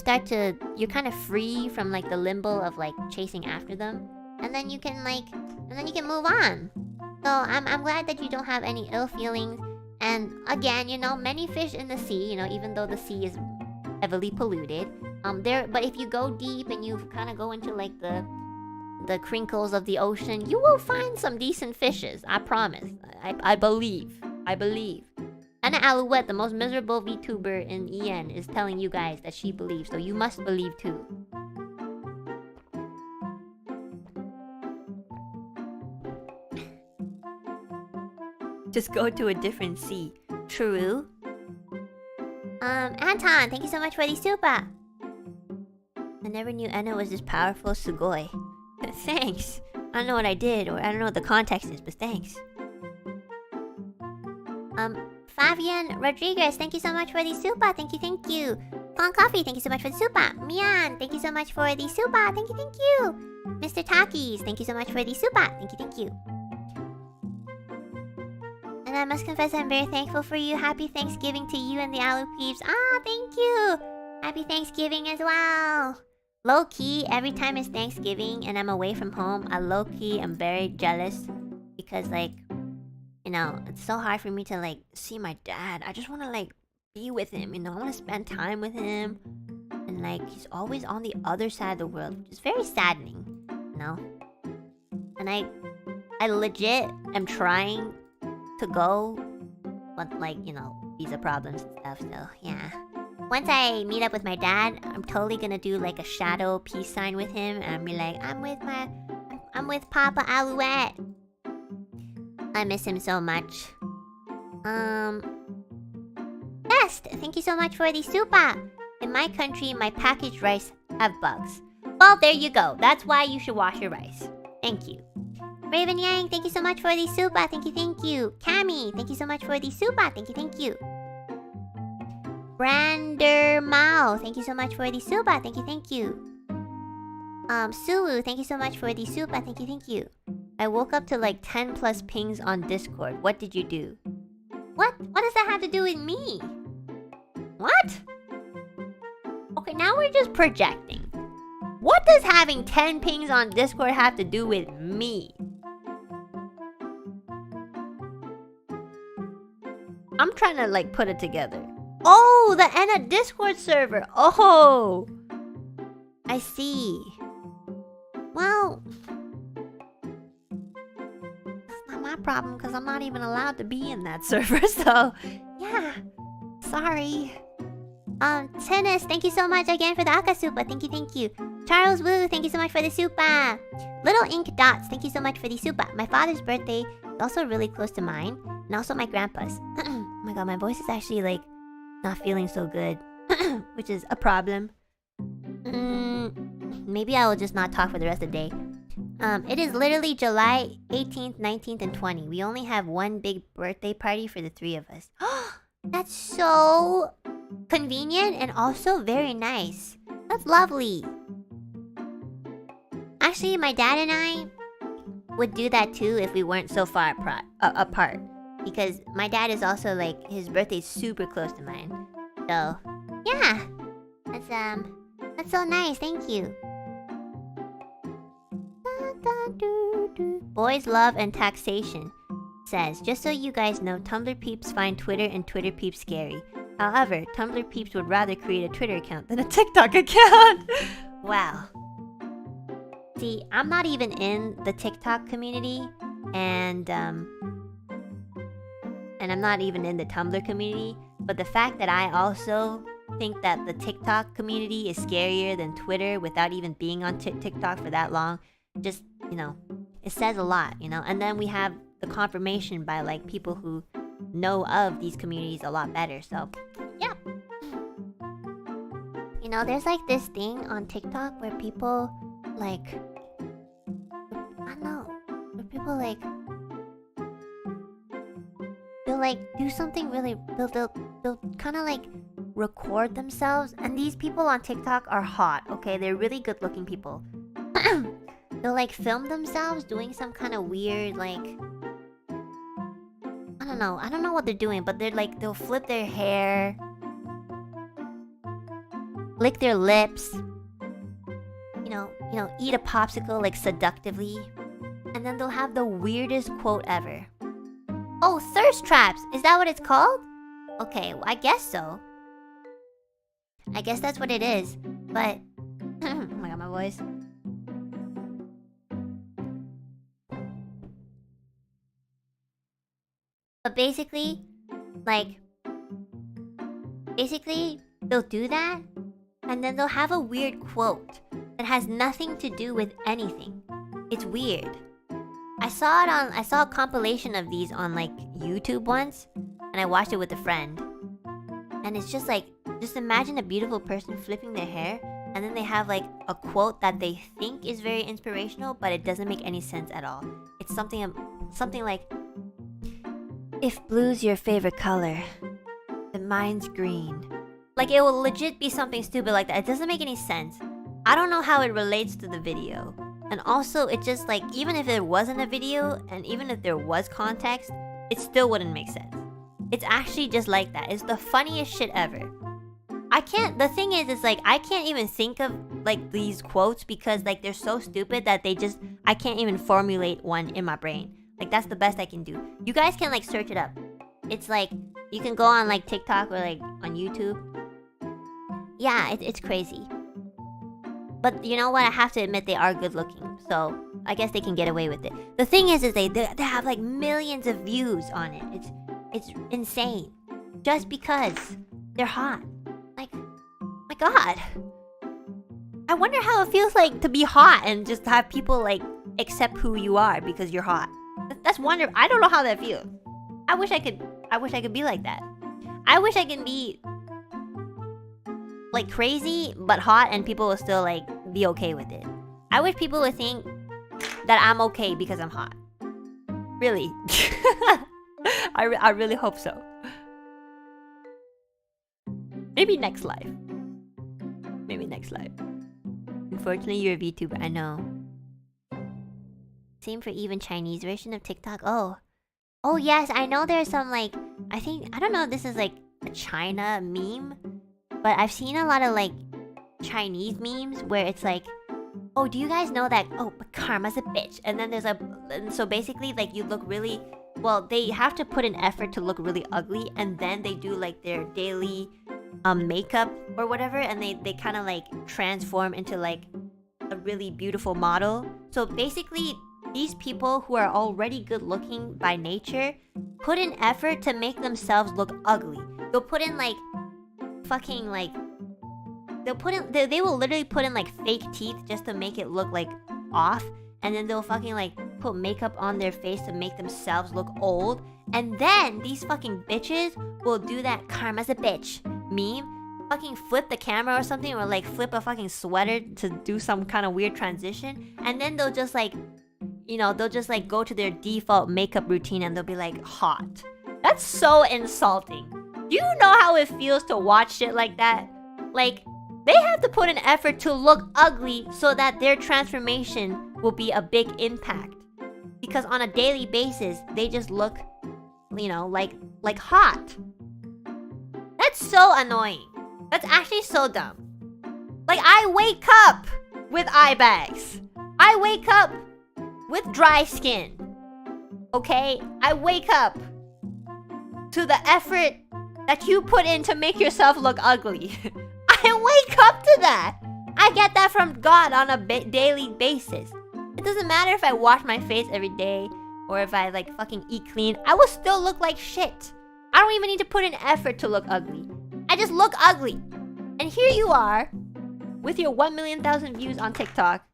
kind of free from, like, the limbo of, like, chasing after them. And then you can, move on. So I'm glad that you don't have any ill feelings. And again, you know, many fish in the sea, you know, even though the sea is heavily polluted. But if you go deep and you kind of go into like the crinkles of the ocean, you will find some decent fishes. I promise. I believe. Enna Alouette, the most miserable VTuber in EN, is telling you guys that she believes, so you must believe too. Just go to a different sea. True. Anton, thank you so much for the super. I never knew Enna was this powerful, Sugoi. Thanks. I don't know what I did, or I don't know what the context is, but thanks. Fabian Rodriguez, thank you so much for the super. Thank you. Con Coffee, thank you so much for the super. Mian, thank you so much for the super. Thank you. Mr. Takis, thank you so much for the super. Thank you. And I must confess I'm very thankful for you. Happy Thanksgiving to you and the Alu peeps. Thank you. Happy Thanksgiving as well. Low-key, every time it's Thanksgiving and I'm away from home, I low-key am very jealous. Because, like, you know, it's so hard for me to, like, see my dad. I just want to, like, be with him, you know? I want to spend time with him. And like, he's always on the other side of the world, which is very saddening, you know? And I legit am trying to go, but like, you know, visa problems and stuff, so yeah. Once I meet up with my dad, I'm totally gonna do like a shadow peace sign with him, and I'll be like, I'm with Papa Alouette. I miss him so much. Best, thank you so much for the super. In my country, my packaged rice have bugs. Well, there you go. That's why you should wash your rice. Thank you. Raven Yang, thank you so much for the super. Thank you, thank you. Cammy, thank you so much for the super. Thank you, thank you. Brander Mao, thank you so much for the super. Thank you, thank you. Suwu, thank you so much for the super. Thank you, thank you. I woke up to like 10 plus pings on Discord. What did you do? What? What does that have to do with me? What? Okay, now we're just projecting. What does having 10 pings on Discord have to do with me? I'm trying to like put it together. Oh, the Enna Discord server. Oh, I see. Well, it's not my problem because I'm not even allowed to be in that server. So, yeah, sorry. Tennis, thank you so much again for the Aka Super. Thank you, thank you. Charles Wu, thank you so much for the super. Little Ink Dots, thank you so much for the super. My father's birthday is also really close to mine, and also my grandpa's. Oh my god, my voice is actually like not feeling so good, which is a problem. Maybe I will just not talk for the rest of the day. It is literally July 18th, 19th, and 20th. We only have one big birthday party for the three of us. That's so convenient and also very nice. That's lovely. Actually, my dad and I would do that too if we weren't so far apart. Because my dad is also like, his birthday's super close to mine. So, yeah. That's so nice, thank you. Boys Love and Taxation says, just so you guys know, Tumblr peeps find Twitter and Twitter peeps scary. However, Tumblr peeps would rather create a Twitter account than a TikTok account. Wow. See, I'm not even in the TikTok community, and I'm not even in the Tumblr community, but the fact that I also think that the TikTok community is scarier than Twitter without even being on TikTok for that long, just, you know, it says a lot, you know? And then we have the confirmation by, like, people who know of these communities a lot better, so, yeah. You know, there's, like, this thing on TikTok where people, like, I don't know, where people, like, they'll like do something really, they'll kind of like record themselves, and these people on TikTok are hot, okay? They're really good looking people. They'll like film themselves doing some kind of weird, like, I don't know what they're doing, but they're like, they'll flip their hair, lick their lips, you know, eat a popsicle like seductively, and then they'll have the weirdest quote ever. Oh, thirst traps! Is that what it's called? Okay, well, I guess so. I guess that's what it is. But... oh my god, my voice. But basically, like... Basically, they'll do that, and then they'll have a weird quote that has nothing to do with anything. It's weird. I saw a compilation of these on like YouTube once, and I watched it with a friend. And it's just like, just imagine a beautiful person flipping their hair, and then they have like a quote that they think is very inspirational, but it doesn't make any sense at all. It's something like, if blue's your favorite color, then mine's green. Like, it will legit be something stupid like that. It doesn't make any sense. I don't know how it relates to the video. And also, it just like, even if it wasn't a video, and even if there was context, it still wouldn't make sense. It's actually just like that. It's the funniest shit ever. The thing is like, I can't even think of like these quotes because like they're so stupid that I can't even formulate one in my brain. Like, that's the best I can do. You guys can like search it up. It's like, You can go on like TikTok or like on YouTube. Yeah, it's crazy. But you know what? I have to admit they are good looking. So I guess they can get away with it. The thing is they have like millions of views on it. It's insane. Just because they're hot. Like, my god. I wonder how it feels like to be hot and just have people like accept who you are because you're hot. That's wonder. I don't know how that feels. I wish I could be like that. I wish I could be like crazy but hot and people will still like be okay with it. I wish people would think that I'm okay because I'm hot. Really. I really hope so. Maybe next life. Maybe next life. Unfortunately, you're a VTuber. I know. Same for even Chinese version of TikTok. Oh yes, I know there's some like I don't know if this is like a China meme, but I've seen a lot of like Chinese memes where it's like, oh, do you guys know that? Oh, but karma's a bitch. And then so basically like you look really well. They have to put an effort to look really ugly, and then they do like their daily makeup or whatever, and they kind of like transform into like a really beautiful model. So basically these people who are already good looking by nature put an effort to make themselves look ugly. They'll put in like fucking like they will literally put in like fake teeth just to make it look like off, and then they'll fucking like put makeup on their face to make themselves look old. And then these fucking bitches will do that karma's a bitch meme, fucking flip the camera or something, or like flip a fucking sweater to do some kind of weird transition, and then they'll just like, you know, they'll just like go to their default makeup routine and they'll be like hot. That's so insulting. Do you know how it feels to watch shit like that? Like, they have to put an effort to look ugly so that their transformation will be a big impact. Because on a daily basis, they just look, you know, like hot. That's so annoying. That's actually so dumb. Like, I wake up with eye bags. I wake up with dry skin. Okay? I wake up to the effort that you put in to make yourself look ugly. I wake up to that. I get that from God on a daily basis. It doesn't matter if I wash my face every day or if I like fucking eat clean. I will still look like shit. I don't even need to put in effort to look ugly. I just look ugly. And here you are with your 1,000,000 views on TikTok,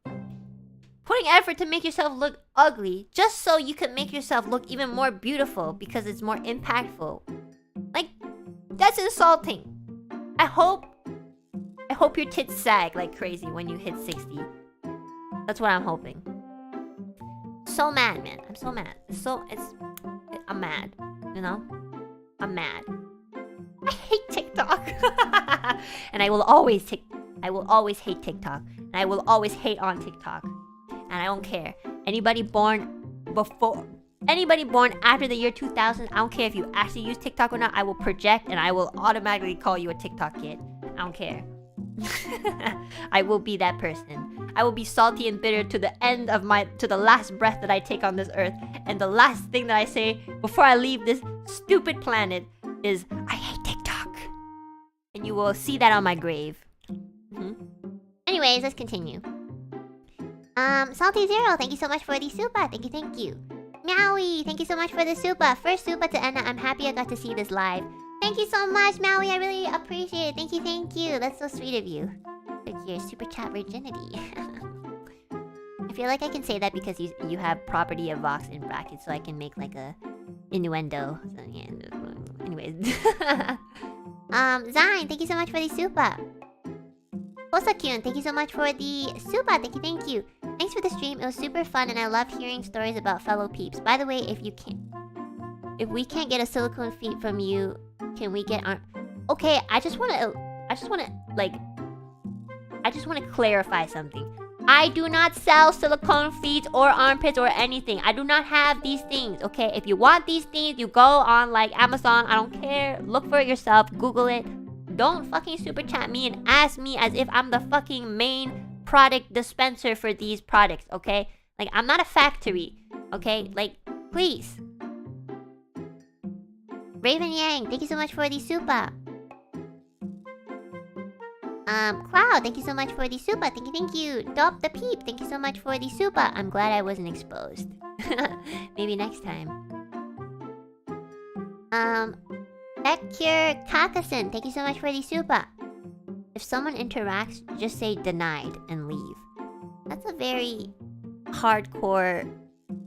putting effort to make yourself look ugly just so you can make yourself look even more beautiful because it's more impactful. Like, that's insulting. I hope your tits sag like crazy when you hit 60. That's what I'm hoping. So mad, man. I'm so mad. I'm mad. You know? I'm mad. I hate TikTok. And I will always hate TikTok. And I will always hate on TikTok. And I don't care. Anybody born after the year 2000, I don't care if you actually use TikTok or not, I will project and I will automatically call you a TikTok kid. I don't care. I will be that person. I will be salty and bitter to the last breath that I take on this earth. And the last thing that I say before I leave this stupid planet is, I hate TikTok. And you will see that on my grave. Anyways, let's continue. Salty Zero, thank you so much for the super. Thank you. Meowie, thank you so much for the super. First super to Enna. I'm happy I got to see this live. Thank you so much, Meowie. I really appreciate it. Thank you. That's so sweet of you. With your super chat virginity. I feel like I can say that because you have property of Vox in brackets, so I can make like a innuendo. So, yeah. Anyways. Zine, thank you so much for the super. Kosaka, thank you so much for the super. Thank you. Thanks for the stream. It was super fun, and I love hearing stories about fellow peeps. By the way, if we can't get a silicone feet from you, can we get arm? Okay, I just want to clarify something. I do not sell silicone feet or armpits or anything. I do not have these things, okay? If you want these things, you go on like Amazon. I don't care. Look for it yourself. Google it. Don't fucking super chat me and ask me as if I'm the fucking main product dispenser for these products, okay? Like, I'm not a factory, okay? Like, please. Raven Yang, thank you so much for the super. Cloud, thank you so much for the super. Thank you. Dop the Peep, thank you so much for the super. I'm glad I wasn't exposed. Maybe next time. Ekir Kakasen, thank you so much for the super. If someone interacts, just say denied and leave. That's a very hardcore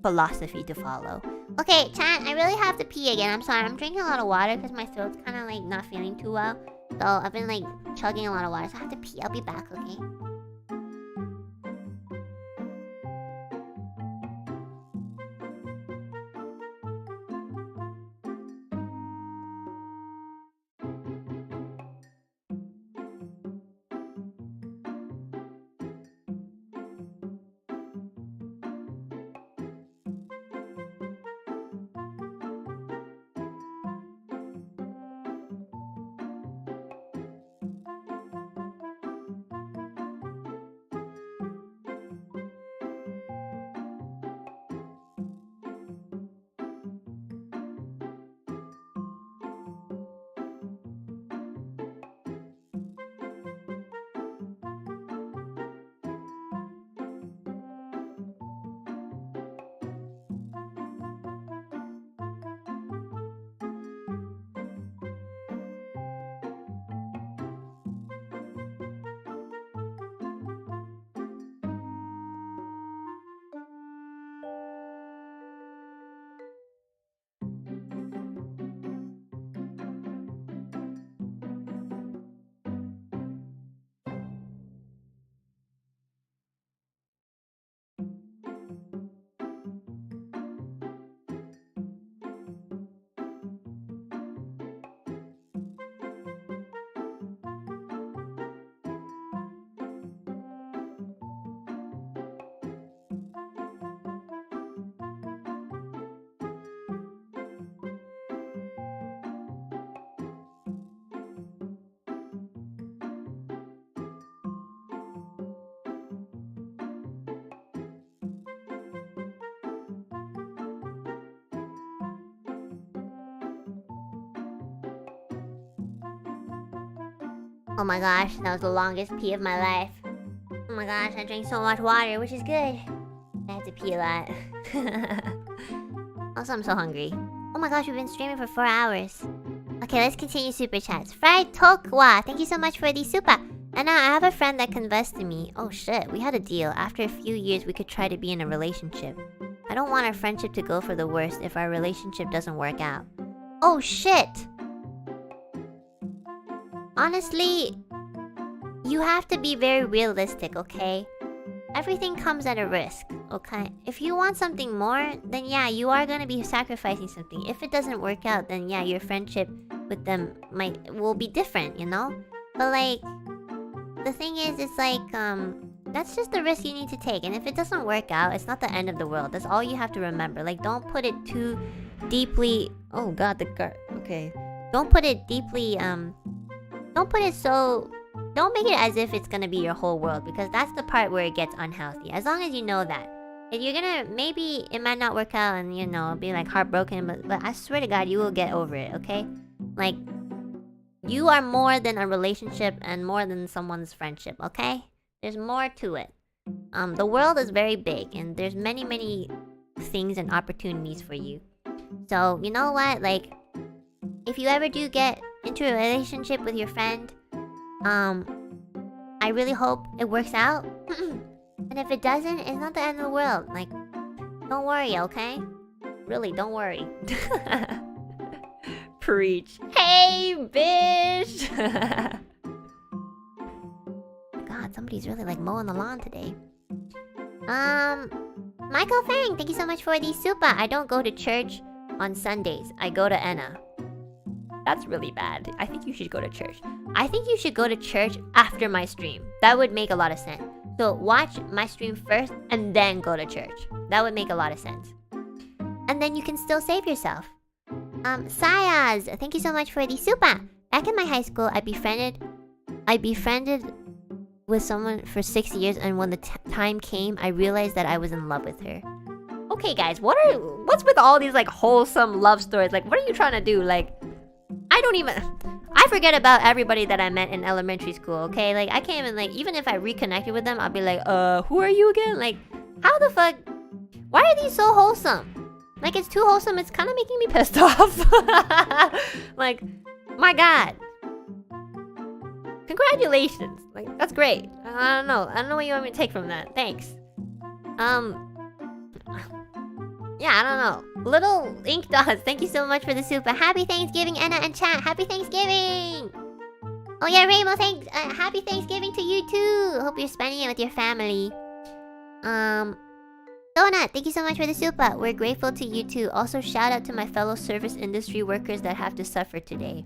philosophy to follow. Okay, Chan, I really have to pee again. I'm sorry, I'm drinking a lot of water because my throat's kind of like not feeling too well. So I've been like chugging a lot of water, so I have to pee. I'll be back, okay? Oh my gosh, that was the longest pee of my life. Oh my gosh, I drank so much water, which is good. I had to pee a lot. Also, I'm so hungry. Oh my gosh, we've been streaming for 4 hours. Okay, let's continue super chats. Fried Tokwa, thank you so much for the super. And now I have a friend that confessed to me. Oh shit, we had a deal. After a few years, we could try to be in a relationship. I don't want our friendship to go for the worst if our relationship doesn't work out. Oh shit! Honestly, you have to be very realistic, okay? Everything comes at a risk, okay? If you want something more, then yeah, you are gonna be sacrificing something. If it doesn't work out, then yeah, your friendship with them will be different, you know? But like, the thing is, it's like, that's just the risk you need to take. And if it doesn't work out, it's not the end of the world. That's all you have to remember. Like, don't put it too deeply... Oh god, okay. Don't put it deeply, don't put it so... Don't make it as if it's gonna be your whole world, because that's the part where it gets unhealthy. As long as you know that. If you're gonna... Maybe it might not work out and, you know, be like heartbroken, but I swear to god, you will get over it, okay? Like, you are more than a relationship and more than someone's friendship, okay? There's more to it. The world is very big and there's many, many things and opportunities for you. So, you know what? Like, if you ever do get into a relationship with your friend, I really hope it works out. And if it doesn't, it's not the end of the world. Like, don't worry, okay? Really, don't worry. Preach. Hey, bitch! God, somebody's really like mowing the lawn today. Michael Fang, thank you so much for the super. I don't go to church on Sundays. I go to Enna. That's really bad. I think you should go to church. I think you should go to church after my stream. That would make a lot of sense. So watch my stream first and then go to church. That would make a lot of sense. And then you can still save yourself. Sayaz, thank you so much for the super. Back in my high school, I befriended with someone for 6 years, and when the time came, I realized that I was in love with her. Okay, guys, what's with all these like wholesome love stories? Like, what are you trying to do? Like, I forget about everybody that I met in elementary school. Okay, like I can't even like even if I reconnected with them, I'll be like, who are you again? Like, how the fuck? Why are these so wholesome? Like, it's too wholesome. It's kind of making me pissed off. Like, my God. Congratulations. Like, that's great. I don't know what you want me to take from that. Thanks. Yeah, I don't know. Little Ink Dots, thank you so much for the super. Happy Thanksgiving, Enna and chat. Happy Thanksgiving! Oh yeah, Reimu, thanks. Happy Thanksgiving to you too. Hope you're spending it with your family. Donut, thank you so much for the super. We're grateful to you too. Also, shout out to my fellow service industry workers that have to suffer today.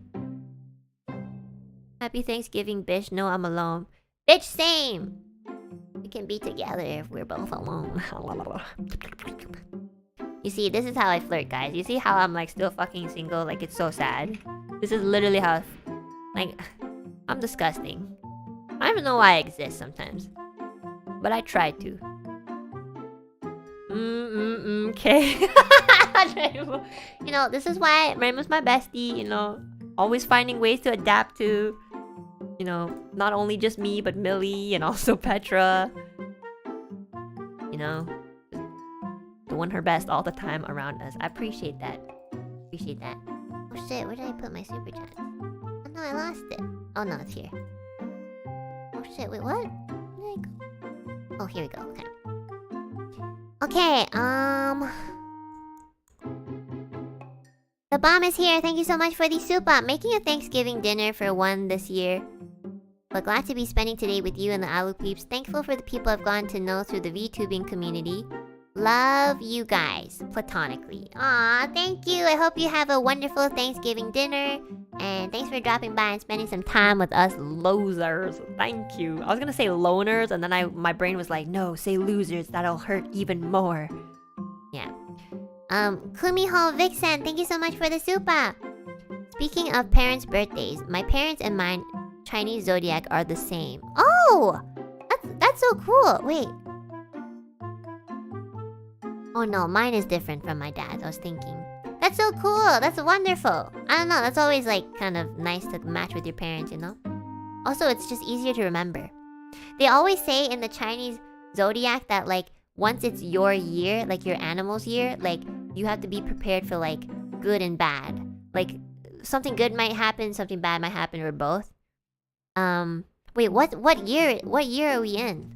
Happy Thanksgiving, bitch. No, I'm alone. Bitch, same. We can be together if we're both alone. You see, this is how I flirt, guys. You see how I'm like still fucking single? Like, it's so sad. This is literally how like, I'm disgusting. I don't even know why I exist sometimes. But I try to. Okay. You know, this is why Reimu's my bestie, you know. Always finding ways to adapt to, you know, not only just me, but Millie and also Petra. You know, doing her best all the time around us. I appreciate that. Appreciate that. Oh shit, where did I put my super chat? Oh no, I lost it. Oh no, it's here. Oh shit, wait, what? Where did I go? Oh, here we go. Okay. Okay, the bomb is here. Thank you so much for the super. Making a Thanksgiving dinner for one this year. But glad to be spending today with you and the Alu peeps. Thankful for the people I've gotten to know through the VTubing community. Love you guys, platonically. Aw, thank you. I hope you have a wonderful Thanksgiving dinner. And thanks for dropping by and spending some time with us losers. Thank you. I was gonna say loners, and then my brain was like, no, say losers. That'll hurt even more. Yeah. Kumiho Vixen, thank you so much for the super. Speaking of parents' birthdays, my parents and mine, Chinese zodiac, are the same. Oh! That's so cool. Wait. Oh no, mine is different from my dad's. I was thinking. That's so cool. That's wonderful. I don't know. That's always like kind of nice to match with your parents, you know? Also, it's just easier to remember. They always say in the Chinese zodiac that like once it's your year, like your animal's year, like you have to be prepared for like good and bad. Like something good might happen, something bad might happen, or both. Wait, what year are we in?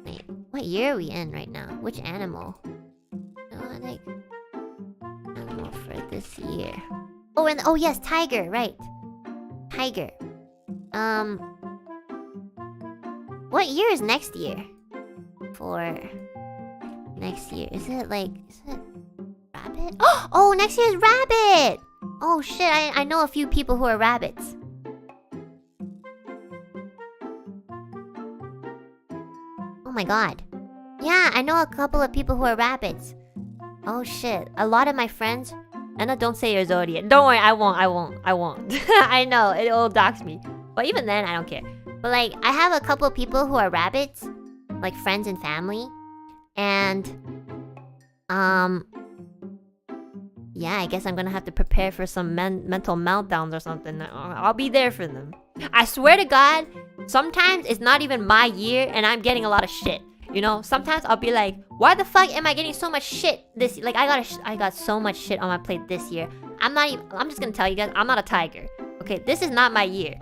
Wait, what year are we in right now? Which animal? Like animal for this year. Oh, and oh yes, tiger, right? Tiger. What year is next year? For next year, is it rabbit? Oh, next year is rabbit. Oh shit, I know a few people who are rabbits. Oh my god. Yeah, I know a couple of people who are rabbits. Oh shit, a lot of my friends. Anna, don't say your zodiac. Don't worry, I won't. I know, it'll dox me. But even then, I don't care. But like, I have a couple of people who are rabbits. Like friends and family. And yeah, I guess I'm gonna have to prepare for some mental meltdowns or something. I'll be there for them. I swear to God, sometimes it's not even my year and I'm getting a lot of shit. You know, sometimes I'll be like, why the fuck am I getting so much shit this year? Like, I got so much shit on my plate this year. I'm just gonna tell you guys, I'm not a tiger. Okay, this is not my year.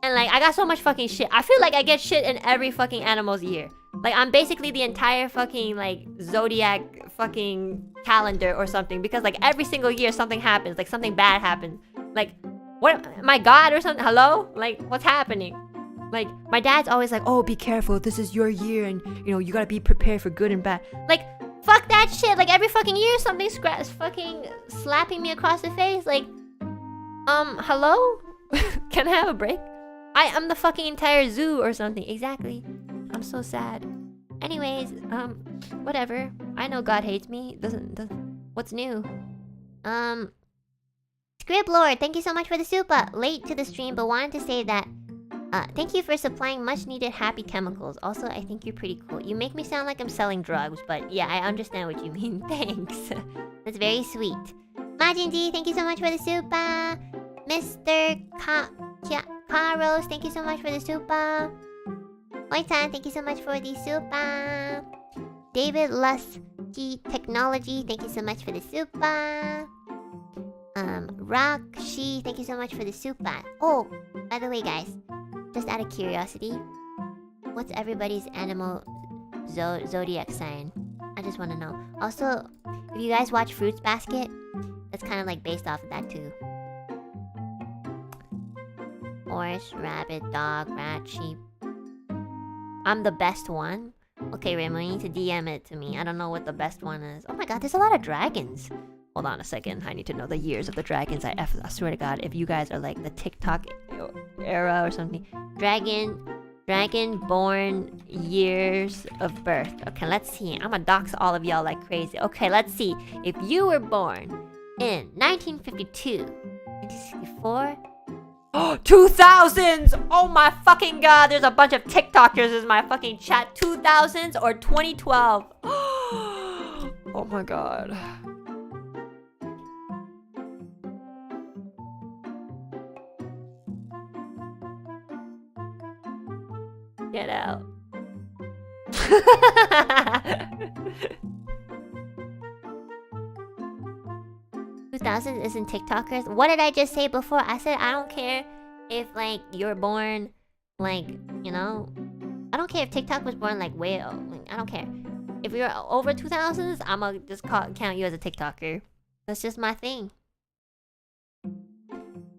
And like, I got so much fucking shit. I feel like I get shit in every fucking animal's year. Like, I'm basically the entire fucking, like, zodiac fucking calendar or something. Because, like, every single year something happens. Like, something bad happens. Like, what? Am I God or something? Hello? Like, what's happening? Like, my dad's always like, oh, be careful. This is your year. And, you know, you gotta be prepared for good and bad. Like, fuck that shit. Like, every fucking year something's fucking slapping me across the face. Like, hello? Can I have a break? I am the fucking entire zoo or something. Exactly. I'm so sad. Anyways, whatever. I know God hates me. Doesn't what's new? Scriblord, thank you so much for the super. Late to the stream, but wanted to say that Thank you for supplying much needed happy chemicals. Also, I think you're pretty cool. You make me sound like I'm selling drugs, but yeah, I understand what you mean. Thanks. That's very sweet. Majinji, thank you so much for the super. Mr. Carlos, thank you so much for the super. Oi-san, thank you so much for the super. David Lusky Technology, thank you so much for the super. Rockshi, thank you so much for the super. Oh, by the way, guys, just out of curiosity, what's everybody's animal zodiac sign? I just want to know. Also, if you guys watch Fruits Basket, that's kind of like based off of that too. Horse, rabbit, dog, rat, sheep. I'm the best one. Okay, Reimu, you need to DM it to me. I don't know what the best one is. Oh my god, there's a lot of dragons. Hold on a second. I need to know the years of the dragons. I swear to god, if you guys are like the TikTok era or something. Dragon born years of birth. Okay, let's see. I'm gonna dox all of y'all like crazy. Okay, let's see. If you were born in 1952, 1964... 2000s! Oh my fucking god, there's a bunch of TikTokers in my fucking chat. 2000s or 2012. Oh my god. Get out. 2000 isn't TikTokers. What did I just say before? I said I don't care if like you're born like, you know, I don't care if TikTok was born like way like, I don't care. If you're over 2000s, I'm gonna just count you as a TikToker. That's just my thing.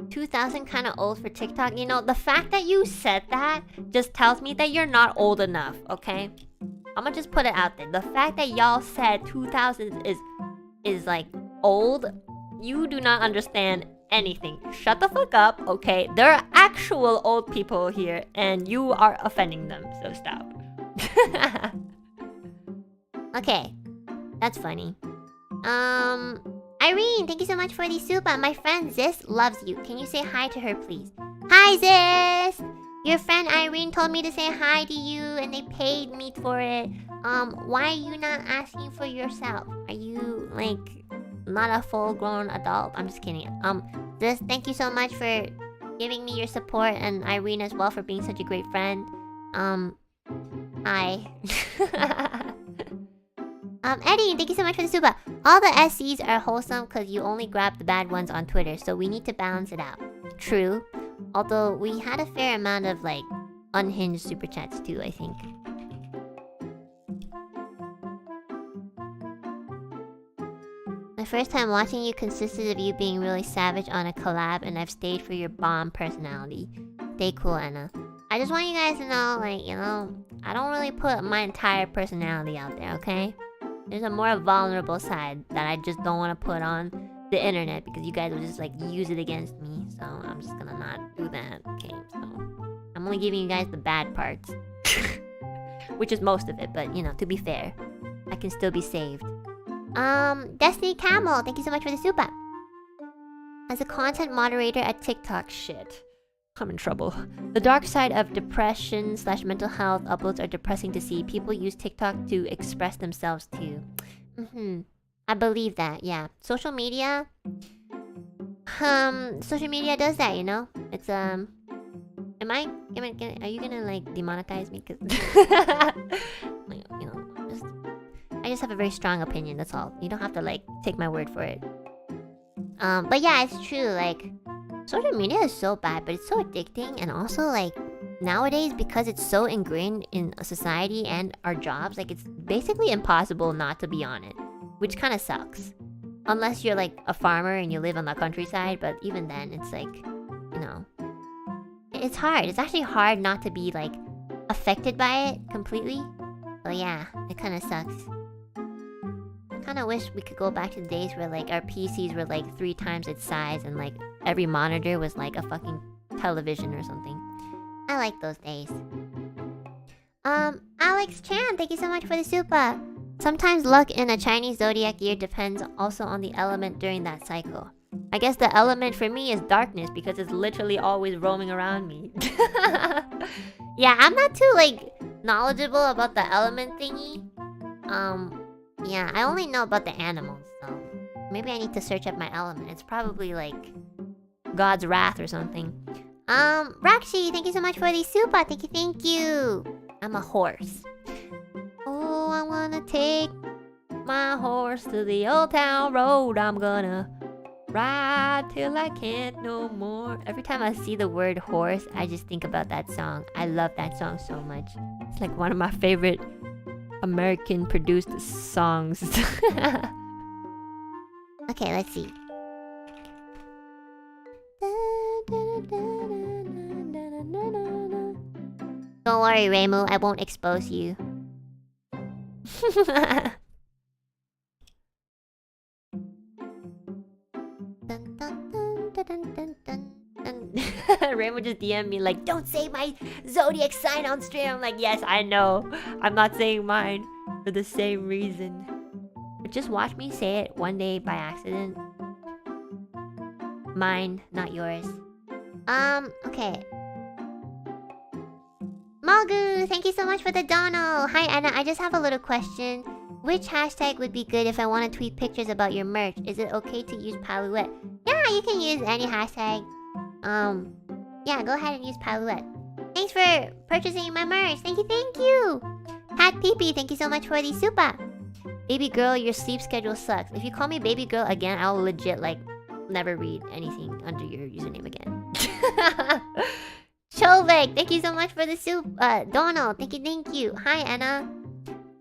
2000 kind of old for TikTok. You know, the fact that you said that just tells me that you're not old enough, okay? I'm gonna just put it out there. The fact that y'all said 2000 is like old, you do not understand anything. Shut the fuck up, okay? There are actual old people here and you are offending them, so stop. Okay, that's funny. Irene, thank you so much for the super. My friend Zis loves you. Can you say hi to her, please? Hi, Zis! Your friend Irene told me to say hi to you and they paid me for it. Why are you not asking for yourself? Are you, like, not a full-grown adult? I'm just kidding. Zis, thank you so much for giving me your support and Irene as well for being such a great friend. Hi. Eddie, thank you so much for the super. All the SCs are wholesome because you only grab the bad ones on Twitter, so we need to balance it out. True. Although we had a fair amount of like unhinged super chats too, I think. My first time watching you consisted of you being really savage on a collab, and I've stayed for your bomb personality. Stay cool, Enna. I just want you guys to know, like, you know, I don't really put my entire personality out there, okay? There's a more vulnerable side that I just don't want to put on the internet because you guys will just like use it against me. So I'm just gonna not do that. Okay, so I'm only giving you guys the bad parts. Which is most of it, but you know, to be fair, I can still be saved. Destiny Camel, thank you so much for the super. As a content moderator at TikTok, shit, I'm in trouble. The dark side of depression / mental health uploads are depressing to see. People use TikTok to express themselves too. I believe that, yeah. Social media does that, you know? It's, are you gonna, like, demonetize me? Cause you know, I just have a very strong opinion, that's all. You don't have to, like, take my word for it. But yeah, it's true, like, social media is so bad, but it's so addicting, and also, like, nowadays, because it's so ingrained in society and our jobs, like, it's basically impossible not to be on it. Which kind of sucks. Unless you're, like, a farmer and you live on the countryside, but even then, it's like, you know, it's hard. It's actually hard not to be, like, affected by it completely. So yeah, it kind of sucks. I kind of wish we could go back to the days where, like, our PCs were, like, 3 times its size and, like, every monitor was, like, a fucking television or something. I like those days. Alex Chan, thank you so much for the super. Sometimes luck in a Chinese zodiac year depends also on the element during that cycle. I guess the element for me is darkness because it's literally always roaming around me. Yeah, I'm not too like knowledgeable about the element thingy. Yeah, I only know about the animals, so maybe I need to search up my element. It's probably like God's wrath or something. Rakshi, thank you so much for the super. Thank you. I'm a horse. Oh, I wanna take my horse to the old town road. I'm gonna ride till I can't no more. Every time I see the word horse, I just think about that song. I love that song so much. It's like one of my favorite American produced songs. Okay, let's see. Don't worry, Reimu, I won't expose you. Reimu just DM'd me like, don't say my zodiac sign on stream. I'm like, yes, I know. I'm not saying mine for the same reason. But just watch me say it one day by accident. Mine, not yours. Okay. Magu, thank you so much for the dono. Hi, Anna. I just have a little question. Which hashtag would be good if I want to tweet pictures about your merch? Is it okay to use Palouette? Yeah, you can use any hashtag. Yeah, go ahead and use Palouette. Thanks for purchasing my merch. Thank you. Hat Peepee, thank you so much for the super. Baby girl, your sleep schedule sucks. If you call me baby girl again, I'll legit like never read anything under your username again. Chovek, thank you so much for the soup. Dono, thank you. Hi, Anna.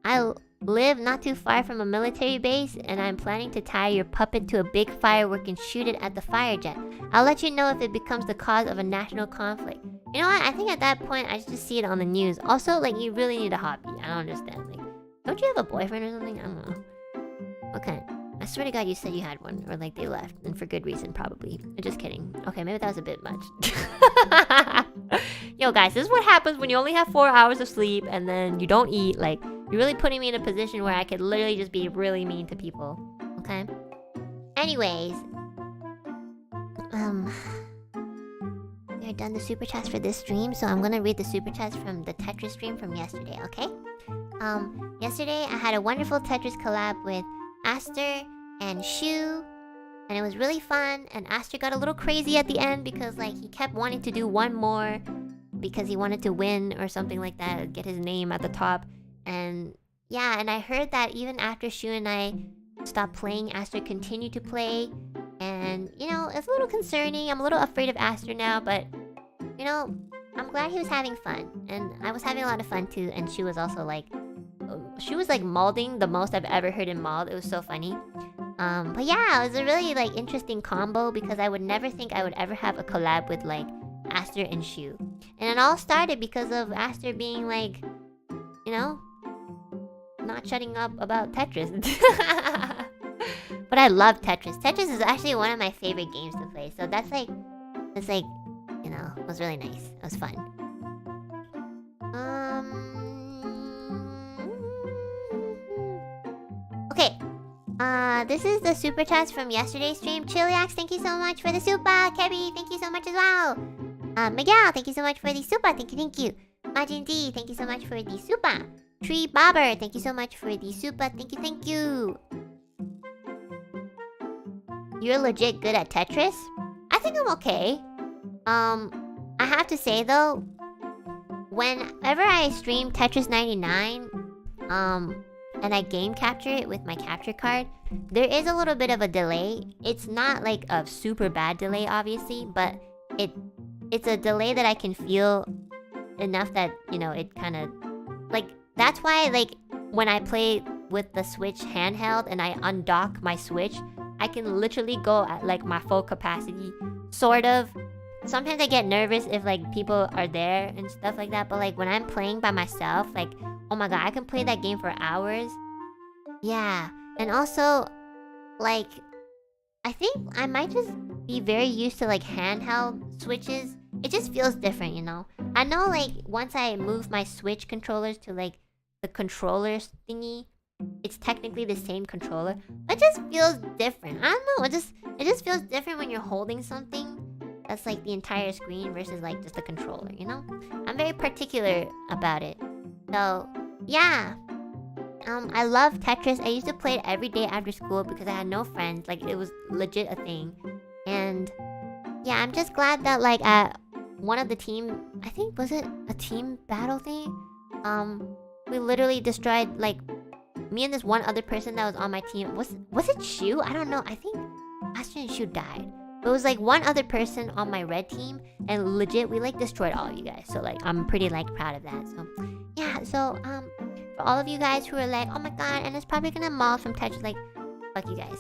I live not too far from a military base, and I'm planning to tie your puppet to a big firework and shoot it at the fire jet. I'll let you know if it becomes the cause of a national conflict. You know what? I think at that point, I should just see it on the news. Also, like, you really need a hobby. I don't understand. Like, don't you have a boyfriend or something? I don't know. Okay. I swear to God, you said you had one, or like they left, and for good reason, probably. I'm just kidding. Okay, maybe that was a bit much. Yo, guys, this is what happens when you only have 4 hours of sleep, and then you don't eat. Like, you're really putting me in a position where I could literally just be really mean to people. Okay? Anyways. We're done the super chats for this stream, so I'm gonna read the super chats from the Tetris stream from yesterday, okay? Yesterday I had a wonderful Tetris collab with Aster and Shu, and it was really fun. And Aster got a little crazy at the end because like he kept wanting to do one more because he wanted to win or something like that, get his name at the top. And yeah, and I heard that even after Shu and I stopped playing, Aster continued to play. And you know, it's a little concerning. I'm a little afraid of Aster now, but you know, I'm glad he was having fun, and I was having a lot of fun too. And Shu was also like, she was like molding the most I've ever heard in mold. It was so funny. But yeah, it was a really like interesting combo because I would never think I would ever have a collab with like Aster and Shu. And it all started because of Aster being like, you know, not shutting up about Tetris. But I love Tetris. Tetris is actually one of my favorite games to play. So that's like, it's like, you know, it was really nice. It was fun. Okay. This is the super chats from yesterday's stream. Chiliax, thank you so much for the super. Kebby, thank you so much as well. Miguel, thank you so much for the super. Thank you. Majin D, thank you so much for the super. Tree Bobber, thank you so much for the super. Thank you. You're legit good at Tetris? I think I'm okay. I have to say though, whenever I stream Tetris 99, and I game capture it with my capture card, there is a little bit of a delay. It's not like a super bad delay, obviously, but it's a delay that I can feel enough that, you know, it kind of like, that's why like when I play with the Switch handheld and I undock my Switch, I can literally go at like my full capacity, sort of. Sometimes I get nervous if like people are there and stuff like that, but like when I'm playing by myself, like, oh my god, I can play that game for hours. Yeah, and also, like, I think I might just be very used to like handheld Switches. It just feels different, you know? I know like once I move my Switch controllers to like the controllers thingy, it's technically the same controller, but it just feels different. I don't know, it just feels different when you're holding something that's like the entire screen versus like just the controller, you know? I'm very particular about it. So, yeah. I love Tetris. I used to play it every day after school because I had no friends. Like, it was legit a thing. And yeah, I'm just glad that like at one of the team, I think, was it a team battle thing? We literally destroyed, like, me and this one other person that was on my team. Was it Shu? I don't know. I think Aster and Shu died. But it was like one other person on my red team, and legit we like destroyed all of you guys. So like I'm pretty like proud of that. So yeah, so for all of you guys who are like, oh my god, and it's probably gonna mobs from Tetris, like, fuck you guys.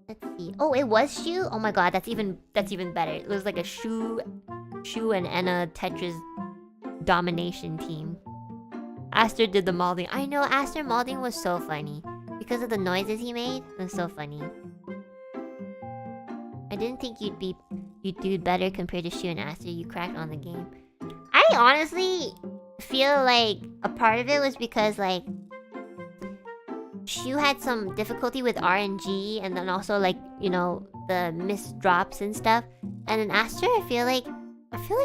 Let's see. Oh, it was Shu? Oh my god, that's even better. It was like a Shu and Enna Tetris domination team. Aster did the molding. I know, Aster molding was so funny. Because of the noises he made, it was so funny. I didn't think you'd do better compared to Shu and Aster. You cracked on the game. I honestly feel like a part of it was because like Shu had some difficulty with RNG, and then also like, you know, the missed drops and stuff. And then Aster, I feel like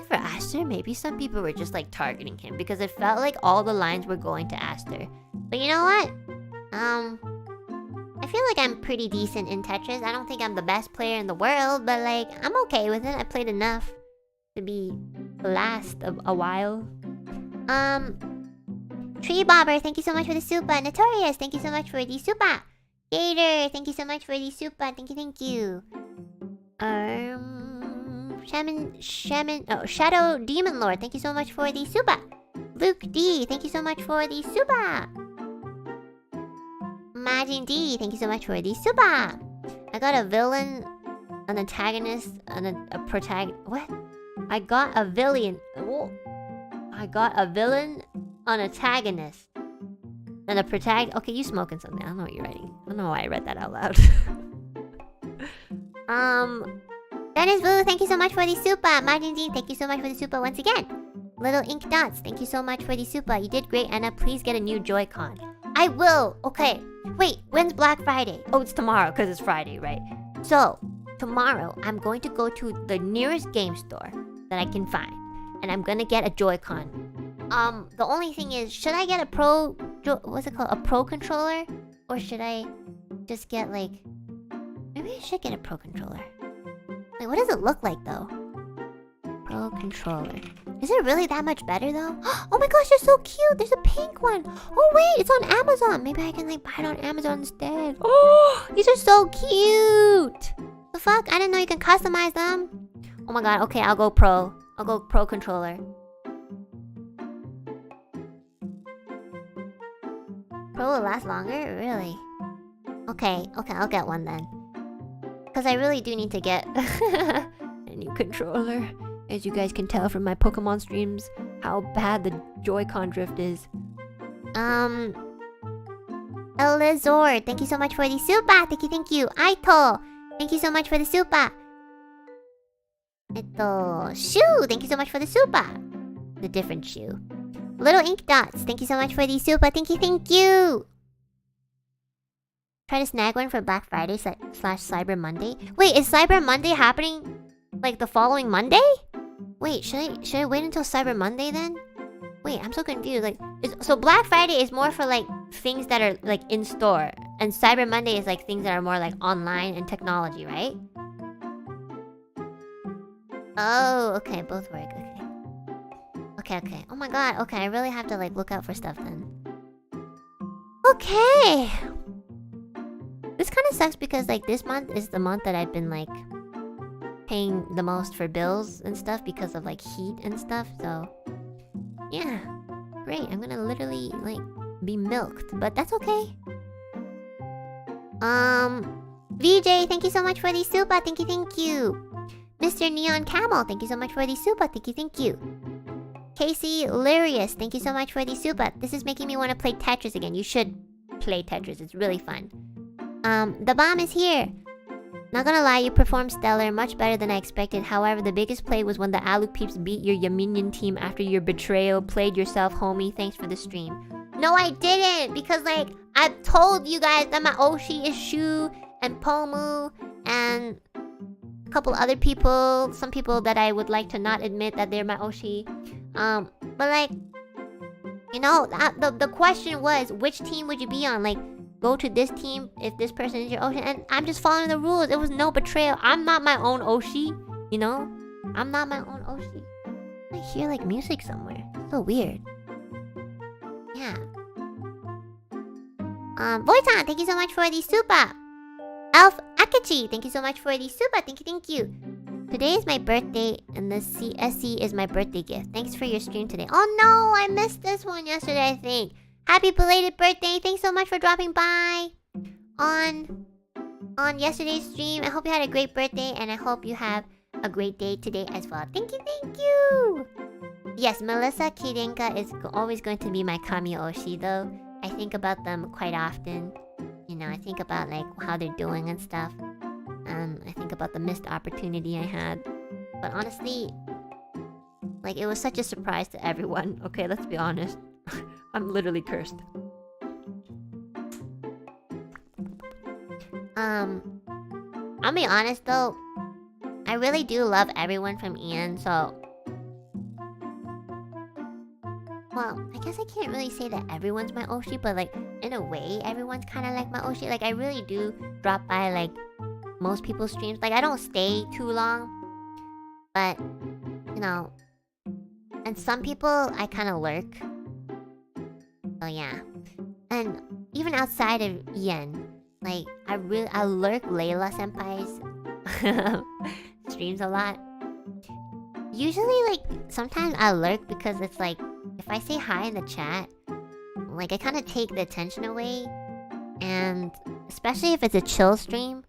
for Aster, maybe some people were just like targeting him because it felt like all the lines were going to Aster. But you know what? I feel like I'm pretty decent in Tetris. I don't think I'm the best player in the world, but like I'm okay with it. I played enough to be last a while. Tree Bobber, thank you so much for the super. Notorious, thank you so much for the super. Gator, thank you so much for the super. Thank you. Shadow Demon Lord, thank you so much for the super. Luke D, thank you so much for the super. Imagine D, thank you so much for the super. I got a villain, an antagonist, and a protagonist. What? I got a villain, an antagonist, and a protagonist. Okay, you smoking something. I don't know what you're writing. I don't know why I read that out loud. Dennis Blue, thank you so much for the super. Martin D, thank you so much for the super once again. Little Ink Dots, thank you so much for the super. You did great, Enna. Please get a new Joy-Con. I will. Okay. Wait, when's Black Friday? Oh, it's tomorrow because it's Friday, right? So, tomorrow, I'm going to go to the nearest game store that I can find, and I'm gonna get a Joy-Con. The only thing is, should I get a pro... what's it called? A pro controller? Or should I just get, like... Maybe I should get a pro controller. Like, what does it look like, though? Pro controller. Is it really that much better, though? Oh my gosh, they're so cute! There's a pink one! Oh wait, it's on Amazon! Maybe I can, like, buy it on Amazon instead. Oh, these are so cute! The fuck? I didn't know you can customize them. Oh my god, okay, I'll go pro. I'll go pro controller. Pro will last longer? Really? Okay, I'll get one then. Because I really do need to get a new controller. As you guys can tell from my Pokemon streams, how bad the Joy-Con drift is. Elizord, thank you so much for the super. Thank you. Aito, thank you so much for the super. Shu, thank you so much for the super. The different Shu. Little Ink Dots, thank you so much for the super. Thank you. Try to snag one for Black Friday / Cyber Monday. Wait, is Cyber Monday happening like the following Monday? Wait, should I wait until Cyber Monday then? Wait, I'm so confused. Like, so Black Friday is more for like things that are like in store, and Cyber Monday is like things that are more like online and technology, right? Oh, okay, both work. Okay. Oh my god. Okay, I really have to like look out for stuff then. Okay. This kind of sucks because like this month is the month that I've been like paying the most for bills and stuff because of like heat and stuff. So yeah, great. I'm gonna literally like be milked, but that's okay. VJ, thank you so much for the super. Thank you. Mr. Neon Camel, thank you so much for the super. Thank you. Casey Lirius, thank you so much for the super. This is making me want to play Tetris again. You should play Tetris. It's really fun. The bomb is here. Not gonna lie, you performed stellar, much better than I expected. However, the biggest play was when the Alu peeps beat your Yaminian team after your betrayal. Played yourself, homie. Thanks for the stream. No, I didn't, because like I told you guys that my Oshi is Shu and Pomu and a couple other people, some people that I would like to not admit that they're my Oshi. But like, you know, the question was, which team would you be on? Like, go to this team if this person is your Oshi, and I'm just following the rules. It was no betrayal. I'm not my own Oshi, you know? I'm not my own Oshi. I hear like music somewhere. So weird. Yeah. Boy-san, thank you so much for the super. Elf Akachi, thank you so much for the super. Thank you. Today is my birthday, and the CSC is my birthday gift. Thanks for your stream today. Oh no, I missed this one yesterday, I think. Happy belated birthday. Thanks so much for dropping by on yesterday's stream. I hope you had a great birthday, and I hope you have a great day today as well. Thank you. Yes, Melissa Kirinka is always going to be my Kami Oshi, though. I think about them quite often. You know, I think about like how they're doing and stuff. And I think about the missed opportunity I had. But honestly, like, it was such a surprise to everyone. Okay, let's be honest. I'm literally cursed. I'll be honest though, I really do love everyone from Ian, so... Well, I guess I can't really say that everyone's my Oshi, but like, in a way, everyone's kind of like my Oshi. Like, I really do drop by like most people's streams. Like, I don't stay too long, but, you know, and some people I kind of lurk. So yeah. And even outside of Ian, like, I lurk Layla Senpai's streams a lot. Usually, like, sometimes I lurk because it's like, if I say hi in the chat, like, I kind of take the attention away. And especially if it's a chill stream,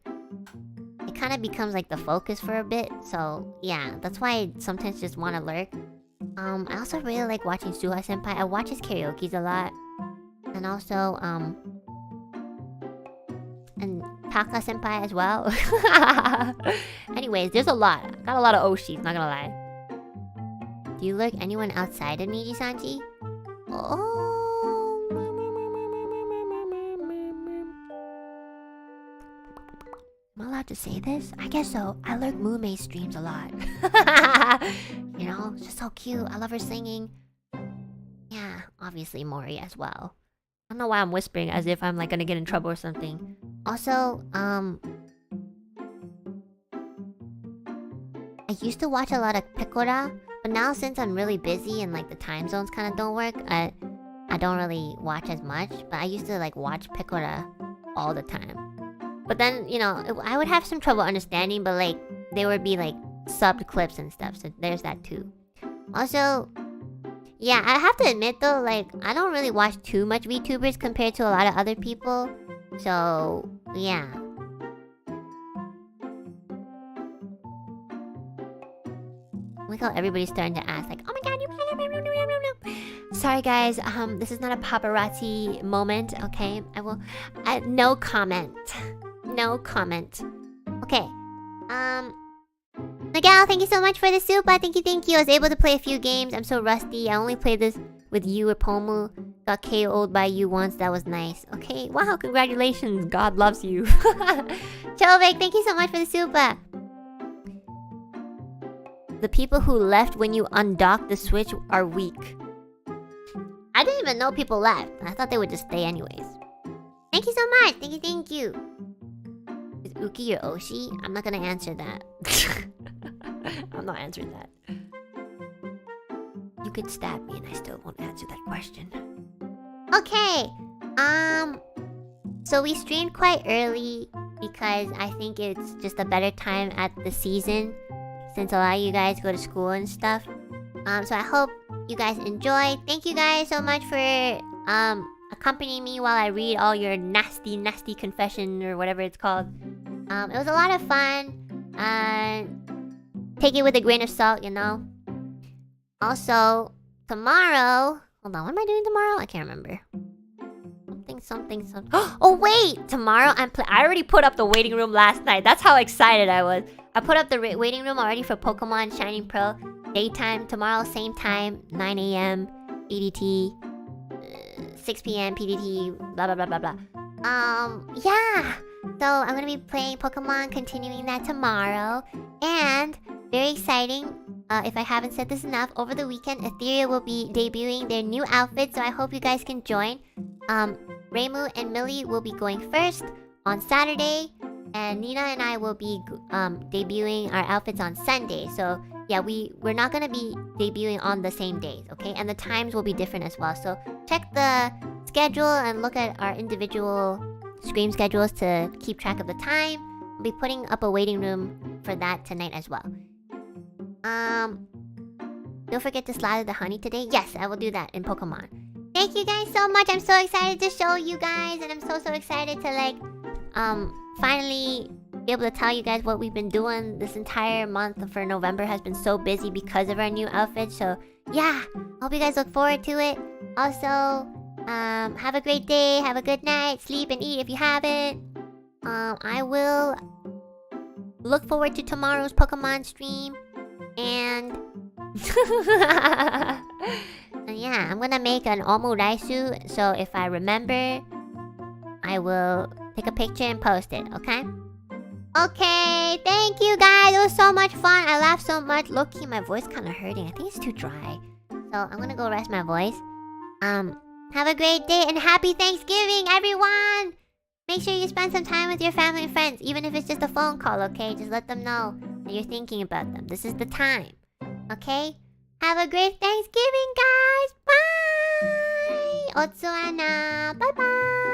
it kind of becomes like the focus for a bit. So yeah, that's why I sometimes just want to lurk. I also really like watching Suha Senpai. I watch his karaoke's a lot. And also, and Taka Senpai as well. Anyways, there's a lot. Got a lot of Oshis, not gonna lie. Do you lurk anyone outside of NIJISANJI? Oh. Am I allowed to say this? I guess so. I lurk Mume's streams a lot. You know, she's so cute. I love her singing. Yeah, obviously Mori as well. I don't know why I'm whispering as if I'm like gonna get in trouble or something. Also, I used to watch a lot of Pecora, but now since I'm really busy and like the time zones kind of don't work, I don't really watch as much. But I used to like watch Pecora all the time. But then, you know, I would have some trouble understanding, but like there would be like subbed clips and stuff, so there's that too. Also, yeah, I have to admit though, like, I don't really watch too much VTubers compared to a lot of other people. So, yeah. Look how everybody's starting to ask, like, oh my god, you... Sorry guys, this is not a paparazzi moment, okay? No comment. No comment. Okay. Miguel, thank you so much for the super. Thank you. I was able to play a few games. I'm so rusty. I only played this with you or Pomu. Got KO'd by you once. That was nice. Okay. Wow, congratulations. God loves you. Chovik, thank you so much for the super. The people who left when you undocked the Switch are weak. I didn't even know people left. I thought they would just stay anyways. Thank you so much. Thank you. Is Uki your Oshi? I'm not gonna answer that. I'm not answering that. You could stab me and I still won't answer that question. Okay. So we streamed quite early because I think it's just a better time at the season since a lot of you guys go to school and stuff. So I hope you guys enjoy. Thank you guys so much for accompanying me while I read all your nasty confession or whatever it's called. It was a lot of fun. Take it with a grain of salt, you know. Also, tomorrow... Hold on, what am I doing tomorrow? I can't remember. Something. something. Oh wait, tomorrow I already put up the waiting room last night. That's how excited I was. I put up the waiting room already for Pokemon Shining Pearl. Daytime tomorrow, same time, 9 a.m. EDT, 6 p.m. PDT. Blah blah blah blah blah. Yeah. So I'm gonna be playing Pokemon, continuing that tomorrow, and very exciting. If I haven't said this enough, over the weekend, Ethyria will be debuting their new outfit, so I hope you guys can join. Reimu and Millie will be going first on Saturday, and Nina and I will be debuting our outfits on Sunday. So yeah, we're not gonna be debuting on the same days, okay? And the times will be different as well. So check the schedule and look at our individual stream schedules to keep track of the time. I'll be putting up a waiting room for that tonight as well. Don't forget to slather the honey today. Yes, I will do that in Pokemon. Thank you guys so much. I'm so excited to show you guys, and I'm so excited to like finally be able to tell you guys what we've been doing. This entire month for November has been so busy because of our new outfit. So yeah, hope you guys look forward to it. Also, have a great day, have a good night, sleep and eat if you haven't. I will look forward to tomorrow's Pokemon stream. And yeah, I'm gonna make an omuraisu, so if I remember, I will take a picture and post it, okay? Okay, thank you guys. It was so much fun. I laughed so much. Low-key, my voice kind of hurting. I think it's too dry. So I'm gonna go rest my voice. Have a great day and happy Thanksgiving, everyone! Make sure you spend some time with your family and friends, even if it's just a phone call, okay? Just let them know that you're thinking about them. This is the time, okay? Have a great Thanksgiving, guys! Bye! Otsuana! Bye-bye!